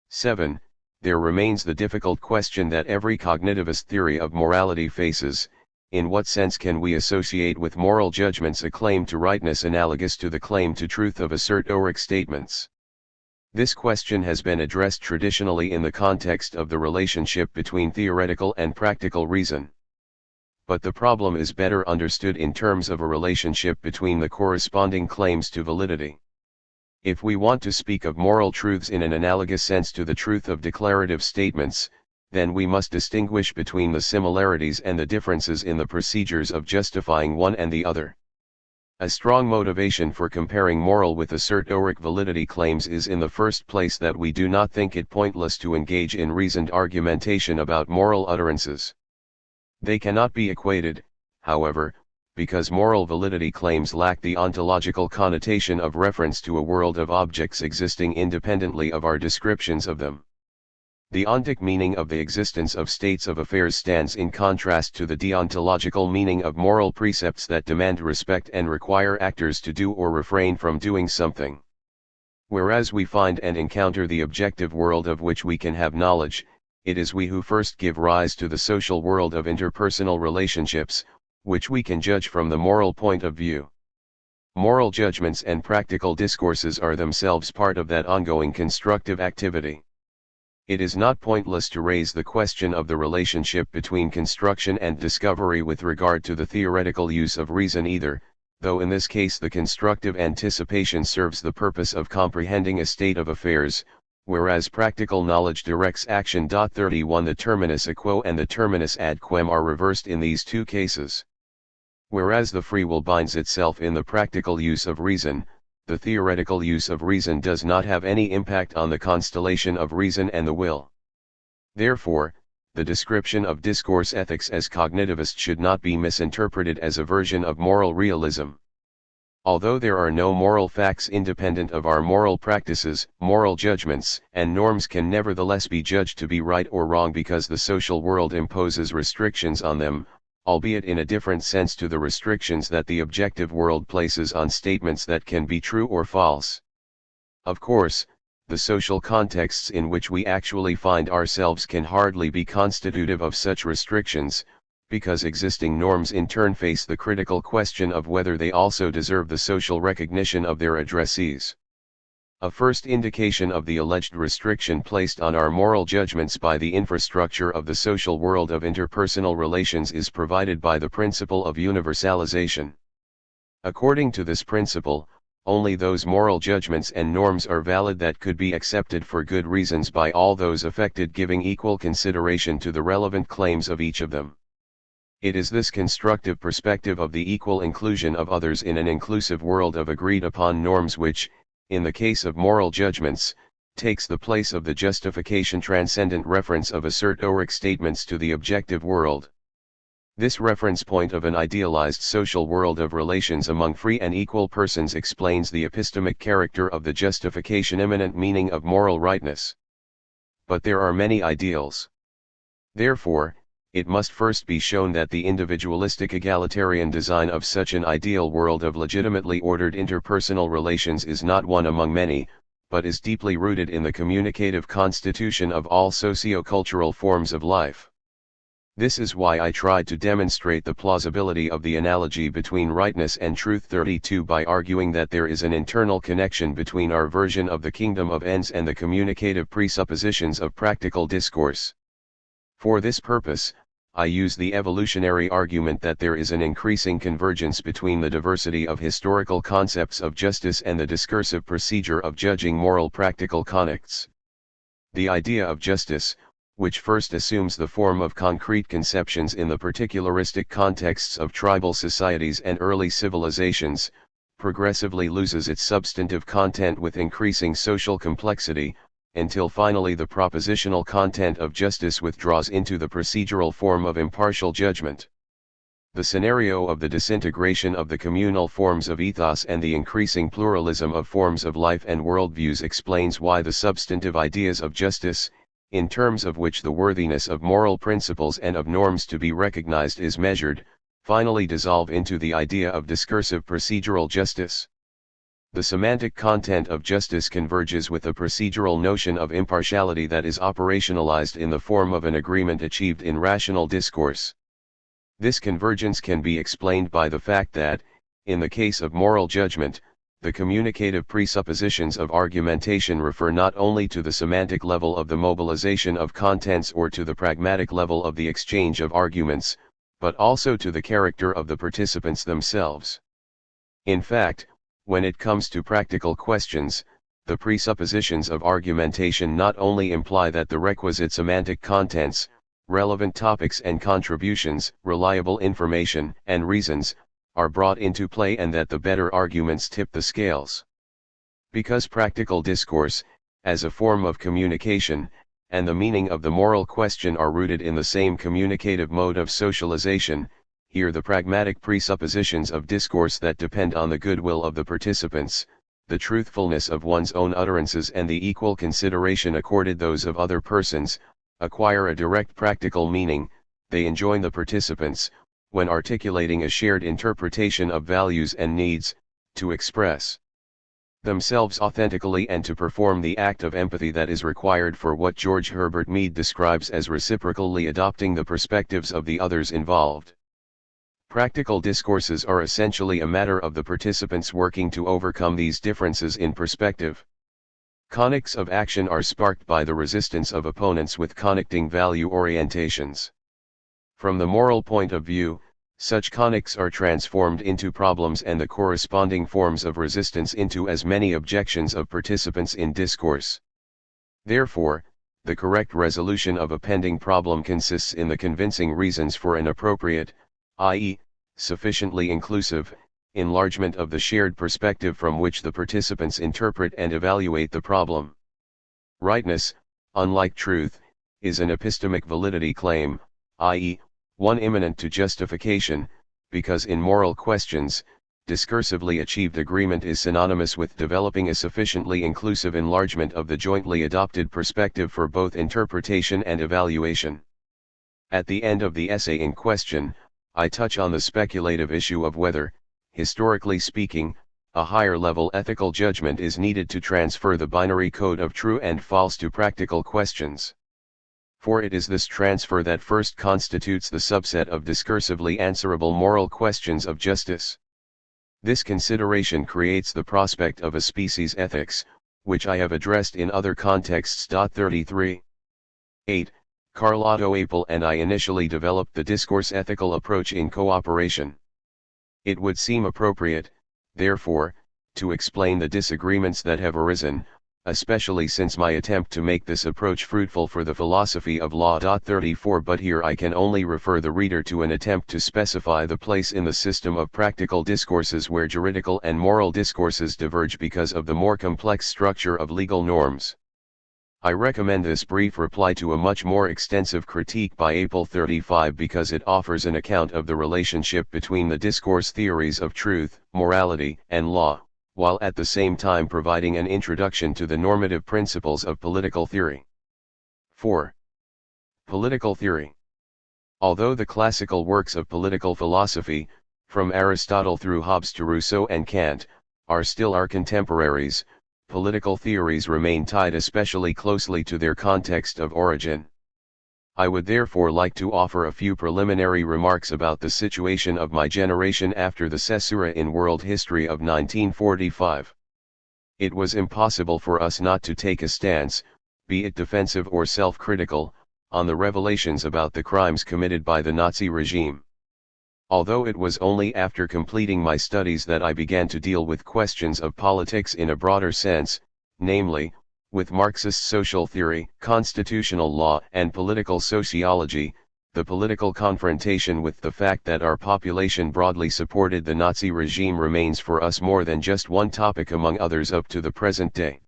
7. There remains the difficult question that every cognitivist theory of morality faces: in what sense can we associate with moral judgments a claim to rightness analogous to the claim to truth of assertoric statements? This question has been addressed traditionally in the context of the relationship between theoretical and practical reason. But the problem is better understood in terms of a relationship between the corresponding claims to validity. If we want to speak of moral truths in an analogous sense to the truth of declarative statements, then we must distinguish between the similarities and the differences in the procedures of justifying one and the other. A strong motivation for comparing moral with assertoric validity claims is in the first place that we do not think it pointless to engage in reasoned argumentation about moral utterances. They cannot be equated, however, because moral validity claims lack the ontological connotation of reference to a world of objects existing independently of our descriptions of them. The ontic meaning of the existence of states of affairs stands in contrast to the deontological meaning of moral precepts that demand respect and require actors to do or refrain from doing something. Whereas we find and encounter the objective world of which we can have knowledge, it is we who first give rise to the social world of interpersonal relationships, which we can judge from the moral point of view. Moral judgments and practical discourses are themselves part of that ongoing constructive activity. It is not pointless to raise the question of the relationship between construction and discovery with regard to the theoretical use of reason either, though in this case the constructive anticipation serves the purpose of comprehending a state of affairs, whereas practical knowledge directs action. 31 The terminus a quo and the terminus ad quem are reversed in these two cases. Whereas the free will binds itself in the practical use of reason, the theoretical use of reason does not have any impact on the constellation of reason and the will. Therefore, the description of discourse ethics as cognitivist should not be misinterpreted as a version of moral realism. Although there are no moral facts independent of our moral practices, moral judgments and norms can nevertheless be judged to be right or wrong because the social world imposes restrictions on them, albeit in a different sense to the restrictions that the objective world places on statements that can be true or false. Of course, the social contexts in which we actually find ourselves can hardly be constitutive of such restrictions, because existing norms in turn face the critical question of whether they also deserve the social recognition of their addressees. A first indication of the alleged restriction placed on our moral judgments by the infrastructure of the social world of interpersonal relations is provided by the principle of universalization. According to this principle, only those moral judgments and norms are valid that could be accepted for good reasons by all those affected, giving equal consideration to the relevant claims of each of them. It is this constructive perspective of the equal inclusion of others in an inclusive world of agreed upon norms which, in the case of moral judgments, takes the place of the justification transcendent reference of assertoric statements to the objective world. This reference point of an idealized social world of relations among free and equal persons explains the epistemic character of the justification immanent meaning of moral rightness. But there are many ideals. Therefore, it must first be shown that the individualistic egalitarian design of such an ideal world of legitimately ordered interpersonal relations is not one among many, but is deeply rooted in the communicative constitution of all socio-cultural forms of life. This is why I tried to demonstrate the plausibility of the analogy between rightness and truth 32 by arguing that there is an internal connection between our version of the kingdom of ends and the communicative presuppositions of practical discourse. For this purpose, I use the evolutionary argument that there is an increasing convergence between the diversity of historical concepts of justice and the discursive procedure of judging moral practical connects. The idea of justice, which first assumes the form of concrete conceptions in the particularistic contexts of tribal societies and early civilizations, progressively loses its substantive content with increasing social complexity, until finally the propositional content of justice withdraws into the procedural form of impartial judgment. The scenario of the disintegration of the communal forms of ethos and the increasing pluralism of forms of life and worldviews explains why the substantive ideas of justice, in terms of which the worthiness of moral principles and of norms to be recognized is measured, finally dissolve into the idea of discursive procedural justice. The semantic content of justice converges with the procedural notion of impartiality that is operationalized in the form of an agreement achieved in rational discourse. This convergence can be explained by the fact that, in the case of moral judgment, the communicative presuppositions of argumentation refer not only to the semantic level of the mobilization of contents or to the pragmatic level of the exchange of arguments, but also to the character of the participants themselves. In fact, when it comes to practical questions, the presuppositions of argumentation not only imply that the requisite semantic contents, relevant topics and contributions, reliable information and reasons, are brought into play and that the better arguments tip the scales. Because practical discourse, as a form of communication, and the meaning of the moral question are rooted in the same communicative mode of socialization, here the pragmatic presuppositions of discourse that depend on the goodwill of the participants, the truthfulness of one's own utterances and the equal consideration accorded those of other persons, acquire a direct practical meaning. They enjoin the participants, when articulating a shared interpretation of values and needs, to express themselves authentically and to perform the act of empathy that is required for what George Herbert Mead describes as reciprocally adopting the perspectives of the others involved. Practical discourses are essentially a matter of the participants working to overcome these differences in perspective. Connects of action are sparked by the resistance of opponents with connecting value orientations. From the moral point of view, such connects are transformed into problems and the corresponding forms of resistance into as many objections of participants in discourse. Therefore, the correct resolution of a pending problem consists in the convincing reasons for an appropriate, i.e., sufficiently inclusive, enlargement of the shared perspective from which the participants interpret and evaluate the problem. Rightness, unlike truth, is an epistemic validity claim, i.e., one immanent to justification, because in moral questions, discursively achieved agreement is synonymous with developing a sufficiently inclusive enlargement of the jointly adopted perspective for both interpretation and evaluation. At the end of the essay in question, I touch on the speculative issue of whether, historically speaking, a higher-level ethical judgment is needed to transfer the binary code of true and false to practical questions. For it is this transfer that first constitutes the subset of discursively answerable moral questions of justice. This consideration creates the prospect of a species ethics, which I have addressed in other contexts. 33. 8. Carlotto Apel and I initially developed the discourse ethical approach in cooperation. It would seem appropriate, therefore, to explain the disagreements that have arisen, especially since my attempt to make this approach fruitful for the philosophy of law. 34 But here I can only refer the reader to an attempt to specify the place in the system of practical discourses where juridical and moral discourses diverge because of the more complex structure of legal norms. I recommend this brief reply to a much more extensive critique by April 35 because it offers an account of the relationship between the discourse theories of truth, morality, and law, while at the same time providing an introduction to the normative principles of political theory. 4. Political theory. Although the classical works of political philosophy, from Aristotle through Hobbes to Rousseau and Kant, are still our contemporaries, political theories remain tied especially closely to their context of origin. I would therefore like to offer a few preliminary remarks about the situation of my generation after the caesura in world history of 1945. It was impossible for us not to take a stance, be it defensive or self-critical, on the revelations about the crimes committed by the Nazi regime. Although it was only after completing my studies that I began to deal with questions of politics in a broader sense, namely, with Marxist social theory, constitutional law and political sociology, the political confrontation with the fact that our population broadly supported the Nazi regime remains for us more than just one topic among others up to the present day.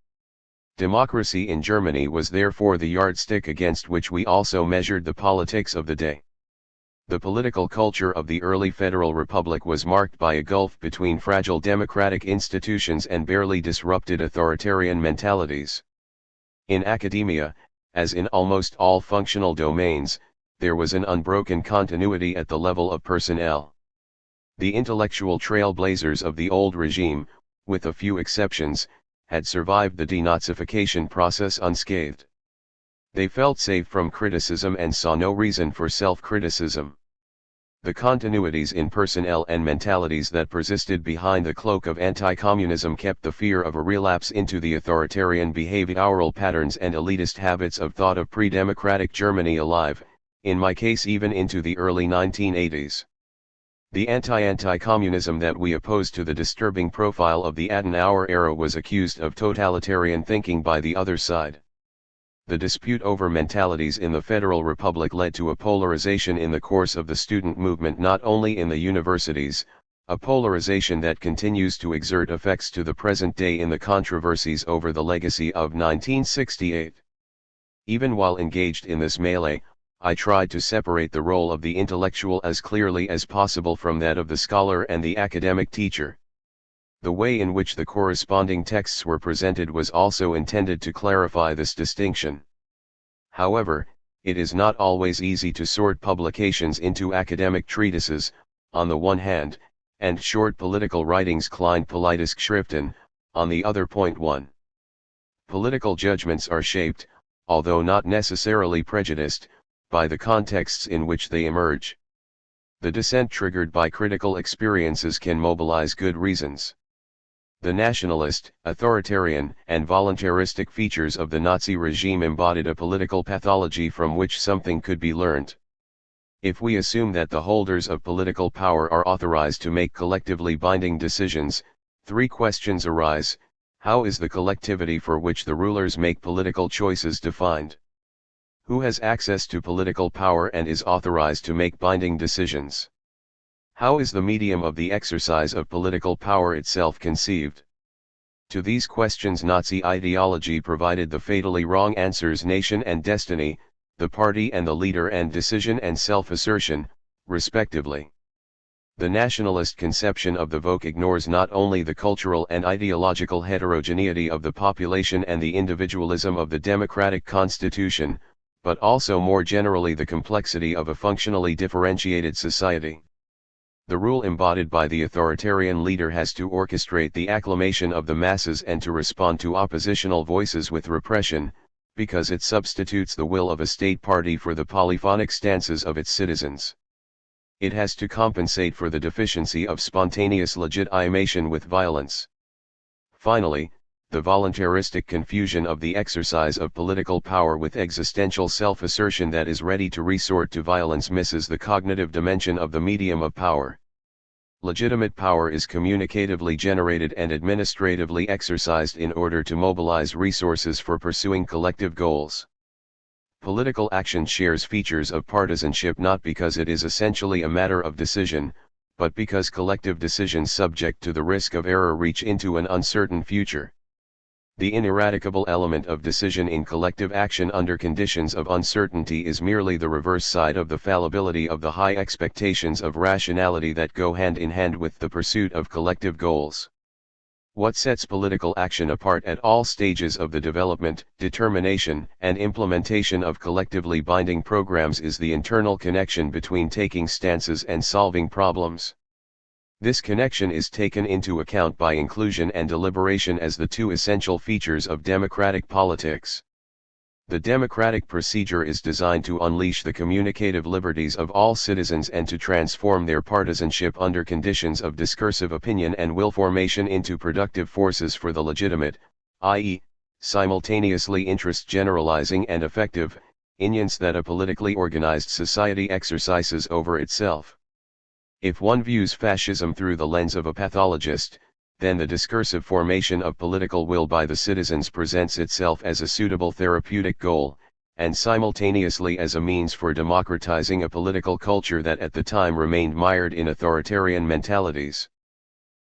Democracy in Germany was therefore the yardstick against which we also measured the politics of the day. The political culture of the early Federal Republic was marked by a gulf between fragile democratic institutions and barely disrupted authoritarian mentalities. In academia, as in almost all functional domains, there was an unbroken continuity at the level of personnel. The intellectual trailblazers of the old regime, with a few exceptions, had survived the denazification process unscathed. They felt safe from criticism and saw no reason for self-criticism. The continuities in personnel and mentalities that persisted behind the cloak of anti-communism kept the fear of a relapse into the authoritarian behavioral patterns and elitist habits of thought of pre-democratic Germany alive, in my case even into the early 1980s. The anti-communism that we opposed to the disturbing profile of the Adenauer era was accused of totalitarian thinking by the other side. The dispute over mentalities in the Federal Republic led to a polarization in the course of the student movement not only in the universities, a polarization that continues to exert effects to the present day in the controversies over the legacy of 1968. Even while engaged in this melee, I tried to separate the role of the intellectual as clearly as possible from that of the scholar and the academic teacher. The way in which the corresponding texts were presented was also intended to clarify this distinction. However, it is not always easy to sort publications into academic treatises, on the one hand, and short political writings Kleinpolitische Schriften, on the other. 1. Political judgments are shaped, although not necessarily prejudiced, by the contexts in which they emerge. The dissent triggered by critical experiences can mobilize good reasons. The nationalist, authoritarian, and voluntaristic features of the Nazi regime embodied a political pathology from which something could be learned. If we assume that the holders of political power are authorized to make collectively binding decisions, three questions arise: how is the collectivity for which the rulers make political choices defined? Who has access to political power and is authorized to make binding decisions? How is the medium of the exercise of political power itself conceived? To these questions Nazi ideology provided the fatally wrong answers: nation and destiny, the party and the leader, and decision and self-assertion, respectively. The nationalist conception of the Volk ignores not only the cultural and ideological heterogeneity of the population and the individualism of the democratic constitution, but also more generally the complexity of a functionally differentiated society. The rule embodied by the authoritarian leader has to orchestrate the acclamation of the masses and to respond to oppositional voices with repression, because it substitutes the will of a state party for the polyphonic stances of its citizens. It has to compensate for the deficiency of spontaneous legitimation with violence. Finally, the voluntaristic confusion of the exercise of political power with existential self-assertion that is ready to resort to violence misses the cognitive dimension of the medium of power. Legitimate power is communicatively generated and administratively exercised in order to mobilize resources for pursuing collective goals. Political action shares features of partisanship not because it is essentially a matter of decision, but because collective decisions subject to the risk of error reach into an uncertain future. The ineradicable element of decision in collective action under conditions of uncertainty is merely the reverse side of the fallibility of the high expectations of rationality that go hand in hand with the pursuit of collective goals. What sets political action apart at all stages of the development, determination, and implementation of collectively binding programs is the internal connection between taking stances and solving problems. This connection is taken into account by inclusion and deliberation as the two essential features of democratic politics. The democratic procedure is designed to unleash the communicative liberties of all citizens and to transform their partisanship under conditions of discursive opinion and will formation into productive forces for the legitimate, i.e., simultaneously interest generalizing and effective, unions that a politically organized society exercises over itself. If one views fascism through the lens of a pathologist, then the discursive formation of political will by the citizens presents itself as a suitable therapeutic goal, and simultaneously as a means for democratizing a political culture that at the time remained mired in authoritarian mentalities.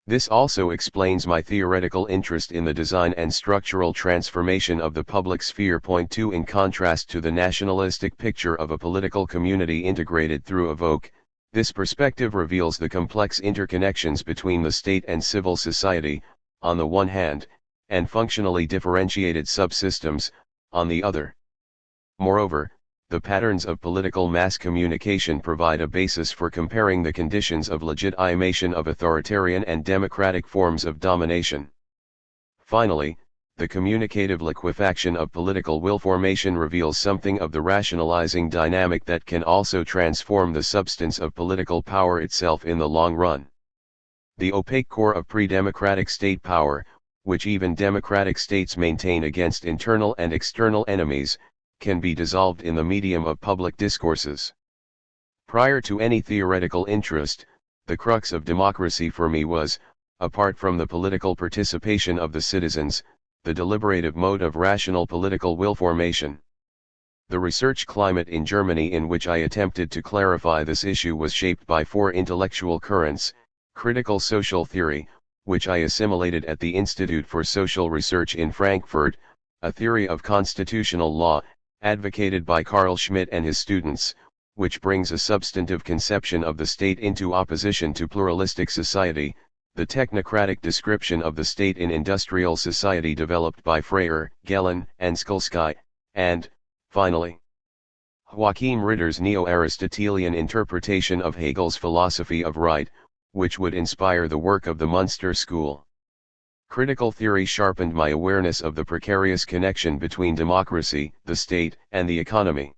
This also explains my theoretical interest in the design and structural transformation of the public sphere. Point 2. In contrast to the nationalistic picture of a political community integrated through a vote, this perspective reveals the complex interconnections between the state and civil society, on the one hand, and functionally differentiated subsystems, on the other. Moreover, the patterns of political mass communication provide a basis for comparing the conditions of legitimation of authoritarian and democratic forms of domination. Finally, the communicative liquefaction of political will formation reveals something of the rationalizing dynamic that can also transform the substance of political power itself in the long run. The opaque core of pre-democratic state power, which even democratic states maintain against internal and external enemies, can be dissolved in the medium of public discourses. Prior to any theoretical interest, the crux of democracy for me was, apart from the political participation of the citizens, the deliberative mode of rational political will formation. The research climate in Germany in which I attempted to clarify this issue was shaped by four intellectual currents: critical social theory, which I assimilated at the Institute for Social Research in Frankfurt, a theory of constitutional law, advocated by Carl Schmitt and his students, which brings a substantive conception of the state into opposition to pluralistic society, the technocratic description of the state in industrial society developed by Freyer, Gellin, and Skolsky, and, finally, Joachim Ritter's neo-Aristotelian interpretation of Hegel's philosophy of right, which would inspire the work of the Münster School. Critical theory sharpened my awareness of the precarious connection between democracy, the state, and the economy.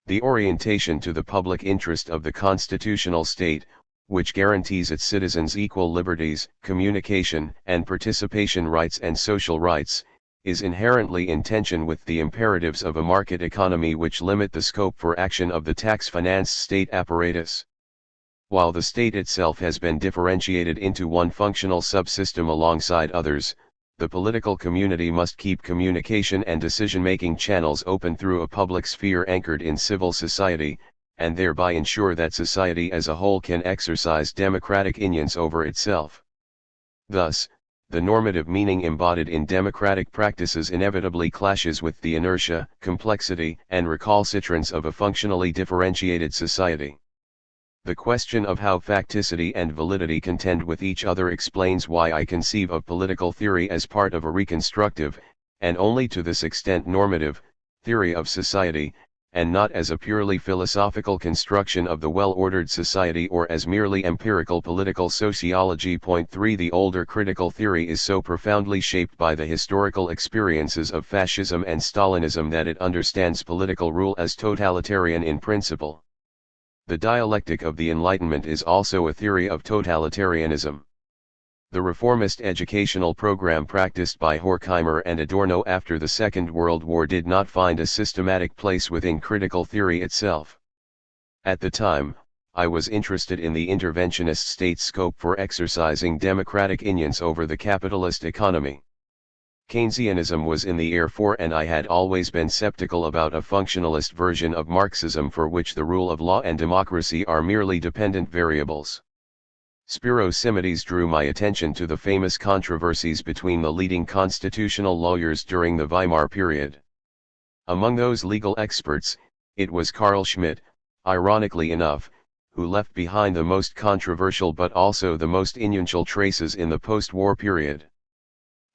The orientation to the public interest of the constitutional state, which guarantees its citizens equal liberties, communication and participation rights and social rights, is inherently in tension with the imperatives of a market economy which limit the scope for action of the tax-financed state apparatus. While the state itself has been differentiated into one functional subsystem alongside others, the political community must keep communication and decision-making channels open through a public sphere anchored in civil society, and thereby ensure that society as a whole can exercise democratic influence over itself. Thus, the normative meaning embodied in democratic practices inevitably clashes with the inertia, complexity, and recalcitrance of a functionally differentiated society. The question of how facticity and validity contend with each other explains why I conceive of political theory as part of a reconstructive, and only to this extent normative, theory of society, and not as a purely philosophical construction of the well-ordered society or as merely empirical political sociology. Point 3. The older critical theory is so profoundly shaped by the historical experiences of fascism and Stalinism that it understands political rule as totalitarian in principle. The dialectic of the Enlightenment is also a theory of totalitarianism. The reformist educational program practiced by Horkheimer and Adorno after the Second World War did not find a systematic place within critical theory itself. At the time, I was interested in the interventionist state's scope for exercising democratic influence over the capitalist economy. Keynesianism was in the air and I had always been skeptical about a functionalist version of Marxism for which the rule of law and democracy are merely dependent variables. Spiro Simides drew my attention to the famous controversies between the leading constitutional lawyers during the Weimar period. Among those legal experts, it was Carl Schmitt, ironically enough, who left behind the most controversial but also the most influential traces in the post-war period.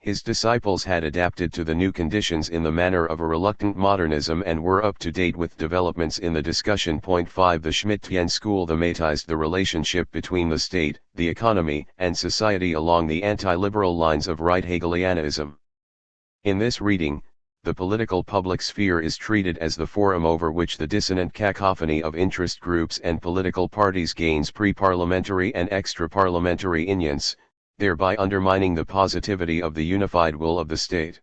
His disciples had adapted to the new conditions in the manner of a reluctant modernism and were up to date with developments in the discussion. 5 The Schmittian school thematized the relationship between the state, the economy, and society along the anti-liberal lines of right Hegelianism. In this reading, the political public sphere is treated as the forum over which the dissonant cacophony of interest groups and political parties gains pre-parliamentary and extra-parliamentary influence, thereby undermining the positivity of the unified will of the state.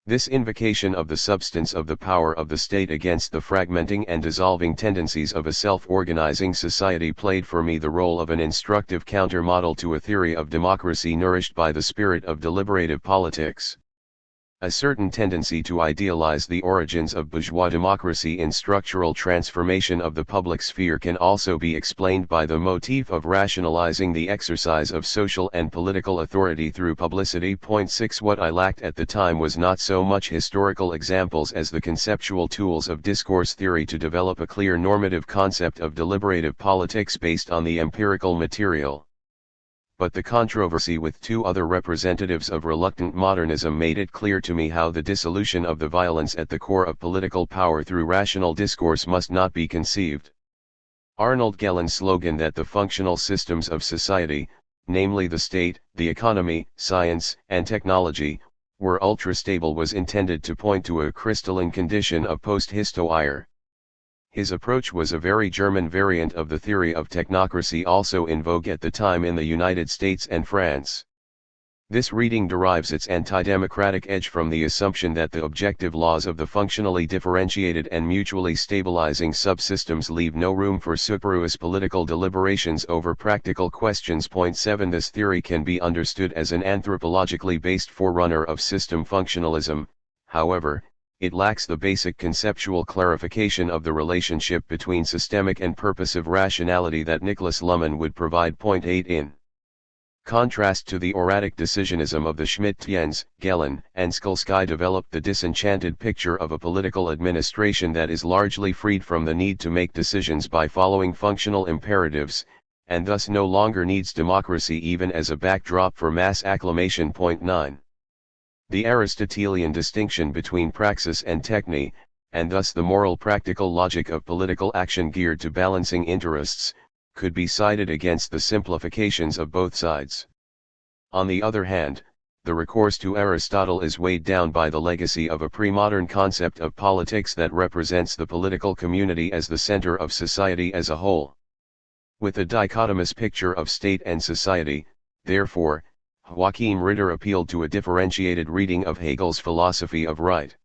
This invocation of the substance of the power of the state against the fragmenting and dissolving tendencies of a self-organizing society played for me the role of an instructive counter-model to a theory of democracy nourished by the spirit of deliberative politics. A certain tendency to idealize the origins of bourgeois democracy in structural transformation of the public sphere can also be explained by the motif of rationalizing the exercise of social and political authority through publicity. 6 What I lacked at the time was not so much historical examples as the conceptual tools of discourse theory to develop a clear normative concept of deliberative politics based on the empirical material. But the controversy with two other representatives of reluctant modernism made it clear to me how the dissolution of the violence at the core of political power through rational discourse must not be conceived. Arnold Gellen's slogan that the functional systems of society, namely the state, the economy, science, and technology, were ultra-stable was intended to point to a crystalline condition of post-histoire. His approach was a very German variant of the theory of technocracy also in vogue at the time in the United States and France. This reading derives its anti-democratic edge from the assumption that the objective laws of the functionally differentiated and mutually stabilizing subsystems leave no room for superfluous political deliberations over practical questions. 7 This theory can be understood as an anthropologically based forerunner of system functionalism, however, it lacks the basic conceptual clarification of the relationship between systemic and purposive rationality that Niklas Luhmann would provide. 8 In contrast to the erratic decisionism of the Schmittians, Gellen and Skolsky developed the disenchanted picture of a political administration that is largely freed from the need to make decisions by following functional imperatives, and thus no longer needs democracy even as a backdrop for mass acclamation. 9. The Aristotelian distinction between praxis and techne, and thus the moral practical logic of political action geared to balancing interests, could be cited against the simplifications of both sides. On the other hand, the recourse to Aristotle is weighed down by the legacy of a pre-modern concept of politics that represents the political community as the center of society as a whole. With a dichotomous picture of state and society, therefore, Joachim Ritter appealed to a differentiated reading of Hegel's philosophy of right.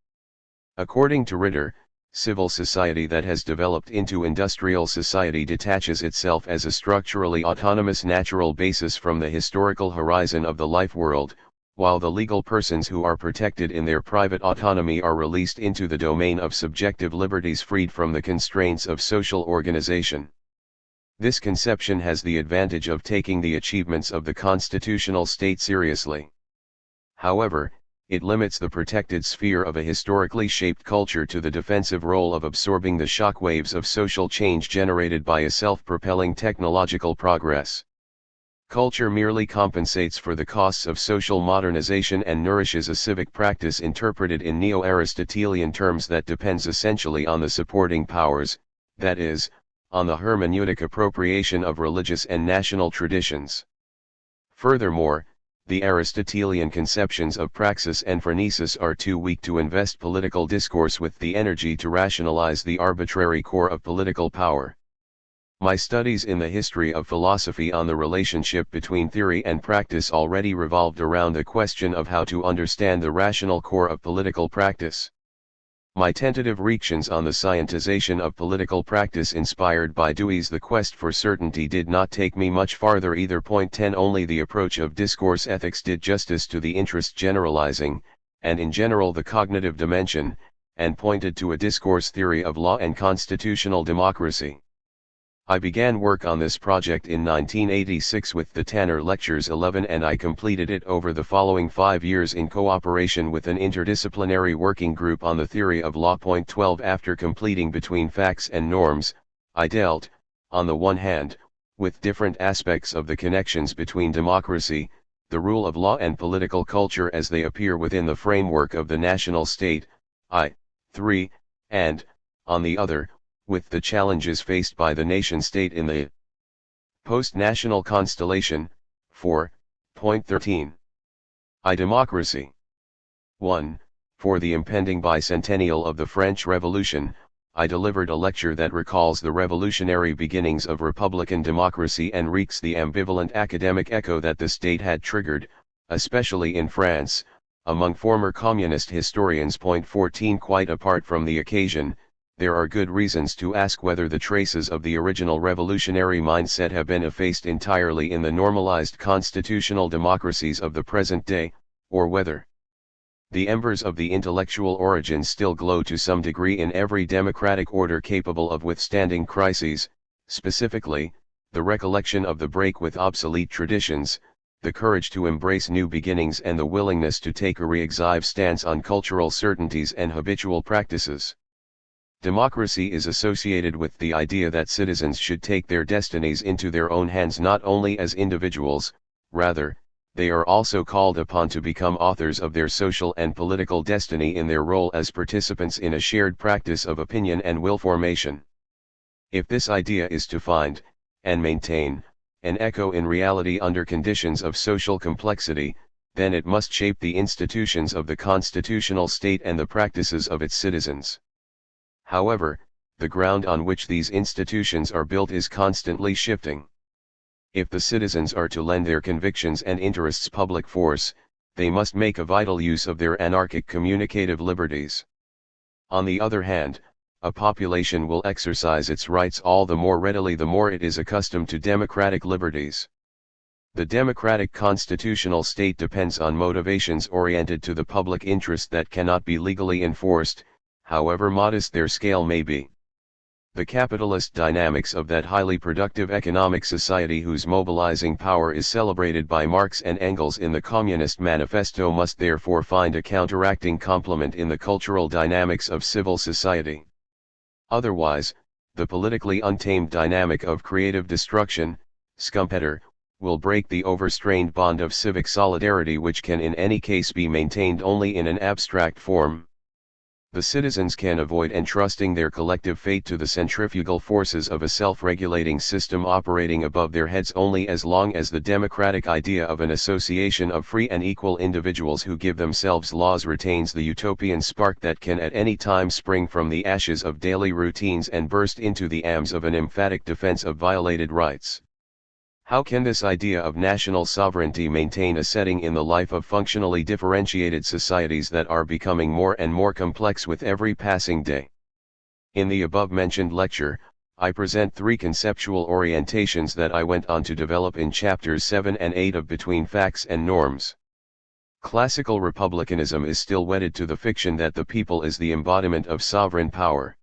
According to Ritter, civil society that has developed into industrial society detaches itself as a structurally autonomous natural basis from the historical horizon of the life world, while the legal persons who are protected in their private autonomy are released into the domain of subjective liberties freed from the constraints of social organization. This conception has the advantage of taking the achievements of the constitutional state seriously. However, it limits the protected sphere of a historically shaped culture to the defensive role of absorbing the shockwaves of social change generated by a self-propelling technological progress. Culture merely compensates for the costs of social modernization and nourishes a civic practice interpreted in neo-Aristotelian terms that depends essentially on the supporting powers, that is, on the hermeneutic appropriation of religious and national traditions. Furthermore, the Aristotelian conceptions of praxis and phronesis are too weak to invest political discourse with the energy to rationalize the arbitrary core of political power. My studies in the history of philosophy on the relationship between theory and practice already revolved around the question of how to understand the rational core of political practice. My tentative reactions on the scientization of political practice inspired by Dewey's The Quest for Certainty did not take me much farther either. 10 Only the approach of discourse ethics did justice to the interest generalizing, and in general the cognitive dimension, and pointed to a discourse theory of law and constitutional democracy. I began work on this project in 1986 with the Tanner Lectures 11, and I completed it over the following 5 years in cooperation with an interdisciplinary working group on the theory of law. 12 After completing Between Facts and Norms, I dealt, on the one hand, with different aspects of the connections between democracy, the rule of law, and political culture as they appear within the framework of the national state, I.3, and, on the other, with the challenges faced by the nation-state in the post-national constellation. 4.13. I-Democracy. 1. For the impending bicentennial of the French Revolution, I delivered a lecture that recalls the revolutionary beginnings of republican democracy and wreaks the ambivalent academic echo that the state had triggered, especially in France, among former communist historians. 14 Quite apart from the occasion, there are good reasons to ask whether the traces of the original revolutionary mindset have been effaced entirely in the normalized constitutional democracies of the present day, or whether the embers of the intellectual origin still glow to some degree in every democratic order capable of withstanding crises, specifically, the recollection of the break with obsolete traditions, the courage to embrace new beginnings, and the willingness to take a re-exive stance on cultural certainties and habitual practices. Democracy is associated with the idea that citizens should take their destinies into their own hands not only as individuals, rather, they are also called upon to become authors of their social and political destiny in their role as participants in a shared practice of opinion and will formation. If this idea is to find, and maintain, an echo in reality under conditions of social complexity, then it must shape the institutions of the constitutional state and the practices of its citizens. However, the ground on which these institutions are built is constantly shifting. If the citizens are to lend their convictions and interests public force, they must make a vital use of their anarchic communicative liberties. On the other hand, a population will exercise its rights all the more readily the more it is accustomed to democratic liberties. The democratic constitutional state depends on motivations oriented to the public interest that cannot be legally enforced, however modest their scale may be. The capitalist dynamics of that highly productive economic society whose mobilizing power is celebrated by Marx and Engels in the Communist Manifesto must therefore find a counteracting complement in the cultural dynamics of civil society. Otherwise, the politically untamed dynamic of creative destruction, Schumpeter, will break the overstrained bond of civic solidarity which can in any case be maintained only in an abstract form. The citizens can avoid entrusting their collective fate to the centrifugal forces of a self-regulating system operating above their heads only as long as the democratic idea of an association of free and equal individuals who give themselves laws retains the utopian spark that can at any time spring from the ashes of daily routines and burst into the arms of an emphatic defense of violated rights. How can this idea of national sovereignty maintain a setting in the life of functionally differentiated societies that are becoming more and more complex with every passing day? In the above-mentioned lecture, I present 3 conceptual orientations that I went on to develop in chapters 7 and 8 of Between Facts and Norms. Classical republicanism is still wedded to the fiction that the people is the embodiment of sovereign power.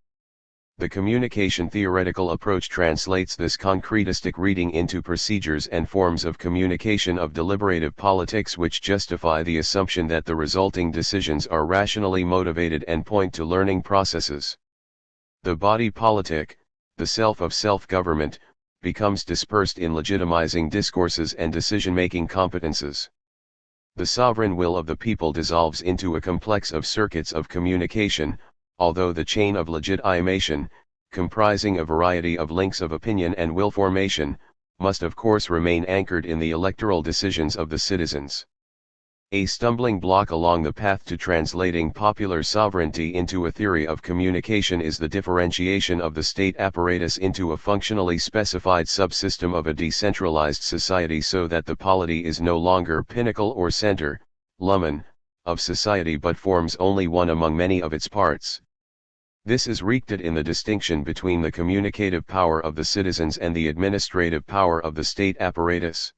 The communication theoretical approach translates this concretistic reading into procedures and forms of communication of deliberative politics which justify the assumption that the resulting decisions are rationally motivated and point to learning processes. The body politic, the self of self-government, becomes dispersed in legitimizing discourses and decision-making competences. The sovereign will of the people dissolves into a complex of circuits of communication, although the chain of legitimation, comprising a variety of links of opinion and will formation, must of course remain anchored in the electoral decisions of the citizens. A stumbling block along the path to translating popular sovereignty into a theory of communication is the differentiation of the state apparatus into a functionally specified subsystem of a decentralized society so that the polity is no longer pinnacle or center, lumen, of society but forms only one among many of its parts. This is wreaked in the distinction between the communicative power of the citizens and the administrative power of the state apparatus.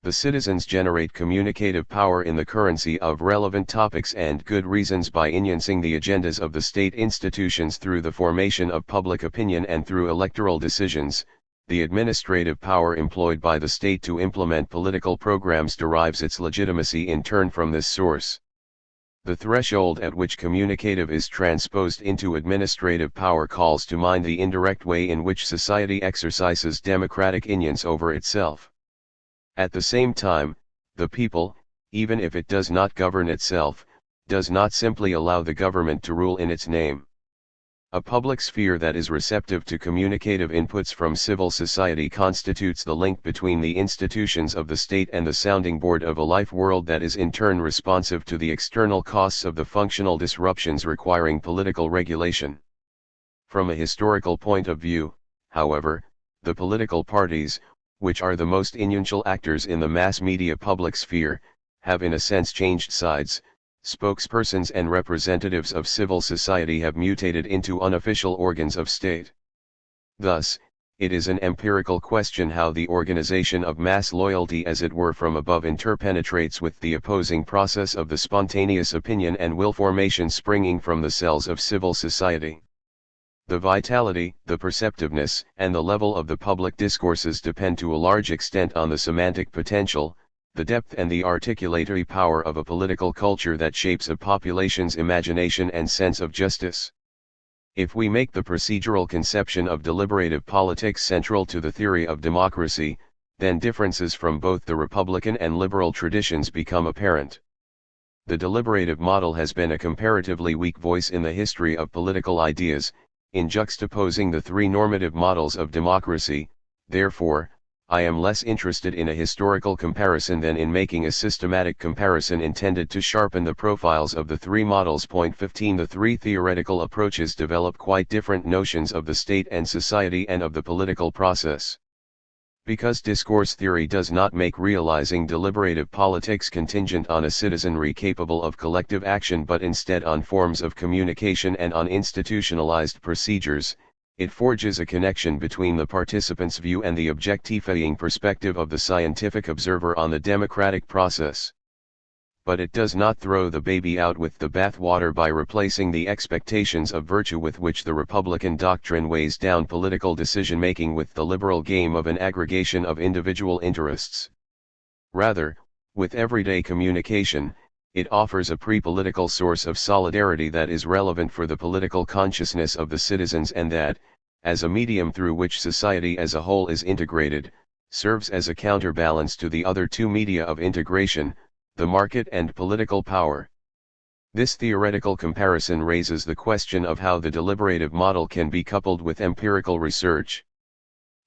The citizens generate communicative power in the currency of relevant topics and good reasons by influencing the agendas of the state institutions through the formation of public opinion and through electoral decisions, the administrative power employed by the state to implement political programs derives its legitimacy in turn from this source. The threshold at which communicative is transposed into administrative power calls to mind the indirect way in which society exercises democratic influence over itself. At the same time, the people, even if it does not govern itself, does not simply allow the government to rule in its name. A public sphere that is receptive to communicative inputs from civil society constitutes the link between the institutions of the state and the sounding board of a life world that is in turn responsive to the external costs of the functional disruptions requiring political regulation. From a historical point of view, however, the political parties, which are the most influential actors in the mass media public sphere, have in a sense changed sides. Spokespersons and representatives of civil society have mutated into unofficial organs of state. Thus, it is an empirical question how the organization of mass loyalty as it were from above interpenetrates with the opposing process of the spontaneous opinion and will formation springing from the cells of civil society. The vitality, the perceptiveness, and the level of the public discourses depend to a large extent on the semantic potential, the depth and the articulatory power of a political culture that shapes a population's imagination and sense of justice. If we make the procedural conception of deliberative politics central to the theory of democracy, then differences from both the Republican and liberal traditions become apparent. The deliberative model has been a comparatively weak voice in the history of political ideas, in juxtaposing the three normative models of democracy. Therefore, I am less interested in a historical comparison than in making a systematic comparison intended to sharpen the profiles of the three models. 15 The three theoretical approaches develop quite different notions of the state and society and of the political process. Because discourse theory does not make realizing deliberative politics contingent on a citizenry capable of collective action but instead on forms of communication and on institutionalized procedures, it forges a connection between the participant's view and the objectifying perspective of the scientific observer on the democratic process. But it does not throw the baby out with the bathwater by replacing the expectations of virtue with which the Republican doctrine weighs down political decision-making with the liberal game of an aggregation of individual interests. Rather, with everyday communication, it offers a pre-political source of solidarity that is relevant for the political consciousness of the citizens and that, as a medium through which society as a whole is integrated, serves as a counterbalance to the other two media of integration, the market and political power. This theoretical comparison raises the question of how the deliberative model can be coupled with empirical research.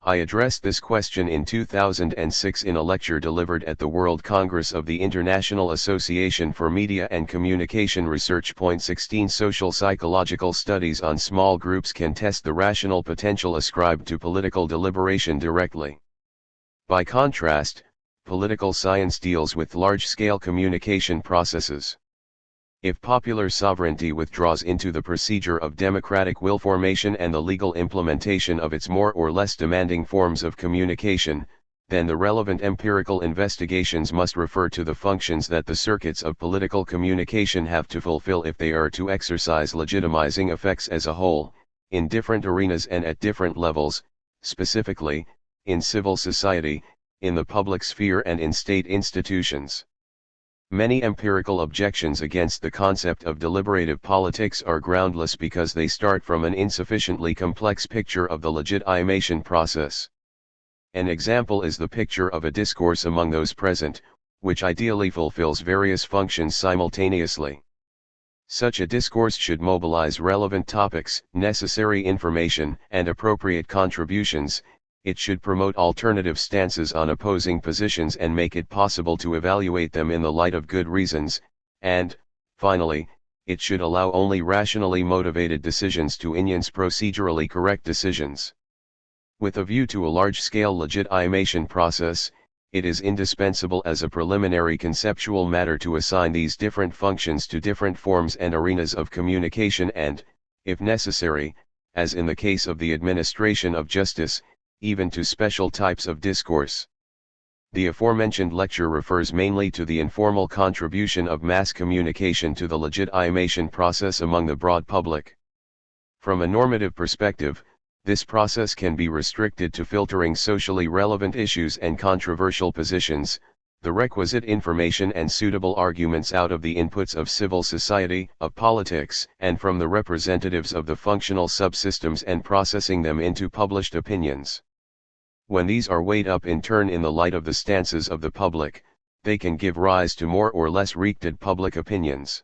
I addressed this question in 2006 in a lecture delivered at the World Congress of the International Association for Media and Communication Research. 16 Social psychological studies on small groups can test the rational potential ascribed to political deliberation directly. By contrast, political science deals with large-scale communication processes. If popular sovereignty withdraws into the procedure of democratic will formation and the legal implementation of its more or less demanding forms of communication, then the relevant empirical investigations must refer to the functions that the circuits of political communication have to fulfill if they are to exercise legitimizing effects as a whole, in different arenas and at different levels, specifically, in civil society, in the public sphere and in state institutions. Many empirical objections against the concept of deliberative politics are groundless because they start from an insufficiently complex picture of the legitimation process. An example is the picture of a discourse among those present, which ideally fulfills various functions simultaneously. Such a discourse should mobilize relevant topics, necessary information, and appropriate contributions. It should promote alternative stances on opposing positions and make it possible to evaluate them in the light of good reasons, and, finally, it should allow only rationally motivated decisions to influence procedurally correct decisions. With a view to a large-scale legitimation process, it is indispensable as a preliminary conceptual matter to assign these different functions to different forms and arenas of communication and, if necessary, as in the case of the administration of justice, even to special types of discourse. The aforementioned lecture refers mainly to the informal contribution of mass communication to the legitimation process among the broad public. From a normative perspective, this process can be restricted to filtering socially relevant issues and controversial positions, the requisite information and suitable arguments out of the inputs of civil society, of politics, and from the representatives of the functional subsystems, and processing them into published opinions. When these are weighed up in turn in the light of the stances of the public, they can give rise to more or less wreaked public opinions.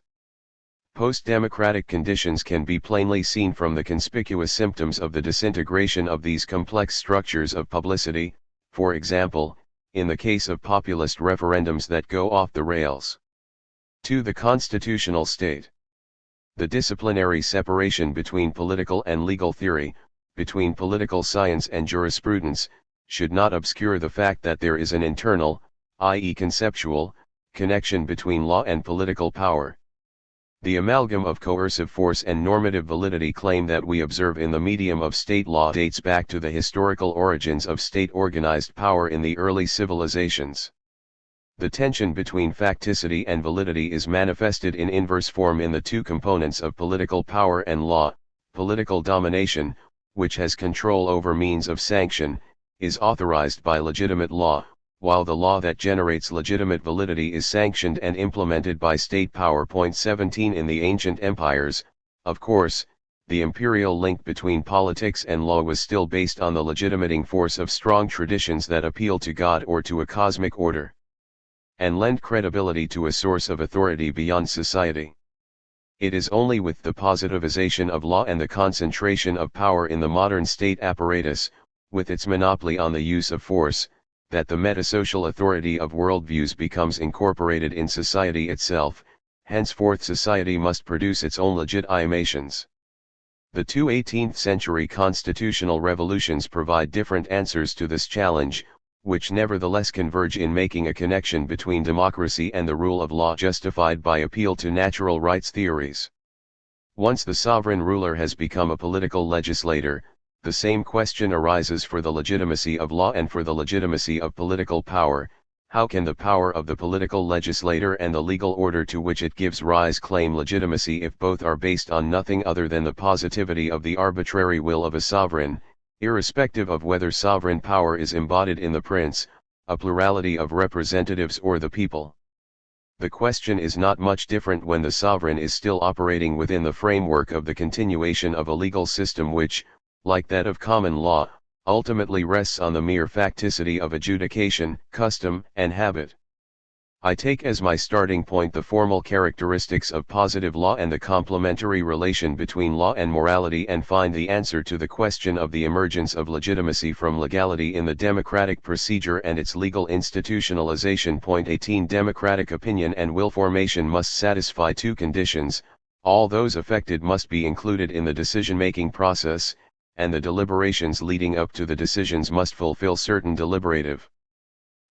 Post-democratic conditions can be plainly seen from the conspicuous symptoms of the disintegration of these complex structures of publicity, for example, in the case of populist referendums that go off the rails. To the constitutional state. The disciplinary separation between political and legal theory, between political science and jurisprudence, should not obscure the fact that there is an internal, i.e. conceptual, connection between law and political power. The amalgam of coercive force and normative validity claim that we observe in the medium of state law dates back to the historical origins of state-organized power in the early civilizations. The tension between facticity and validity is manifested in inverse form in the two components of political power and law. Political domination, which has control over means of sanction, is authorized by legitimate law, while the law that generates legitimate validity is sanctioned and implemented by state power. 17 In the ancient empires, of course, the imperial link between politics and law was still based on the legitimating force of strong traditions that appeal to God or to a cosmic order, and lend credibility to a source of authority beyond society. It is only with the positivization of law and the concentration of power in the modern state apparatus, with its monopoly on the use of force, that the metasocial authority of worldviews becomes incorporated in society itself. Henceforth society must produce its own legitimations. The two 18th-century constitutional revolutions provide different answers to this challenge, which nevertheless converge in making a connection between democracy and the rule of law justified by appeal to natural rights theories. Once the sovereign ruler has become a political legislator, the same question arises for the legitimacy of law and for the legitimacy of political power. How can the power of the political legislator and the legal order to which it gives rise claim legitimacy if both are based on nothing other than the positivity of the arbitrary will of a sovereign, irrespective of whether sovereign power is embodied in the prince, a plurality of representatives, or the people? The question is not much different when the sovereign is still operating within the framework of the continuation of a legal system which, like that of common law, ultimately rests on the mere facticity of adjudication, custom, and habit. I take as my starting point the formal characteristics of positive law and the complementary relation between law and morality, and find the answer to the question of the emergence of legitimacy from legality in the democratic procedure and its legal institutionalization. 18 Democratic opinion and will formation must satisfy two conditions: all those affected must be included in the decision-making process, and the deliberations leading up to the decisions must fulfill certain deliberative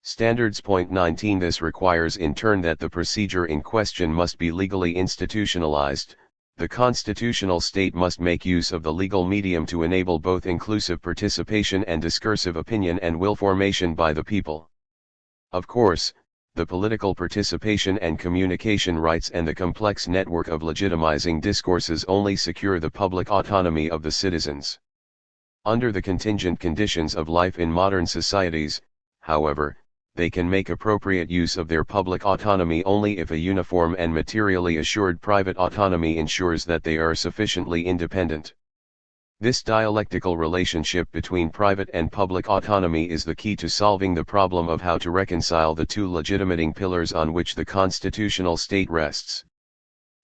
standards. 19 This requires in turn that the procedure in question must be legally institutionalized. The constitutional state must make use of the legal medium to enable both inclusive participation and discursive opinion and will formation by the people. Of course, the political participation and communication rights and the complex network of legitimizing discourses only secure the public autonomy of the citizens. Under the contingent conditions of life in modern societies, however, they can make appropriate use of their public autonomy only if a uniform and materially assured private autonomy ensures that they are sufficiently independent. This dialectical relationship between private and public autonomy is the key to solving the problem of how to reconcile the two legitimating pillars on which the constitutional state rests.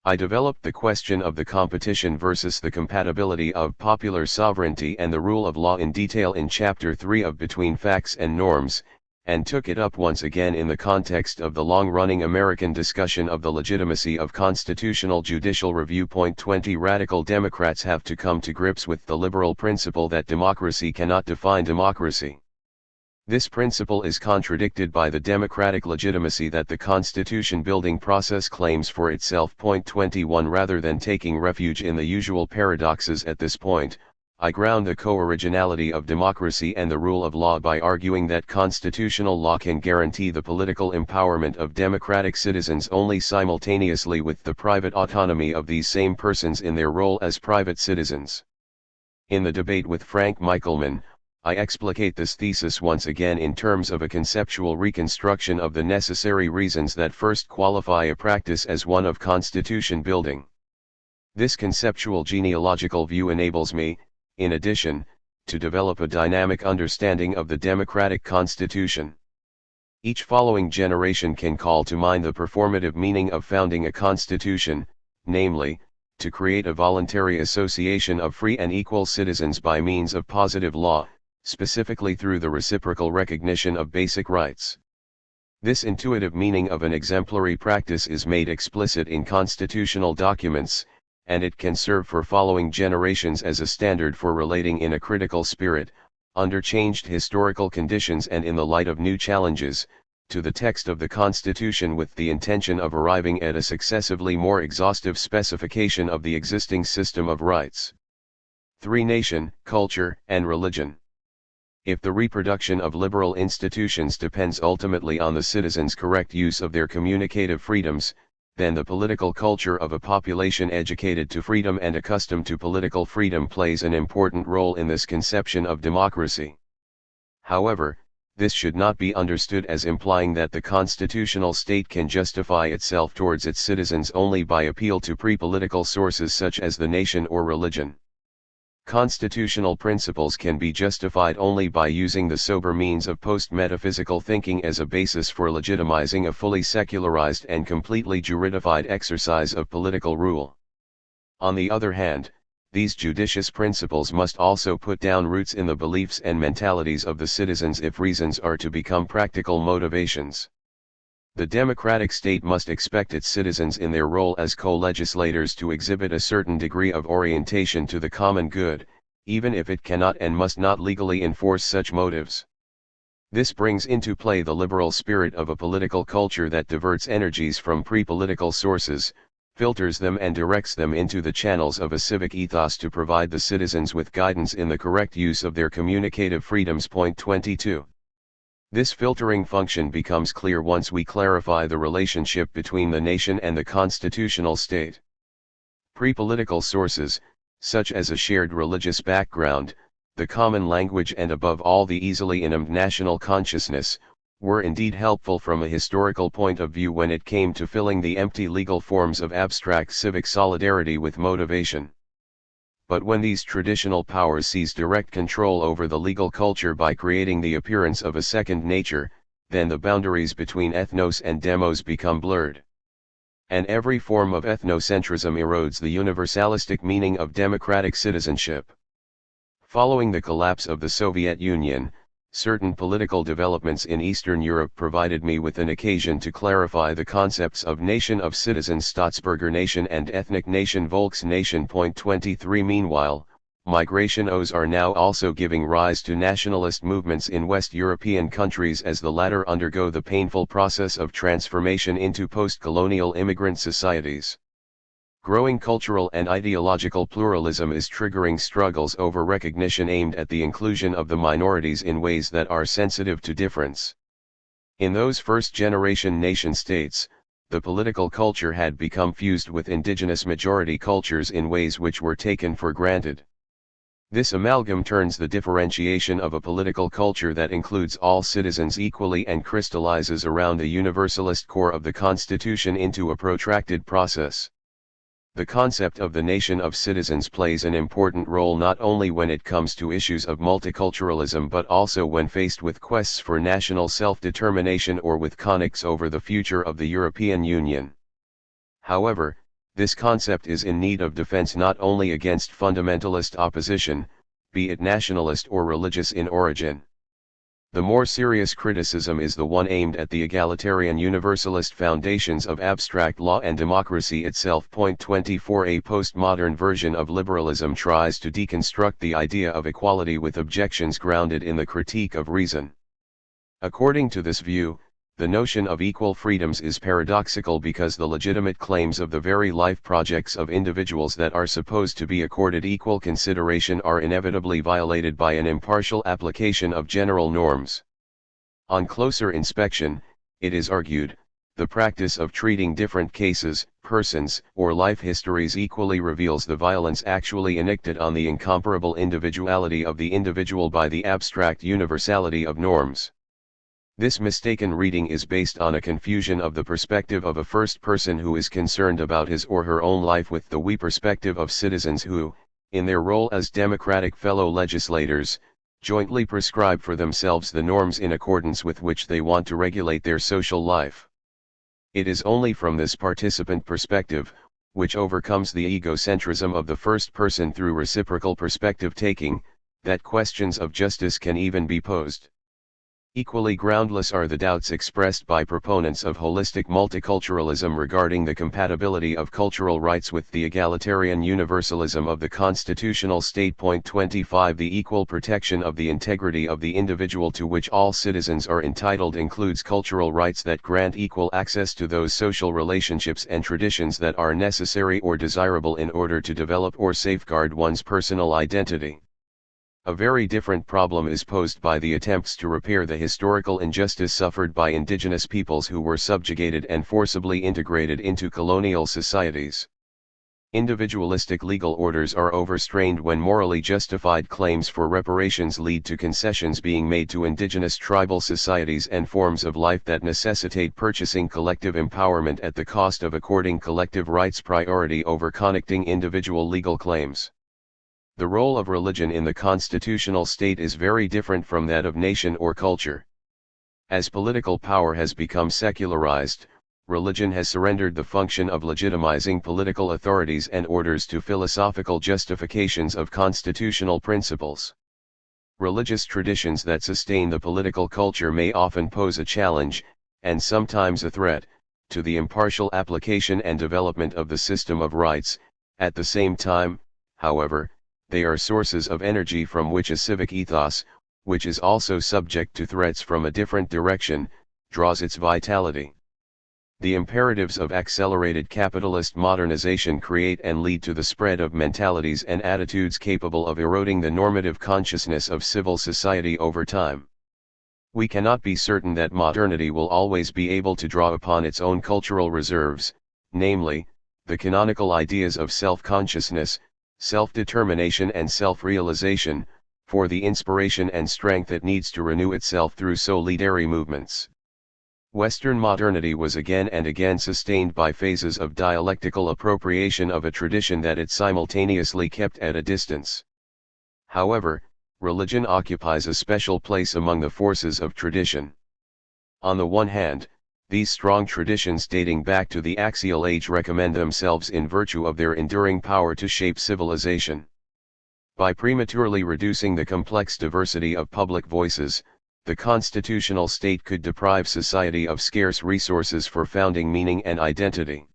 I developed the question of the competition versus the compatibility of popular sovereignty and the rule of law in detail in Chapter 3 of Between Facts and Norms, and took it up once again in the context of the long-running American discussion of the legitimacy of constitutional judicial review. 20 Radical Democrats have to come to grips with the liberal principle that democracy cannot define democracy. This principle is contradicted by the democratic legitimacy that the constitution-building process claims for itself. 21 Rather than taking refuge in the usual paradoxes at this point, I ground the co-originality of democracy and the rule of law by arguing that constitutional law can guarantee the political empowerment of democratic citizens only simultaneously with the private autonomy of these same persons in their role as private citizens. In the debate with Frank Michelman, I explicate this thesis once again in terms of a conceptual reconstruction of the necessary reasons that first qualify a practice as one of constitution building. This conceptual genealogical view enables me, in addition, to develop a dynamic understanding of the democratic constitution. Each following generation can call to mind the performative meaning of founding a constitution, namely, to create a voluntary association of free and equal citizens by means of positive law, specifically through the reciprocal recognition of basic rights. This intuitive meaning of an exemplary practice is made explicit in constitutional documents, and it can serve for following generations as a standard for relating in a critical spirit, under changed historical conditions and in the light of new challenges, to the text of the Constitution with the intention of arriving at a successively more exhaustive specification of the existing system of rights. 3. Nation, culture, and religion. If the reproduction of liberal institutions depends ultimately on the citizens' correct use of their communicative freedoms, then the political culture of a population educated to freedom and accustomed to political freedom plays an important role in this conception of democracy. However, this should not be understood as implying that the constitutional state can justify itself towards its citizens only by appeal to pre-political sources such as the nation or religion. Constitutional principles can be justified only by using the sober means of post-metaphysical thinking as a basis for legitimizing a fully secularized and completely juridified exercise of political rule. On the other hand, these judicious principles must also put down roots in the beliefs and mentalities of the citizens if reasons are to become practical motivations. The democratic state must expect its citizens in their role as co-legislators to exhibit a certain degree of orientation to the common good, even if it cannot and must not legally enforce such motives. This brings into play the liberal spirit of a political culture that diverts energies from pre-political sources, filters them and directs them into the channels of a civic ethos to provide the citizens with guidance in the correct use of their communicative freedoms. Point 22. This filtering function becomes clear once we clarify the relationship between the nation and the constitutional state. Pre-political sources, such as a shared religious background, the common language and above all the easily innumbed national consciousness, were indeed helpful from a historical point of view when it came to filling the empty legal forms of abstract civic solidarity with motivation. But when these traditional powers seize direct control over the legal culture by creating the appearance of a second nature, then the boundaries between ethnos and demos become blurred. And every form of ethnocentrism erodes the universalistic meaning of democratic citizenship. Following the collapse of the Soviet Union, certain political developments in Eastern Europe provided me with an occasion to clarify the concepts of nation of citizens, Staatsbürger nation, and ethnic nation, Volksnation. Point 23. Meanwhile, migrations are now also giving rise to nationalist movements in West European countries as the latter undergo the painful process of transformation into post-colonial immigrant societies. Growing cultural and ideological pluralism is triggering struggles over recognition aimed at the inclusion of the minorities in ways that are sensitive to difference. In those first-generation nation-states, the political culture had become fused with indigenous majority cultures in ways which were taken for granted. This amalgam turns the differentiation of a political culture that includes all citizens equally and crystallizes around the universalist core of the Constitution into a protracted process. The concept of the nation of citizens plays an important role not only when it comes to issues of multiculturalism but also when faced with quests for national self-determination or with conflicts over the future of the European Union. However, this concept is in need of defense not only against fundamentalist opposition, be it nationalist or religious in origin. The more serious criticism is the one aimed at the egalitarian universalist foundations of abstract law and democracy itself. Point 24. A postmodern version of liberalism tries to deconstruct the idea of equality with objections grounded in the critique of reason. According to this view, the notion of equal freedoms is paradoxical because the legitimate claims of the very life projects of individuals that are supposed to be accorded equal consideration are inevitably violated by an impartial application of general norms. On closer inspection, it is argued, the practice of treating different cases, persons, or life histories equally reveals the violence actually enacted on the incomparable individuality of the individual by the abstract universality of norms. This mistaken reading is based on a confusion of the perspective of a first person who is concerned about his or her own life with the we perspective of citizens who, in their role as democratic fellow legislators, jointly prescribe for themselves the norms in accordance with which they want to regulate their social life. It is only from this participant perspective, which overcomes the egocentrism of the first person through reciprocal perspective taking, that questions of justice can even be posed. Equally groundless are the doubts expressed by proponents of holistic multiculturalism regarding the compatibility of cultural rights with the egalitarian universalism of the constitutional state. 25 The equal protection of the integrity of the individual to which all citizens are entitled includes cultural rights that grant equal access to those social relationships and traditions that are necessary or desirable in order to develop or safeguard one's personal identity. A very different problem is posed by the attempts to repair the historical injustice suffered by indigenous peoples who were subjugated and forcibly integrated into colonial societies. Individualistic legal orders are overstrained when morally justified claims for reparations lead to concessions being made to indigenous tribal societies and forms of life that necessitate purchasing collective empowerment at the cost of according collective rights priority over connecting individual legal claims. The role of religion in the constitutional state is very different from that of nation or culture. As political power has become secularized, religion has surrendered the function of legitimizing political authorities and orders to philosophical justifications of constitutional principles. Religious traditions that sustain the political culture may often pose a challenge, and sometimes a threat, to the impartial application and development of the system of rights. At the same time, however, they are sources of energy from which a civic ethos, which is also subject to threats from a different direction, draws its vitality. The imperatives of accelerated capitalist modernization create and lead to the spread of mentalities and attitudes capable of eroding the normative consciousness of civil society over time. We cannot be certain that modernity will always be able to draw upon its own cultural reserves, namely, the canonical ideas of self-consciousness, self-determination and self-realization, for the inspiration and strength it needs to renew itself through solidary movements. Western modernity was again and again sustained by phases of dialectical appropriation of a tradition that it simultaneously kept at a distance. However, religion occupies a special place among the forces of tradition. On the one hand, these strong traditions dating back to the axial age recommend themselves in virtue of their enduring power to shape civilization. By prematurely reducing the complex diversity of public voices, the constitutional state could deprive society of scarce resources for founding meaning and identity.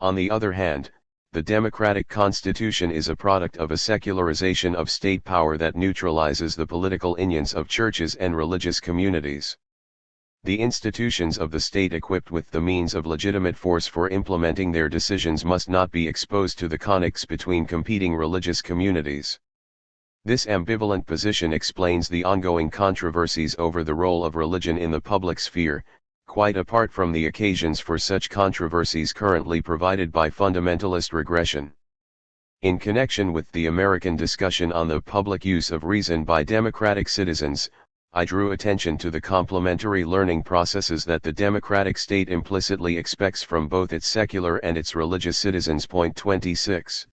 On the other hand, the democratic constitution is a product of a secularization of state power that neutralizes the political influence of churches and religious communities. The institutions of the state equipped with the means of legitimate force for implementing their decisions must not be exposed to the conflicts between competing religious communities. This ambivalent position explains the ongoing controversies over the role of religion in the public sphere, quite apart from the occasions for such controversies currently provided by fundamentalist regression. In connection with the American discussion on the public use of reason by democratic citizens, I drew attention to the complementary learning processes that the democratic state implicitly expects from both its secular and its religious citizens. 26.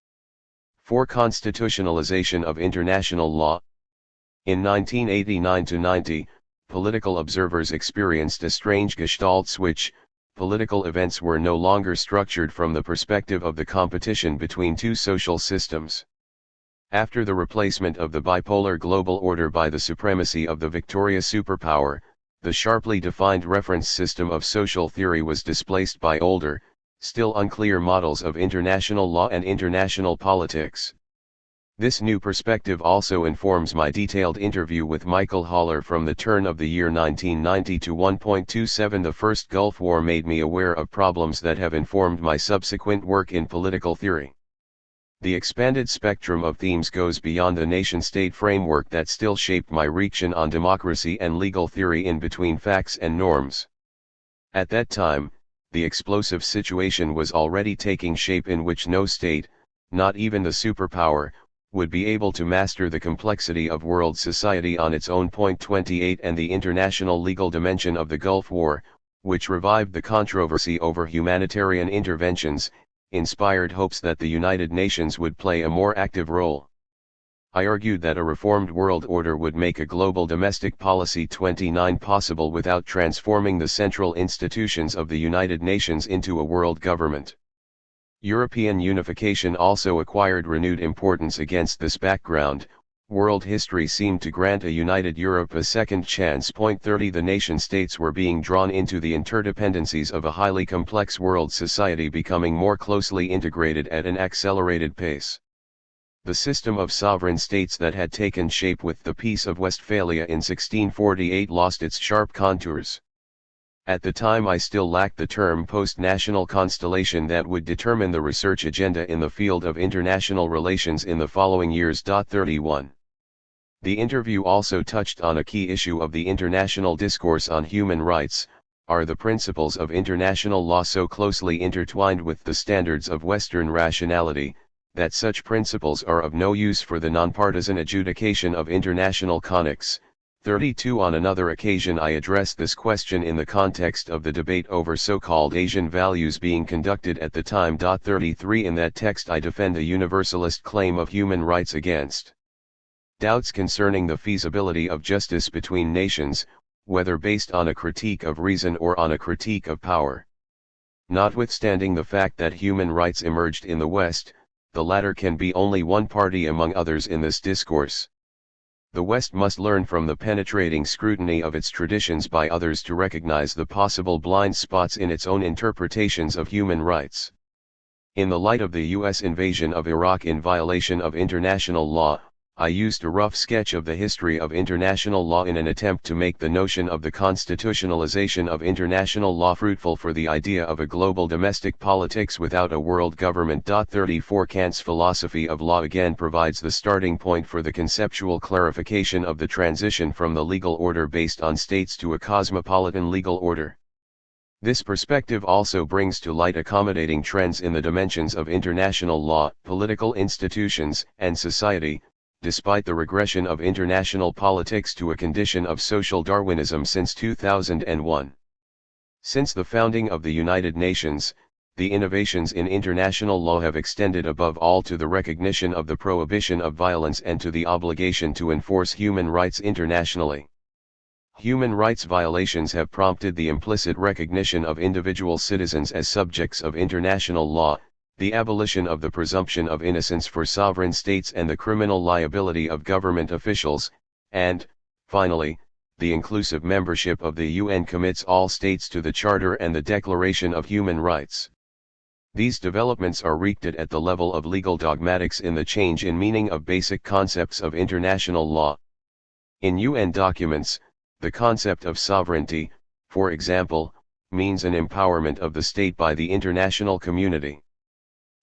4. Constitutionalization of international law. In 1989–90, political observers experienced a strange gestalt switch. Political events were no longer structured from the perspective of the competition between two social systems. After the replacement of the bipolar global order by the supremacy of the victorious superpower, the sharply defined reference system of social theory was displaced by older, still unclear models of international law and international politics. This new perspective also informs my detailed interview with Michael Haller from the turn of the year 1990 to 1.27. The First Gulf War made me aware of problems that have informed my subsequent work in political theory. The expanded spectrum of themes goes beyond the nation-state framework that still shaped my reaction on democracy and legal theory in between facts and norms. At that time, the explosive situation was already taking shape in which no state, not even the superpower, would be able to master the complexity of world society on its own. 28 And the international legal dimension of the Gulf War, which revived the controversy over humanitarian interventions, inspired hopes that the United Nations would play a more active role. I argued that a reformed world order would make a global domestic policy 29 possible without transforming the central institutions of the United Nations into a world government. European unification also acquired renewed importance against this background. World history seemed to grant a united Europe a second chance. 30 The nation-states were being drawn into the interdependencies of a highly complex world society, becoming more closely integrated at an accelerated pace. The system of sovereign states that had taken shape with the Peace of Westphalia in 1648 lost its sharp contours. At the time I still lacked the term post-national constellation that would determine the research agenda in the field of international relations in the following years. 31. The interview also touched on a key issue of the international discourse on human rights. Are the principles of international law so closely intertwined with the standards of Western rationality, that such principles are of no use for the nonpartisan adjudication of international conflicts? 32 On another occasion I addressed this question in the context of the debate over so-called Asian values being conducted at the time. 33 In that text I defend a universalist claim of human rights against doubts concerning the feasibility of justice between nations, whether based on a critique of reason or on a critique of power. Notwithstanding the fact that human rights emerged in the West, the latter can be only one party among others in this discourse. The West must learn from the penetrating scrutiny of its traditions by others to recognize the possible blind spots in its own interpretations of human rights. In the light of the U.S. invasion of Iraq in violation of international law, I used a rough sketch of the history of international law in an attempt to make the notion of the constitutionalization of international law fruitful for the idea of a global domestic politics without a world government. 34 Kant's philosophy of law again provides the starting point for the conceptual clarification of the transition from the legal order based on states to a cosmopolitan legal order. This perspective also brings to light accommodating trends in the dimensions of international law, political institutions, and society, despite the regression of international politics to a condition of social Darwinism since 2001. Since the founding of the United Nations, the innovations in international law have extended above all to the recognition of the prohibition of violence and to the obligation to enforce human rights internationally. Human rights violations have prompted the implicit recognition of individual citizens as subjects of international law, the abolition of the presumption of innocence for sovereign states and the criminal liability of government officials, and, finally, the inclusive membership of the UN commits all states to the Charter and the Declaration of Human Rights. These developments are rooted at the level of legal dogmatics in the change in meaning of basic concepts of international law. In UN documents, the concept of sovereignty, for example, means an empowerment of the state by the international community.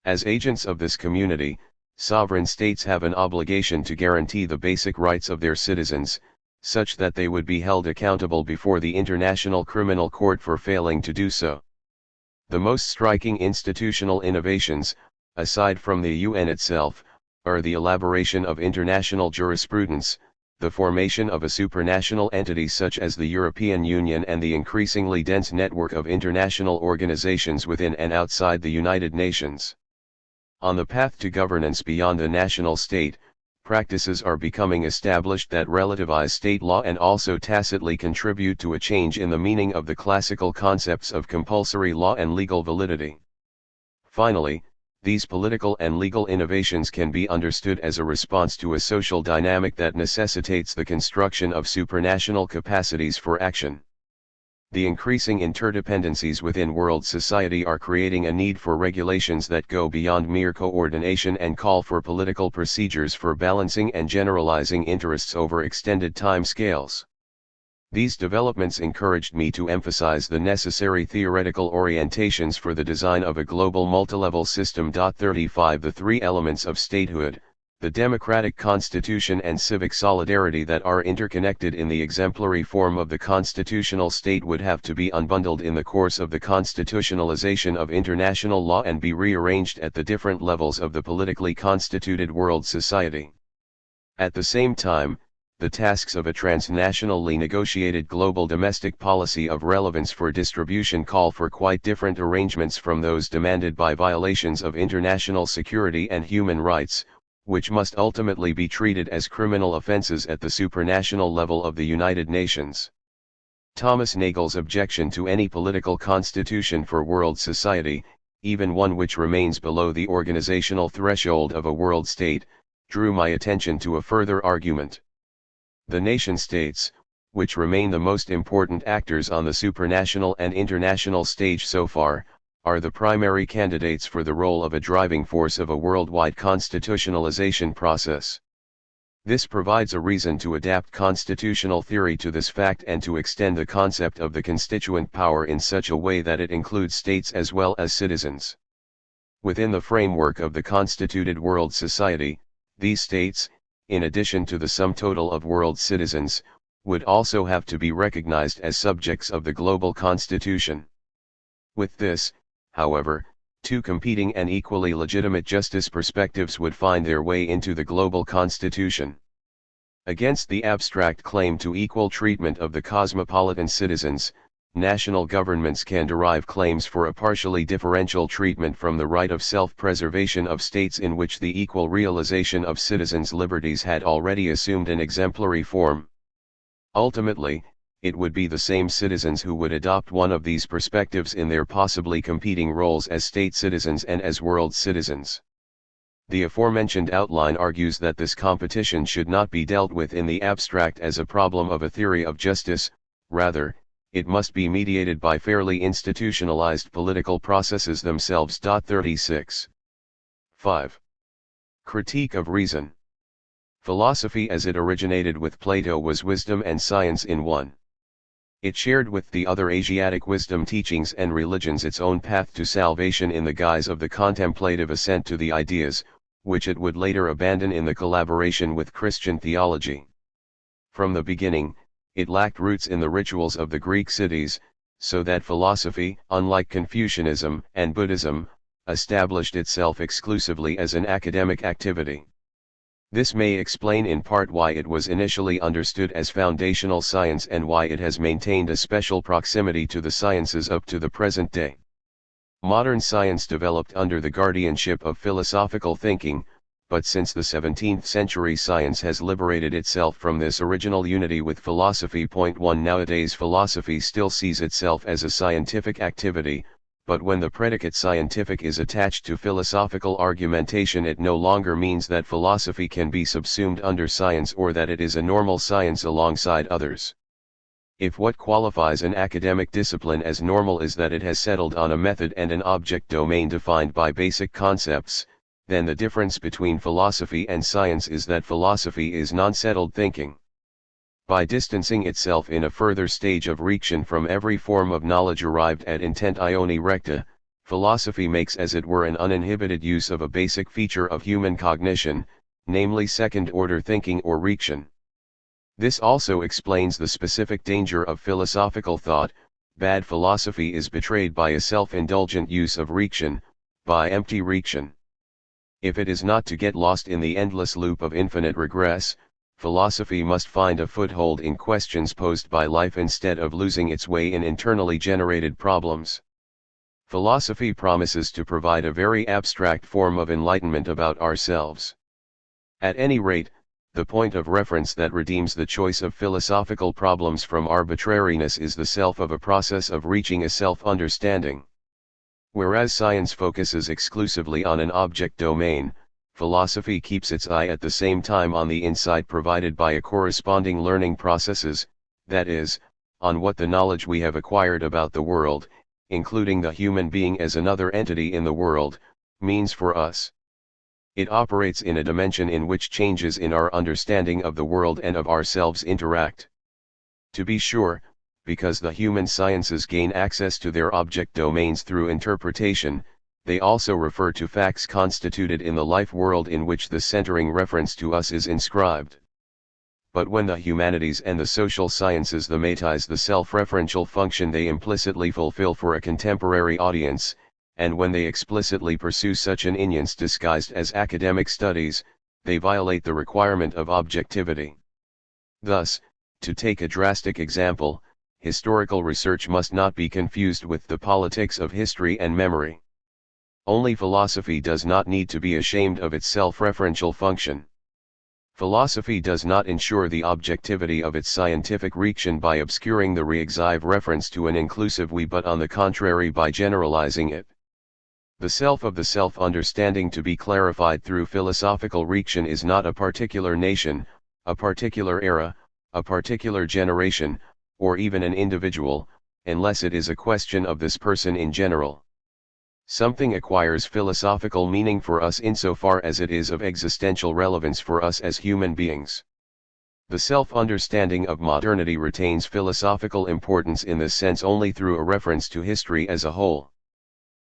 As agents of this community, sovereign states have an obligation to guarantee the basic rights of their citizens, such that they would be held accountable before the International Criminal Court for failing to do so. The most striking institutional innovations, aside from the UN itself, are the elaboration of international jurisprudence, the formation of a supranational entity such as the European Union, and the increasingly dense network of international organizations within and outside the United Nations. On the path to governance beyond the national state, practices are becoming established that relativize state law and also tacitly contribute to a change in the meaning of the classical concepts of compulsory law and legal validity. Finally, these political and legal innovations can be understood as a response to a social dynamic that necessitates the construction of supranational capacities for action. The increasing interdependencies within world society are creating a need for regulations that go beyond mere coordination and call for political procedures for balancing and generalizing interests over extended time scales. These developments encouraged me to emphasize the necessary theoretical orientations for the design of a global multilevel system. 35 The three elements of statehood, The democratic constitution and civic solidarity that are interconnected in the exemplary form of the constitutional state would have to be unbundled in the course of the constitutionalization of international law and be rearranged at the different levels of the politically constituted world society. At the same time, the tasks of a transnationally negotiated global domestic policy of relevance for distribution call for quite different arrangements from those demanded by violations of international security and human rights, which must ultimately be treated as criminal offenses at the supranational level of the United Nations. Thomas Nagel's objection to any political constitution for world society, even one which remains below the organizational threshold of a world state, drew my attention to a further argument. The nation-states, which remain the most important actors on the supranational and international stage so far, are the primary candidates for the role of a driving force of a worldwide constitutionalization process. This provides a reason to adapt constitutional theory to this fact and to extend the concept of the constituent power in such a way that it includes states as well as citizens. Within the framework of the constituted world society, these states, in addition to the sum total of world citizens, would also have to be recognized as subjects of the global constitution. With this, however, two competing and equally legitimate justice perspectives would find their way into the global constitution. Against the abstract claim to equal treatment of the cosmopolitan citizens, national governments can derive claims for a partially differential treatment from the right of self-preservation of states in which the equal realization of citizens' liberties had already assumed an exemplary form. Ultimately, it would be the same citizens who would adopt one of these perspectives in their possibly competing roles as state citizens and as world citizens. The aforementioned outline argues that this competition should not be dealt with in the abstract as a problem of a theory of justice, rather, it must be mediated by fairly institutionalized political processes themselves. 36. 5. Critique of reason. Philosophy as it originated with Plato was wisdom and science in one. It shared with the other Asiatic wisdom teachings and religions its own path to salvation in the guise of the contemplative ascent to the ideas, which it would later abandon in the collaboration with Christian theology. From the beginning, it lacked roots in the rituals of the Greek cities, so that philosophy, unlike Confucianism and Buddhism, established itself exclusively as an academic activity. This may explain in part why it was initially understood as foundational science and why it has maintained a special proximity to the sciences up to the present day. Modern science developed under the guardianship of philosophical thinking, but since the 17th century science has liberated itself from this original unity with philosophy. 1 Nowadays philosophy still sees itself as a scientific activity, but when the predicate scientific is attached to philosophical argumentation, it no longer means that philosophy can be subsumed under science or that it is a normal science alongside others. If what qualifies an academic discipline as normal is that it has settled on a method and an object domain defined by basic concepts, then the difference between philosophy and science is that philosophy is non-settled thinking. By distancing itself in a further stage of reaction from every form of knowledge arrived at intentione recta, philosophy makes as it were an uninhibited use of a basic feature of human cognition, namely second-order thinking or reaction. This also explains the specific danger of philosophical thought. Bad philosophy is betrayed by a self-indulgent use of reaction, by empty reaction. If it is not to get lost in the endless loop of infinite regress, philosophy must find a foothold in questions posed by life instead of losing its way in internally generated problems. Philosophy promises to provide a very abstract form of enlightenment about ourselves. At any rate, the point of reference that redeems the choice of philosophical problems from arbitrariness is the self of a process of reaching a self-understanding. Whereas science focuses exclusively on an object domain, philosophy keeps its eye at the same time on the insight provided by a corresponding learning processes, that is, on what the knowledge we have acquired about the world, including the human being as another entity in the world, means for us. It operates in a dimension in which changes in our understanding of the world and of ourselves interact. To be sure, because the human sciences gain access to their object domains through interpretation, they also refer to facts constituted in the life world in which the centering reference to us is inscribed. But when the humanities and the social sciences thematize the self-referential function they implicitly fulfill for a contemporary audience, and when they explicitly pursue such an enuance disguised as academic studies, they violate the requirement of objectivity. Thus, to take a drastic example, historical research must not be confused with the politics of history and memory. Only philosophy does not need to be ashamed of its self-referential function. Philosophy does not ensure the objectivity of its scientific reaction by obscuring the re-exive reference to an inclusive we, but on the contrary by generalizing it. The self of the self-understanding to be clarified through philosophical reaction is not a particular nation, a particular era, a particular generation, or even an individual, unless it is a question of this person in general. Something acquires philosophical meaning for us insofar as it is of existential relevance for us as human beings. The self-understanding of modernity retains philosophical importance in this sense only through a reference to history as a whole.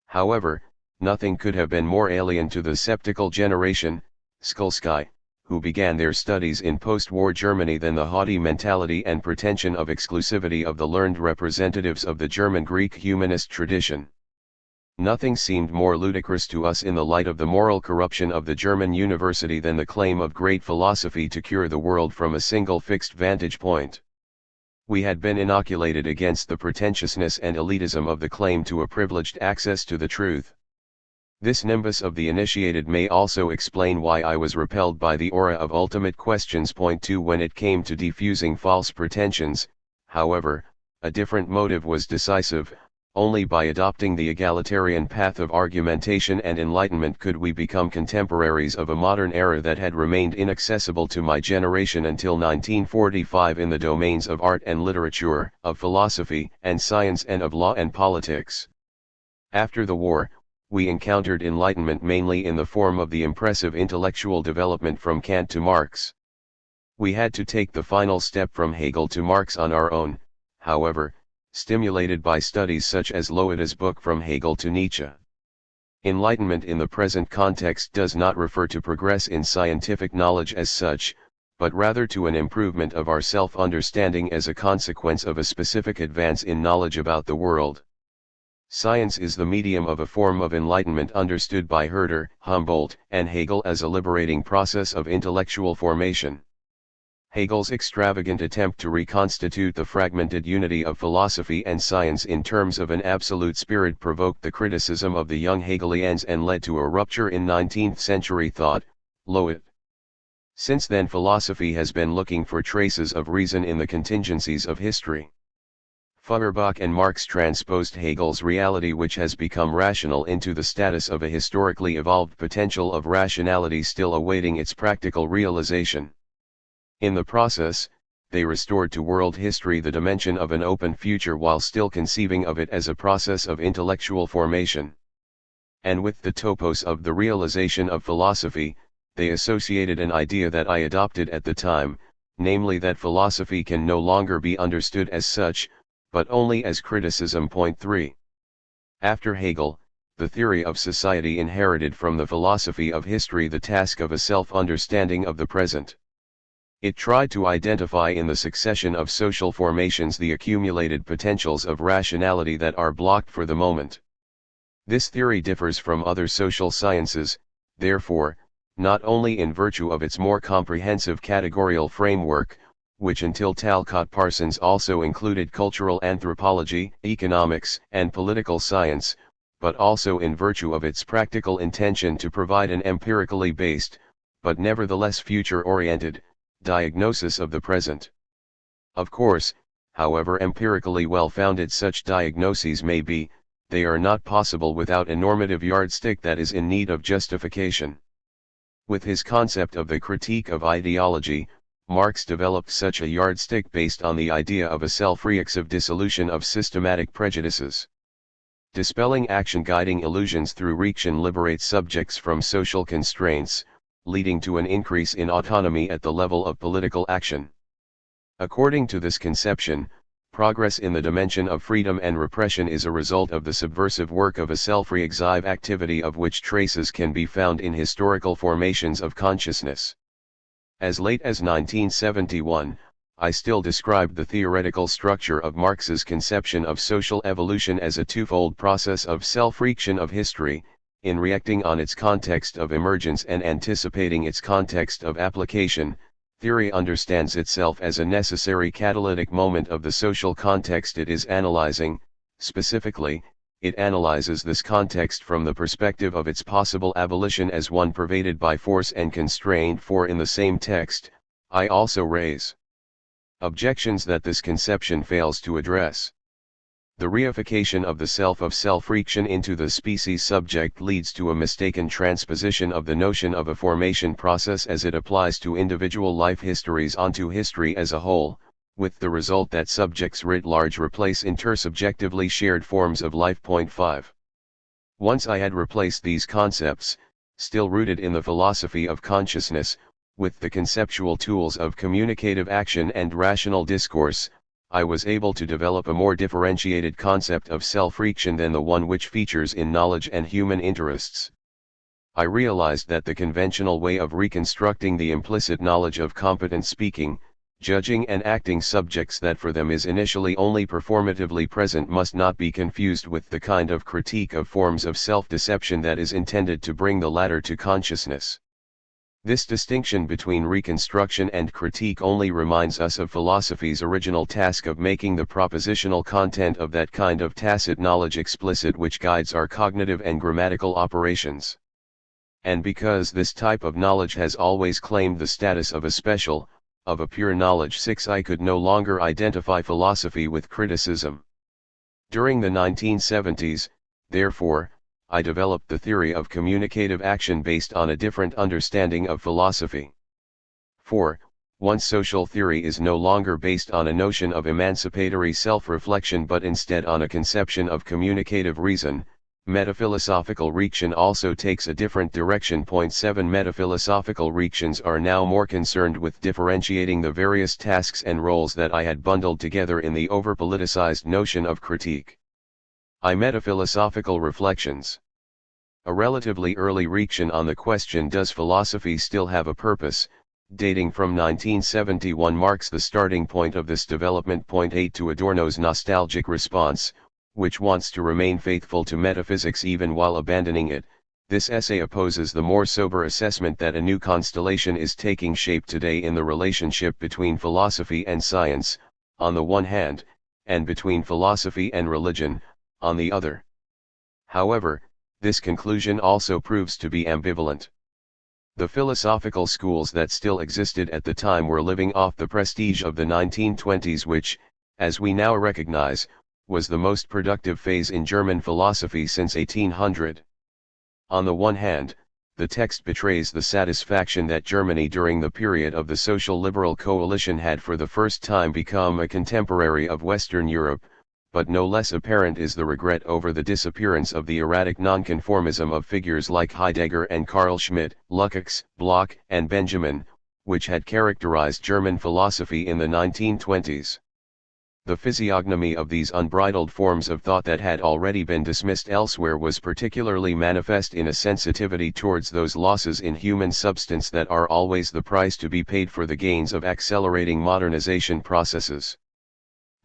However, nothing could have been more alien to the sceptical generation, Skulski, who began their studies in post-war Germany than the haughty mentality and pretension of exclusivity of the learned representatives of the German Greek humanist tradition. Nothing seemed more ludicrous to us in the light of the moral corruption of the German university than the claim of great philosophy to cure the world from a single fixed vantage point. We had been inoculated against the pretentiousness and elitism of the claim to a privileged access to the truth. This nimbus of the initiated may also explain why I was repelled by the aura of ultimate questions. Point 2 When it came to defusing false pretensions, however, a different motive was decisive. Only by adopting the egalitarian path of argumentation and enlightenment could we become contemporaries of a modern era that had remained inaccessible to my generation until 1945 in the domains of art and literature, of philosophy and science, and of law and politics. After the war, we encountered enlightenment mainly in the form of the impressive intellectual development from Kant to Marx. We had to take the final step from Hegel to Marx on our own, however, stimulated by studies such as Loeda's book From Hegel to Nietzsche. Enlightenment in the present context does not refer to progress in scientific knowledge as such, but rather to an improvement of our self-understanding as a consequence of a specific advance in knowledge about the world. Science is the medium of a form of enlightenment understood by Herder, Humboldt, and Hegel as a liberating process of intellectual formation. Hegel's extravagant attempt to reconstitute the fragmented unity of philosophy and science in terms of an absolute spirit provoked the criticism of the young Hegelians and led to a rupture in 19th-century thought, Loet. Since then philosophy has been looking for traces of reason in the contingencies of history. Feuerbach and Marx transposed Hegel's reality, which has become rational, into the status of a historically evolved potential of rationality still awaiting its practical realization. In the process, they restored to world history the dimension of an open future while still conceiving of it as a process of intellectual formation. And with the topos of the realization of philosophy, they associated an idea that I adopted at the time, namely that philosophy can no longer be understood as such, but only as criticism. Point 3. After Hegel, the theory of society inherited from the philosophy of history the task of a self-understanding of the present. It tried to identify in the succession of social formations the accumulated potentials of rationality that are blocked for the moment. This theory differs from other social sciences, therefore, not only in virtue of its more comprehensive categorical framework, which until Talcott Parsons also included cultural anthropology, economics, and political science, but also in virtue of its practical intention to provide an empirically based, but nevertheless future-oriented, diagnosis of the present. Of course, however empirically well-founded such diagnoses may be, they are not possible without a normative yardstick that is in need of justification. With his concept of the critique of ideology, Marx developed such a yardstick based on the idea of a self-reactive dissolution of systematic prejudices. Dispelling action-guiding illusions through reaction liberates subjects from social constraints, leading to an increase in autonomy at the level of political action. According to this conception, Progress in the dimension of freedom and repression is a result of the subversive work of a self-reexhive activity of which traces can be found in historical formations of consciousness. As late as 1971, I still described the theoretical structure of Marx's conception of social evolution as a twofold process of self-reaction of history, in reacting on its context of emergence and anticipating its context of application. Theory understands itself as a necessary catalytic moment of the social context it is analyzing. Specifically, it analyzes this context from the perspective of its possible abolition as one pervaded by force and constrained for. In the same text, I also raise objections that this conception fails to address. The reification of the self of self-reaction into the species subject leads to a mistaken transposition of the notion of a formation process as it applies to individual life histories onto history as a whole, with the result that subjects writ large replace intersubjectively shared forms of life. 5. Once I had replaced these concepts, still rooted in the philosophy of consciousness, with the conceptual tools of communicative action and rational discourse, I was able to develop a more differentiated concept of self-reaction than the one which features in knowledge and human interests. I realized that the conventional way of reconstructing the implicit knowledge of competent speaking, judging and acting subjects that for them is initially only performatively present must not be confused with the kind of critique of forms of self-deception that is intended to bring the latter to consciousness. This distinction between reconstruction and critique only reminds us of philosophy's original task of making the propositional content of that kind of tacit knowledge explicit which guides our cognitive and grammatical operations. And because this type of knowledge has always claimed the status of a special, of a pure knowledge. 6. I could no longer identify philosophy with criticism. During the 1970s, therefore, I developed the theory of communicative action based on a different understanding of philosophy. 4. Once social theory is no longer based on a notion of emancipatory self-reflection but instead on a conception of communicative reason, metaphilosophical reaction also takes a different direction. 7. Metaphilosophical reactions are now more concerned with differentiating the various tasks and roles that I had bundled together in the over-politicized notion of critique. Metaphilosophical reflections. A relatively early reaction on the question does philosophy still have a purpose, dating from 1971 marks the starting point of this development. 8. To Adorno's nostalgic response, which wants to remain faithful to metaphysics even while abandoning it, this essay opposes the more sober assessment that a new constellation is taking shape today in the relationship between philosophy and science, on the one hand, and between philosophy and religion, on the other. However, this conclusion also proves to be ambivalent. The philosophical schools that still existed at the time were living off the prestige of the 1920s, which, as we now recognize, was the most productive phase in German philosophy since 1800. On the one hand, the text betrays the satisfaction that Germany during the period of the social liberal coalition had for the first time become a contemporary of Western Europe, but no less apparent is the regret over the disappearance of the erratic nonconformism of figures like Heidegger and Carl Schmitt, Lukács, Bloch, and Benjamin, which had characterized German philosophy in the 1920s. The physiognomy of these unbridled forms of thought that had already been dismissed elsewhere was particularly manifest in a sensitivity towards those losses in human substance that are always the price to be paid for the gains of accelerating modernization processes.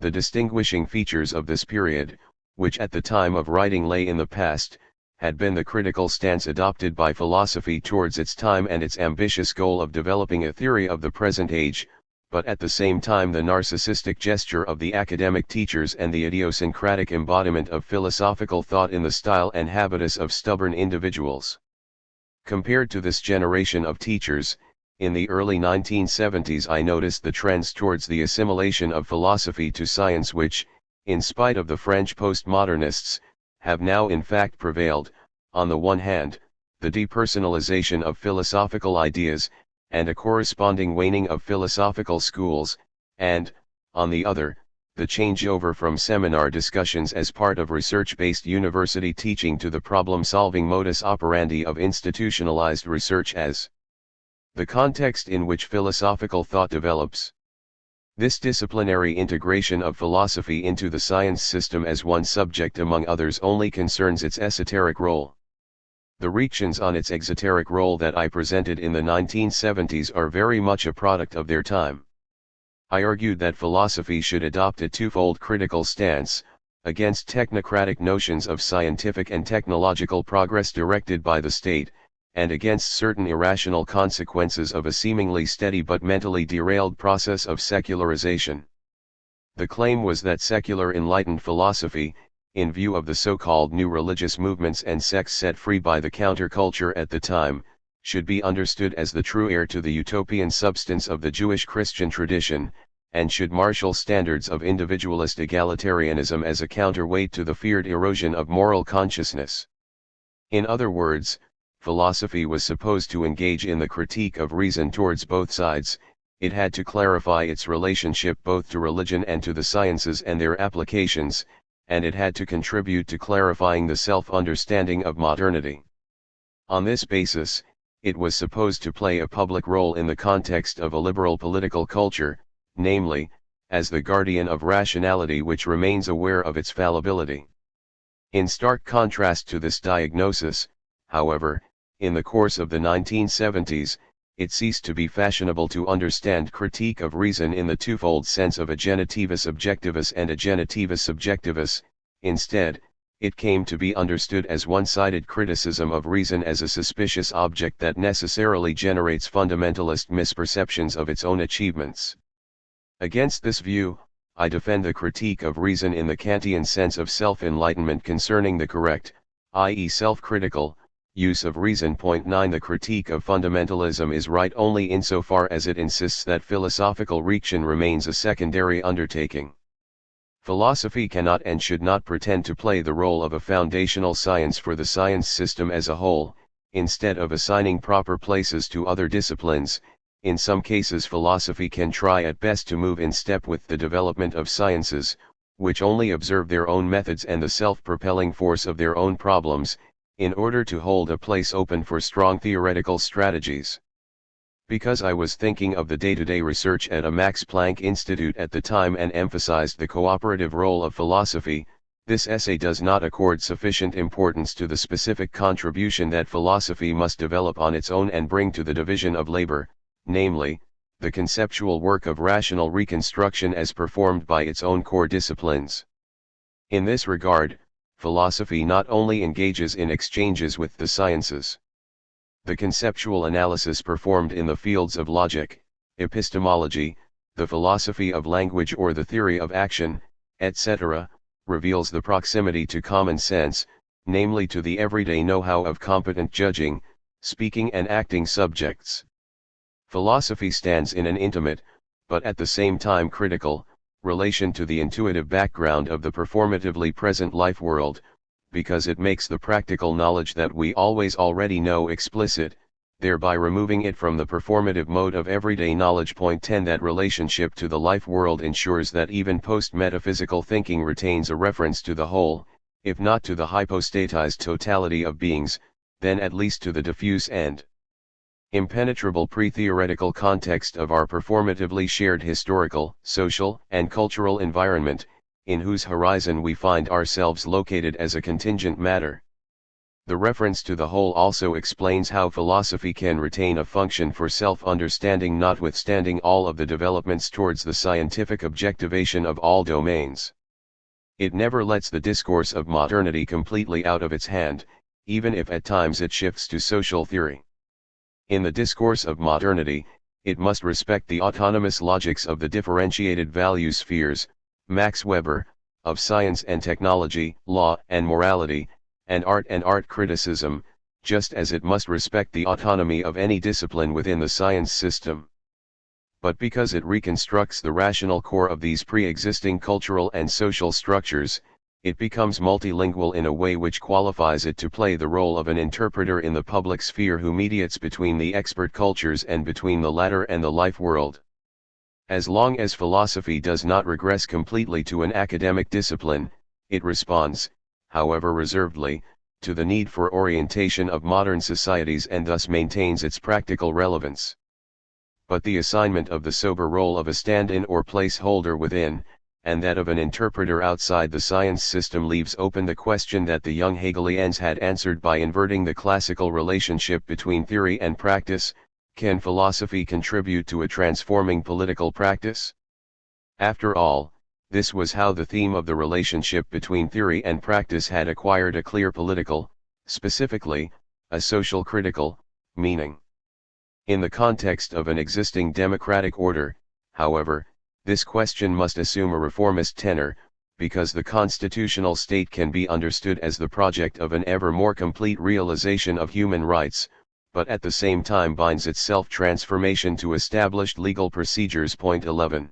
The distinguishing features of this period, which at the time of writing lay in the past, had been the critical stance adopted by philosophy towards its time and its ambitious goal of developing a theory of the present age, but at the same time the narcissistic gesture of the academic teachers and the idiosyncratic embodiment of philosophical thought in the style and habitus of stubborn individuals. Compared to this generation of teachers, in the early 1970s I noticed the trends towards the assimilation of philosophy to science which, in spite of the French postmodernists, have now in fact prevailed. On the one hand, the depersonalization of philosophical ideas, and a corresponding waning of philosophical schools, and, on the other, the changeover from seminar discussions as part of research-based university teaching to the problem-solving modus operandi of institutionalized research as the context in which philosophical thought develops. This disciplinary integration of philosophy into the science system as one subject among others only concerns its esoteric role. The reactions on its exoteric role that I presented in the 1970s are very much a product of their time. I argued that philosophy should adopt a twofold critical stance, against technocratic notions of scientific and technological progress directed by the state, and against certain irrational consequences of a seemingly steady but mentally derailed process of secularization. The claim was that secular enlightened philosophy, in view of the so-called new religious movements and sects set free by the counterculture at the time, should be understood as the true heir to the utopian substance of the Jewish Christian tradition, and should marshal standards of individualist egalitarianism as a counterweight to the feared erosion of moral consciousness. In other words, philosophy was supposed to engage in the critique of reason towards both sides. It had to clarify its relationship both to religion and to the sciences and their applications, and it had to contribute to clarifying the self-understanding of modernity. On this basis, it was supposed to play a public role in the context of a liberal political culture, namely, as the guardian of rationality which remains aware of its fallibility. In stark contrast to this diagnosis, however, in the course of the 1970s, it ceased to be fashionable to understand critique of reason in the twofold sense of a genitivus objectivus and a genitivus subjectivus. Instead, it came to be understood as one-sided criticism of reason as a suspicious object that necessarily generates fundamentalist misperceptions of its own achievements. Against this view, I defend the critique of reason in the Kantian sense of self-enlightenment concerning the correct, i.e. self-critical, use of reason. 9 The critique of fundamentalism is right only insofar as it insists that philosophical reaction remains a secondary undertaking. Philosophy cannot and should not pretend to play the role of a foundational science for the science system as a whole, instead of assigning proper places to other disciplines. In some cases philosophy can try at best to move in step with the development of sciences, which only observe their own methods and the self-propelling force of their own problems, in order to hold a place open for strong theoretical strategies. Because I was thinking of the day-to-day research at a Max Planck Institute at the time and emphasized the cooperative role of philosophy, this essay does not accord sufficient importance to the specific contribution that philosophy must develop on its own and bring to the division of labor, namely, the conceptual work of rational reconstruction as performed by its own core disciplines. In this regard, philosophy not only engages in exchanges with the sciences. The conceptual analysis performed in the fields of logic, epistemology, the philosophy of language or the theory of action, etc., reveals the proximity to common sense, namely to the everyday know-how of competent judging, speaking and acting subjects. Philosophy stands in an intimate, but at the same time critical, relation to the intuitive background of the performatively present life world, because it makes the practical knowledge that we always already know explicit, thereby removing it from the performative mode of everyday knowledge. 10 That relationship to the life world ensures that even post-metaphysical thinking retains a reference to the whole, if not to the hypostatized totality of beings, then at least to the diffuse and impenetrable pre-theoretical context of our performatively shared historical, social, and cultural environment, in whose horizon we find ourselves located as a contingent matter. The reference to the whole also explains how philosophy can retain a function for self-understanding notwithstanding all of the developments towards the scientific objectivation of all domains. It never lets the discourse of modernity completely out of its hand, even if at times it shifts to social theory. In the discourse of modernity, it must respect the autonomous logics of the differentiated value spheres, Max Weber, of science and technology, law and morality, and art criticism, just as it must respect the autonomy of any discipline within the science system. But because it reconstructs the rational core of these pre-existing cultural and social structures, it becomes multilingual in a way which qualifies it to play the role of an interpreter in the public sphere who mediates between the expert cultures and between the latter and the life world. As long as philosophy does not regress completely to an academic discipline, it responds, however reservedly, to the need for orientation of modern societies and thus maintains its practical relevance. but the assignment of the sober role of a stand-in or placeholder within, and that of an interpreter outside the science system leaves open the question that the young Hegelians had answered by inverting the classical relationship between theory and practice: can philosophy contribute to a transforming political practice? After all, this was how the theme of the relationship between theory and practice had acquired a clear political, specifically, a social critical, meaning. In the context of an existing democratic order, however, this question must assume a reformist tenor, because the constitutional state can be understood as the project of an ever more complete realization of human rights, but at the same time binds its self-transformation to established legal procedures. Point 11.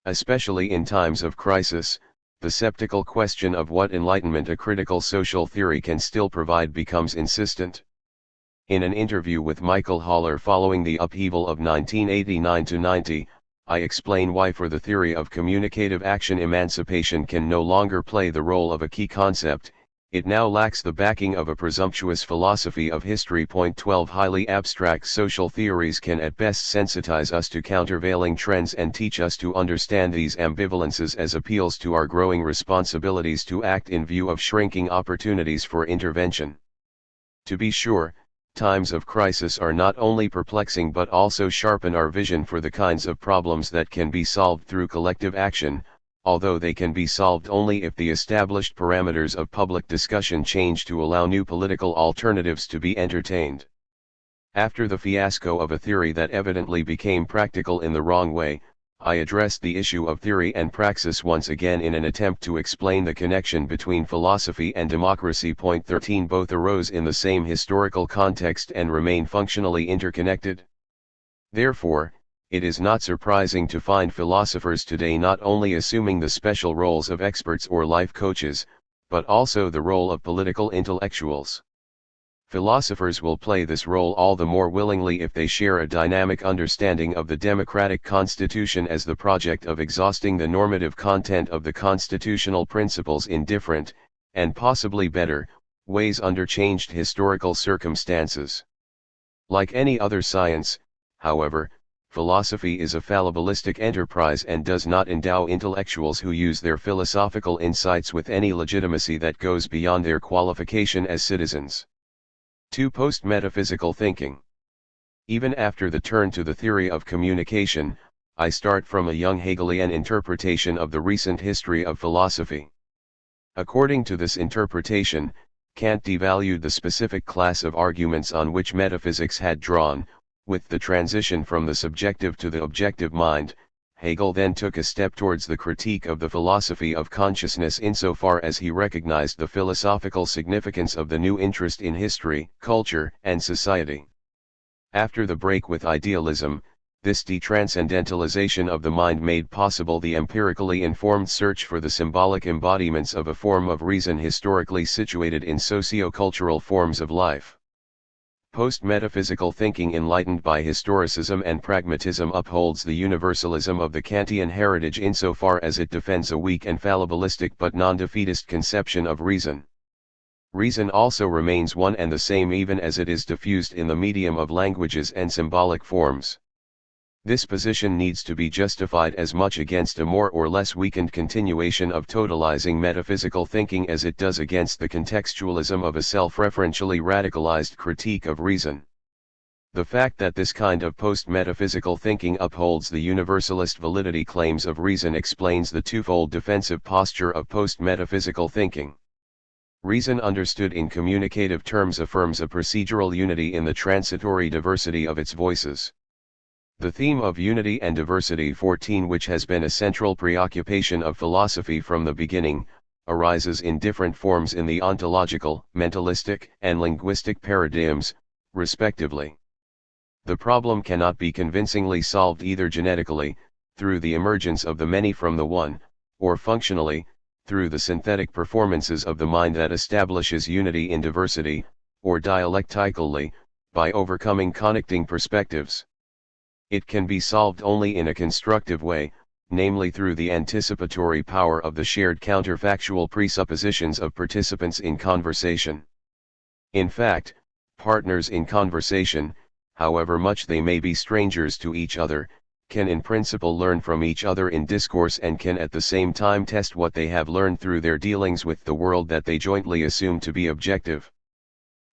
Especially in times of crisis, the sceptical question of what enlightenment a critical social theory can still provide becomes insistent. In an interview with Michael Haller following the upheaval of 1989-90, I explain why for the theory of communicative action emancipation can no longer play the role of a key concept, it now lacks the backing of a presumptuous philosophy of history. Point 12. Highly abstract social theories can at best sensitize us to countervailing trends and teach us to understand these ambivalences as appeals to our growing responsibilities to act in view of shrinking opportunities for intervention. To be sure, times of crisis are not only perplexing but also sharpen our vision for the kinds of problems that can be solved through collective action, although they can be solved only if the established parameters of public discussion change to allow new political alternatives to be entertained. After the fiasco of a theory that evidently became practical in the wrong way, I addressed the issue of theory and praxis once again in an attempt to explain the connection between philosophy and democracy. Point 13. Both arose in the same historical context and remain functionally interconnected. Therefore, it is not surprising to find philosophers today not only assuming the special roles of experts or life coaches, but also the role of political intellectuals. Philosophers will play this role all the more willingly if they share a dynamic understanding of the democratic constitution as the project of exhausting the normative content of the constitutional principles in different, and possibly better, ways under changed historical circumstances. Like any other science, however, philosophy is a fallibilistic enterprise and does not endow intellectuals who use their philosophical insights with any legitimacy that goes beyond their qualification as citizens. 2. Post-metaphysical thinking. Even after the turn to the theory of communication, I start from a young Hegelian interpretation of the recent history of philosophy. According to this interpretation, Kant devalued the specific class of arguments on which metaphysics had drawn. With the transition from the subjective to the objective mind, Hegel then took a step towards the critique of the philosophy of consciousness insofar as he recognized the philosophical significance of the new interest in history, culture, and society. After the break with idealism, this detranscendentalization of the mind made possible the empirically informed search for the symbolic embodiments of a form of reason historically situated in socio-cultural forms of life. Post-metaphysical thinking enlightened by historicism and pragmatism upholds the universalism of the Kantian heritage insofar as it defends a weak and fallibilistic but non-defeatist conception of reason. Reason also remains one and the same even as it is diffused in the medium of languages and symbolic forms. This position needs to be justified as much against a more or less weakened continuation of totalizing metaphysical thinking as it does against the contextualism of a self-referentially radicalized critique of reason. The fact that this kind of post-metaphysical thinking upholds the universalist validity claims of reason explains the twofold defensive posture of post-metaphysical thinking. Reason understood in communicative terms affirms a procedural unity in the transitory diversity of its voices. The theme of unity and diversity 14, which has been a central preoccupation of philosophy from the beginning, arises in different forms in the ontological, mentalistic, and linguistic paradigms, respectively. The problem cannot be convincingly solved either genetically, through the emergence of the many from the one, or functionally, through the synthetic performances of the mind that establishes unity in diversity, or dialectically, by overcoming connecting perspectives. It can be solved only in a constructive way, namely through the anticipatory power of the shared counterfactual presuppositions of participants in conversation. In fact, partners in conversation, however much they may be strangers to each other, can in principle learn from each other in discourse and can at the same time test what they have learned through their dealings with the world that they jointly assume to be objective.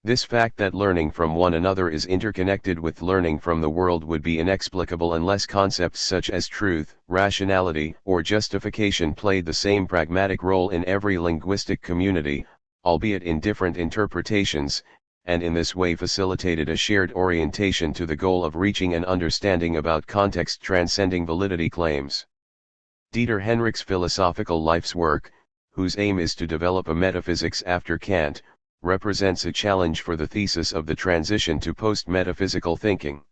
This fact that learning from one another is interconnected with learning from the world would be inexplicable unless concepts such as truth, rationality, or justification played the same pragmatic role in every linguistic community, albeit in different interpretations, and in this way facilitated a shared orientation to the goal of reaching an understanding about context transcending validity claims. Dieter Henrich's philosophical life's work, whose aim is to develop a metaphysics after Kant, represents a challenge for the thesis of the transition to post-metaphysical thinking.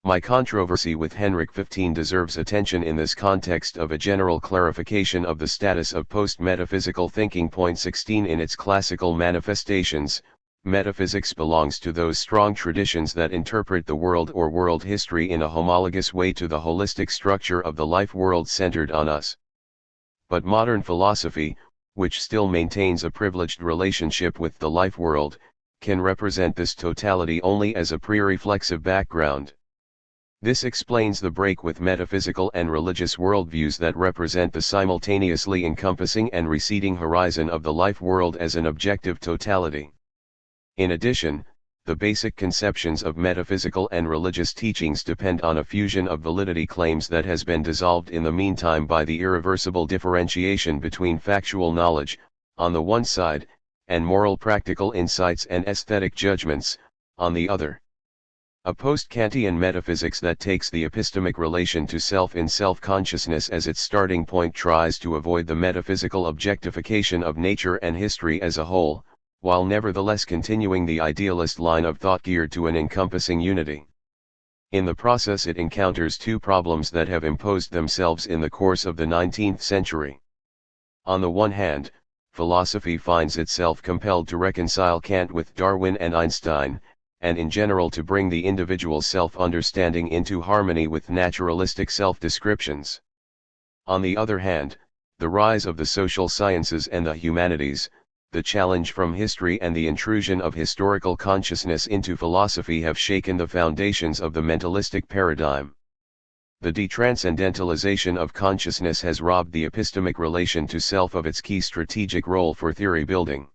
My controversy with Henrich 15 deserves attention in this context of a general clarification of the status of post-metaphysical thinking. Point 16 in its classical manifestations, metaphysics belongs to those strong traditions that interpret the world or world history in a homologous way to the holistic structure of the life world centered on us. But modern philosophy, which still maintains a privileged relationship with the life world, can represent this totality only as a pre-reflexive background. This explains the break with metaphysical and religious worldviews that represent the simultaneously encompassing and receding horizon of the life world as an objective totality. In addition, the basic conceptions of metaphysical and religious teachings depend on a fusion of validity claims that has been dissolved in the meantime by the irreversible differentiation between factual knowledge, on the one side, and moral practical insights and aesthetic judgments, on the other. A post-Kantian metaphysics that takes the epistemic relation to self in self-consciousness as its starting point tries to avoid the metaphysical objectification of nature and history as a whole, while nevertheless continuing the idealist line of thought geared to an encompassing unity. In the process it encounters two problems that have imposed themselves in the course of the 19th century. On the one hand, philosophy finds itself compelled to reconcile Kant with Darwin and Einstein, and in general to bring the individual self-understanding into harmony with naturalistic self-descriptions. On the other hand, the rise of the social sciences and the humanities, the challenge from history and the intrusion of historical consciousness into philosophy have shaken the foundations of the mentalistic paradigm. The detranscendentalization of consciousness has robbed the epistemic relation to self of its key strategic role for theory building.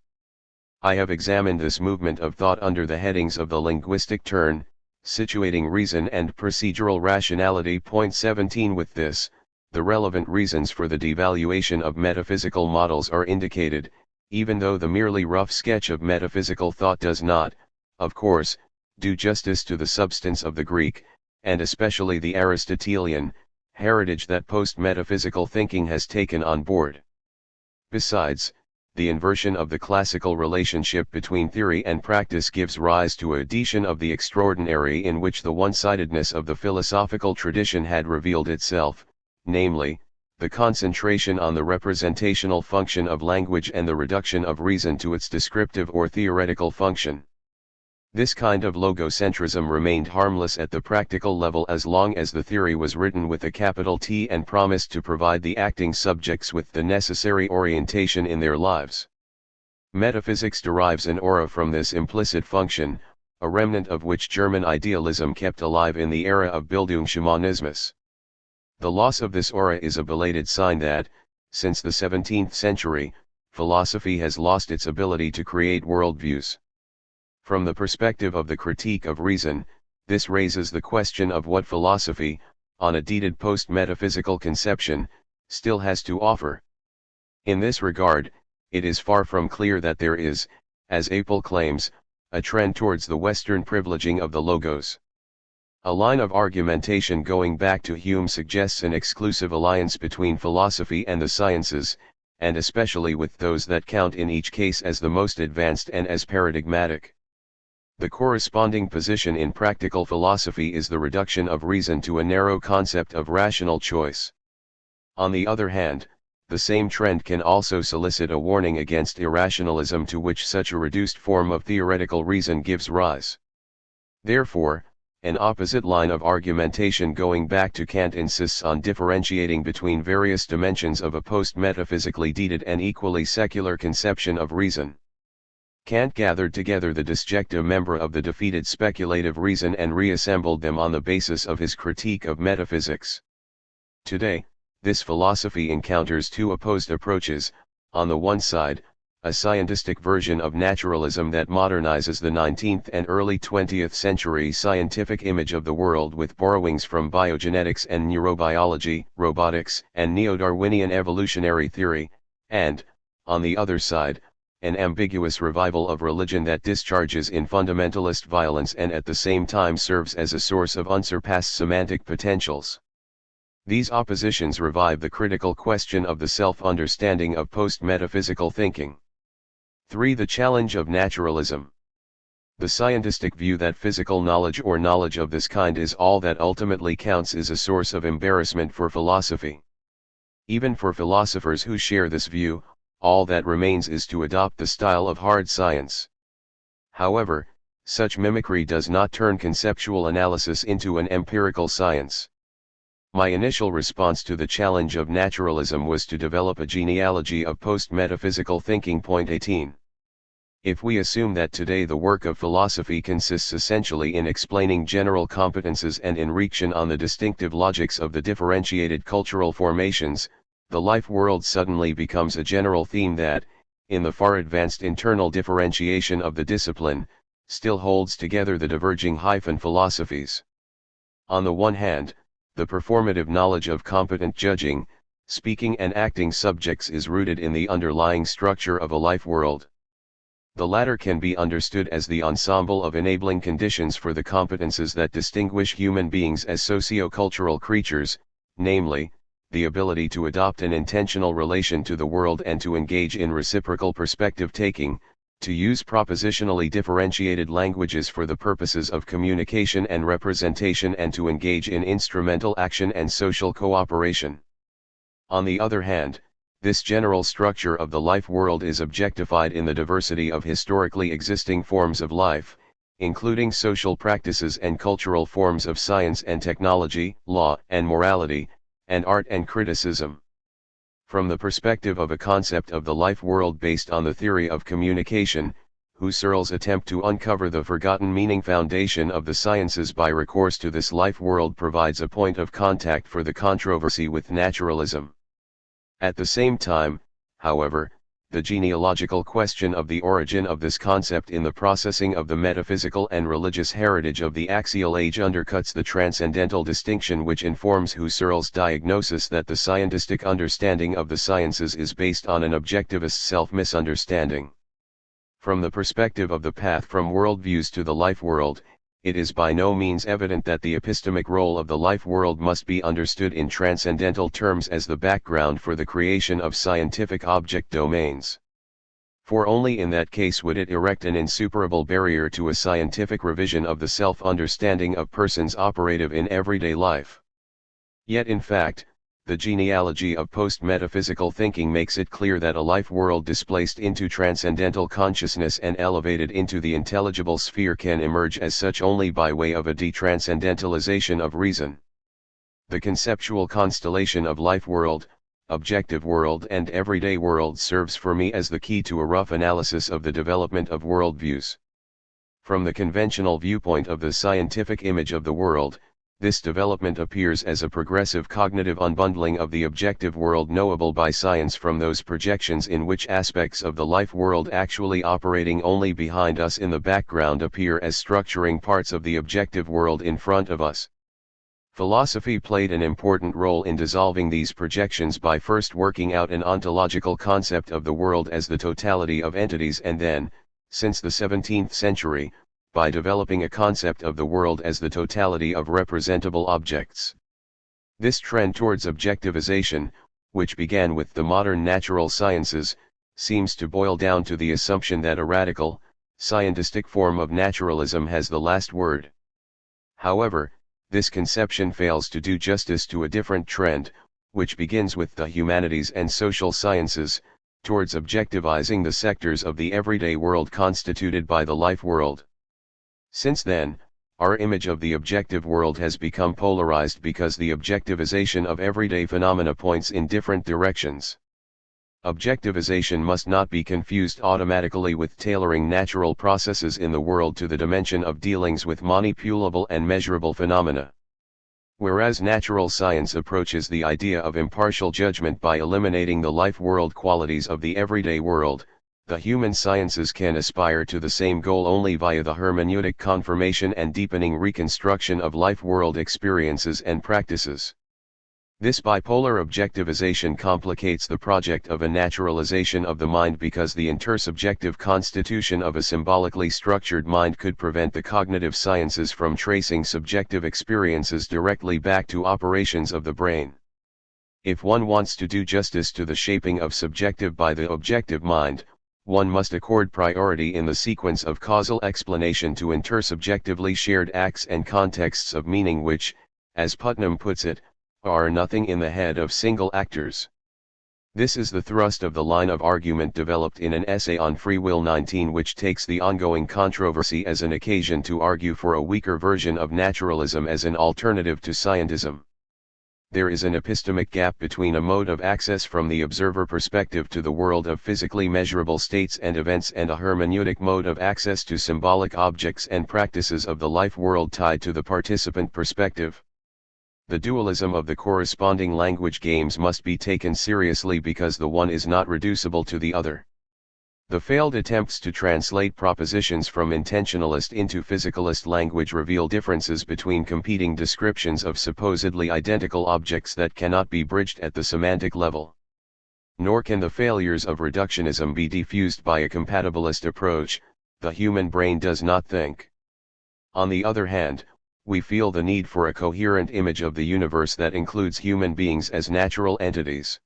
I have examined this movement of thought under the headings of the linguistic turn, situating reason and procedural rationality. Point 17 with this, the relevant reasons for the devaluation of metaphysical models are indicated, even though the merely rough sketch of metaphysical thought does not, of course, do justice to the substance of the Greek, and especially the Aristotelian, heritage that post-metaphysical thinking has taken on board. Besides, the inversion of the classical relationship between theory and practice gives rise to a deletion of the extraordinary in which the one-sidedness of the philosophical tradition had revealed itself, namely, the concentration on the representational function of language and the reduction of reason to its descriptive or theoretical function. This kind of logocentrism remained harmless at the practical level as long as the theory was written with a capital T and promised to provide the acting subjects with the necessary orientation in their lives. Metaphysics derives an aura from this implicit function, a remnant of which German idealism kept alive in the era of Bildungshumanismus. The loss of this aura is a belated sign that, since the 17th century, philosophy has lost its ability to create worldviews. From the perspective of the critique of reason, this raises the question of what philosophy, on a dated post-metaphysical conception, still has to offer. In this regard, it is far from clear that there is, as Apel claims, a trend towards the Western privileging of the logos. A line of argumentation going back to Hume suggests an exclusive alliance between philosophy and the sciences, and especially with those that count in each case as the most advanced and as paradigmatic. The corresponding position in practical philosophy is the reduction of reason to a narrow concept of rational choice. On the other hand, the same trend can also solicit a warning against irrationalism to which such a reduced form of theoretical reason gives rise. Therefore, an opposite line of argumentation going back to Kant insists on differentiating between various dimensions of a post-metaphysically dated and equally secular conception of reason. Kant gathered together the disjecta membra of the defeated speculative reason and reassembled them on the basis of his critique of metaphysics. Today, this philosophy encounters two opposed approaches: on the one side, a scientistic version of naturalism that modernizes the 19th and early 20th century scientific image of the world with borrowings from biogenetics and neurobiology, robotics, and neo-Darwinian evolutionary theory, and, on the other side, an ambiguous revival of religion that discharges in fundamentalist violence and at the same time serves as a source of unsurpassed semantic potentials. These oppositions revive the critical question of the self-understanding of post-metaphysical thinking. 3. The challenge of naturalism. The scientistic view that physical knowledge or knowledge of this kind is all that ultimately counts is a source of embarrassment for philosophy. Even for philosophers who share this view, all that remains is to adopt the style of hard science. However, such mimicry does not turn conceptual analysis into an empirical science. My initial response to the challenge of naturalism was to develop a genealogy of post-metaphysical thinking. 18. If we assume that today the work of philosophy consists essentially in explaining general competences and enriching on the distinctive logics of the differentiated cultural formations, the life world suddenly becomes a general theme that, in the far advanced internal differentiation of the discipline, still holds together the diverging hyphen philosophies. On the one hand, the performative knowledge of competent judging, speaking and acting subjects is rooted in the underlying structure of a life world. The latter can be understood as the ensemble of enabling conditions for the competences that distinguish human beings as socio-cultural creatures, namely, the ability to adopt an intentional relation to the world and to engage in reciprocal perspective-taking, to use propositionally differentiated languages for the purposes of communication and representation, and to engage in instrumental action and social cooperation. On the other hand, this general structure of the life world is objectified in the diversity of historically existing forms of life, including social practices and cultural forms of science and technology, law and morality, and art and criticism. From the perspective of a concept of the life world based on the theory of communication, Husserl's attempt to uncover the forgotten meaning foundation of the sciences by recourse to this life world provides a point of contact for the controversy with naturalism. At the same time, however, the genealogical question of the origin of this concept in the processing of the metaphysical and religious heritage of the axial age undercuts the transcendental distinction which informs Husserl's diagnosis that the scientistic understanding of the sciences is based on an objectivist self-misunderstanding. From the perspective of the path from worldviews to the life world, it is by no means evident that the epistemic role of the life world must be understood in transcendental terms as the background for the creation of scientific object domains. For only in that case would it erect an insuperable barrier to a scientific revision of the self-understanding of persons operative in everyday life. Yet in fact, the genealogy of post-metaphysical thinking makes it clear that a life world displaced into transcendental consciousness and elevated into the intelligible sphere can emerge as such only by way of a detranscendentalization of reason. The conceptual constellation of life world, objective world and everyday world serves for me as the key to a rough analysis of the development of worldviews. From the conventional viewpoint of the scientific image of the world, this development appears as a progressive cognitive unbundling of the objective world knowable by science from those projections in which aspects of the life world actually operating only behind us in the background appear as structuring parts of the objective world in front of us. Philosophy played an important role in dissolving these projections by first working out an ontological concept of the world as the totality of entities and then, since the 17th century, by developing a concept of the world as the totality of representable objects. This trend towards objectivization, which began with the modern natural sciences, seems to boil down to the assumption that a radical, scientistic form of naturalism has the last word. However, this conception fails to do justice to a different trend, which begins with the humanities and social sciences, towards objectivizing the sectors of the everyday world constituted by the life world. Since then, our image of the objective world has become polarized because the objectivization of everyday phenomena points in different directions. Objectivization must not be confused automatically with tailoring natural processes in the world to the dimension of dealings with manipulable and measurable phenomena. Whereas natural science approaches the idea of impartial judgment by eliminating the life-world qualities of the everyday world, the human sciences can aspire to the same goal only via the hermeneutic confirmation and deepening reconstruction of life-world experiences and practices. This bipolar objectivization complicates the project of a naturalization of the mind because the intersubjective constitution of a symbolically structured mind could prevent the cognitive sciences from tracing subjective experiences directly back to operations of the brain. If one wants to do justice to the shaping of subjective by the objective mind, one must accord priority in the sequence of causal explanation to intersubjectively shared acts and contexts of meaning which, as Putnam puts it, are nothing in the head of single actors. This is the thrust of the line of argument developed in an essay on Free Will 19, which takes the ongoing controversy as an occasion to argue for a weaker version of naturalism as an alternative to scientism. There is an epistemic gap between a mode of access from the observer perspective to the world of physically measurable states and events and a hermeneutic mode of access to symbolic objects and practices of the life world tied to the participant perspective. The dualism of the corresponding language games must be taken seriously because the one is not reducible to the other. The failed attempts to translate propositions from intentionalist into physicalist language reveal differences between competing descriptions of supposedly identical objects that cannot be bridged at the semantic level. Nor can the failures of reductionism be diffused by a compatibilist approach. The human brain does not think. On the other hand, we feel the need for a coherent image of the universe that includes human beings as natural entities.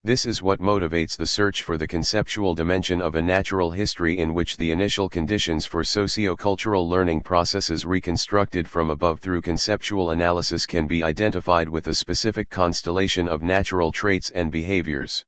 This is what motivates the search for the conceptual dimension of a natural history in which the initial conditions for socio-cultural learning processes reconstructed from above through conceptual analysis can be identified with a specific constellation of natural traits and behaviors.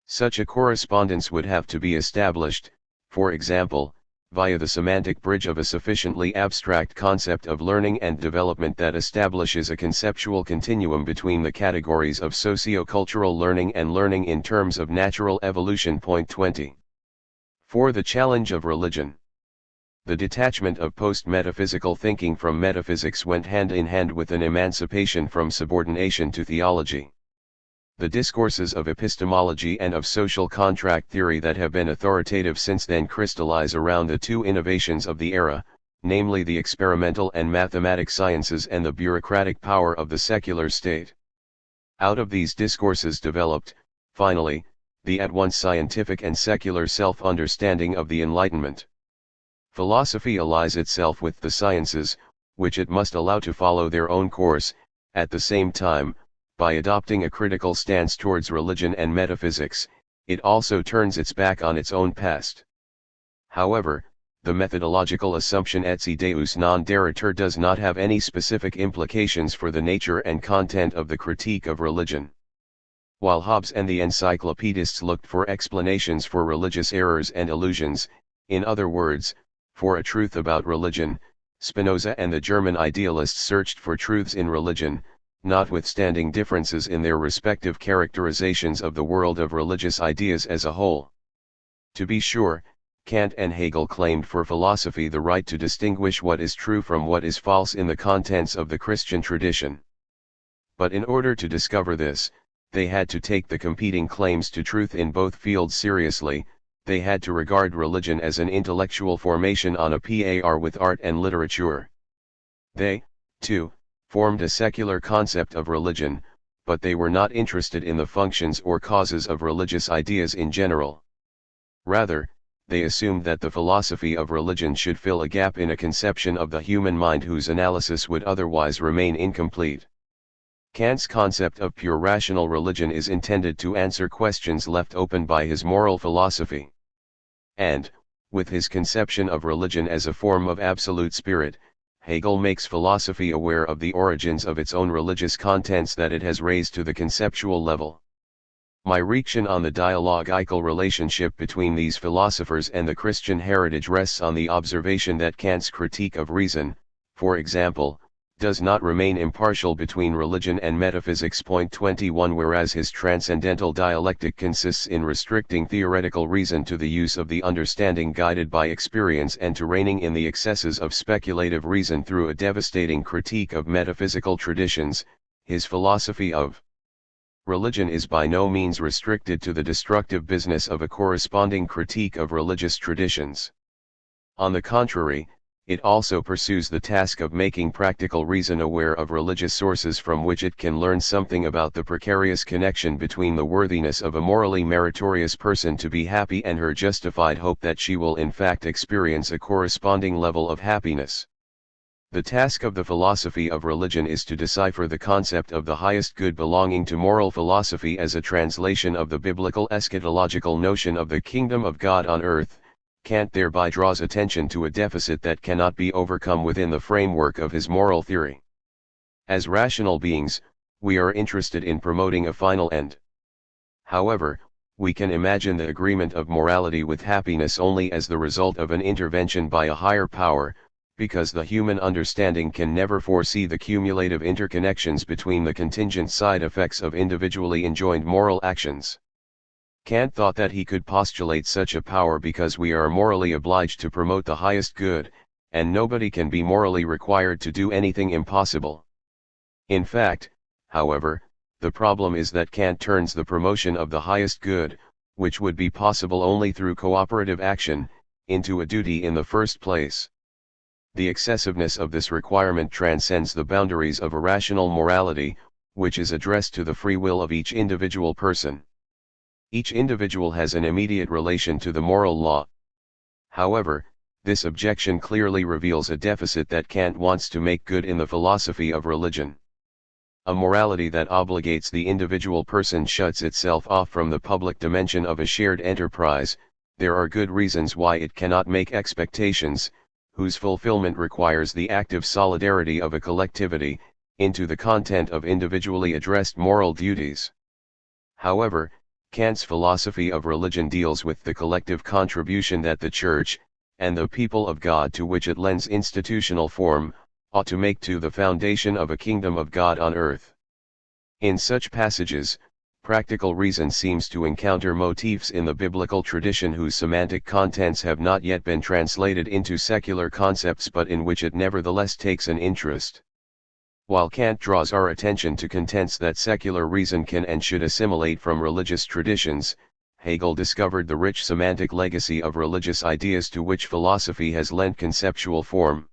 Such a correspondence would have to be established, for example, via the semantic bridge of a sufficiently abstract concept of learning and development that establishes a conceptual continuum between the categories of socio-cultural learning and learning in terms of natural evolution. Point 20. For the challenge of religion. The detachment of post-metaphysical thinking from metaphysics went hand in hand with an emancipation from subordination to theology. The discourses of epistemology and of social contract theory that have been authoritative since then crystallize around the two innovations of the era, namely the experimental and mathematic sciences and the bureaucratic power of the secular state. Out of these discourses developed, finally, the at once scientific and secular self-understanding of the Enlightenment. Philosophy allies itself with the sciences, which it must allow to follow their own course, at the same time, by adopting a critical stance towards religion and metaphysics, it also turns its back on its own past. However, the methodological assumption etsi deus non deritur does not have any specific implications for the nature and content of the critique of religion. While Hobbes and the encyclopedists looked for explanations for religious errors and illusions, in other words, for a truth about religion, Spinoza and the German idealists searched for truths in religion, notwithstanding differences in their respective characterizations of the world of religious ideas as a whole. To be sure, Kant and Hegel claimed for philosophy the right to distinguish what is true from what is false in the contents of the Christian tradition. But in order to discover this, they had to take the competing claims to truth in both fields seriously. They had to regard religion as an intellectual formation on a par with art and literature. They, too, formed a secular concept of religion, but they were not interested in the functions or causes of religious ideas in general. Rather, they assumed that the philosophy of religion should fill a gap in a conception of the human mind whose analysis would otherwise remain incomplete. Kant's concept of pure rational religion is intended to answer questions left open by his moral philosophy. And, with his conception of religion as a form of absolute spirit, Hegel makes philosophy aware of the origins of its own religious contents that it has raised to the conceptual level. My reaction on the dialogical relationship between these philosophers and the Christian heritage rests on the observation that Kant's critique of reason, for example, does not remain impartial between religion and metaphysics. Point 21 Whereas his transcendental dialectic consists in restricting theoretical reason to the use of the understanding guided by experience and to reining in the excesses of speculative reason through a devastating critique of metaphysical traditions, his philosophy of religion is by no means restricted to the destructive business of a corresponding critique of religious traditions. On the contrary, it also pursues the task of making practical reason aware of religious sources from which it can learn something about the precarious connection between the worthiness of a morally meritorious person to be happy and her justified hope that she will in fact experience a corresponding level of happiness. The task of the philosophy of religion is to decipher the concept of the highest good belonging to moral philosophy as a translation of the biblical eschatological notion of the kingdom of God on earth. Kant thereby draws attention to a deficit that cannot be overcome within the framework of his moral theory. As rational beings, we are interested in promoting a final end. However, we can imagine the agreement of morality with happiness only as the result of an intervention by a higher power, because the human understanding can never foresee the cumulative interconnections between the contingent side effects of individually enjoined moral actions. Kant thought that he could postulate such a power because we are morally obliged to promote the highest good, and nobody can be morally required to do anything impossible. In fact, however, the problem is that Kant turns the promotion of the highest good, which would be possible only through cooperative action, into a duty in the first place. The excessiveness of this requirement transcends the boundaries of a rational morality, which is addressed to the free will of each individual person. Each individual has an immediate relation to the moral law. However, this objection clearly reveals a deficit that Kant wants to make good in the philosophy of religion. A morality that obligates the individual person shuts itself off from the public dimension of a shared enterprise. There are good reasons why it cannot make expectations, whose fulfillment requires the active solidarity of a collectivity, into the content of individually addressed moral duties. However, Kant's philosophy of religion deals with the collective contribution that the Church, and the people of God to which it lends institutional form, ought to make to the foundation of a kingdom of God on earth. In such passages, practical reason seems to encounter motifs in the biblical tradition whose semantic contents have not yet been translated into secular concepts but in which it nevertheless takes an interest. While Kant draws our attention to contents that secular reason can and should assimilate from religious traditions, Hegel discovered the rich semantic legacy of religious ideas to which philosophy has lent conceptual form.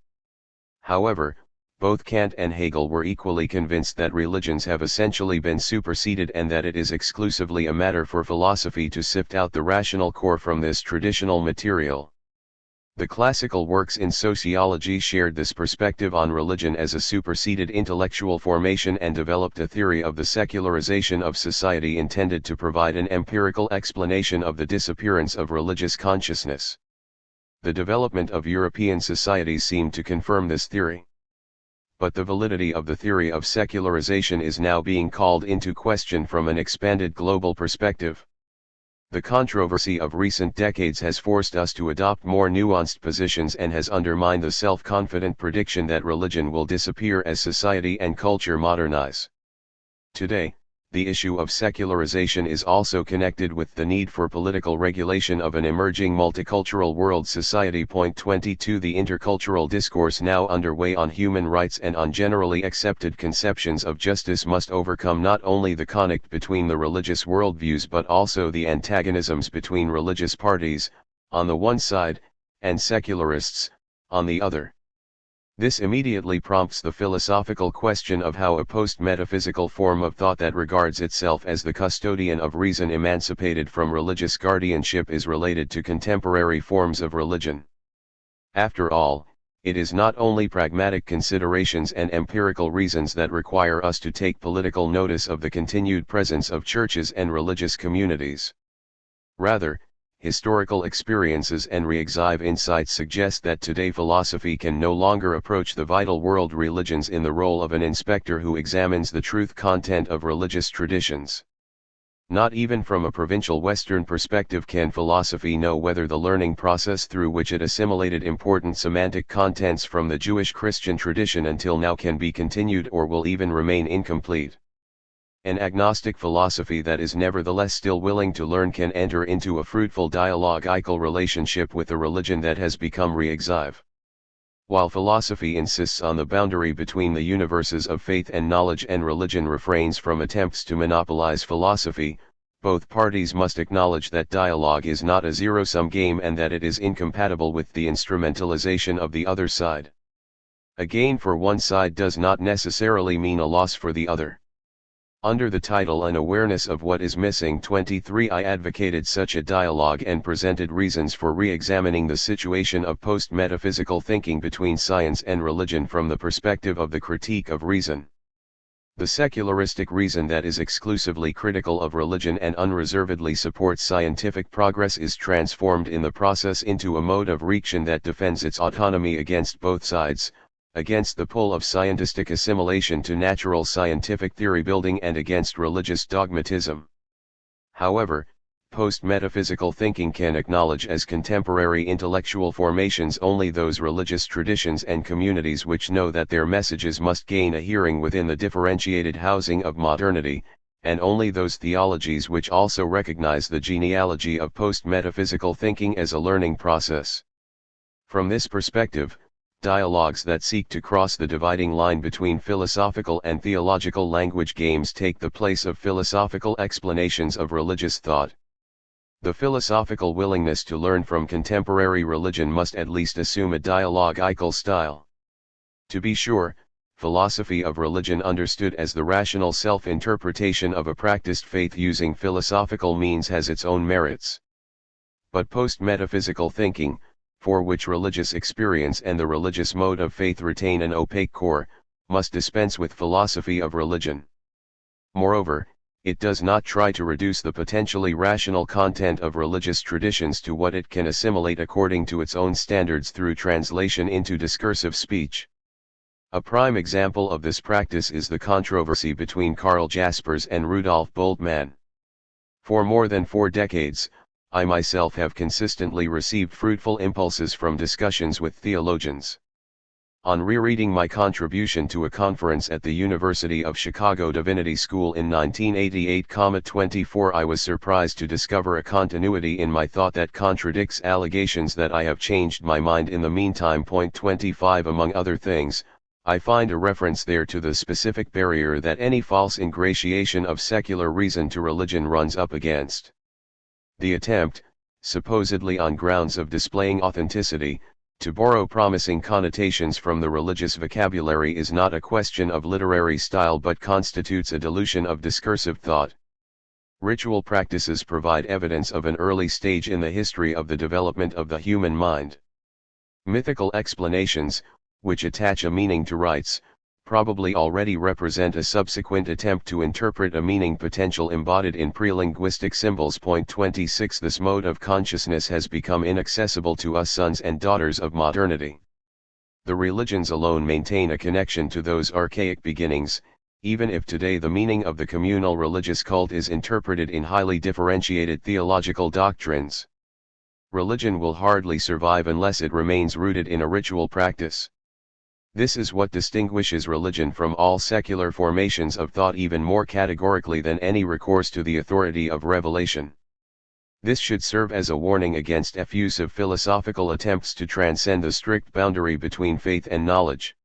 However, both Kant and Hegel were equally convinced that religions have essentially been superseded and that it is exclusively a matter for philosophy to sift out the rational core from this traditional material. The classical works in sociology shared this perspective on religion as a superseded intellectual formation and developed a theory of the secularization of society intended to provide an empirical explanation of the disappearance of religious consciousness. The development of European societies seemed to confirm this theory. But the validity of the theory of secularization is now being called into question from an expanded global perspective. The controversy of recent decades has forced us to adopt more nuanced positions and has undermined the self-confident prediction that religion will disappear as society and culture modernize. Today, the issue of secularization is also connected with the need for political regulation of an emerging multicultural world society. Point 22 The intercultural discourse now underway on human rights and on generally accepted conceptions of justice must overcome not only the conflict between the religious worldviews but also the antagonisms between religious parties, on the one side, and secularists, on the other. This immediately prompts the philosophical question of how a post-metaphysical form of thought that regards itself as the custodian of reason emancipated from religious guardianship is related to contemporary forms of religion. After all, it is not only pragmatic considerations and empirical reasons that require us to take political notice of the continued presence of churches and religious communities. Rather, historical experiences and re-exhive insights suggest that today philosophy can no longer approach the vital world religions in the role of an inspector who examines the truth content of religious traditions. Not even from a provincial Western perspective can philosophy know whether the learning process through which it assimilated important semantic contents from the Jewish-Christian tradition until now can be continued or will even remain incomplete. An agnostic philosophy that is nevertheless still willing to learn can enter into a fruitful dialogical relationship with a religion that has become re-exive. While philosophy insists on the boundary between the universes of faith and knowledge and religion refrains from attempts to monopolize philosophy, both parties must acknowledge that dialogue is not a zero-sum game and that it is incompatible with the instrumentalization of the other side. A gain for one side does not necessarily mean a loss for the other. Under the title An Awareness of What is Missing 23, I advocated such a dialogue and presented reasons for re-examining the situation of post-metaphysical thinking between science and religion from the perspective of the critique of reason. The secularistic reason that is exclusively critical of religion and unreservedly supports scientific progress is transformed in the process into a mode of reaction that defends its autonomy against both sides, against the pull of scientistic assimilation to natural scientific theory building and against religious dogmatism. However, post-metaphysical thinking can acknowledge as contemporary intellectual formations only those religious traditions and communities which know that their messages must gain a hearing within the differentiated housing of modernity, and only those theologies which also recognize the genealogy of post-metaphysical thinking as a learning process. From this perspective, dialogues that seek to cross the dividing line between philosophical and theological language games take the place of philosophical explanations of religious thought. The philosophical willingness to learn from contemporary religion must at least assume a dialogical style. To be sure, philosophy of religion understood as the rational self-interpretation of a practiced faith using philosophical means has its own merits. But post-metaphysical thinking, for which religious experience and the religious mode of faith retain an opaque core, must dispense with philosophy of religion. Moreover, it does not try to reduce the potentially rational content of religious traditions to what it can assimilate according to its own standards through translation into discursive speech. A prime example of this practice is the controversy between Karl Jaspers and Rudolf Bultmann. For more than 4 decades, I myself have consistently received fruitful impulses from discussions with theologians. On rereading my contribution to a conference at the University of Chicago Divinity School in 1988-24, I was surprised to discover a continuity in my thought that contradicts allegations that I have changed my mind in the meantime. 25 Among other things, I find a reference there to the specific barrier that any false ingratiation of secular reason to religion runs up against. The attempt, supposedly on grounds of displaying authenticity, to borrow promising connotations from the religious vocabulary is not a question of literary style but constitutes a dilution of discursive thought. Ritual practices provide evidence of an early stage in the history of the development of the human mind. Mythical explanations, which attach a meaning to rites, probably already represent a subsequent attempt to interpret a meaning potential embodied in pre-linguistic symbols. 26 This mode of consciousness has become inaccessible to us sons and daughters of modernity. The religions alone maintain a connection to those archaic beginnings, even if today the meaning of the communal religious cult is interpreted in highly differentiated theological doctrines. Religion will hardly survive unless it remains rooted in a ritual practice. This is what distinguishes religion from all secular formations of thought even more categorically than any recourse to the authority of revelation. This should serve as a warning against effusive philosophical attempts to transcend the strict boundary between faith and knowledge.